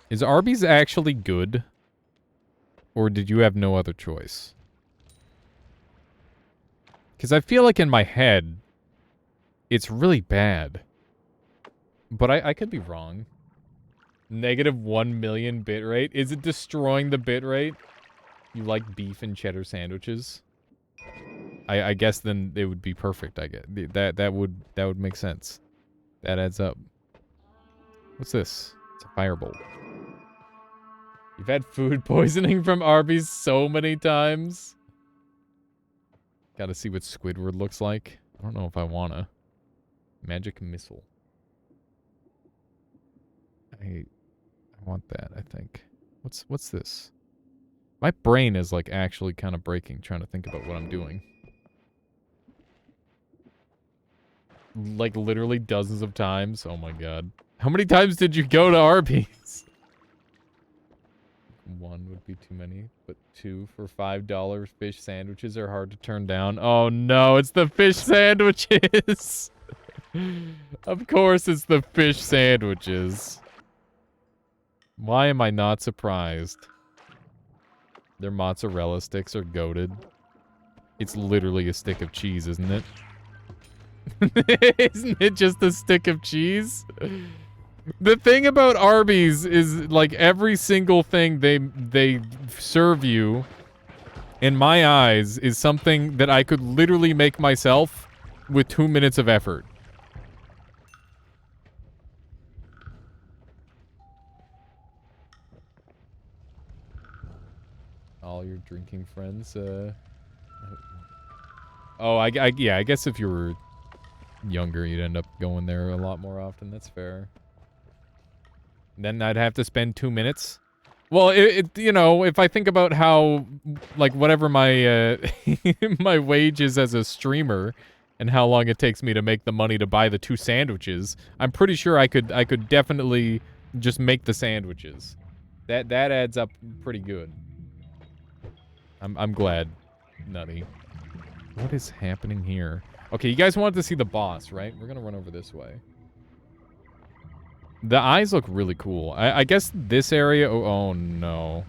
Is Arby's actually good? Or did you have no other choice? Because I feel like in my head, it's really bad. But I could be wrong. Negative 1 million bitrate? Is it destroying the bitrate? You like beef and cheddar sandwiches? I guess then it would be perfect, I guess. That would make sense. That adds up. What's this? It's a firebolt. You've had food poisoning from Arby's so many times. Gotta see what Squidward looks like. I don't know if I wanna. Magic missile. I want that, I think. What's this? My brain is like actually kind of breaking trying to think about what I'm doing. Like literally dozens of times. Oh my god. How many times did you go to Arby's? 1 would be too many, but 2 for $5 fish sandwiches are hard to turn down. Oh no, it's the fish sandwiches. Of course it's the fish sandwiches. Why am I not surprised? Their mozzarella sticks are goated. It's literally a stick of cheese, isn't it? Isn't it just a stick of cheese? The thing about Arby's is like every single thing they serve you, in my eyes, is something that I could literally make myself with 2 minutes of effort. All your drinking friends, Oh, yeah, I guess if you were younger, you'd end up going there a lot more often. That's fair. Then I'd have to spend 2 minutes. Well, you know, if I think about how, like, whatever my, my wage is as a streamer and how long it takes me to make the money to buy the 2 sandwiches, I'm pretty sure I could definitely just make the sandwiches. That adds up pretty good. I'm glad, Nutty. What is happening here? Okay, you guys wanted to see the boss, right? We're gonna run over this way. The eyes look really cool. I guess this area... Oh, no.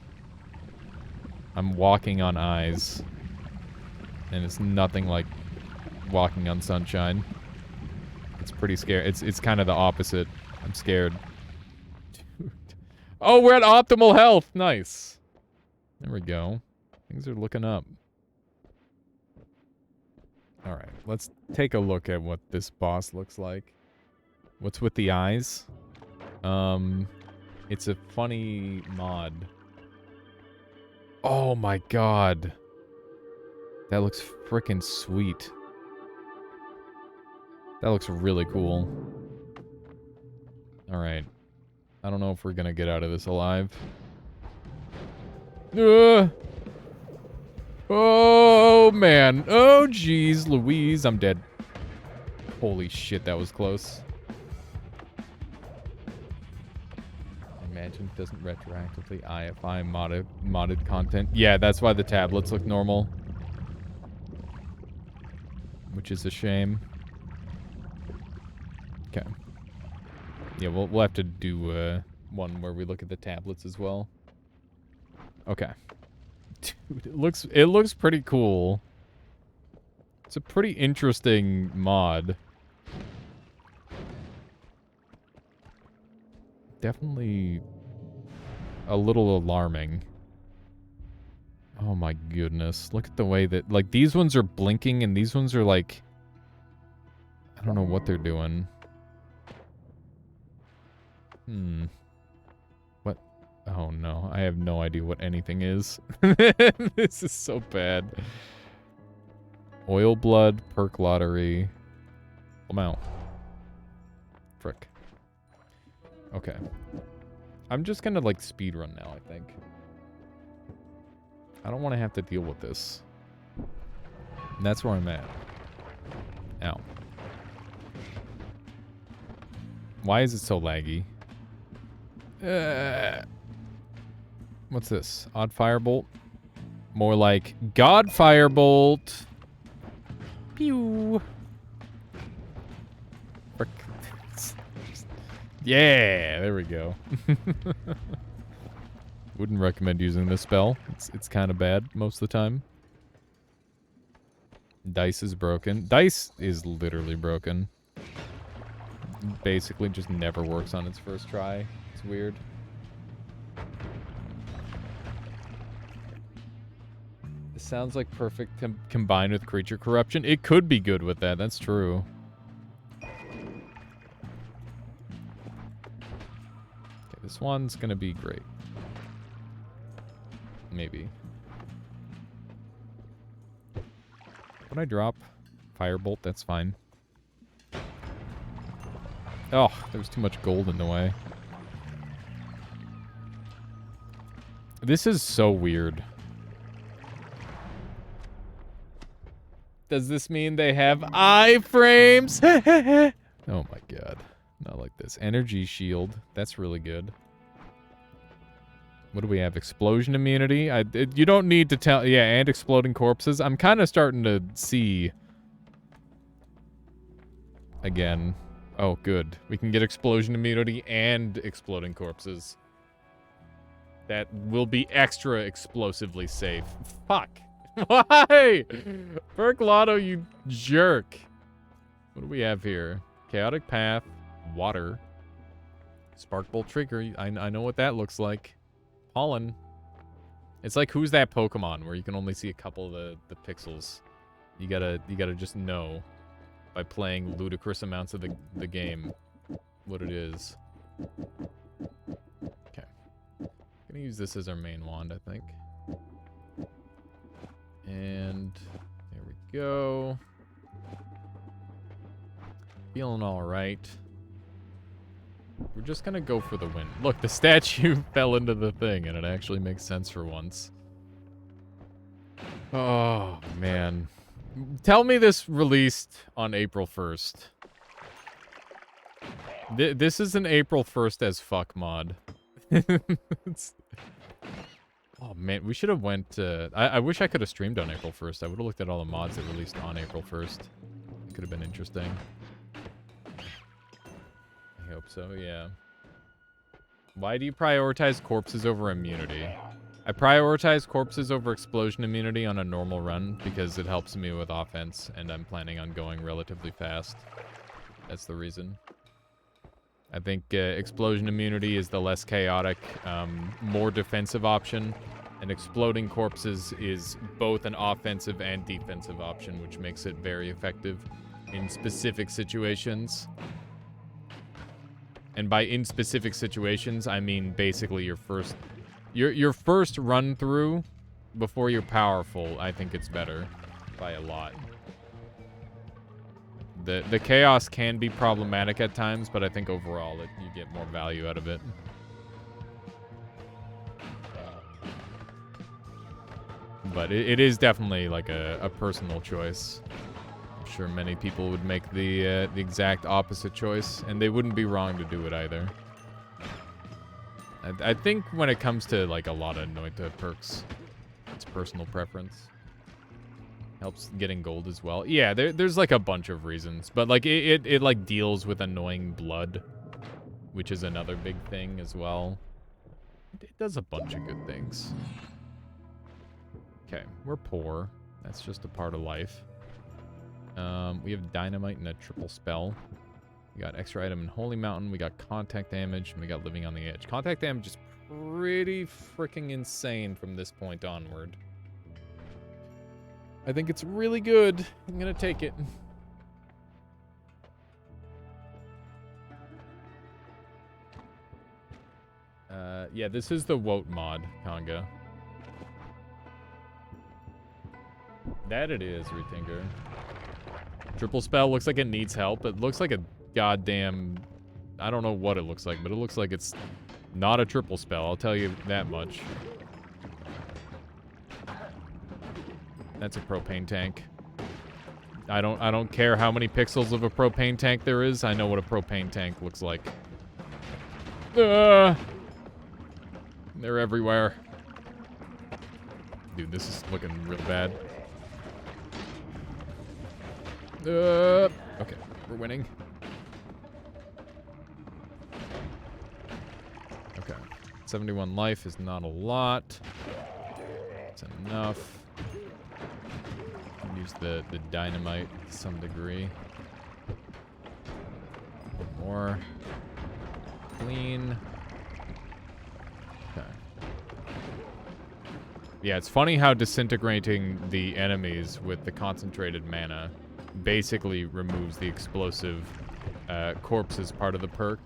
I'm walking on eyes. And it's nothing like walking on sunshine. It's pretty scary. It's kind of the opposite. I'm scared. Dude. Oh, we're at optimal health. Nice. There we go. Things are looking up. Alright, let's take a look at what this boss looks like. What's with the eyes? It's a funny mod. Oh my god. That looks frickin' sweet. That looks really cool. Alright. I don't know if we're gonna get out of this alive. Oh, man. Oh, jeez. Louise, I'm dead. Holy shit, that was close. Imagine it doesn't retroactively IFI modded content. Yeah, that's why the tablets look normal. Which is a shame. Okay. Yeah, we'll have to do one where we look at the tablets as well. Okay. Dude, it looks pretty cool. It's a pretty interesting mod. Definitely a little alarming. Oh my goodness. Look at the way that, like, these ones are blinking and these ones are like, I don't know what they're doing. What? Oh no, I have no idea what anything is. This is so bad. Oil blood, perk lottery. I'm out. Frick. Okay. I'm just gonna, like, speedrun now, I think. I don't want to have to deal with this. And that's where I'm at. Ow. Why is it so laggy? What's this? Odd Firebolt? More like God Firebolt. Pew. Frick. Yeah, there we go. Wouldn't recommend using this spell. It's kind of bad most of the time. Dice is broken. Dice is literally broken. Basically just never works on its first try. It's weird. This sounds like perfect combined with creature corruption. It could be good with that. That's true. Okay, this one's gonna be great. Maybe. When I drop Firebolt, that's fine. Oh, there's too much gold in the way. This is so weird. Does this mean they have iframes? Oh my god. Not like this. Energy shield. That's really good. What do we have? Explosion immunity? You don't need to tell... Yeah, and exploding corpses. I'm kind of starting to see... Again. Oh, good. We can get explosion immunity and exploding corpses. That will be extra explosively safe. Fuck. Why? Perk Lotto, you jerk. What do we have here? Chaotic Path. Water. Spark Bolt Trigger. I know what that looks like. Pollen. It's like Who's That Pokemon, where you can only see a couple of the pixels. You gotta just know by playing ludicrous amounts of the game what it is. Okay. Gonna use this as our main wand, I think. And there we go. Feeling alright. We're just gonna go for the win. Look, the statue fell into the thing, and it actually makes sense for once. Oh, man. Tell me this released on April 1st. This is an April 1st as fuck mod. Oh, man, we should have went... I wish I could have streamed on April 1st. I would have looked at all the mods that released on April 1st. Could have been interesting. I hope so, yeah. Why do you prioritize corpses over immunity? I prioritize corpses over explosion immunity on a normal run because it helps me with offense, and I'm planning on going relatively fast. That's the reason. I think explosion immunity is the less chaotic, more defensive option, and exploding corpses is both an offensive and defensive option, which makes it very effective in specific situations. And by in specific situations, I mean basically your first run through before you're powerful. I think it's better by a lot. The chaos can be problematic at times, but I think overall you get more value out of it. But it is definitely like a personal choice. I'm sure many people would make the exact opposite choice, and they wouldn't be wrong to do it either. I think when it comes to like a lot of Noita perks, it's personal preference. Helps getting gold as well. Yeah, there's like a bunch of reasons, but like it like deals with annoying blood, which is another big thing as well. It does a bunch of good things. Okay, we're poor. That's just a part of life. We have dynamite and a triple spell. We got extra item in Holy Mountain. We got contact damage, and we got living on the edge. Contact damage is pretty freaking insane from this point onward. I think it's really good. I'm gonna take it. Yeah, this is the Woat mod, Kanga. That it is, Retinker. Triple spell looks like it needs help. It looks like a goddamn... I don't know what it looks like, but it looks like it's not a triple spell. I'll tell you that much. That's a propane tank. I don't care how many pixels of a propane tank there is. I know what a propane tank looks like. They're everywhere. Dude, this is looking real bad. Okay, we're winning. Okay, 71 life is not a lot. It's enough. Use the dynamite to some degree. More. Clean. Okay. Yeah, it's funny how disintegrating the enemies with the concentrated mana basically removes the explosive corpses part of the perk.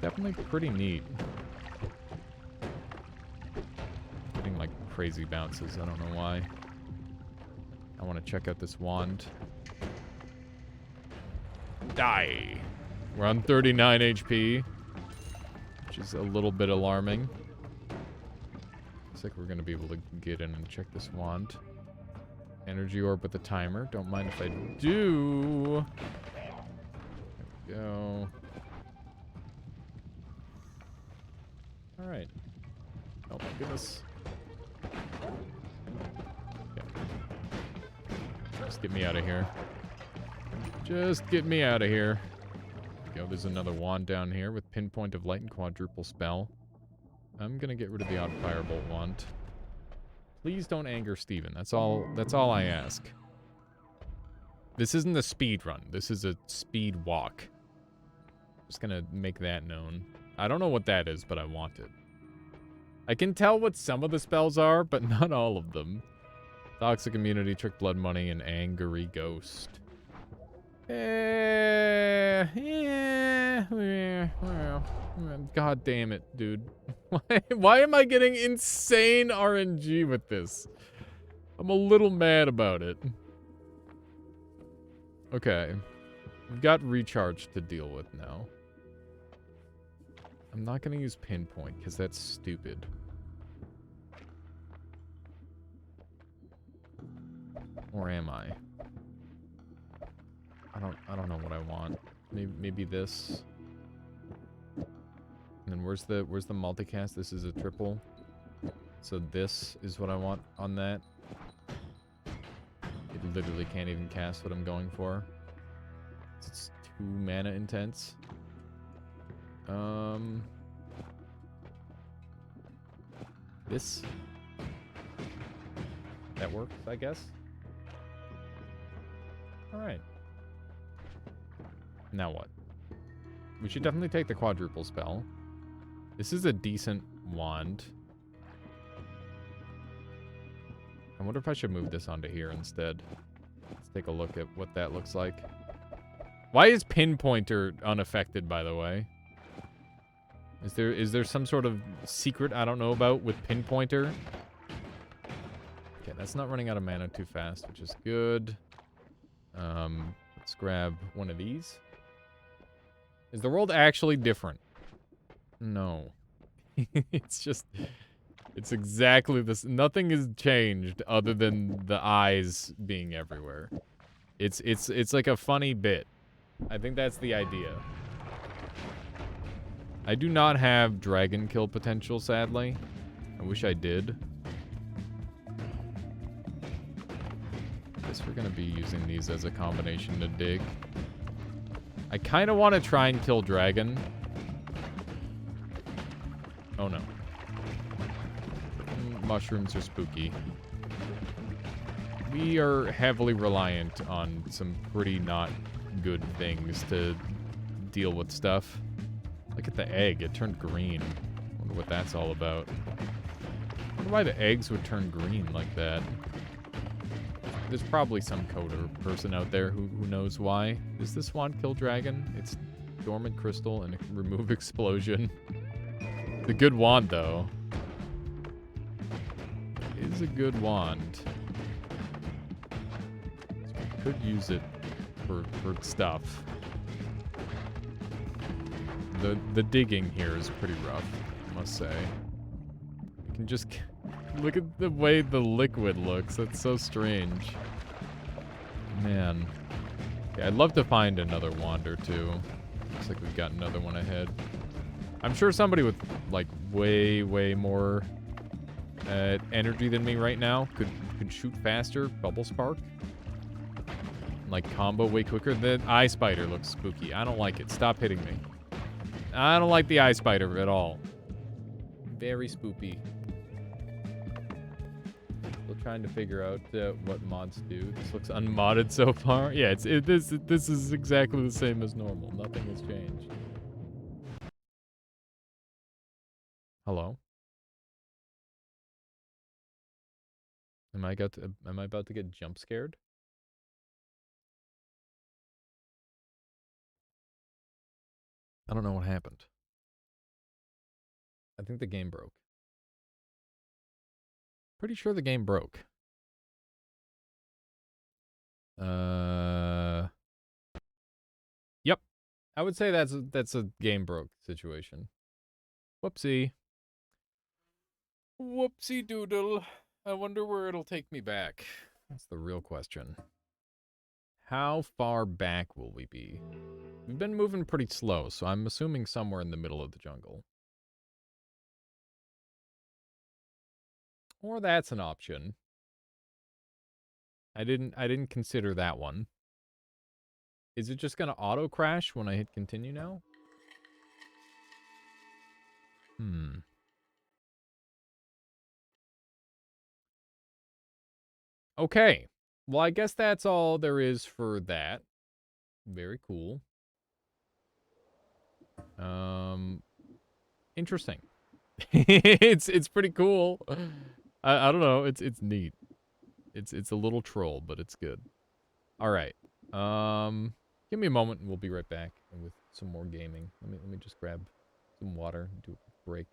Definitely pretty neat. Getting like crazy bounces, I don't know why. I want to check out this wand. Die! We're on 39 HP, which is a little bit alarming. Looks like we're going to be able to get in and check this wand. Energy orb with the timer. Don't mind if I do. There we go. Alright. Oh my goodness. Just get me out of here. Just get me out of here. There we go, there's another wand down here with pinpoint of light and quadruple spell. I'm gonna get rid of the odd firebolt wand. Please don't anger Steven. That's all I ask. This isn't a speed run. This is a speed walk. Just gonna make that known. I don't know what that is, but I want it. I can tell what some of the spells are, but not all of them. Toxic Immunity, Trick Blood Money, and Angry Ghost. God damn it, dude. Why am I getting insane RNG with this? I'm a little mad about it. Okay. We've got Recharge to deal with now. I'm not going to use Pinpoint because that's stupid. Or am I? I don't know what I want. Maybe this. And then where's the multicast? This is a triple. So this is what I want on that. It literally can't even cast what I'm going for. It's 2 mana intense. This. That works, I guess. Alright. Now what? We should definitely take the quadruple spell. This is a decent wand. I wonder if I should move this onto here instead. Let's take a look at what that looks like. Why is Pinpointer unaffected, by the way? Is there some sort of secret I don't know about with Pinpointer? Okay, that's not running out of mana too fast, which is good. Let's grab one of these. Is the world actually different? No. It's exactly this. Nothing has changed other than the eyes being everywhere. It's like a funny bit. I think that's the idea. I do not have dragon kill potential, sadly. I wish I did. Guess we're gonna be using these as a combination to dig. I kind of want to try and kill dragon. Oh no. Mushrooms are spooky. We are heavily reliant on some pretty not good things to deal with stuff. Look at the egg. It turned green. Wonder what that's all about. Wonder why the eggs would turn green like that. There's probably some coder person out there who knows why. Does this wand kill dragon? It's dormant crystal and remove explosion. It's a good wand, though. It is a good wand. Could use it for stuff. The digging here is pretty rough, I must say. You can just look at the way the liquid looks. That's so strange. Man. Yeah, I'd love to find another wand or two. Looks like we've got another one ahead. I'm sure somebody with like way more energy than me right now could shoot faster. Bubble Spark. Like combo way quicker. The eye spider looks spooky. I don't like it. Stop hitting me. I don't like the eye spider at all. Very spoopy. Still trying to figure out what mods do. This looks unmodded so far. Yeah, this is exactly the same as normal. Nothing has changed. Hello? Am I about to get jump scared? I don't know what happened. I think the game broke. Pretty sure the game broke. Yep. I would say that's a game broke situation. Whoopsie. Whoopsie doodle. I wonder where it'll take me back. That's the real question. How far back will we be? We've been moving pretty slow, so I'm assuming somewhere in the middle of the jungle. Or that's an option. I didn't consider that one. Is it just gonna auto crash when I hit continue now? Okay. Well, I guess that's all there is for that. Very cool. Interesting. It's pretty cool. I don't know. It's neat. It's a little troll, but it's good. All right. Give me a moment and we'll be right back with some more gaming. Let me just grab some water and do a quick break.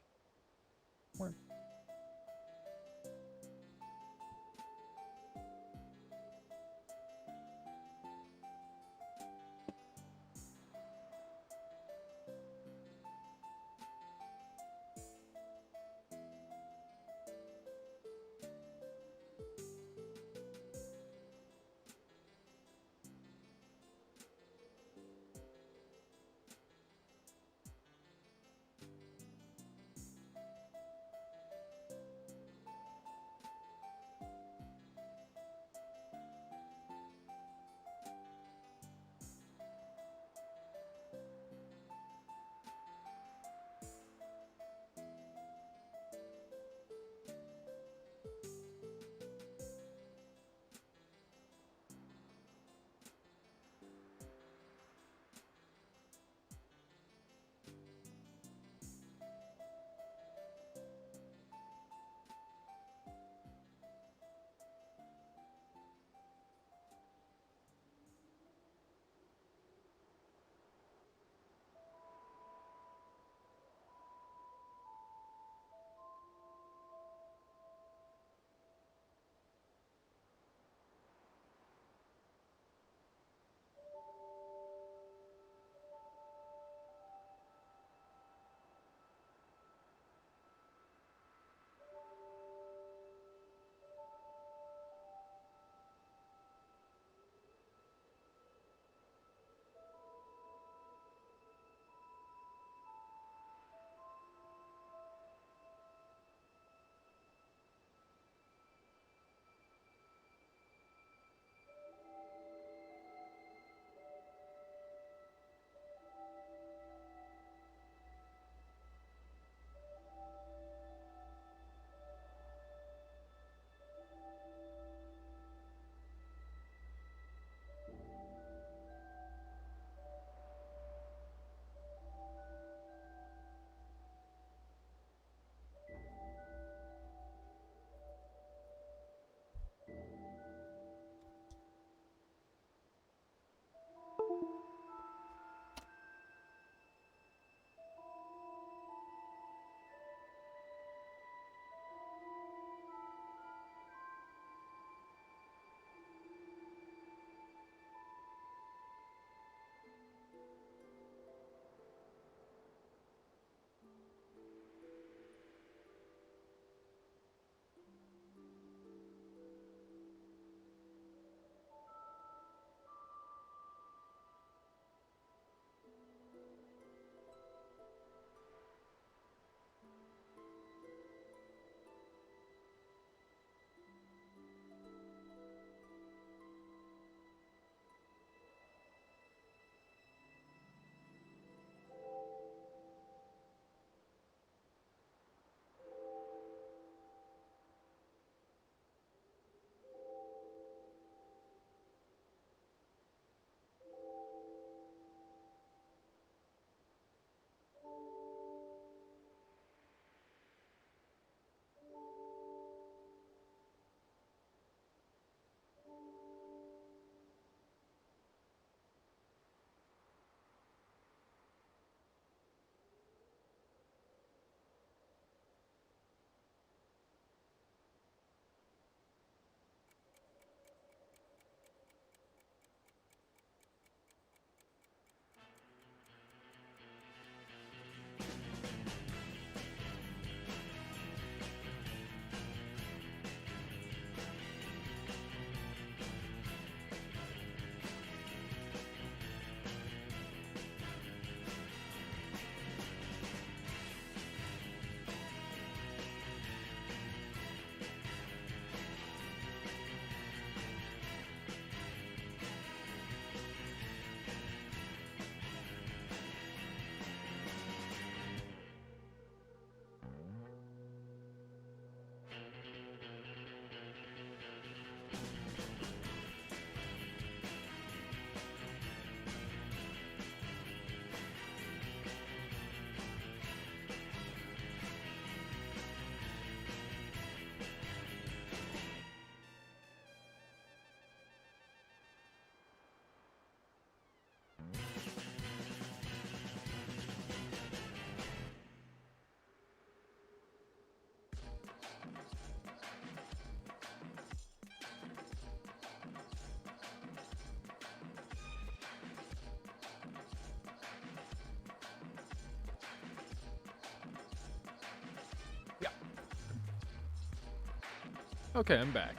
Okay, I'm back.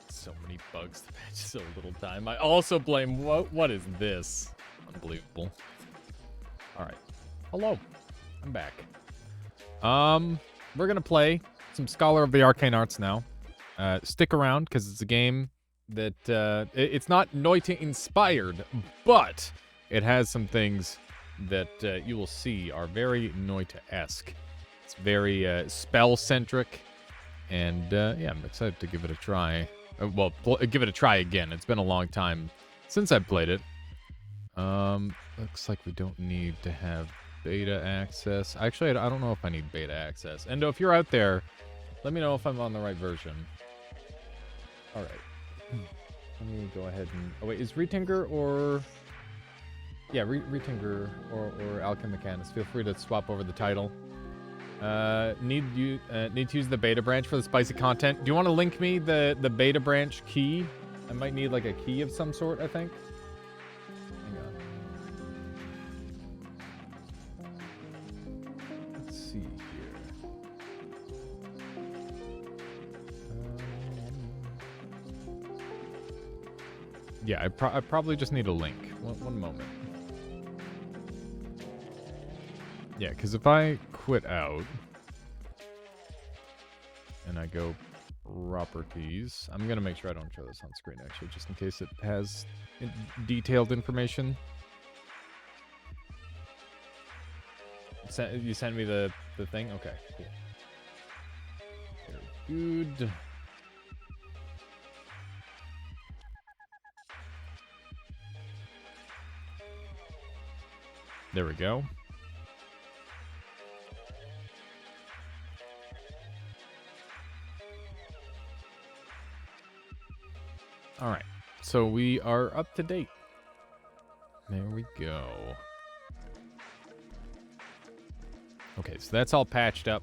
So many bugs to patch so little time. I also blame what is this? Unbelievable. Alright. Hello. I'm back. We're gonna play some Scholar of the Arcane Arts now. Stick around, because it's a game that it's not Noita inspired, but it has some things that you will see are very Noita-esque. It's very spell-centric, and yeah, I'm excited to give it a try. Well, give it a try again. It's been a long time since I played it. Looks like we don't need to have beta access. Actually, I don't know if I need beta access. Endo, if you're out there, let me know if I'm on the right version. All right. Let me go ahead and... Oh, wait, is Retinker or... Yeah, Retinker or Alchemichanus. Feel free to swap over the title. Need to use the beta branch for the spicy content. Do you want to link me the beta branch key? I might need like a key of some sort, I think. Hang on. Let's see here. Yeah, I probably just need a link. One moment. Yeah, because if I quit out and I go properties, I'm going to make sure I don't show this on screen, actually, just in case it has detailed information. You sent me the thing? Okay, cool. Very good. There we go. All right, so we are up to date. There we go. Okay, so that's all patched up.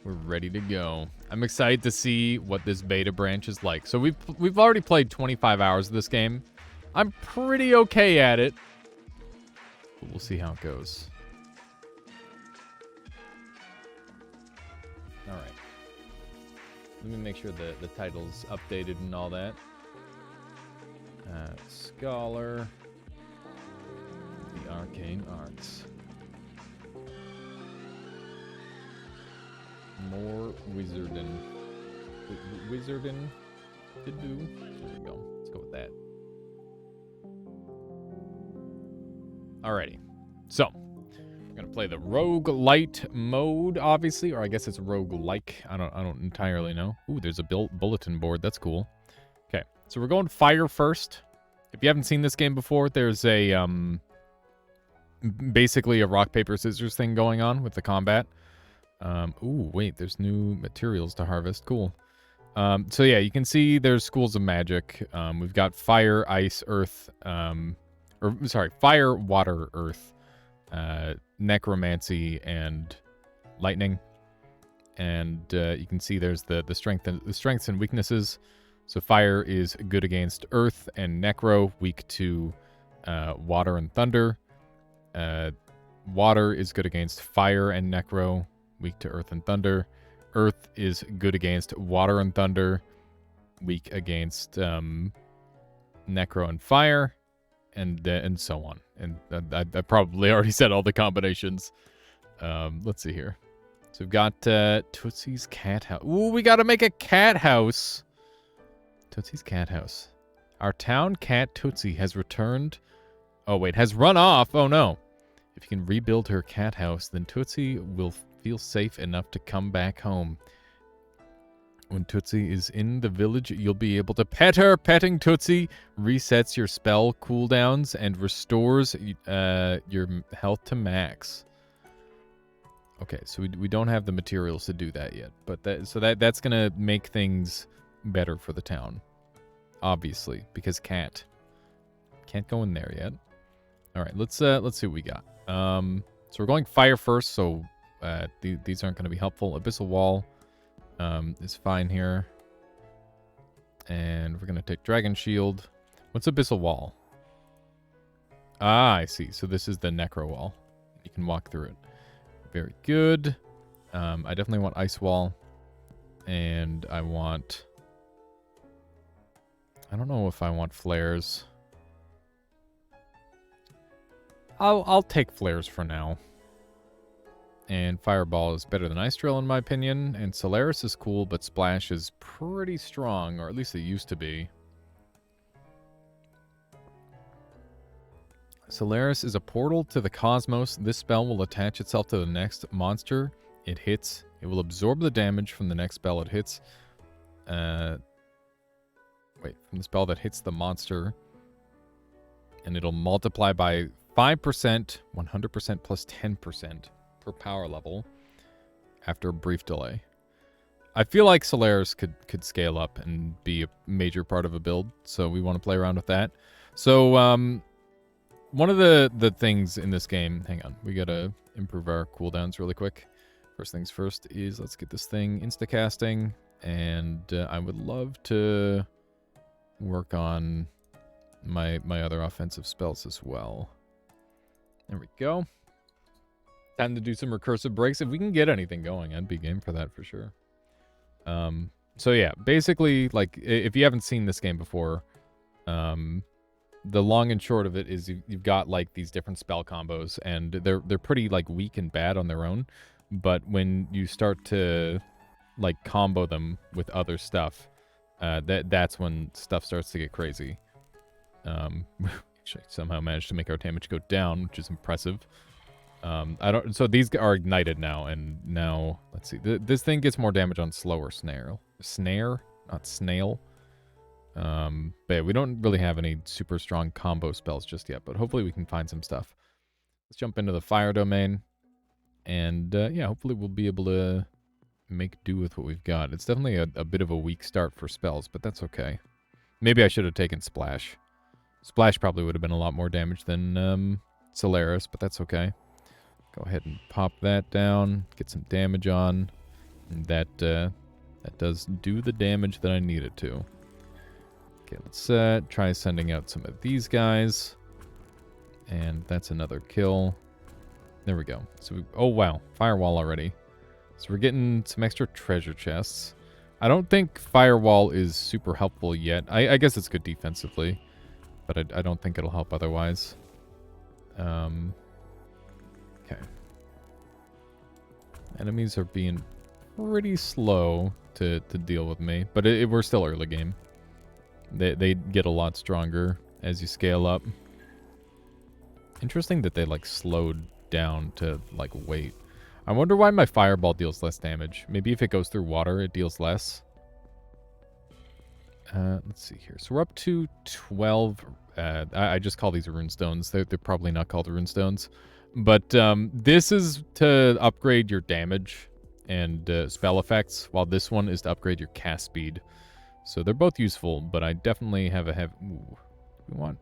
We're ready to go. I'm excited to see what this beta branch is like. So we've already played 25 hours of this game. I'm pretty okay at it, but we'll see how it goes. All right. Let me make sure the title's updated and all that. Scholar, the Arcane Arts. More wizarding. Wizarding to do. There we go. Let's go with that. Alrighty. So, we're gonna play the roguelite mode, obviously, or I guess it's roguelike. I don't entirely know. Ooh, there's a bulletin board. That's cool. Okay, so we're going fire first. If you haven't seen this game before, there's a basically a rock paper scissors thing going on with the combat. Ooh, wait, there's new materials to harvest. Cool. So yeah, you can see there's schools of magic. We've got fire, ice, earth, fire, water, earth, necromancy, and lightning. And you can see there's the strengths and weaknesses. So fire is good against earth and necro, weak to water and thunder. Water is good against fire and necro, weak to earth and thunder. Earth is good against water and thunder, weak against necro and fire, and so on. And I probably already said all the combinations. Let's see here. So we've got Tootsie's cat house. Ooh, we got to make a cat house. Tootsie's cat house. Our town cat Tootsie has returned. Oh, wait, has run off. Oh, no. If you can rebuild her cat house, then Tootsie will feel safe enough to come back home. When Tootsie is in the village, you'll be able to pet her. Petting Tootsie resets your spell cooldowns and restores your health to max. Okay, so we don't have the materials to do that yet, but that's gonna make things better for the town, obviously, because can't go in there yet. All right, let's see what we got. So we're going fire first, so these aren't going to be helpful. Abyssal Wall is fine here, and we're going to take Dragon Shield. What's Abyssal Wall? Ah, I see. So this is the Necro Wall. You can walk through it. Very good. I definitely want Ice Wall. And I want... I don't know if I want flares. I'll take flares for now. And Fireball is better than Ice Drill in my opinion. And Solaris is cool, but Splash is pretty strong, or at least it used to be. Solaris is a portal to the cosmos. This spell will attach itself to the next monster it hits. It will absorb the damage from the next spell it hits. From the spell that hits the monster. And it'll multiply by 5%, 100% plus 10% per power level after a brief delay. I feel like Solaris could scale up and be a major part of a build, so we want to play around with that. So, one of the things in this game... Hang on, we gotta improve our cooldowns really quick. First things first is let's get this thing insta-casting, and I would love to work on my other offensive spells as well. There we go. Time to do some recursive breaks. If we can get anything going, I'd be game for that for sure. So yeah, basically, like, if you haven't seen this game before, the long and short of it is you've got, like, these different spell combos, and they're pretty, like, weak and bad on their own, but when you start to, like, combo them with other stuff, that's when stuff starts to get crazy. Actually, somehow managed to make our damage go down, which is impressive. So these are ignited now, and now, let's see. This thing gets more damage on slower snare, not snail. But yeah, we don't really have any super strong combo spells just yet, but hopefully we can find some stuff. Let's jump into the fire domain, and yeah, hopefully we'll be able to make do with what we've got. It's definitely a bit of a weak start for spells, but that's okay. Maybe I should have taken Splash. Splash probably would have been a lot more damage than Solaris, but that's okay. Go ahead and pop that down, get some damage on, and that does do the damage that I need it to. Okay, let's try sending out some of these guys, and that's another kill. There we go. So oh wow, Firewall already. So we're getting some extra treasure chests. I don't think Firewall is super helpful yet. I guess it's good defensively, but I don't think it'll help otherwise. Okay. Enemies are being pretty slow to deal with me, but we're still early game. They get a lot stronger as you scale up. Interesting that they, like, slowed down to, like, wait. I wonder why my Fireball deals less damage. Maybe if it goes through water, it deals less. Let's see here. So we're up to 12. I just call these rune stones. They're probably not called rune stones. But this is to upgrade your damage and spell effects, while this one is to upgrade your cast speed. So they're both useful, but I definitely have a ooh,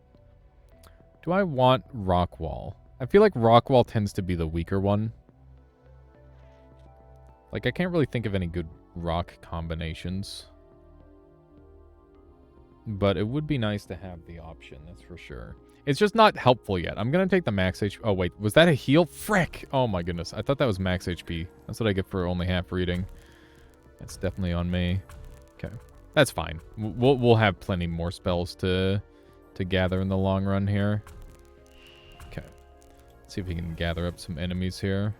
do I want Rock Wall? I feel like Rock Wall tends to be the weaker one. Like, I can't really think of any good rock combinations. But it would be nice to have the option, that's for sure. It's just not helpful yet. I'm going to take the max HP. Oh, wait. Was that a heal? Frick! Oh, my goodness. I thought that was max HP. That's what I get for only half reading. That's definitely on me. Okay. That's fine. We'll have plenty more spells to gather in the long run here. Okay. Let's see if we can gather up some enemies here.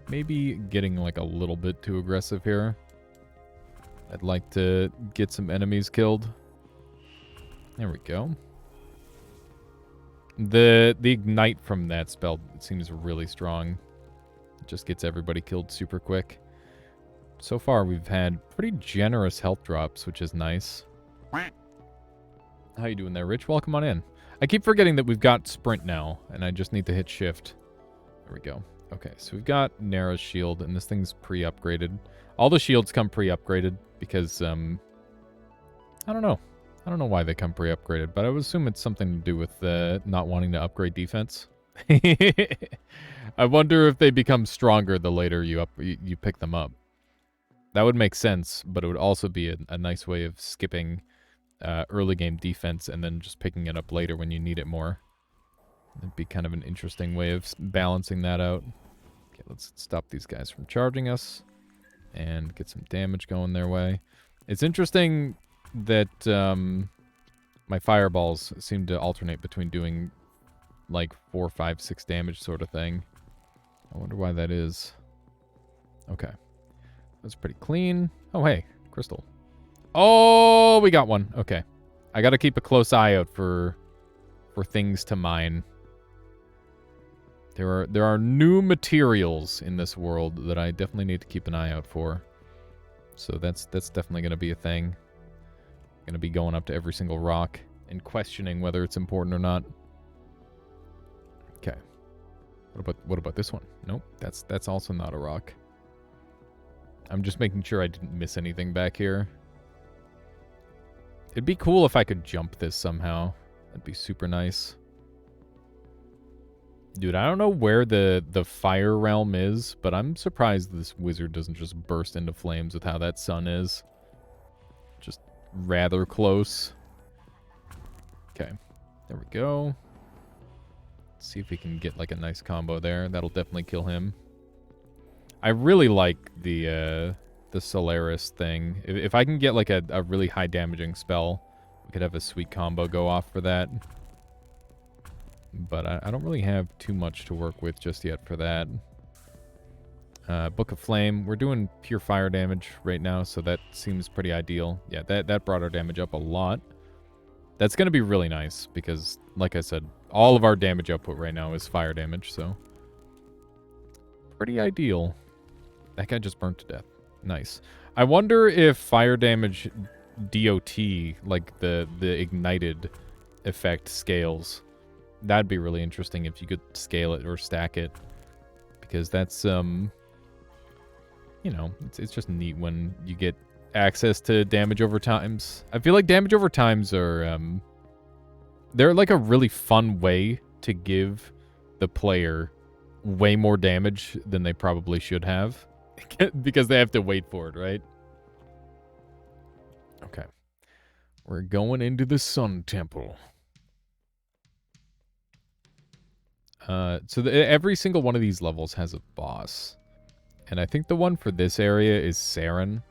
Maybe getting, like, a little bit too aggressive here. I'd like to get some enemies killed. There we go. The ignite from that spell seems really strong. It just gets everybody killed super quick. So far, we've had pretty generous health drops, which is nice. How you doing there, Rich? Welcome on in. I keep forgetting that we've got sprint now, and I just need to hit shift. There we go. Okay, so we've got Nara's shield, and this thing's pre-upgraded. All the shields come pre-upgraded because, I don't know. I don't know why they come pre-upgraded, but I would assume it's something to do with not wanting to upgrade defense. I wonder if they become stronger the later you pick them up. That would make sense, but it would also be a nice way of skipping early game defense and then just picking it up later when you need it more. It'd be kind of an interesting way of balancing that out. Okay, let's stop these guys from charging us and get some damage going their way. It's interesting that my fireballs seem to alternate between doing like 4, 5, 6 damage sort of thing. I wonder why that is. Okay. That's pretty clean. Oh, hey, crystal. Oh, we got one. Okay. I got to keep a close eye out for things to mine. There are new materials in this world that I definitely need to keep an eye out for. So that's definitely going to be a thing. Going to be going up to every single rock and questioning whether it's important or not. Okay. What about this one? Nope, that's also not a rock. I'm just making sure I didn't miss anything back here. It'd be cool if I could jump this somehow. That'd be super nice. Dude, I don't know where the fire realm is, but I'm surprised this wizard doesn't just burst into flames with how that sun is. Just rather close. Okay, there we go. Let's see if we can get like a nice combo there. That'll definitely kill him. I really like the Solaris thing. If I can get like a really high damaging spell, we could have a sweet combo go off for that. But I don't really have too much to work with just yet for that. Book of Flame. We're doing pure fire damage right now, so that seems pretty ideal. Yeah, that brought our damage up a lot. That's going to be really nice because, like I said, all of our damage output right now is fire damage, so pretty ideal. That guy just burnt to death. Nice. I wonder if fire damage DOT, like the ignited effect, scales. That'd be really interesting if you could scale it or stack it, because that's you know, it's just neat when you get access to damage over times. I feel like damage over times are they're like a really fun way to give the player way more damage than they probably should have because they have to wait for it, right? Okay. We're going into the Sun Temple. So every single one of these levels has a boss. And I think the one for this area is Saren,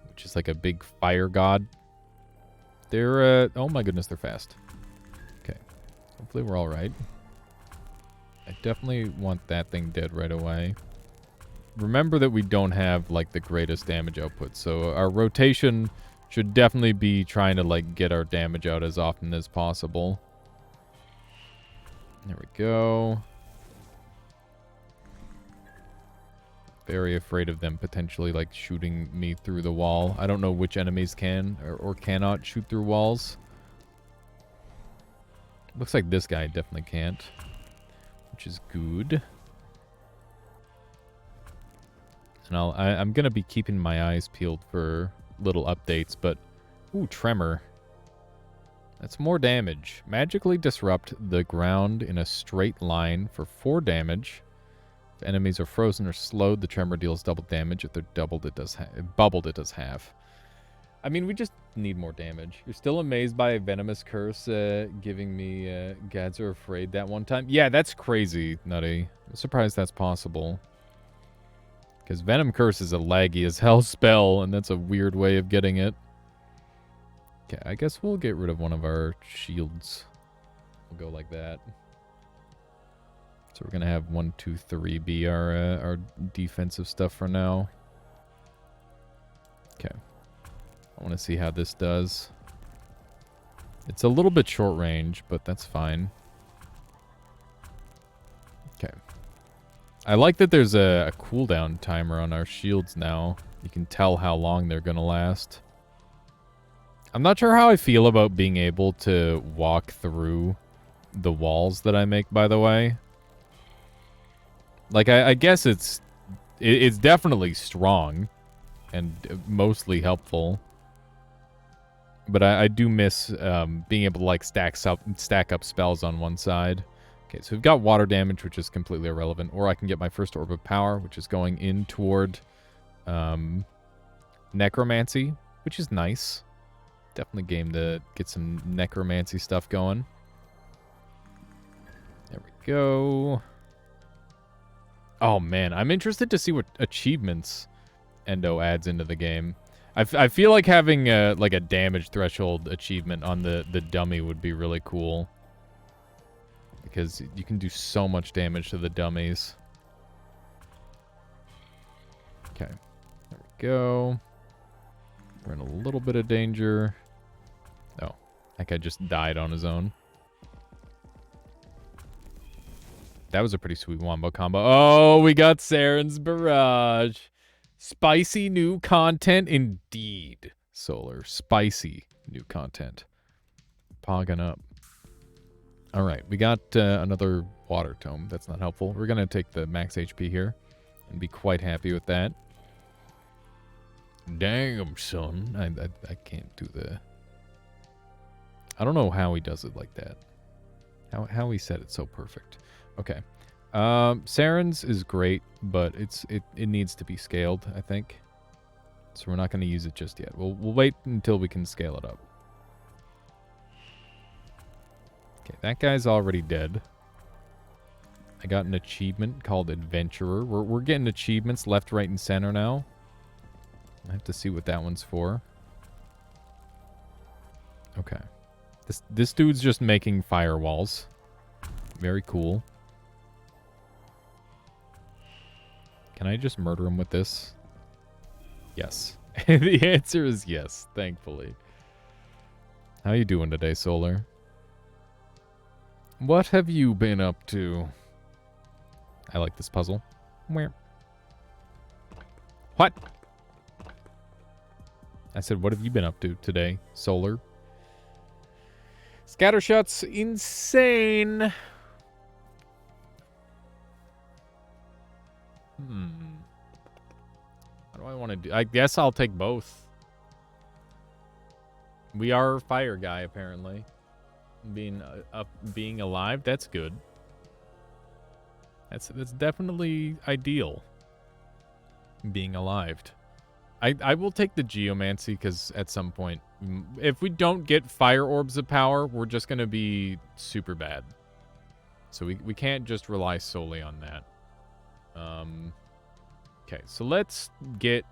which is like a big fire god. They're, oh my goodness, they're fast. Okay. Hopefully we're all right. I definitely want that thing dead right away. Remember that we don't have, like, the greatest damage output, so our rotation should definitely be trying to, like, get our damage out as often as possible. There we go. Very afraid of them potentially, like, shooting me through the wall. I don't know which enemies can or cannot shoot through walls. Looks like this guy definitely can't, which is good. And I'm going to be keeping my eyes peeled for little updates, but... Ooh, Tremor. That's more damage. Magically disrupt the ground in a straight line for 4 damage. If enemies are frozen or slowed, the tremor deals double damage. If they're doubled, it does bubbled, it does half. I mean, we just need more damage. You're still amazed by Venomous Curse giving me Gads Are Afraid that one time? Yeah, that's crazy, Nutty. I'm surprised that's possible. Because Venom Curse is a laggy as hell spell, and that's a weird way of getting it. Okay, I guess we'll get rid of one of our shields. We'll go like that. So we're going to have 1, 2, 3 be our defensive stuff for now. Okay. I want to see how this does. It's a little bit short range, but that's fine. Okay. I like that there's a cooldown timer on our shields now. You can tell how long they're going to last. I'm not sure how I feel about being able to walk through the walls that I make, by the way. Like, I guess it's definitely strong and mostly helpful. But I do miss being able to, like, stack up spells on one side. Okay, so we've got water damage, which is completely irrelevant. Or I can get my first orb of power, which is going in toward necromancy, which is nice. Definitely game to get some necromancy stuff going. There we go. Oh, man. I'm interested to see what achievements Endo adds into the game. I feel like having like a damage threshold achievement on the dummy would be really cool. Because you can do so much damage to the dummies. Okay. There we go. We're in a little bit of danger. Oh. That guy just died on his own. That was a pretty sweet wombo combo. Oh, we got Saren's Barrage. Spicy new content indeed. Solar. Spicy new content. Pogging up. Alright, we got another water tome. That's not helpful. We're going to take the max HP here and be quite happy with that. Damn, son. I can't do the... I don't know how he does it like that. How he said it so perfect. Okay. Saren's is great, but it needs to be scaled, I think. So we're not going to use it just yet. We'll wait until we can scale it up. Okay, that guy's already dead. I got an achievement called Adventurer. We're getting achievements left, right, and center now. I have to see what that one's for. Okay. This dude's just making firewalls. Very cool. Can I just murder him with this? Yes. The answer is yes, thankfully. How you doing today, Solar? What have you been up to? I like this puzzle. Where? What? I said, what have you been up to today, Solar? Scattershot's insane. What do I want to do? I guess I'll take both. We are fire guy, apparently. Being alive, that's good. That's definitely ideal. Being alive. I will take the Geomancy because at some point, if we don't get fire orbs of power, we're just going to be super bad. So we can't just rely solely on that. Okay, so let's get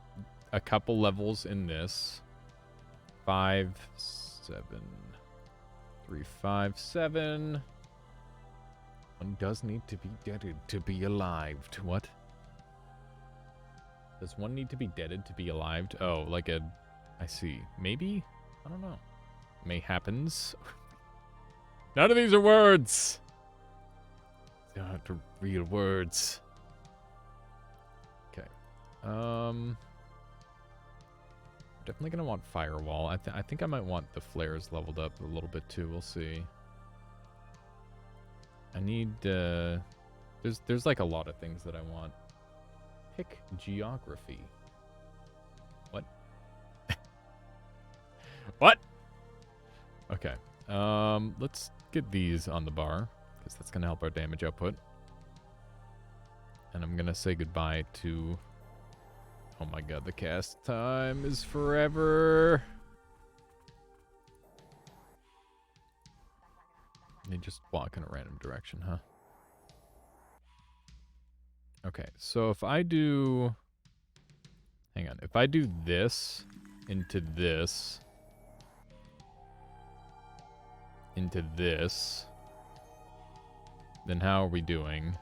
a couple levels in this. 5, 7, 3, 5, 7. One does need to be deaded to be alive. What? Does one need to be deaded to be alive? Oh, like a... I see. Maybe? I don't know. May happens. None of these are words! They're not real words. Okay. Definitely gonna want Firewall. I think I might want the flares leveled up a little bit too. We'll see. I need... There's like a lot of things that I want. Pick geography. What? What? Okay. Let's get these on the bar, because that's gonna help our damage output. And I'm gonna say goodbye to... Oh my god, the cast time is forever. They just walk in a random direction, huh? Okay, so if I do... Hang on. If I do this into this... into this... Then how are we doing?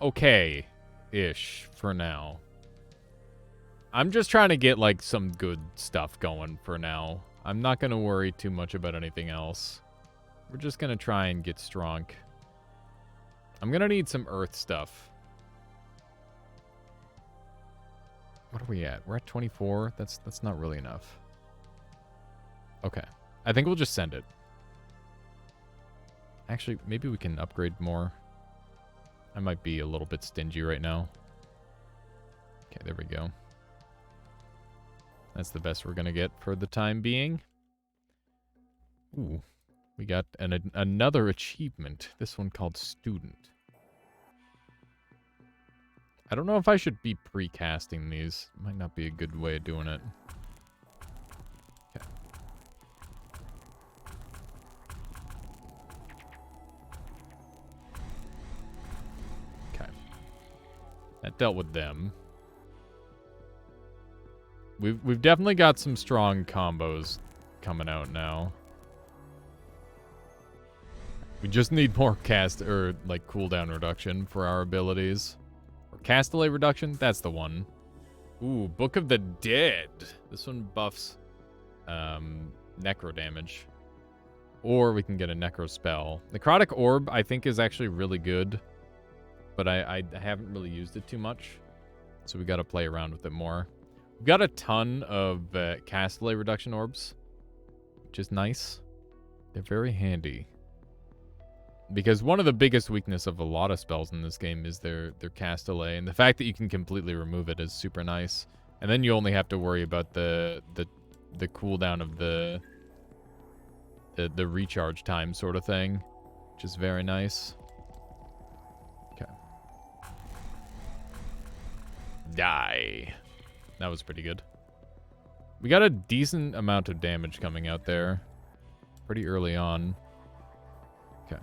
Okay-ish for now. I'm just trying to get, like, some good stuff going for now. I'm not going to worry too much about anything else. We're just going to try and get strong. I'm going to need some earth stuff. What are we at? We're at 24. That's not really enough. Okay. I think we'll just send it. Actually, maybe we can upgrade more. I might be a little bit stingy right now. Okay, there we go. That's the best we're going to get for the time being. Ooh. We got another achievement. This one called Student. I don't know if I should be pre-casting these. Might not be a good way of doing it. Okay. That dealt with them. We've definitely got some strong combos coming out now. We just need more cast or like cooldown reduction for our abilities. Or cast delay reduction, that's the one. Ooh, Book of the Dead. This one buffs necro damage. Or we can get a necro spell. Necrotic Orb, I think, is actually really good. But I haven't really used it too much. So we got to play around with it more. We've got a ton of cast delay reduction orbs, which is nice. They're very handy. Because one of the biggest weakness of a lot of spells in this game is their cast delay. And the fact that you can completely remove it is super nice. And then you only have to worry about the cooldown of the recharge time sort of thing, which is very nice. Okay. Die. That was pretty good. We got a decent amount of damage coming out there pretty early on. Okay.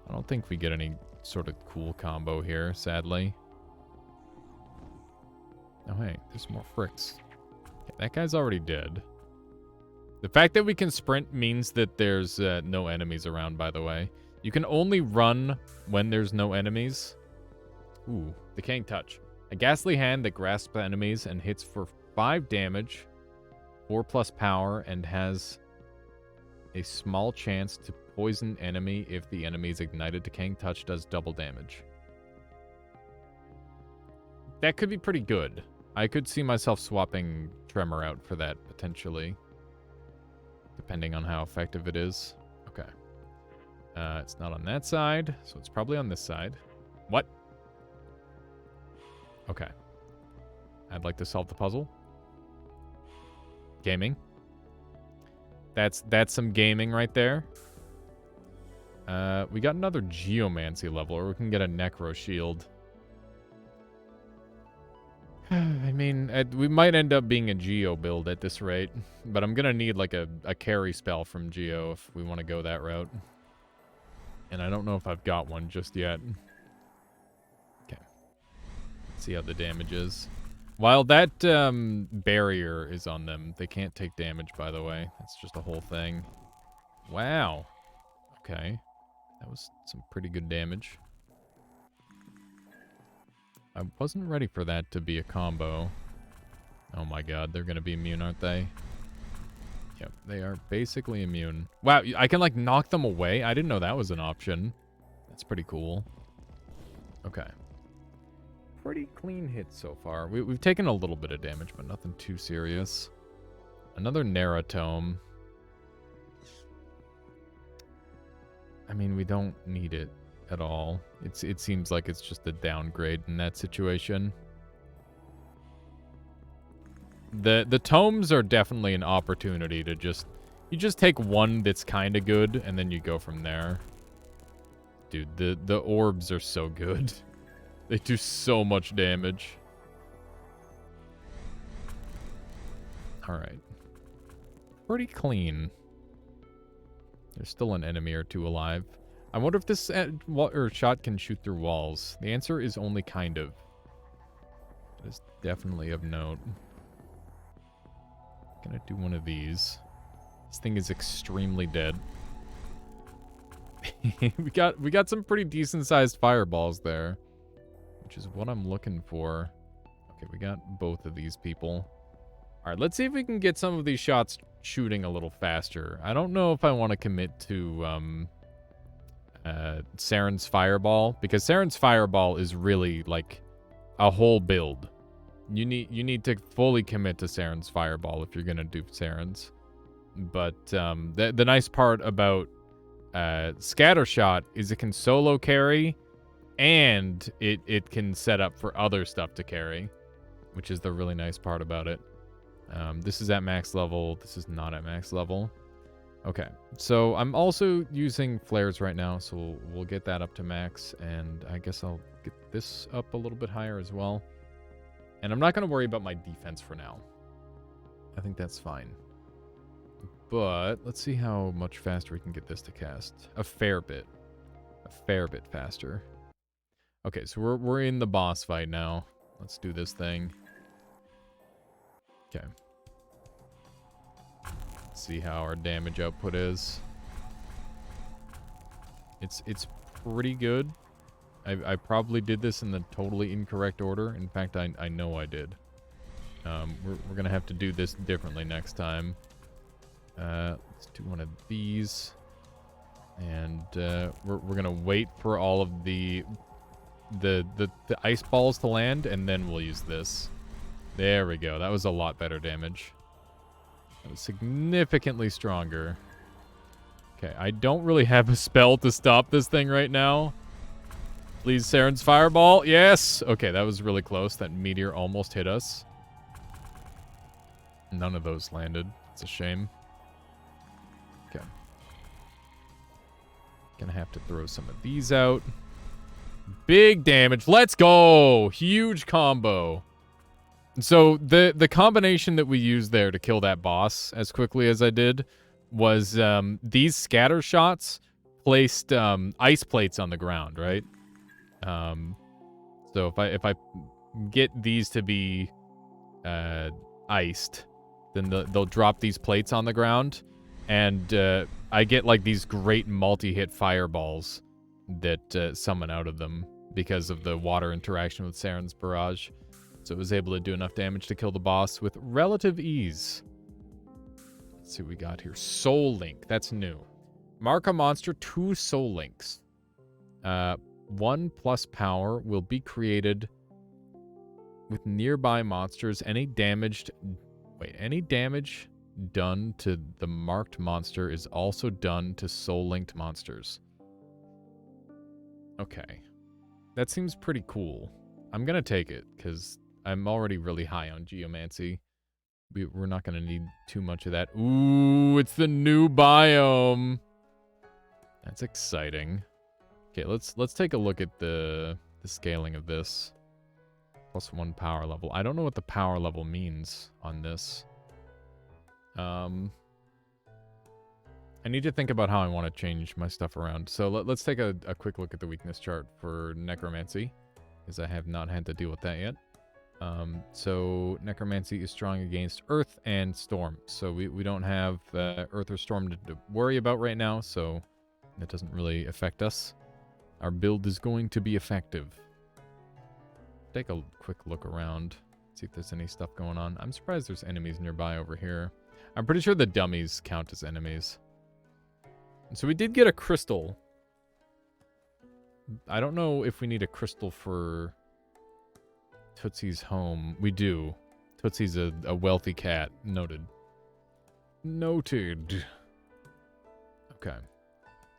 I don't think we get any sort of cool combo here, sadly. Oh, hey, there's more fricks. Okay, that guy's already dead. The fact that we can sprint means that there's no enemies around, by the way. You can only run when there's no enemies. Ooh, Decaying Touch. A ghastly hand that grasps enemies and hits for 5 damage, 4+ power, and has a small chance to poison enemy if the enemy is ignited. Decaying Touch does double damage. That could be pretty good. I could see myself swapping Tremor out for that, potentially. Depending on how effective it is. Okay. It's not on that side, so it's probably on this side. What? Okay. I'd like to solve the puzzle. Gaming. That's some gaming right there. We got another Geomancy level, or we can get a Necro Shield. I mean, we might end up being a Geo build at this rate, but I'm gonna need like a carry spell from Geo if we want to go that route. And I don't know if I've got one just yet. Okay. Let's see how the damage is. While that barrier is on them, they can't take damage, by the way. That's just a whole thing. Wow. Okay. That was some pretty good damage. I wasn't ready for that to be a combo. Oh my god, they're gonna be immune, aren't they? Yep, they are basically immune. Wow, I can like knock them away? I didn't know that was an option. That's pretty cool. Okay. Pretty clean hit so far. We've taken a little bit of damage, but nothing too serious. Another Neratome. I mean, we don't need it at all. It seems like it's just a downgrade in that situation. The tomes are definitely an opportunity to you just take one that's kind of good and then you go from there. Dude, the orbs are so good. They do so much damage. All right. Pretty clean. There's still an enemy or two alive. I wonder if this shot can shoot through walls. The answer is only kind of. That is definitely of note. Gonna do one of these. This thing is extremely dead. we got some pretty decent sized fireballs there, which is what I'm looking for. Okay, we got both of these people. All right, let's see if we can get some of these shots shooting a little faster. I don't know if I want to commit to Saren's Fireball, because Saren's Fireball is really like a whole build. You need to fully commit to Saren's Fireball if you're gonna do Saren's. But the nice part about Scattershot is it can solo carry, and it can set up for other stuff to carry, which is the really nice part about it. This is at max level. This is not at max level. Okay, so I'm also using flares right now, so we'll get that up to max, and I guess I'll get this up a little bit higher as well. And I'm not going to worry about my defense for now. I think that's fine. But let's see how much faster we can get this to cast. A fair bit. A fair bit faster. Okay, so we're in the boss fight now. Let's do this thing. Okay. Let's see how our damage output is. It's pretty good. I probably did this in the totally incorrect order. In fact, I know I did. We're gonna have to do this differently next time. Let's do one of these. And we're gonna wait for all of the ice balls to land, and then we'll use this. There we go. That was a lot better damage. That was significantly stronger. Okay, I don't really have a spell to stop this thing right now. Please, Saren's fireball. Yes! Okay, that was really close. That meteor almost hit us. None of those landed. It's a shame. Okay. Gonna have to throw some of these out. Big damage. Let's go! Huge combo. So the combination that we used there to kill that boss as quickly as I did was these scatter shots placed ice plates on the ground, right? So if I get these to be iced, then they'll drop these plates on the ground, and I get like these great multi-hit fireballs that summon out of them because of the water interaction with Saren's barrage. So it was able to do enough damage to kill the boss with relative ease. Let's see what we got here. Soul Link. That's new. Mark a monster 2 Soul Links. 1+ power will be created with nearby monsters. Any damage done to the marked monster is also done to soul-linked monsters. Okay. That seems pretty cool. I'm gonna take it, because I'm already really high on Geomancy. We're not gonna need too much of that. Ooh, it's the new biome. That's exciting. Okay, let's take a look at the scaling of this. +1 power level. I don't know what the power level means on this. I need to think about how I want to change my stuff around. So let's take a quick look at the weakness chart for Necromancy, because I have not had to deal with that yet. So Necromancy is strong against Earth and Storm. So we don't have Earth or Storm to worry about right now, so that doesn't really affect us. Our build is going to be effective. Take a quick look around, see if there's any stuff going on. I'm surprised there's enemies nearby over here. I'm pretty sure the dummies count as enemies. So we did get a crystal. I don't know if we need a crystal for Tootsie's home. We do. Tootsie's a wealthy cat. Noted. Noted. Okay.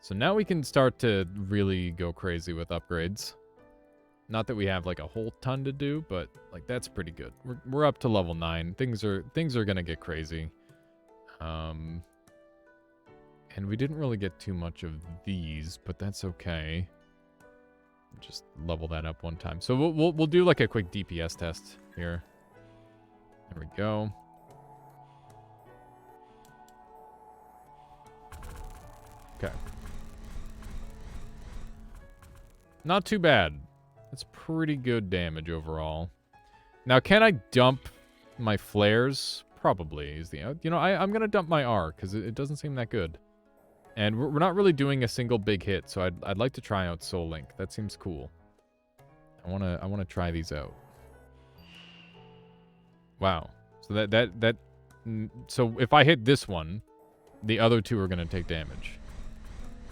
So now we can start to really go crazy with upgrades. Not that we have like a whole ton to do, but like that's pretty good. We're up to level 9. Things are gonna get crazy. And we didn't really get too much of these, but that's okay. Just level that up one time. So we'll do like a quick DPS test here. There we go. Okay. Not too bad. That's pretty good damage overall. Now, can I dump my flares? Probably is the... You know, I'm going to dump my R, because it doesn't seem that good. And we're not really doing a single big hit, so I'd like to try out Soul Link. That seems cool. I wanna try these out. Wow. So so if I hit this one, the other two are gonna take damage.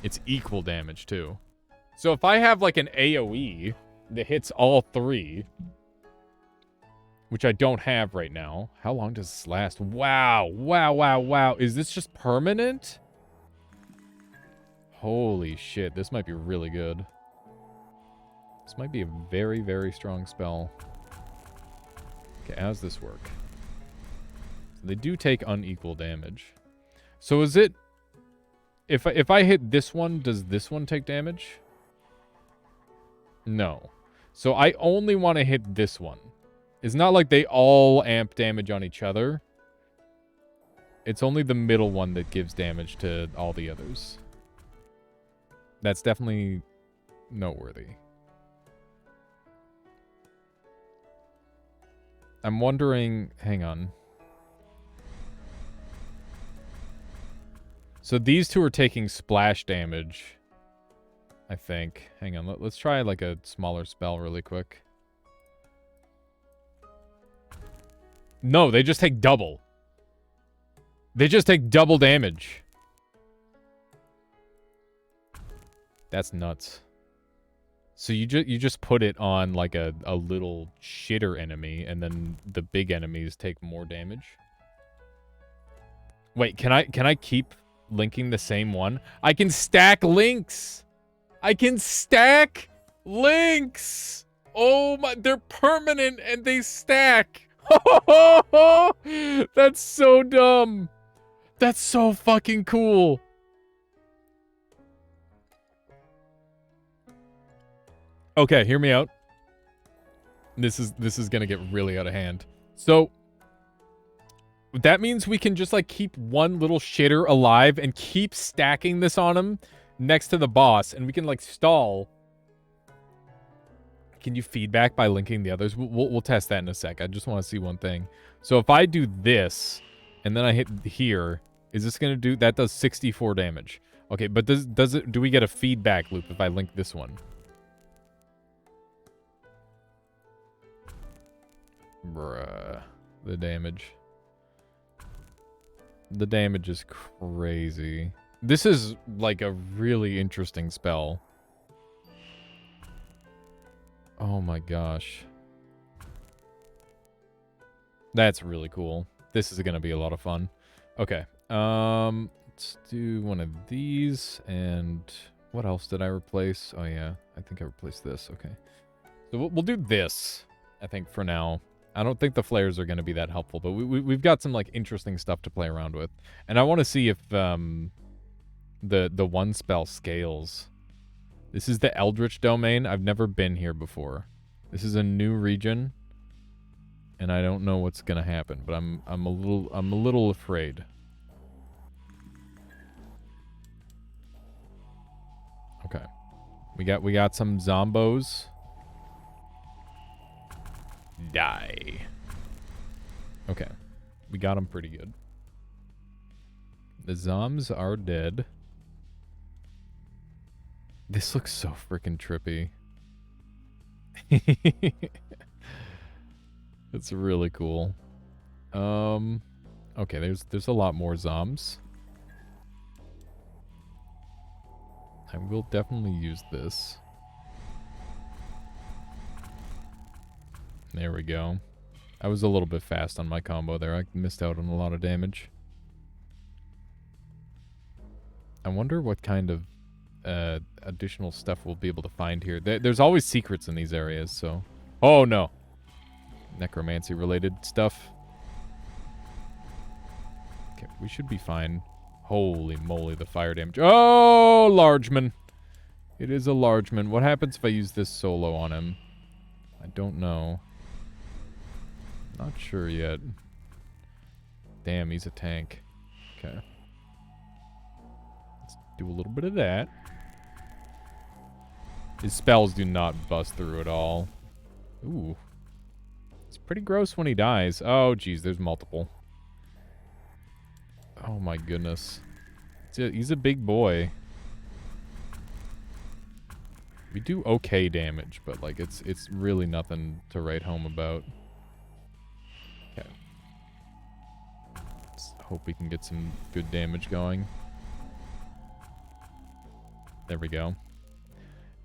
It's equal damage too. So if I have like an AoE that hits all 3, which I don't have right now, how long does this last? Wow. Wow, wow, wow. Is this just permanent? Holy shit, this might be really good. This might be a very, very strong spell. Okay, how does this work? So they do take unequal damage. So is it... If I hit this one, does this one take damage? No. So I only want to hit this one. It's not like they all amp damage on each other. It's only the middle one that gives damage to all the others. That's definitely noteworthy. I'm wondering... Hang on. So these two are taking splash damage, I think. Hang on, let's try like a smaller spell really quick. No, they just take double. They just take double damage. That's nuts. So you just put it on like a little shitter enemy, and then the big enemies take more damage. Wait, can I keep linking the same one? I can stack links. I can stack links. Oh my, they're permanent and they stack. That's so dumb. That's so fucking cool. Okay, hear me out. This is gonna get really out of hand. So that means we can just like keep one little shitter alive and keep stacking this on him next to the boss, and we can like stall. Can you feedback by linking the others? We'll test that in a sec. I just want to see one thing. So if I do this and then I hit here, is this gonna do that? Does 64 damage? Okay, but do we get a feedback loop if I link this one? Bruh, the damage. The damage is crazy. This is like a really interesting spell. Oh my gosh. That's really cool. This is gonna be a lot of fun. Okay. Let's do one of these. And what else did I replace? Oh yeah, I think I replaced this. Okay. So we'll do this, I think, for now. I don't think the flares are going to be that helpful, but we've got some like interesting stuff to play around with. And I want to see if the one spell scales. This is the Eldritch domain. I've never been here before. This is a new region, and I don't know what's going to happen, but I'm a little afraid. Okay. We got some zombos. Die. Okay. We got them pretty good. The zombs are dead. This looks so freaking trippy. It's really cool. Okay, there's a lot more zombs. I will definitely use this. There we go. I was a little bit fast on my combo there. I missed out on a lot of damage. I wonder what kind of additional stuff we'll be able to find here. There's always secrets in these areas, so... Oh, no. Necromancy-related stuff. Okay, we should be fine. Holy moly, the fire damage. Oh, Largeman. It is a Largeman. What happens if I use this solo on him? I don't know. Not sure yet. Damn, he's a tank. Okay. Let's do a little bit of that. His spells do not bust through at all. Ooh. It's pretty gross when he dies. Oh, geez, there's multiple. Oh, my goodness. He's a big boy. We do okay damage, but, like, it's really nothing to write home about. Okay. Let's hope we can get some good damage going. There we go.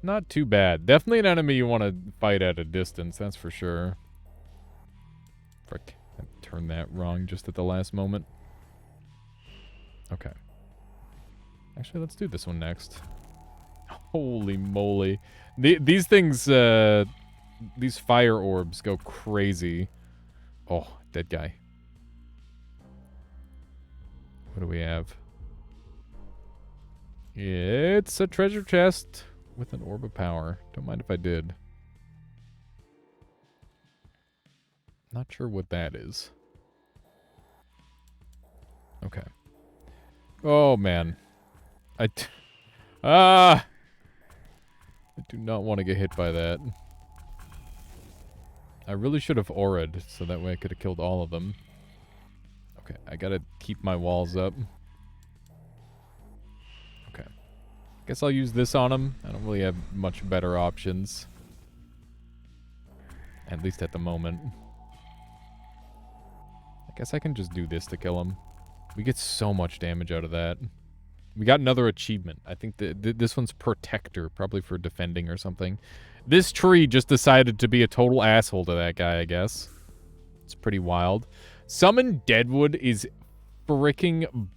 Not too bad. Definitely an enemy you want to fight at a distance, that's for sure. Frick. I turned that wrong just at the last moment. Okay. Actually, let's do this one next. Holy moly. These things, these fire orbs go crazy. Oh, dead guy. What do we have? It's a treasure chest with an orb of power. Don't mind if I did. Not sure what that is. Okay. Oh, man. I do not want to get hit by that. I really should have auraed, so that way I could have killed all of them. Okay, I gotta keep my walls up. Okay. Guess I'll use this on him. I don't really have much better options. At least at the moment. I guess I can just do this to kill him. We get so much damage out of that. We got another achievement. I think this one's Protector, probably for defending or something. This tree just decided to be a total asshole to that guy, I guess. It's pretty wild. Summon Deadwood is freaking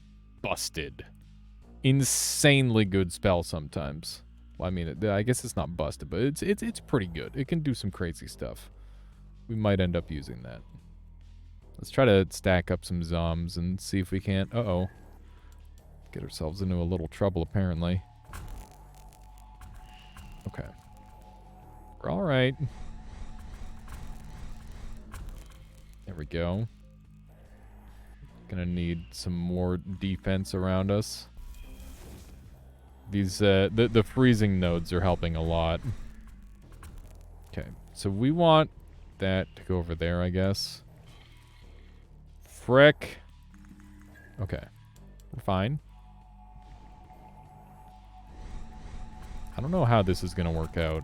busted. Insanely good spell sometimes. Well, I mean, I guess it's not busted, but it's pretty good. It can do some crazy stuff. We might end up using that. Let's try to stack up some zombs and see if we can't... Uh-oh. Get ourselves into a little trouble, apparently. Okay. We're alright. There we go. Gonna need some more defense around us. These, the freezing nodes are helping a lot. Okay, so we want that to go over there, I guess. Frick. Okay. We're fine. I don't know how this is going to work out.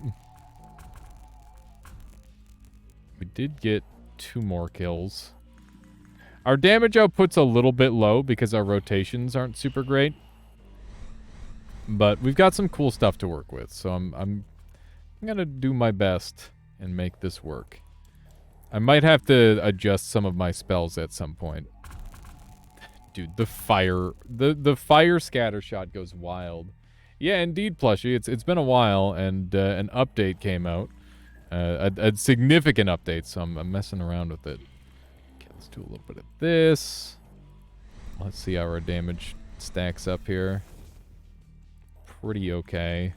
We did get 2 more kills. Our damage output's a little bit low because our rotations aren't super great. But we've got some cool stuff to work with, so I'm going to do my best and make this work. I might have to adjust some of my spells at some point. Dude, the fire scatter shot goes wild. Yeah, indeed, Plushie. It's been a while, and an update came out. A significant update, so I'm messing around with it. Okay, let's do a little bit of this. Let's see how our damage stacks up here. Pretty okay.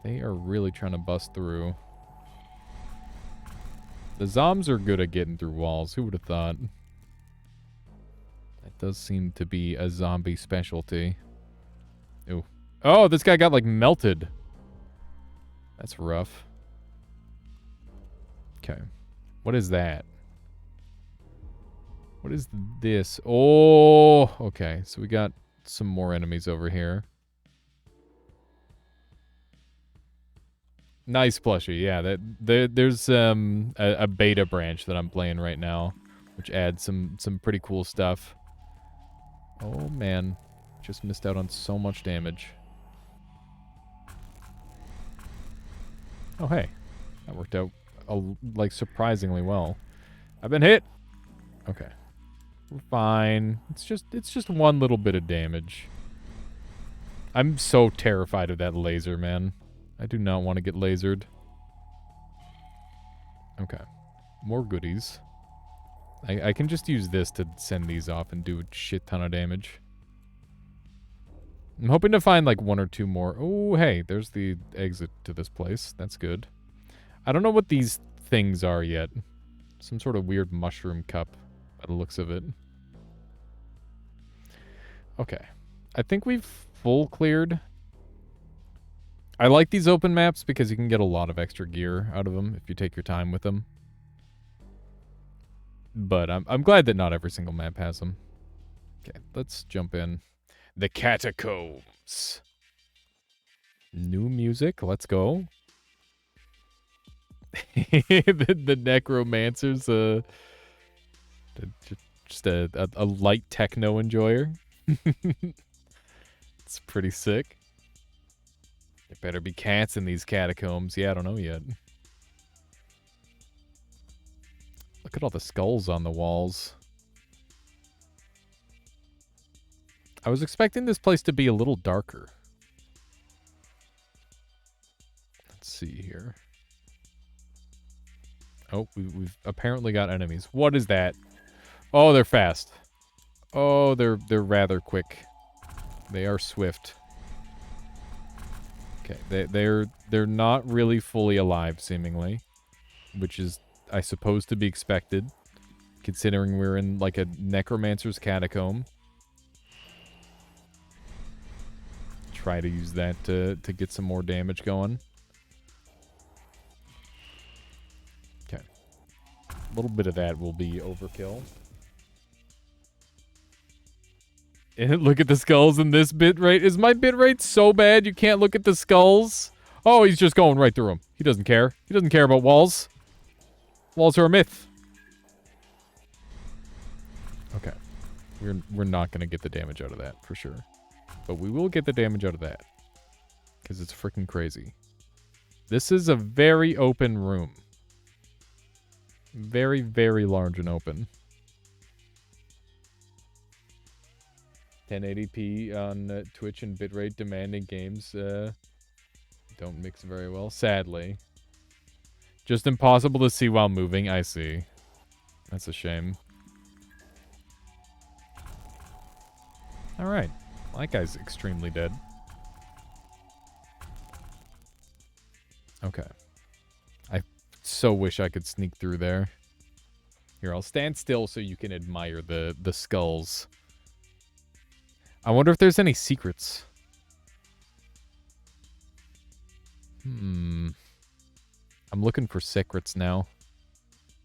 They are really trying to bust through. The Zombs are good at getting through walls. Who would have thought? That does seem to be a zombie specialty. Ooh. Oh, this guy got, like, melted. That's rough. Okay. What is that? What is this? Oh, okay. So we got some more enemies over here. Nice plushie, yeah. There's a beta branch that I'm playing right now, which adds some pretty cool stuff. Oh man, just missed out on so much damage. Oh hey, that worked out like surprisingly well. I've been hit. Okay, we're fine. It's just one little bit of damage. I'm so terrified of that laser, man. I do not want to get lasered. Okay. More goodies. I can just use this to send these off and do a shit ton of damage. I'm hoping to find like 1 or 2 more. Oh, hey, there's the exit to this place. That's good. I don't know what these things are yet. Some sort of weird mushroom cup by the looks of it. Okay. I think we've full cleared. I like these open maps because you can get a lot of extra gear out of them if you take your time with them. But I'm glad that not every single map has them. Okay, let's jump in. The Catacombs. New music, let's go. the Necromancer's just a light techno enjoyer. It's pretty sick. There better be cats in these catacombs. Yeah, I don't know yet. Look at all the skulls on the walls. I was expecting this place to be a little darker. Let's see here. Oh, we've apparently got enemies. What is that? Oh, they're fast. Oh, they're rather quick. They are swift. Okay, they're not really fully alive, seemingly, which is, I suppose, to be expected, considering we're in like a necromancer's catacomb. Try to use that to get some more damage going. A little bit of that will be overkill. And look at the skulls in this bitrate. Is my bitrate so bad you can't look at the skulls? Oh, he's just going right through them. He doesn't care. He doesn't care about walls. Walls are a myth. Okay. We're not going to get the damage out of that, for sure. But we will get the damage out of that. Because it's freaking crazy. This is a very open room. Very, very large and open. 1080p on Twitch and bitrate demanding games don't mix very well, sadly. Just impossible to see while moving, I see. That's a shame. Alright. That guy's extremely dead. Okay. I so wish I could sneak through there. Here, I'll stand still so you can admire the skulls. I wonder if there's any secrets. I'm looking for secrets now.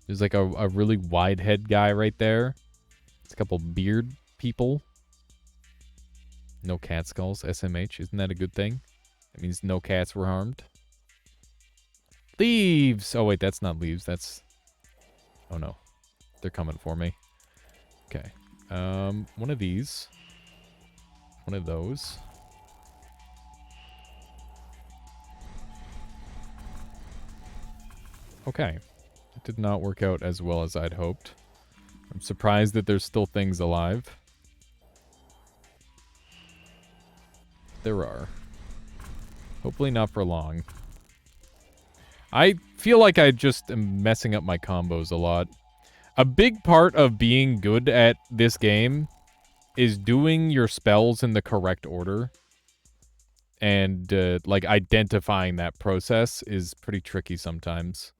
There's like a really wide head guy right there. It's a couple beard people. No cat skulls. SMH. Isn't that a good thing? That means no cats were harmed. Leaves! Oh, wait, that's not leaves. That's... Oh, no. They're coming for me. Okay. One of these. One of those. Okay. It did not work out as well as I'd hoped. I'm surprised that there's still things alive. There are. Hopefully not for long. I feel like I just am messing up my combos a lot. A big part of being good at this game is doing your spells in the correct order. And, like, identifying that process is pretty tricky sometimes.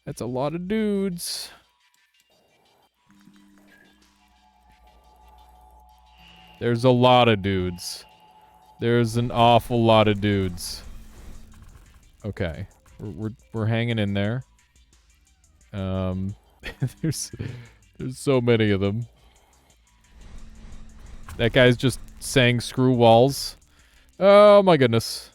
That's a lot of dudes. There's a lot of dudes. There's an awful lot of dudes. Okay. We're hanging in there. There's so many of them. That guy's just saying screw walls. Oh my goodness.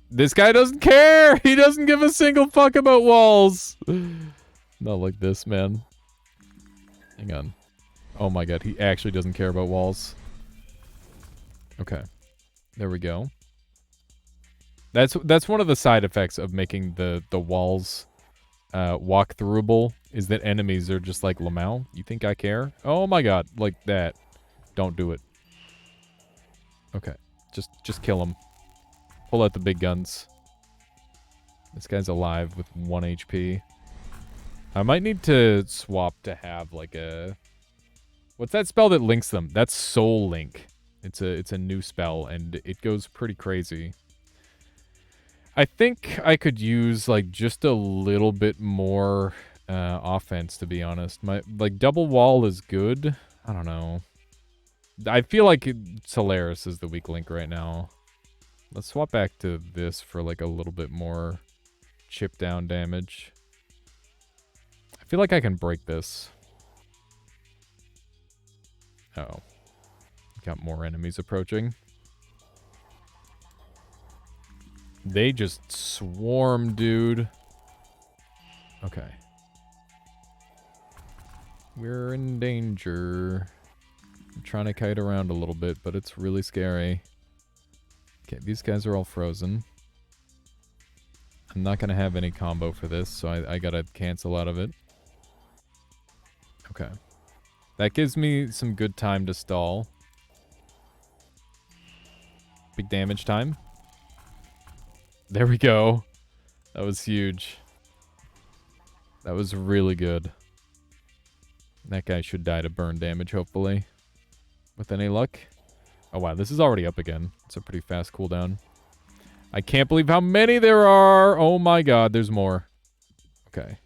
This guy doesn't care. He doesn't give a single fuck about walls. Not like this, man. Hang on. Oh my god, he actually doesn't care about walls. Okay. There we go. That's one of the side effects of making the walls walk throughable, is that enemies are just like, Lamau, you think I care? Oh my god, like that. Don't do it. Okay. Just kill him. Pull out the big guns. This guy's alive with 1 HP. I might need to swap to have like a... What's that spell that links them? That's Soul Link. It's a new spell and it goes pretty crazy. I think I could use like just a little bit more offense, to be honest. My like double wall is good. I don't know. I feel like Solaris is the weak link right now. Let's swap back to this for like a little bit more chip down damage. I feel like I can break this. Uh-oh. Got more enemies approaching. They just swarm, dude. Okay. We're in danger. I'm trying to kite around a little bit, but it's really scary. Okay, these guys are all frozen. I'm not going to have any combo for this, so I got to cancel out of it. Okay. That gives me some good time to stall. Big damage time. There we go. That was huge. That was really good. That guy should die to burn damage, hopefully. With any luck. Oh, wow. This is already up again. It's a pretty fast cooldown. I can't believe how many there are. Oh, my God. There's more. Okay.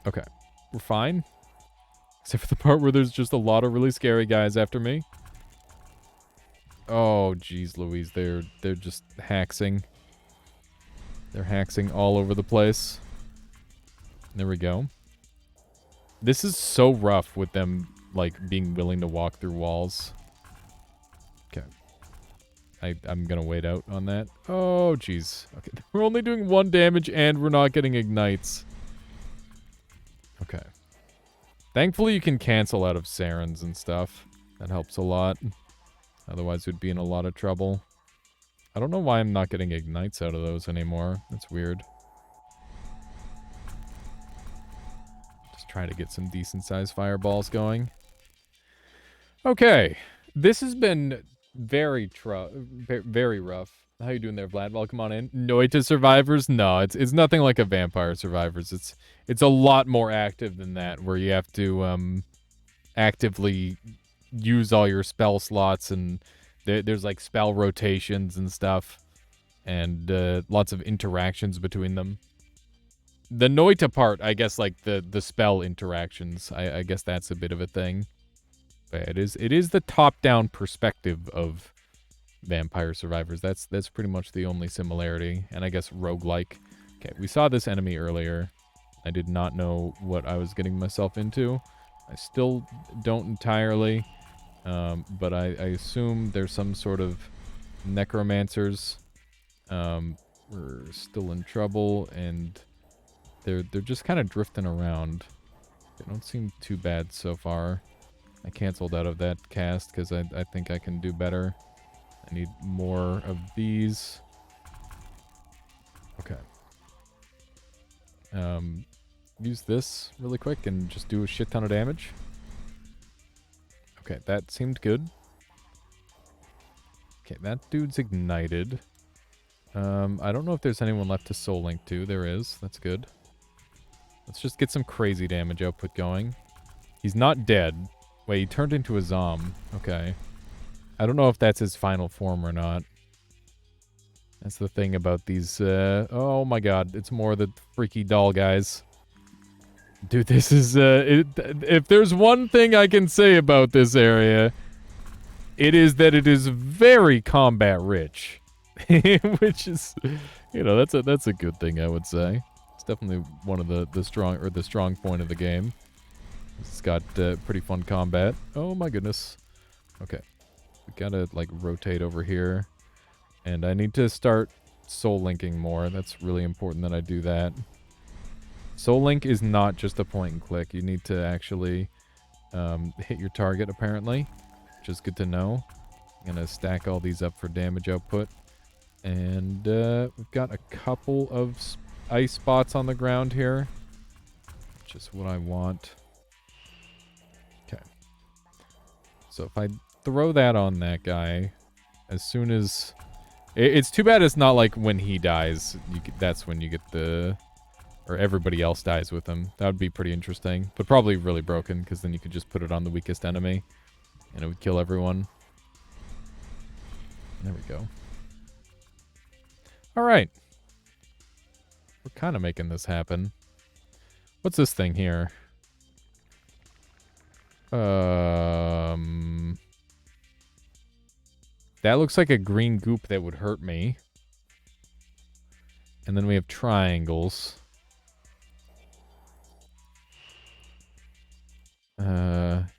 Okay. We're fine. Except for the part where there's just a lot of really scary guys after me. Oh, jeez Louise. They're just haxing. They're haxing all over the place. There we go. This is so rough with them, like, being willing to walk through walls. Okay. I'm gonna wait out on that. Oh, jeez. Okay, we're only doing 1 damage and we're not getting ignites. Okay. Thankfully, you can cancel out of Sarens and stuff. That helps a lot. Otherwise, we'd be in a lot of trouble. I don't know why I'm not getting ignites out of those anymore. That's weird. Just try to get some decent-sized fireballs going. Okay. This has been very rough. How you doing there, Vlad? Welcome on in. Noita Survivors? No, it's nothing like a Vampire Survivors. It's a lot more active than that, where you have to actively use all your spell slots, and there's like spell rotations and stuff, and lots of interactions between them. The Noita part, I guess, like the spell interactions, I guess that's a bit of a thing. But it is the top-down perspective of Vampire Survivors. That's pretty much the only similarity, and I guess roguelike. Okay, we saw this enemy earlier. I did not know what I was getting myself into. I still don't entirely, but I assume there's some sort of necromancers. We're still in trouble, and they're just kind of drifting around. They don't seem too bad so far. I canceled out of that cast because I think I can do better. I need more of these. Okay. Use this really quick and just do a shit ton of damage. Okay, that seemed good. Okay, that dude's ignited. I don't know if there's anyone left to Soul Link to. There is. That's good. Let's just get some crazy damage output going. He's not dead. Wait, he turned into a Zom. Okay. I don't know if that's his final form or not. That's the thing about these, oh my god, it's more the freaky doll guys. Dude, this is, if there's one thing I can say about this area, it is that it is very combat rich. Which is, you know, that's a good thing, I would say. It's definitely one of the strong point of the game. It's got pretty fun combat. Oh my goodness. Okay. We gotta, like, rotate over here. And I need to start soul linking more. That's really important that I do that. Soul Link is not just a point and click. You need to actually hit your target, apparently. Which is good to know. I'm gonna stack all these up for damage output. And we've got a couple of ice spots on the ground here. Just what I want. Okay. So if I throw that on that guy, as soon as... It's too bad it's not like when he dies, that's when you get the... Or everybody else dies with him. That would be pretty interesting. But probably really broken, because then you could just put it on the weakest enemy. And it would kill everyone. There we go. Alright. We're kind of making this happen. What's this thing here? That looks like a green goop that would hurt me. And then we have triangles.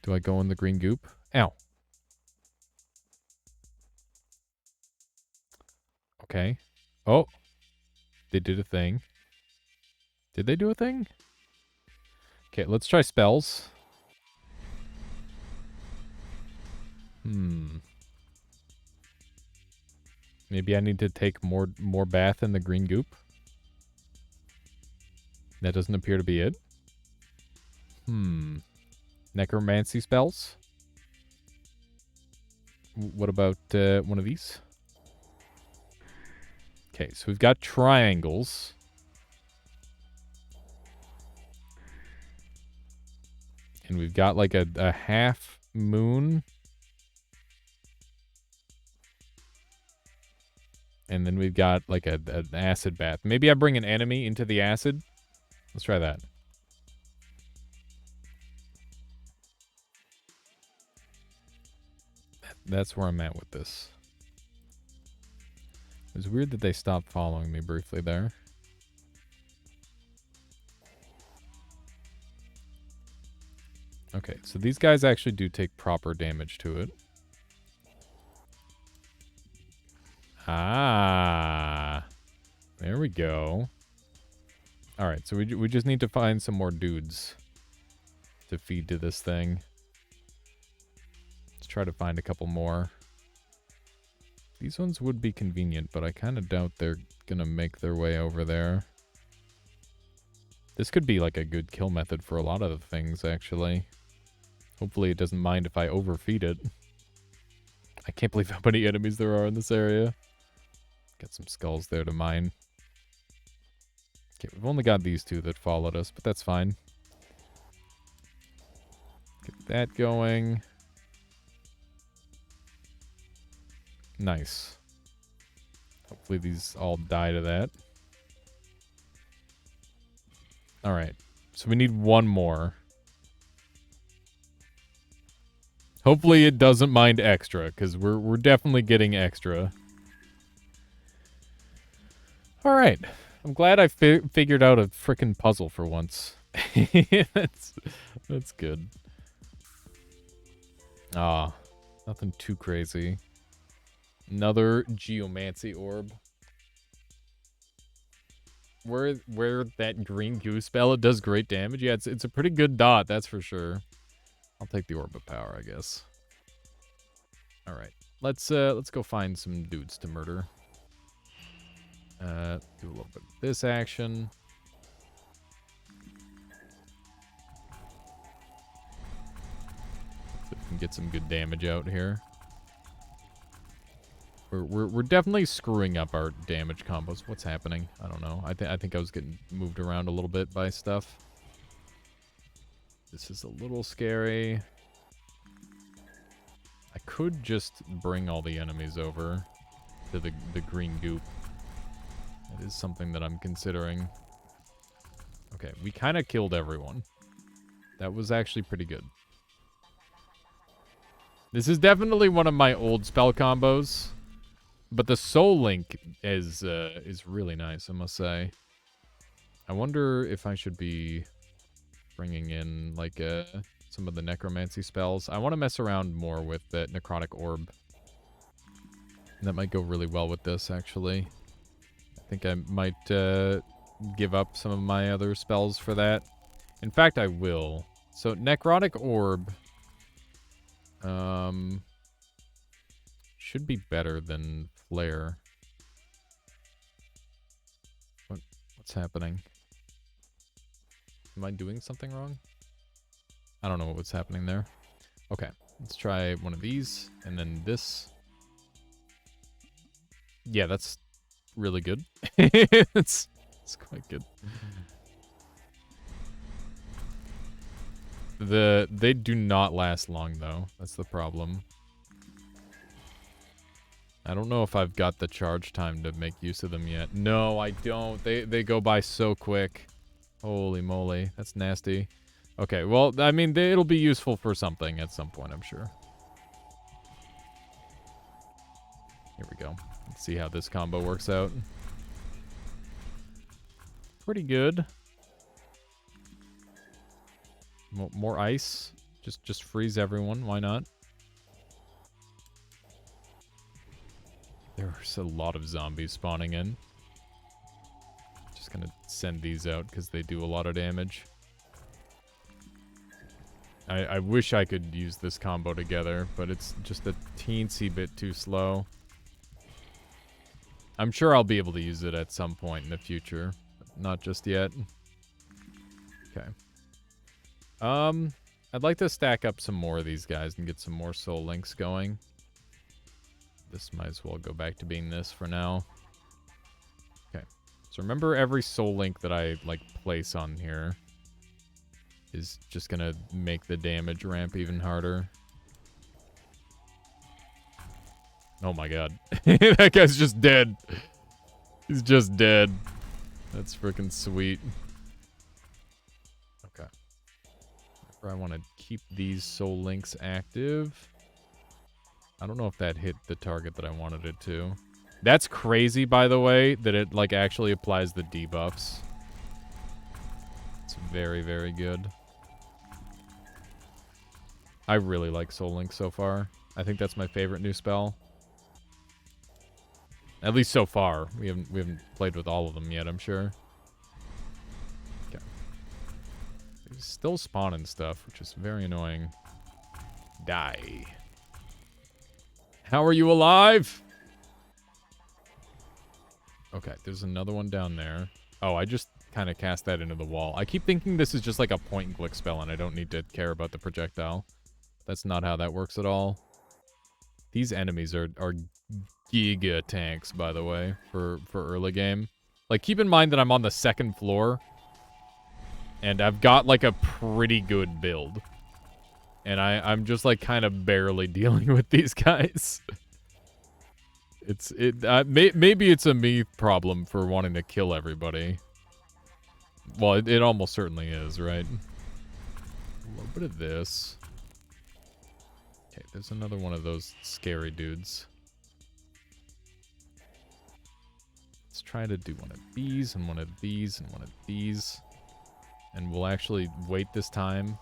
Do I go in the green goop? Ow. Okay. Oh. They did a thing. Did they do a thing? Okay, let's try spells. Maybe I need to take more bath in the green goop. That doesn't appear to be it. Necromancy spells? What about one of these? Okay, so we've got triangles. And we've got like a half moon. And then we've got like an acid bath. Maybe I bring an enemy into the acid. Let's try that. That's where I'm at with this. It was weird that they stopped following me briefly there. Okay, so these guys actually do take proper damage to it. Ah, there we go. All right, so we just need to find some more dudes to feed to this thing. Let's try to find a couple more. These ones would be convenient, but I kind of doubt they're gonna make their way over there. This could be like a good kill method for a lot of the things, actually. Hopefully it doesn't mind if I overfeed it. I can't believe how many enemies there are in this area. Got some skulls there to mine. Okay, we've only got these two that followed us, but that's fine. Get that going. Nice. Hopefully these all die to that. Alright. So we need one more. Hopefully it doesn't mind extra, because we're definitely getting extra. Alright. I'm glad I figured out a frickin' puzzle for once. That's good. Ah, nothing too crazy. Another geomancy orb. Where that green goo spell, it does great damage. Yeah, it's a pretty good dot, that's for sure. I'll take the orb of power, I guess. All right, let's go find some dudes to murder. Do a little bit of this action. See if we can get some good damage out here. We're definitely screwing up our damage combos. What's happening? I don't know. I think I was getting moved around a little bit by stuff. This is a little scary. I could just bring all the enemies over to the green goop. That is something that I'm considering. Okay, we kind of killed everyone. That was actually pretty good. This is definitely one of my old spell combos. But the Soul Link is really nice, I must say. I wonder if I should be bringing in, like, some of the necromancy spells. I want to mess around more with that necrotic orb. That might go really well with this, actually. I think I might give up some of my other spells for that. In fact, I will. So, necrotic orb... should be better than Flare. What's happening? Am I doing something wrong? I don't know what's happening there. Okay, let's try one of these, and then this. Yeah, that's really good. it's quite good. They do not last long, though. That's the problem. I don't know if I've got the charge time to make use of them yet. No, I don't. They go by so quick. Holy moly. That's nasty. Okay, well, I mean, it'll be useful for something at some point, I'm sure. Here we go. Let's see how this combo works out. Pretty good. More ice. Just freeze everyone. Why not? There's a lot of zombies spawning in. Just gonna send these out because they do a lot of damage. I wish I could use this combo together, but it's just a teensy bit too slow. I'm sure I'll be able to use it at some point in the future, but not just yet. Okay. I'd like to stack up some more of these guys and get some more soul links going. This might as well go back to being this for now. Okay. So remember, every soul link that I, like, place on here is just gonna make the damage ramp even harder. Oh my god. That guy's just dead. He's just dead. That's freaking sweet. Okay. I want to keep these soul links active. I don't know if that hit the target that I wanted it to. That's crazy, by the way, that it, like, actually applies the debuffs. It's very, very good. I really like Soul Link so far. I think that's my favorite new spell. At least so far. We haven't played with all of them yet, I'm sure. Okay. He's still spawning stuff, which is very annoying. Die. How are you alive? Okay, there's another one down there. Oh, I just kind of cast that into the wall. I keep thinking this is just like a point and click spell and I don't need to care about the projectile. That's not how that works at all. These enemies are giga tanks, by the way, for early game. Like, keep in mind that I'm on the 2nd floor. And I've got, like, a pretty good build. And I'm just, like, kind of barely dealing with these guys. Maybe it's a me problem for wanting to kill everybody. Well, it almost certainly is, right? A little bit of this. Okay, there's another one of those scary dudes. Let's try to do one of these and one of these and one of these. And we'll actually wait this time.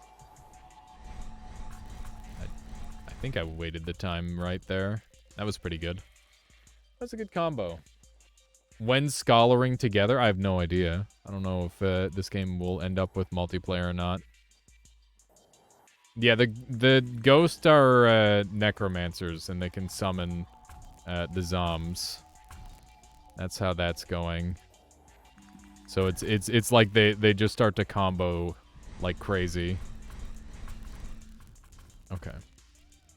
I think I waited the time right there. That was pretty good. That's a good combo. When scholaring together, I have no idea. I don't know if this game will end up with multiplayer or not. Yeah, the ghosts are necromancers, and they can summon the zombs. That's how that's going. So it's like they just start to combo like crazy. Okay,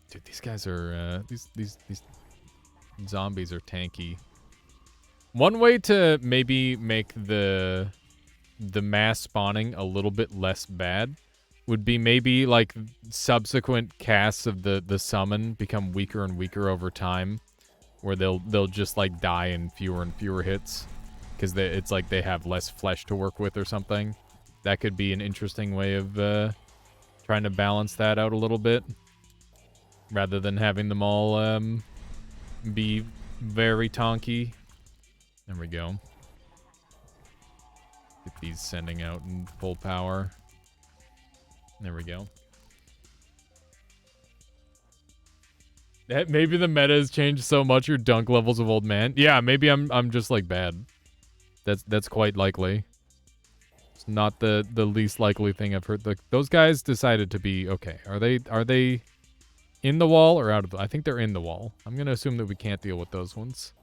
dude, these guys are these zombies are tanky. One way to maybe make the mass spawning a little bit less bad would be maybe like subsequent casts of the summon become weaker and weaker over time, where they'll just like die in fewer and fewer hits because it's like they have less flesh to work with or something. That could be an interesting way of trying to balance that out a little bit, rather than having them all be very tanky. There we go. Get these sending out in full power. There we go. Maybe the meta has changed so much your dunk levels of old man. Yeah, maybe I'm just like bad. That's quite likely. It's not the least likely thing I've heard. Those guys decided to be okay. Are they in the wall or out of the... I think they're in the wall. I'm gonna assume that we can't deal with those ones.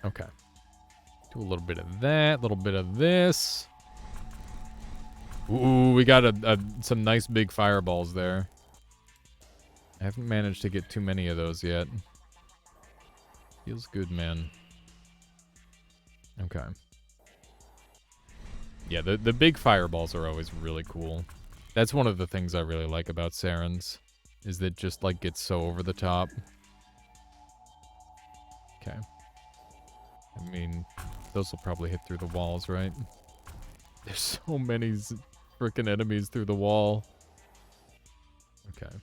Okay. Do a little bit of that, a little bit of this. Ooh, we got some nice big fireballs there. I haven't managed to get too many of those yet. Feels good, man. Okay. Yeah, the big fireballs are always really cool. That's one of the things I really like about Sarens, is that just like gets so over the top. Okay. I mean, those will probably hit through the walls, right? There's so many freaking enemies through the wall. Okay.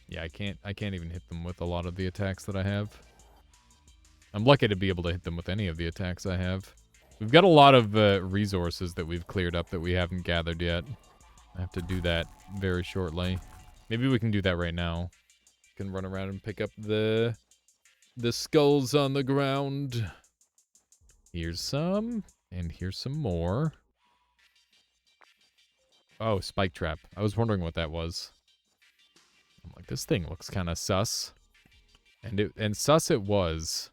Yeah, I can't even hit them with a lot of the attacks that I have. I'm lucky to be able to hit them with any of the attacks I have. We've got a lot of resources that we've cleared up that we haven't gathered yet. I have to do that very shortly. Maybe we can do that right now. Can run around and pick up the skulls on the ground. Here's some, and here's some more. Oh, spike trap. I was wondering what that was. I'm like, this thing looks kind of sus. And sus it was.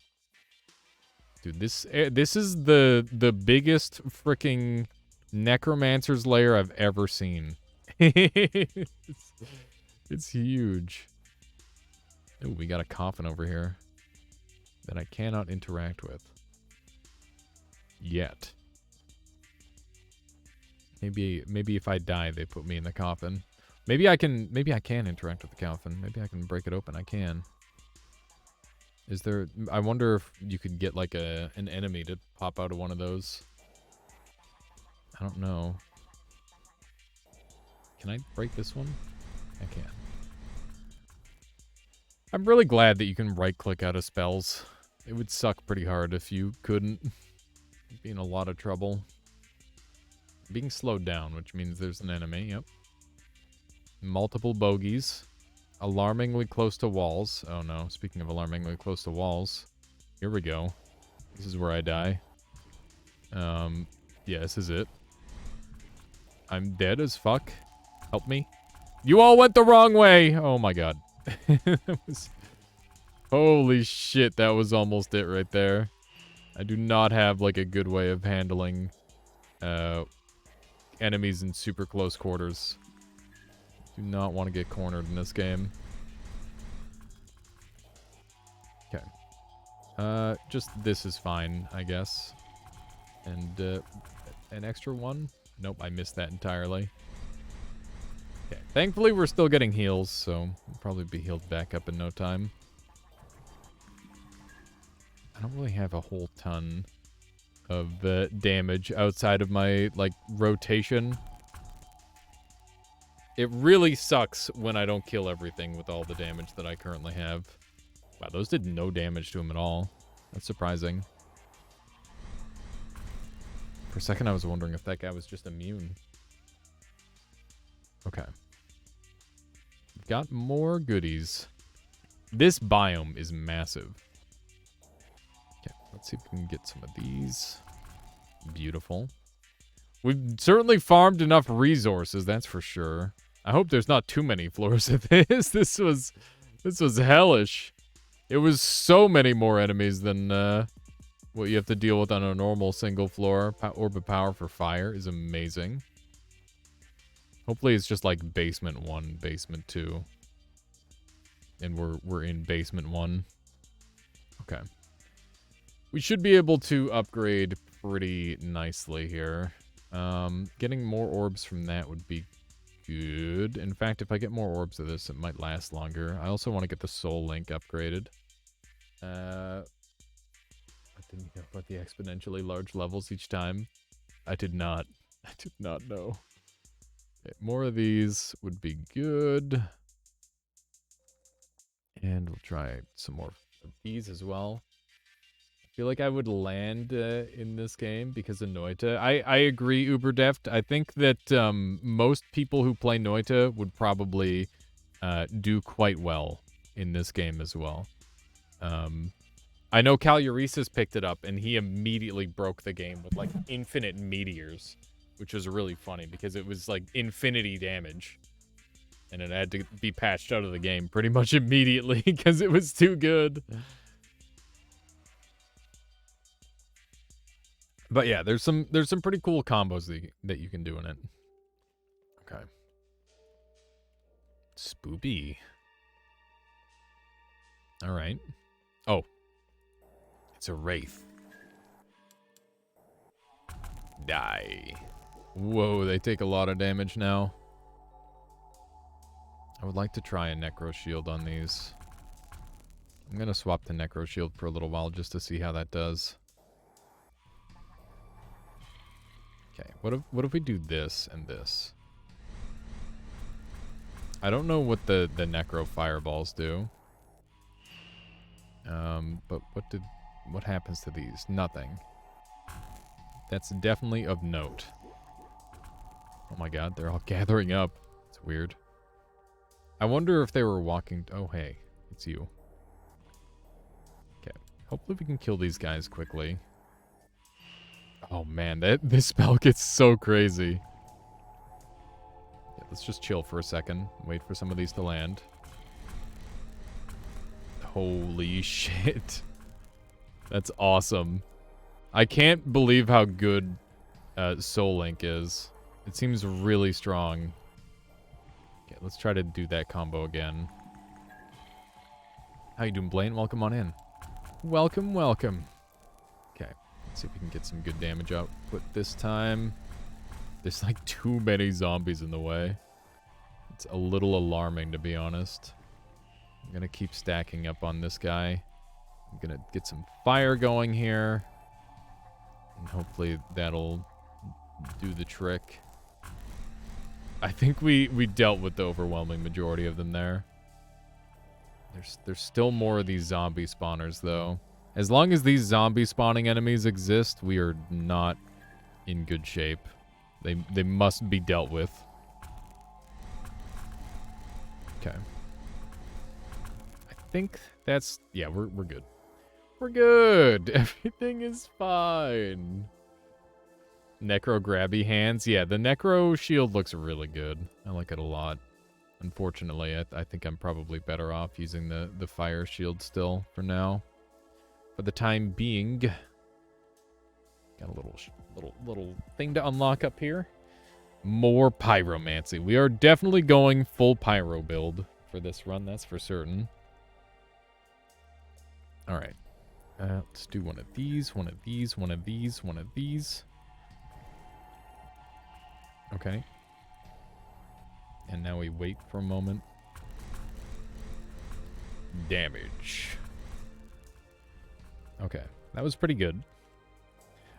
Dude, this is the biggest freaking necromancer's lair I've ever seen. It's huge. Ooh, we got a coffin over here that I cannot interact with yet. Maybe if I die, they put me in the coffin. Maybe I can interact with the coffin. Maybe I can break it open. I can. Is there... I wonder if you could get, like, an enemy to pop out of one of those. I don't know. Can I break this one? I can. I'm really glad that you can right-click out of spells. It would suck pretty hard if you couldn't. You'd be in a lot of trouble. Being slowed down, which means there's an enemy. Yep. multiple bogeys. Alarmingly close to walls. Oh no, speaking of alarmingly close to walls. Here we go. This is where I die. Yeah, this is it. I'm dead as fuck. Help me. You all went the wrong way! Oh my god. That was... Holy shit, that was almost it right there. I do not have, like, a good way of handling enemies in super close quarters. Do not want to get cornered in this game. Okay. Just this is fine, I guess. And, an extra one? Nope, I missed that entirely. Okay. Thankfully, we're still getting heals, so we'll probably be healed back up in no time. I don't really have a whole ton of damage outside of my, like, rotation. It really sucks when I don't kill everything with all the damage that I currently have. Wow, those did no damage to him at all. That's surprising. For a second, I was wondering if that guy was just immune. Okay. We've got more goodies. This biome is massive. Okay, let's see if we can get some of these. Beautiful. We've certainly farmed enough resources, that's for sure. I hope there's not too many floors of this. This was hellish. It was so many more enemies than what you have to deal with on a normal single floor. Orb of Power for fire is amazing. Hopefully it's just like basement 1, basement 2. And we're in basement 1. Okay. We should be able to upgrade pretty nicely here. Getting more orbs from that would be good. In fact, if I get more orbs of this, it might last longer. I also want to get the Soul Link upgraded. I didn't know about the exponentially large levels each time. I did not. I did not know. Okay, more of these would be good. And we'll try some more of these as well. I feel like I would land in this game because of Noita. I agree, Uberdeft. I think that most people who play Noita would probably do quite well in this game as well. I know Caluresis picked it up, and he immediately broke the game with, like, infinite meteors, which was really funny because it was, like, infinity damage. And it had to be patched out of the game pretty much immediately because it was too good. But yeah, there's some pretty cool combos that you can do in it. Okay. Spoopy. All right. Oh. It's a Wraith. Die. Whoa, they take a lot of damage now. I would like to try a Necro Shield on these. I'm going to swap to Necro Shield for a little while just to see how that does. Okay, what if we do this and this? I don't know what the Necro Fireballs do. But what happens to these? Nothing. That's definitely of note. Oh my god, they're all gathering up. It's weird. I wonder if they were walking... Oh, hey. It's you. Okay. Hopefully we can kill these guys quickly. Oh man, this spell gets so crazy. Yeah, let's just chill for a second. Wait for some of these to land. Holy shit. That's awesome. I can't believe how good Soul Link is. It seems really strong. Okay, let's try to do that combo again. How you doing, Blaine? Welcome on in. Welcome, welcome. Okay, let's see if we can get some good damage output this time. There's like too many zombies in the way. It's a little alarming, to be honest. I'm gonna keep stacking up on this guy. I'm gonna get some fire going here. And hopefully that'll do the trick. I think we dealt with the overwhelming majority of them there. There's still more of these zombie spawners, though. As long as these zombie spawning enemies exist, we are not in good shape. They must be dealt with. Okay. I think that's... Yeah, we're good. We're good. Everything is fine. Necro grabby hands. Yeah, the Necro shield looks really good. I like it a lot. Unfortunately, I think I'm probably better off using the fire shield still for now. For the time being. Got a little thing to unlock up here. More pyromancy. We are definitely going full pyro build for this run, that's for certain. Alright. Let's do one of these, one of these, one of these, one of these. Okay. And now we wait for a moment. Damage. Okay. That was pretty good.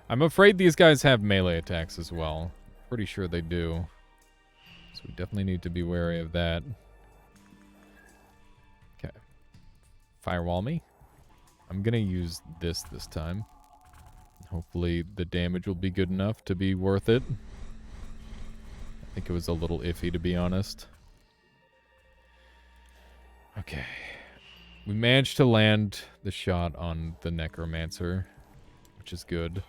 I'm afraid these guys have melee attacks as well. Pretty sure they do. So we definitely need to be wary of that. Okay. Firewall me. I'm gonna use this time. Hopefully the damage will be good enough to be worth it. I think it was a little iffy, to be honest. Okay. We managed to land the shot on the Necromancer, which is good.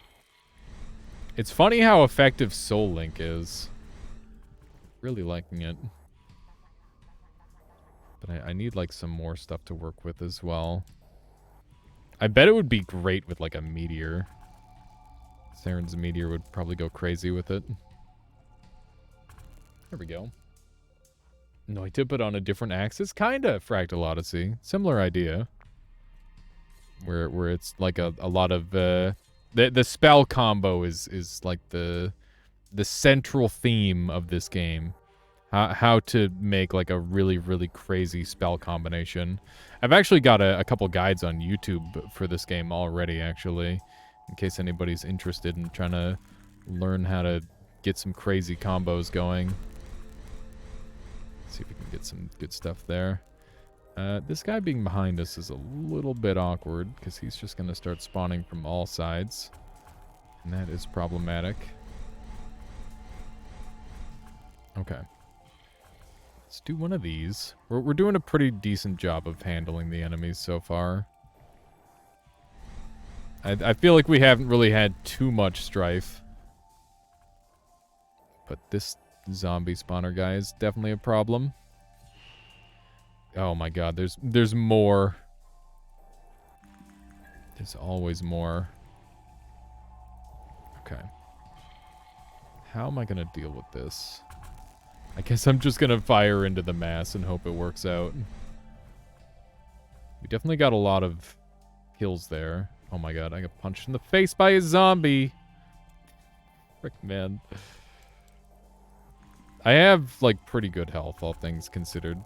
It's funny how effective Soul Link is. Really liking it. But I need, like, some more stuff to work with as well. I bet it would be great with, like, a meteor. Saren's meteor would probably go crazy with it. There we go. No, I tip it on a different axis? Kinda, Fractal Odyssey. Similar idea. Where it's, like, a lot of, the spell combo is like, the central theme of this game. How to make, like, a really, really crazy spell combination. I've actually got a couple guides on YouTube for this game already, actually. In case anybody's interested in trying to learn how to get some crazy combos going. Let's see if we can get some good stuff there. This guy being behind us is a little bit awkward, because he's just going to start spawning from all sides. And that is problematic. Okay. Let's do one of these. We're doing a pretty decent job of handling the enemies so far. I feel like we haven't really had too much strife. But this zombie spawner guy is definitely a problem. Oh my god, there's more. There's always more. Okay. How am I gonna deal with this? I guess I'm just gonna fire into the mass and hope it works out. We definitely got a lot of kills there. Oh my god, I got punched in the face by a zombie. Frick, man. I have, like, pretty good health, all things considered.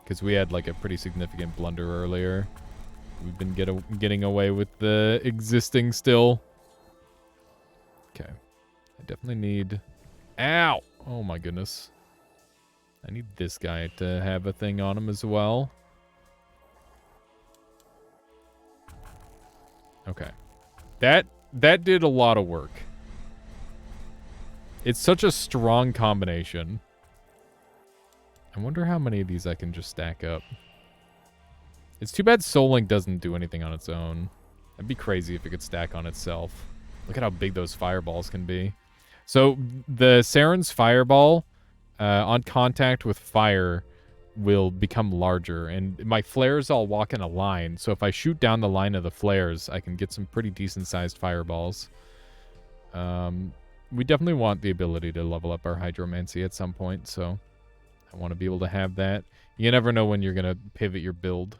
Because we had, like, a pretty significant blunder earlier. We've been getting away with the existing still. Okay. I definitely need... Ow! Oh my goodness. I need this guy to have a thing on him as well. Okay. That did a lot of work. It's such a strong combination. I wonder how many of these I can just stack up. It's too bad Soul Link doesn't do anything on its own. That'd be crazy if it could stack on itself. Look at how big those fireballs can be. So, the Saren's fireball, on contact with fire, will become larger. And my flares all walk in a line. So, if I shoot down the line of the flares, I can get some pretty decent-sized fireballs. We definitely want the ability to level up our hydromancy at some point, so I want to be able to have that. You never know when you're going to pivot your build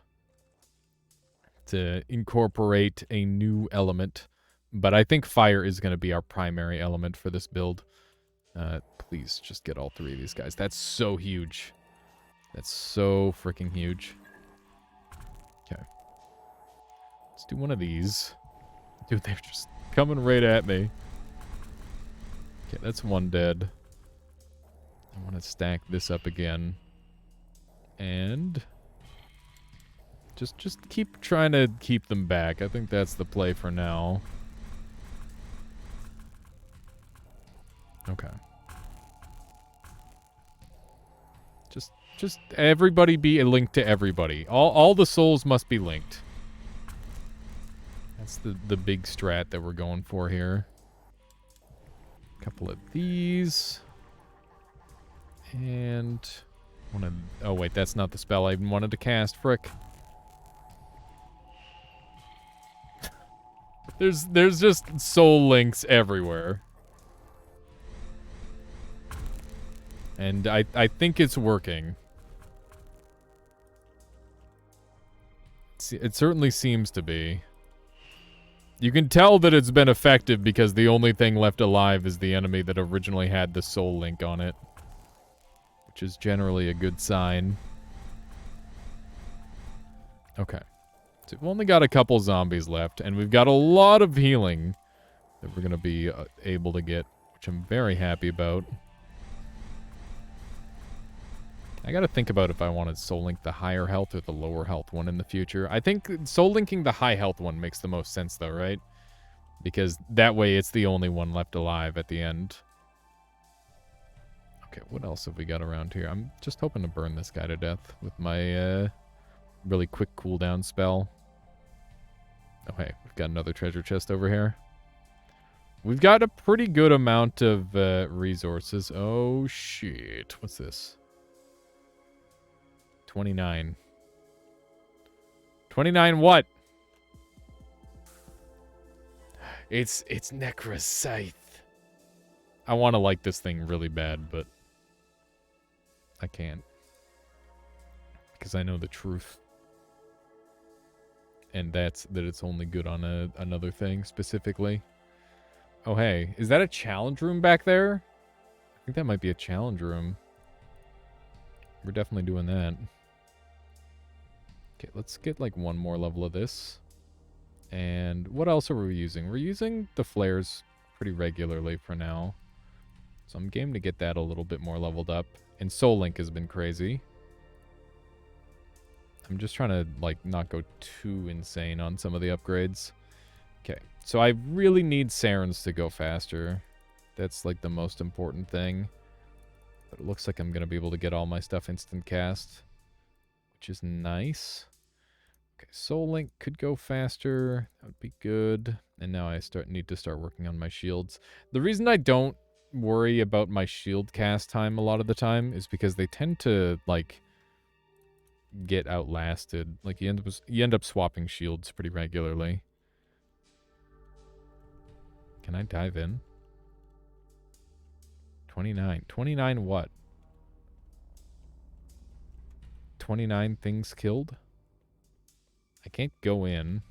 to incorporate a new element. But I think fire is going to be our primary element for this build. Please, just get all three of these guys. That's so huge. That's so freaking huge. Okay. Let's do one of these. Dude, they're just coming right at me. Okay, that's one dead. I want to stack this up again. And... Just keep trying to keep them back. I think that's the play for now. Okay. Just everybody be a link to everybody. All the souls must be linked. That's the big strat that we're going for here. A couple of these. And one of... Oh, wait, that's not the spell I even wanted to cast. Frick. There's just soul links everywhere. And I think it's working. It certainly seems to be. You can tell that it's been effective because the only thing left alive is the enemy that originally had the soul link on it. Which is generally a good sign. Okay. So we've only got a couple zombies left, and we've got a lot of healing that we're going to be able to get, which I'm very happy about. I got to think about if I want to soul link the higher health or the lower health one in the future. I think soul linking the high health one makes the most sense, though, right? Because that way it's the only one left alive at the end. Okay, what else have we got around here? I'm just hoping to burn this guy to death with my really quick cooldown spell. Okay, we've got another treasure chest over here. We've got a pretty good amount of resources. Oh, shit. What's this? 29. 29 what? It's Necros Scythe. I want to like this thing really bad, but I can't. Because I know the truth. And that's that it's only good on another thing specifically. Oh, hey. Is that a challenge room back there? I think that might be a challenge room. We're definitely doing that. Okay, let's get like one more level of this. And what else are we using? We're using the flares pretty regularly for now. So I'm game to get that a little bit more leveled up. And Soul Link has been crazy. I'm just trying to like not go too insane on some of the upgrades. Okay, so I really need Sarens to go faster. That's like the most important thing. But it looks like I'm going to be able to get all my stuff instant cast, which is nice. Okay, Soul Link could go faster. That would be good. And now I need to start working on my shields. The reason I don't worry about my shield cast time a lot of the time is because they tend to like get outlasted. Like you end up swapping shields pretty regularly. Can I dive in? 29. 29 what? 29 things killed? I can't go in.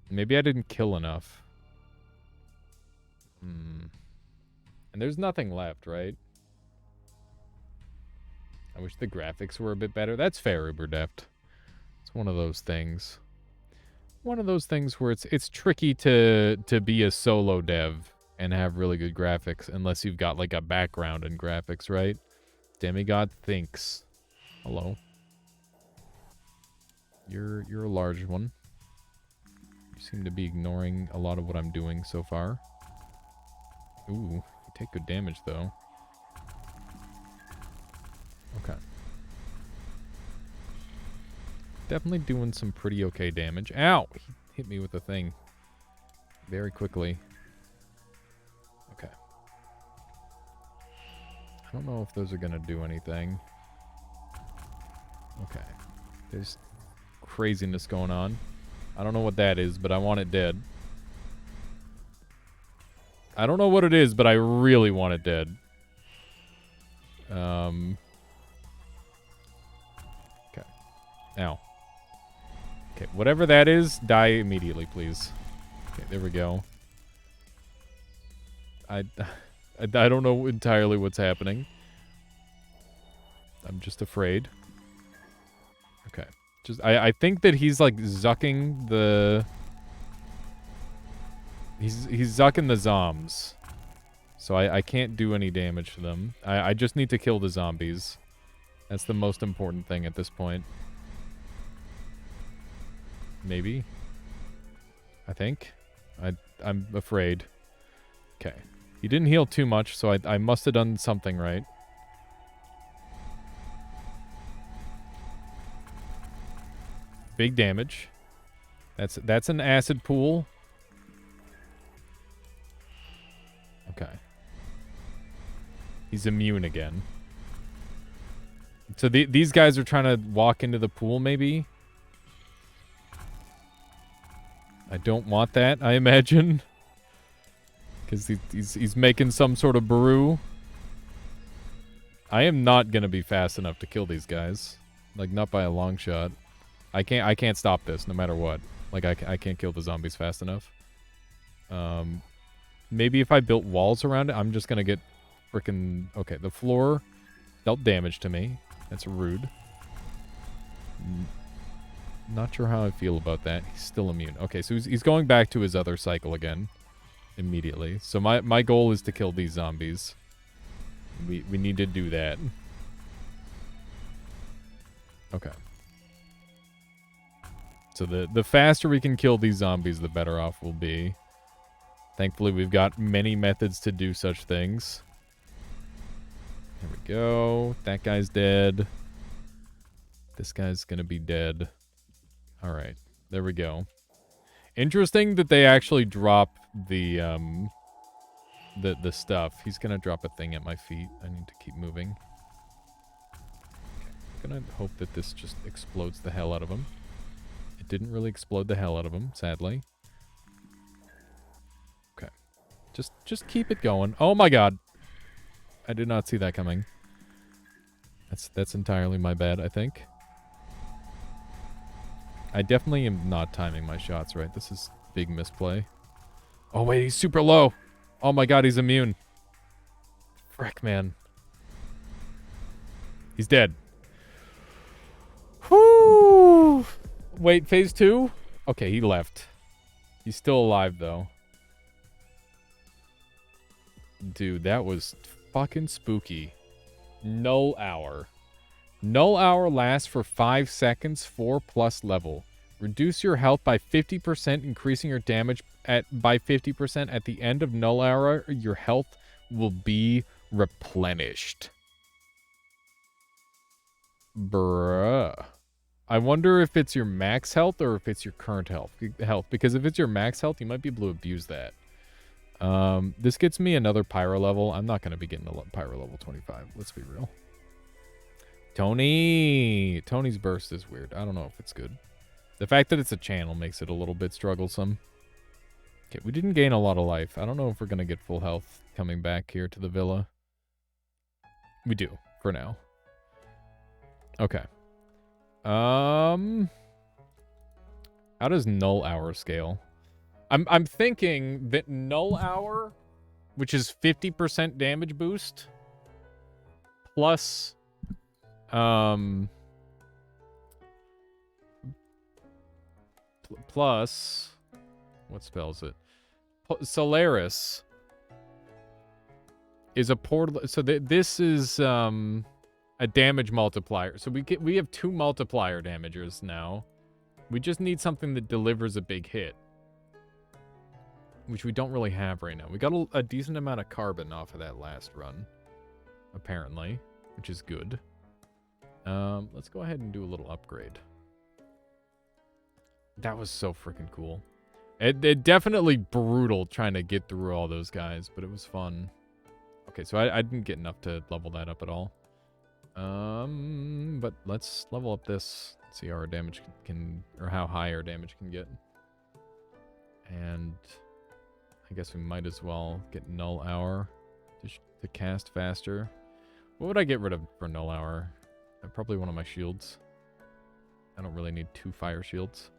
Maybe I didn't kill enough. And there's nothing left, right? I wish the graphics were a bit better. That's fair, Uberdeft. It's one of those things. One of those things where it's tricky to be a solo dev and have really good graphics unless you've got like a background in graphics, right? Demigod thinks. Hello. You're a large one. You seem to be ignoring a lot of what I'm doing so far. Ooh, you take good damage though. Okay. Definitely doing some pretty okay damage. Ow! He hit me with a thing. Very quickly. Okay. I don't know if those are gonna do anything. Okay. There's craziness going on. I don't know what that is, but I want it dead. I don't know what it is, but I really want it dead. Okay. Ow. Okay, whatever that is, die immediately, please. Okay, there we go. I don't know entirely what's happening. I'm just afraid. Okay. I think that he's like zucking the... He's zucking the zombs. So I can't do any damage to them. I just need to kill the zombies. That's the most important thing at this point. Maybe. I think. I'm afraid. Okay. He didn't heal too much, so I must have done something right. Big damage. That's an acid pool. Okay. He's immune again. So these guys are trying to walk into the pool, maybe? I don't want that, I imagine. Because he's making some sort of brew. I am not going to be fast enough to kill these guys. Like, not by a long shot. I can't stop this, no matter what. Like, I can't kill the zombies fast enough. Maybe if I built walls around it, I'm just going to get frickin'... Okay, the floor dealt damage to me. That's rude. Not sure how I feel about that. He's still immune. Okay, so he's going back to his other cycle again. Immediately. So my goal is to kill these zombies. We need to do that. Okay. So the faster we can kill these zombies, the better off we'll be. Thankfully, we've got many methods to do such things. Here we go. That guy's dead. This guy's gonna be dead. Alright. There we go. Interesting that they actually drop the stuff. He's gonna drop a thing at my feet. I need to keep moving. Okay. I'm gonna hope that this just explodes the hell out of him. It didn't really explode the hell out of him, sadly. Okay. Just keep it going. Oh my god. I did not see that coming. That's entirely my bad, I think. I definitely am not timing my shots right. This is big misplay. Oh wait, he's super low. Oh my god, he's immune. Frick, man. He's dead. Whoo! Wait, phase 2? Okay, he left. He's still alive, though. Dude, that was fucking spooky. Null Hour. Null Hour lasts for 5 seconds, 4+ level. Reduce your health by 50%, increasing your damage by 50%. At the end of Null Hour, your health will be replenished. Bruh. I wonder if it's your max health or if it's your current health. Because if it's your max health, you might be able to abuse that. This gets me another pyro level. I'm not going to be getting a pyro level 25. Let's be real. Tony's burst is weird. I don't know if it's good. The fact that it's a channel makes it a little bit strugglesome. Okay, we didn't gain a lot of life. I don't know if we're going to get full health coming back here to the villa. We do, for now. Okay. How does Null Hour scale? I'm thinking that Null Hour, which is 50% damage boost, plus plus what spells it? Solaris is a portal. So this is a damage multiplier. So we have 2 multiplier damagers now. We just need something that delivers a big hit, which we don't really have right now. We got a decent amount of carbon off of that last run, apparently, which is good. Let's go ahead and do a little upgrade. That was so freaking cool. It definitely brutal trying to get through all those guys, but it was fun. Okay, so I didn't get enough to level that up at all. But let's level up this. See how our damage can, or how high our damage can get. And I guess we might as well get Null Hour to cast faster. What would I get rid of for Null Hour? Probably one of my shields. I don't really need 2 fire shields.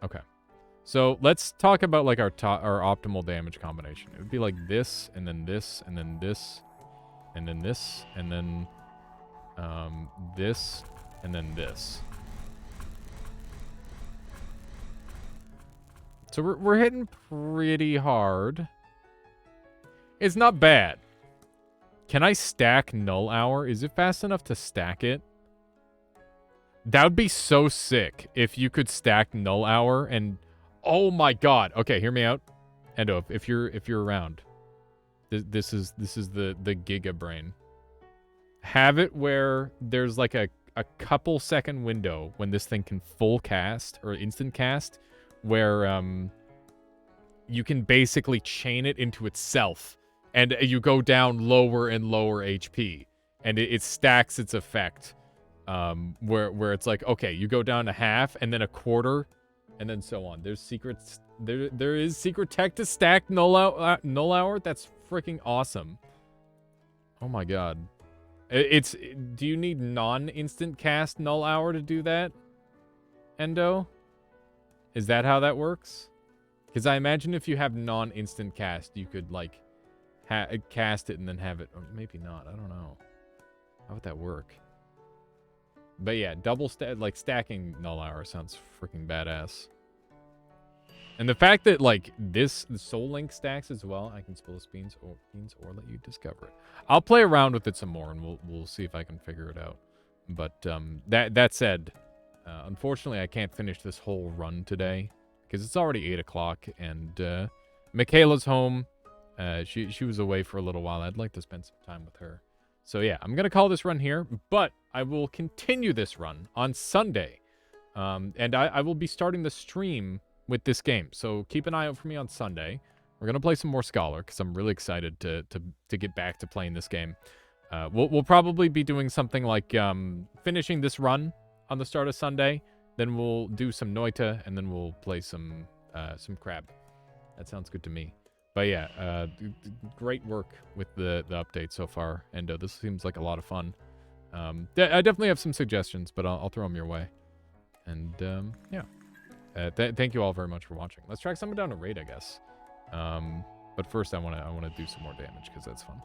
Okay. So let's talk about like our optimal damage combination. It would be like this, and then this, and then this, and then this, and then this, and then this. So we're hitting pretty hard. It's not bad. Can I stack Null Hour? Is it fast enough to stack it? That would be so sick if you could stack Null Hour and... Oh my god. Okay, hear me out. Endo, if you're around. This is the Giga Brain. Have it where there's like a couple second window when this thing can full cast or instant cast, where you can basically chain it into itself, and you go down lower and lower HP, and it stacks its effect. Where it's like, okay, you go down to half and then a quarter, and then so on. There's secrets. There is secret tech to stack null hour. That's freaking awesome. Oh my god. Do you need non-instant cast null hour to do that, Endo? Is that how that works? Because I imagine if you have non-instant cast, you could like cast it and then have it, or maybe not. I don't know. How would that work? But yeah, stacking null hour sounds freaking badass. And the fact that like the Soul Link stacks as well, I can spill the beans or let you discover it. I'll play around with it some more, and we'll see if I can figure it out. But that said, unfortunately I can't finish this whole run today because it's already 8 o'clock, and Michaela's home. She was away for a little while. I'd like to spend some time with her. So yeah, I'm gonna call this run here, but I will continue this run on Sunday, and I will be starting the stream with this game. So keep an eye out for me on Sunday. We're gonna play some more Scholar because I'm really excited to get back to playing this game. We'll probably be doing something like finishing this run on the start of Sunday, then we'll do some Noita, and then we'll play some Crab. That sounds good to me. But yeah, great work with the update so far, and this seems like a lot of fun. I definitely have some suggestions, but I'll throw them your way. And yeah, thank you all very much for watching. Let's track someone down to raid, I guess. But first, I wanna do some more damage because that's fun.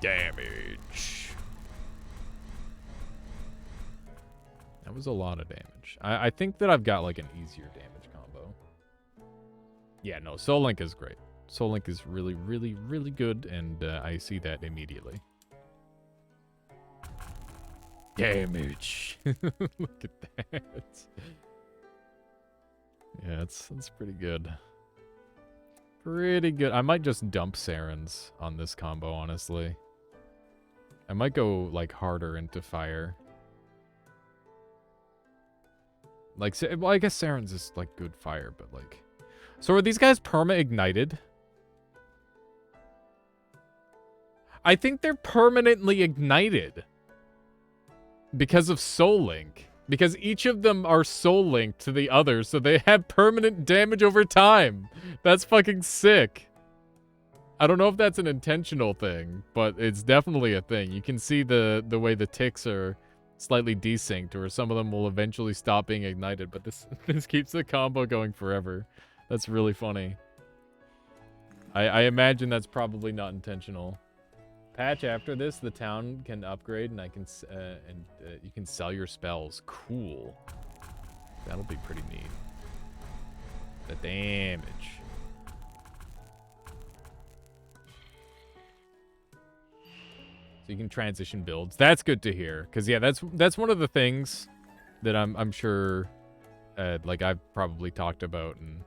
Damage. That was a lot of damage. I think that I've got like an easier damage combo. Yeah, no, Soul Link is great. Soul Link is really, really, really good, and I see that immediately. Damage. Look at that. Yeah, it's pretty good. Pretty good. I might just dump Sarens on this combo, honestly. I might go, like, harder into fire. Like, well, I guess Sarens is, like, good fire, but, like... So are these guys perma-ignited? I think they're permanently ignited. Because of Soul Link. Because each of them are Soul Linked to the other, so they have permanent damage over time. That's fucking sick. I don't know if that's an intentional thing, but it's definitely a thing. You can see the way the ticks are slightly desynced, or some of them will eventually stop being ignited, but this keeps the combo going forever. That's really funny. I imagine that's probably not intentional. Patch after this, the town can upgrade, and you can sell your spells. Cool. That'll be pretty neat. The damage. So you can transition builds. That's good to hear, because yeah, that's one of the things that I'm sure, like I've probably talked about, and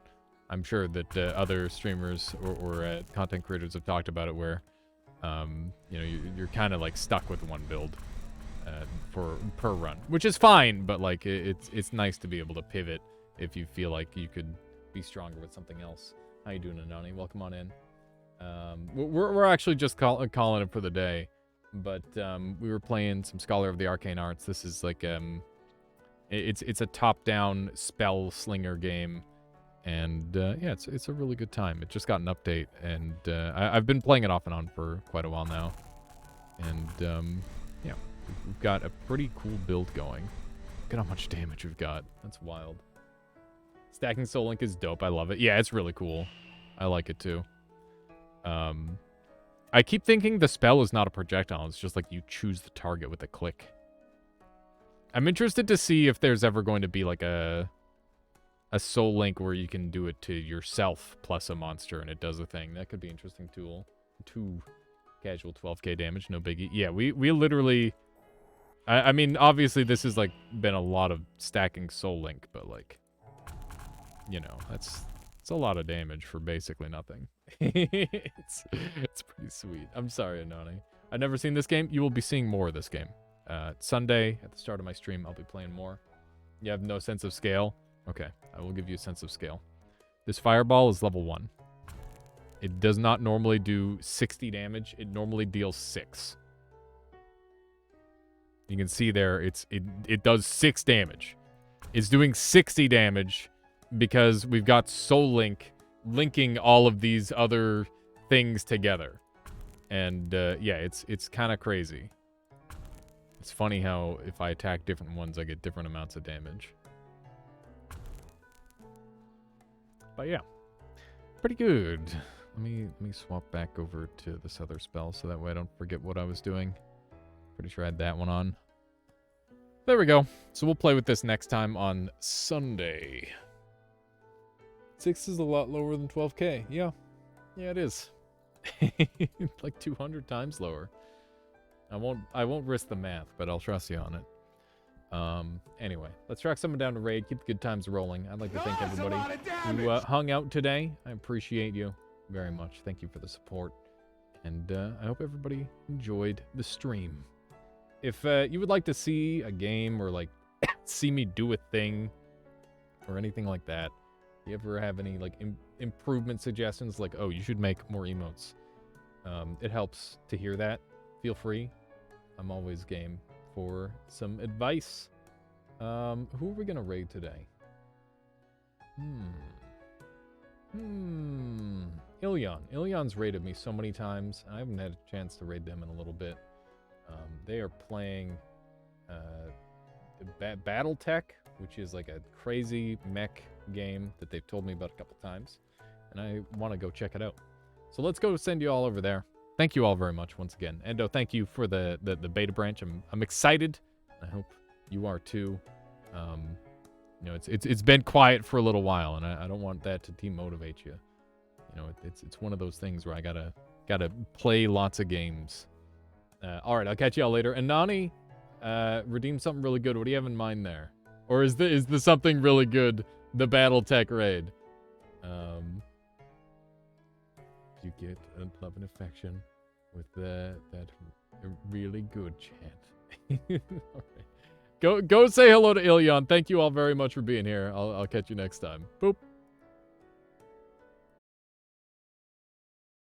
I'm sure that other streamers or content creators have talked about it, where you know, you're kind of like stuck with one build per run, which is fine, but like it's nice to be able to pivot if you feel like you could be stronger with something else. How you doing, Anani? Welcome on in. We're actually just calling it for the day, but we were playing some Scholar of the Arcane Arts. This is like it's a top-down spell slinger game. And yeah, it's a really good time. It just got an update, and I've been playing it off and on for quite a while now. And yeah, we've got a pretty cool build going. Look at how much damage we've got. That's wild. Stacking Soul Link is dope. I love it. Yeah, it's really cool. I like it too. I keep thinking the spell is not a projectile. It's just like you choose the target with a click. I'm interested to see if there's ever going to be like a Soul Link where you can do it to yourself plus a monster and it does a thing. That could be an interesting tool. 2 casual 12k damage, no biggie. Yeah, we literally... I mean, obviously this has like been a lot of stacking Soul Link, but like, you know, it's a lot of damage for basically nothing. it's pretty sweet. I'm sorry, Anani. I've never seen this game. You will be seeing more of this game. Sunday, at the start of my stream, I'll be playing more. You have no sense of scale? Okay, I will give you a sense of scale. This fireball is level 1. It does not normally do 60 damage. It normally deals 6. You can see there, it does 6 damage. It's doing 60 damage because we've got Soul Link linking all of these other things together. And yeah, it's kind of crazy. It's funny how if I attack different ones, I get different amounts of damage. But yeah, pretty good. Let me swap back over to this other spell so that way I don't forget what I was doing. Pretty sure I had that one on. There we go. So we'll play with this next time on Sunday. 6 is a lot lower than 12k. Yeah. Yeah, it is. Like 200 times lower. I won't risk the math, but I'll trust you on it. Anyway, let's track someone down to raid. Keep the good times rolling. I'd like to thank everybody who hung out today. I appreciate you very much. Thank you for the support. And I hope everybody enjoyed the stream. If you would like to see a game or like see me do a thing or anything like that, you ever have any like improvement suggestions like, oh, you should make more emotes, it helps to hear that. Feel free. I'm always game for some advice. Who are we gonna raid today? Illion. Illion's raided me so many times. I haven't had a chance to raid them in a little bit. They are playing Battletech, which is like a crazy mech game that they've told me about a couple times, and I want to go check it out. So let's go send you all over there. Thank you all very much once again. Endo, thank you for the beta branch. I'm excited. I hope you are too. You know, it's been quiet for a little while, and I don't want that to demotivate you. You know, it's one of those things where I gotta play lots of games. All right, I'll catch y'all later. And Nani, redeem something really good. What do you have in mind there? Or is the something really good the Battletech raid? You get love and affection with that really good chat. All right. Go say hello to Illion. Thank you all very much for being here. I'll catch you next time. Boop.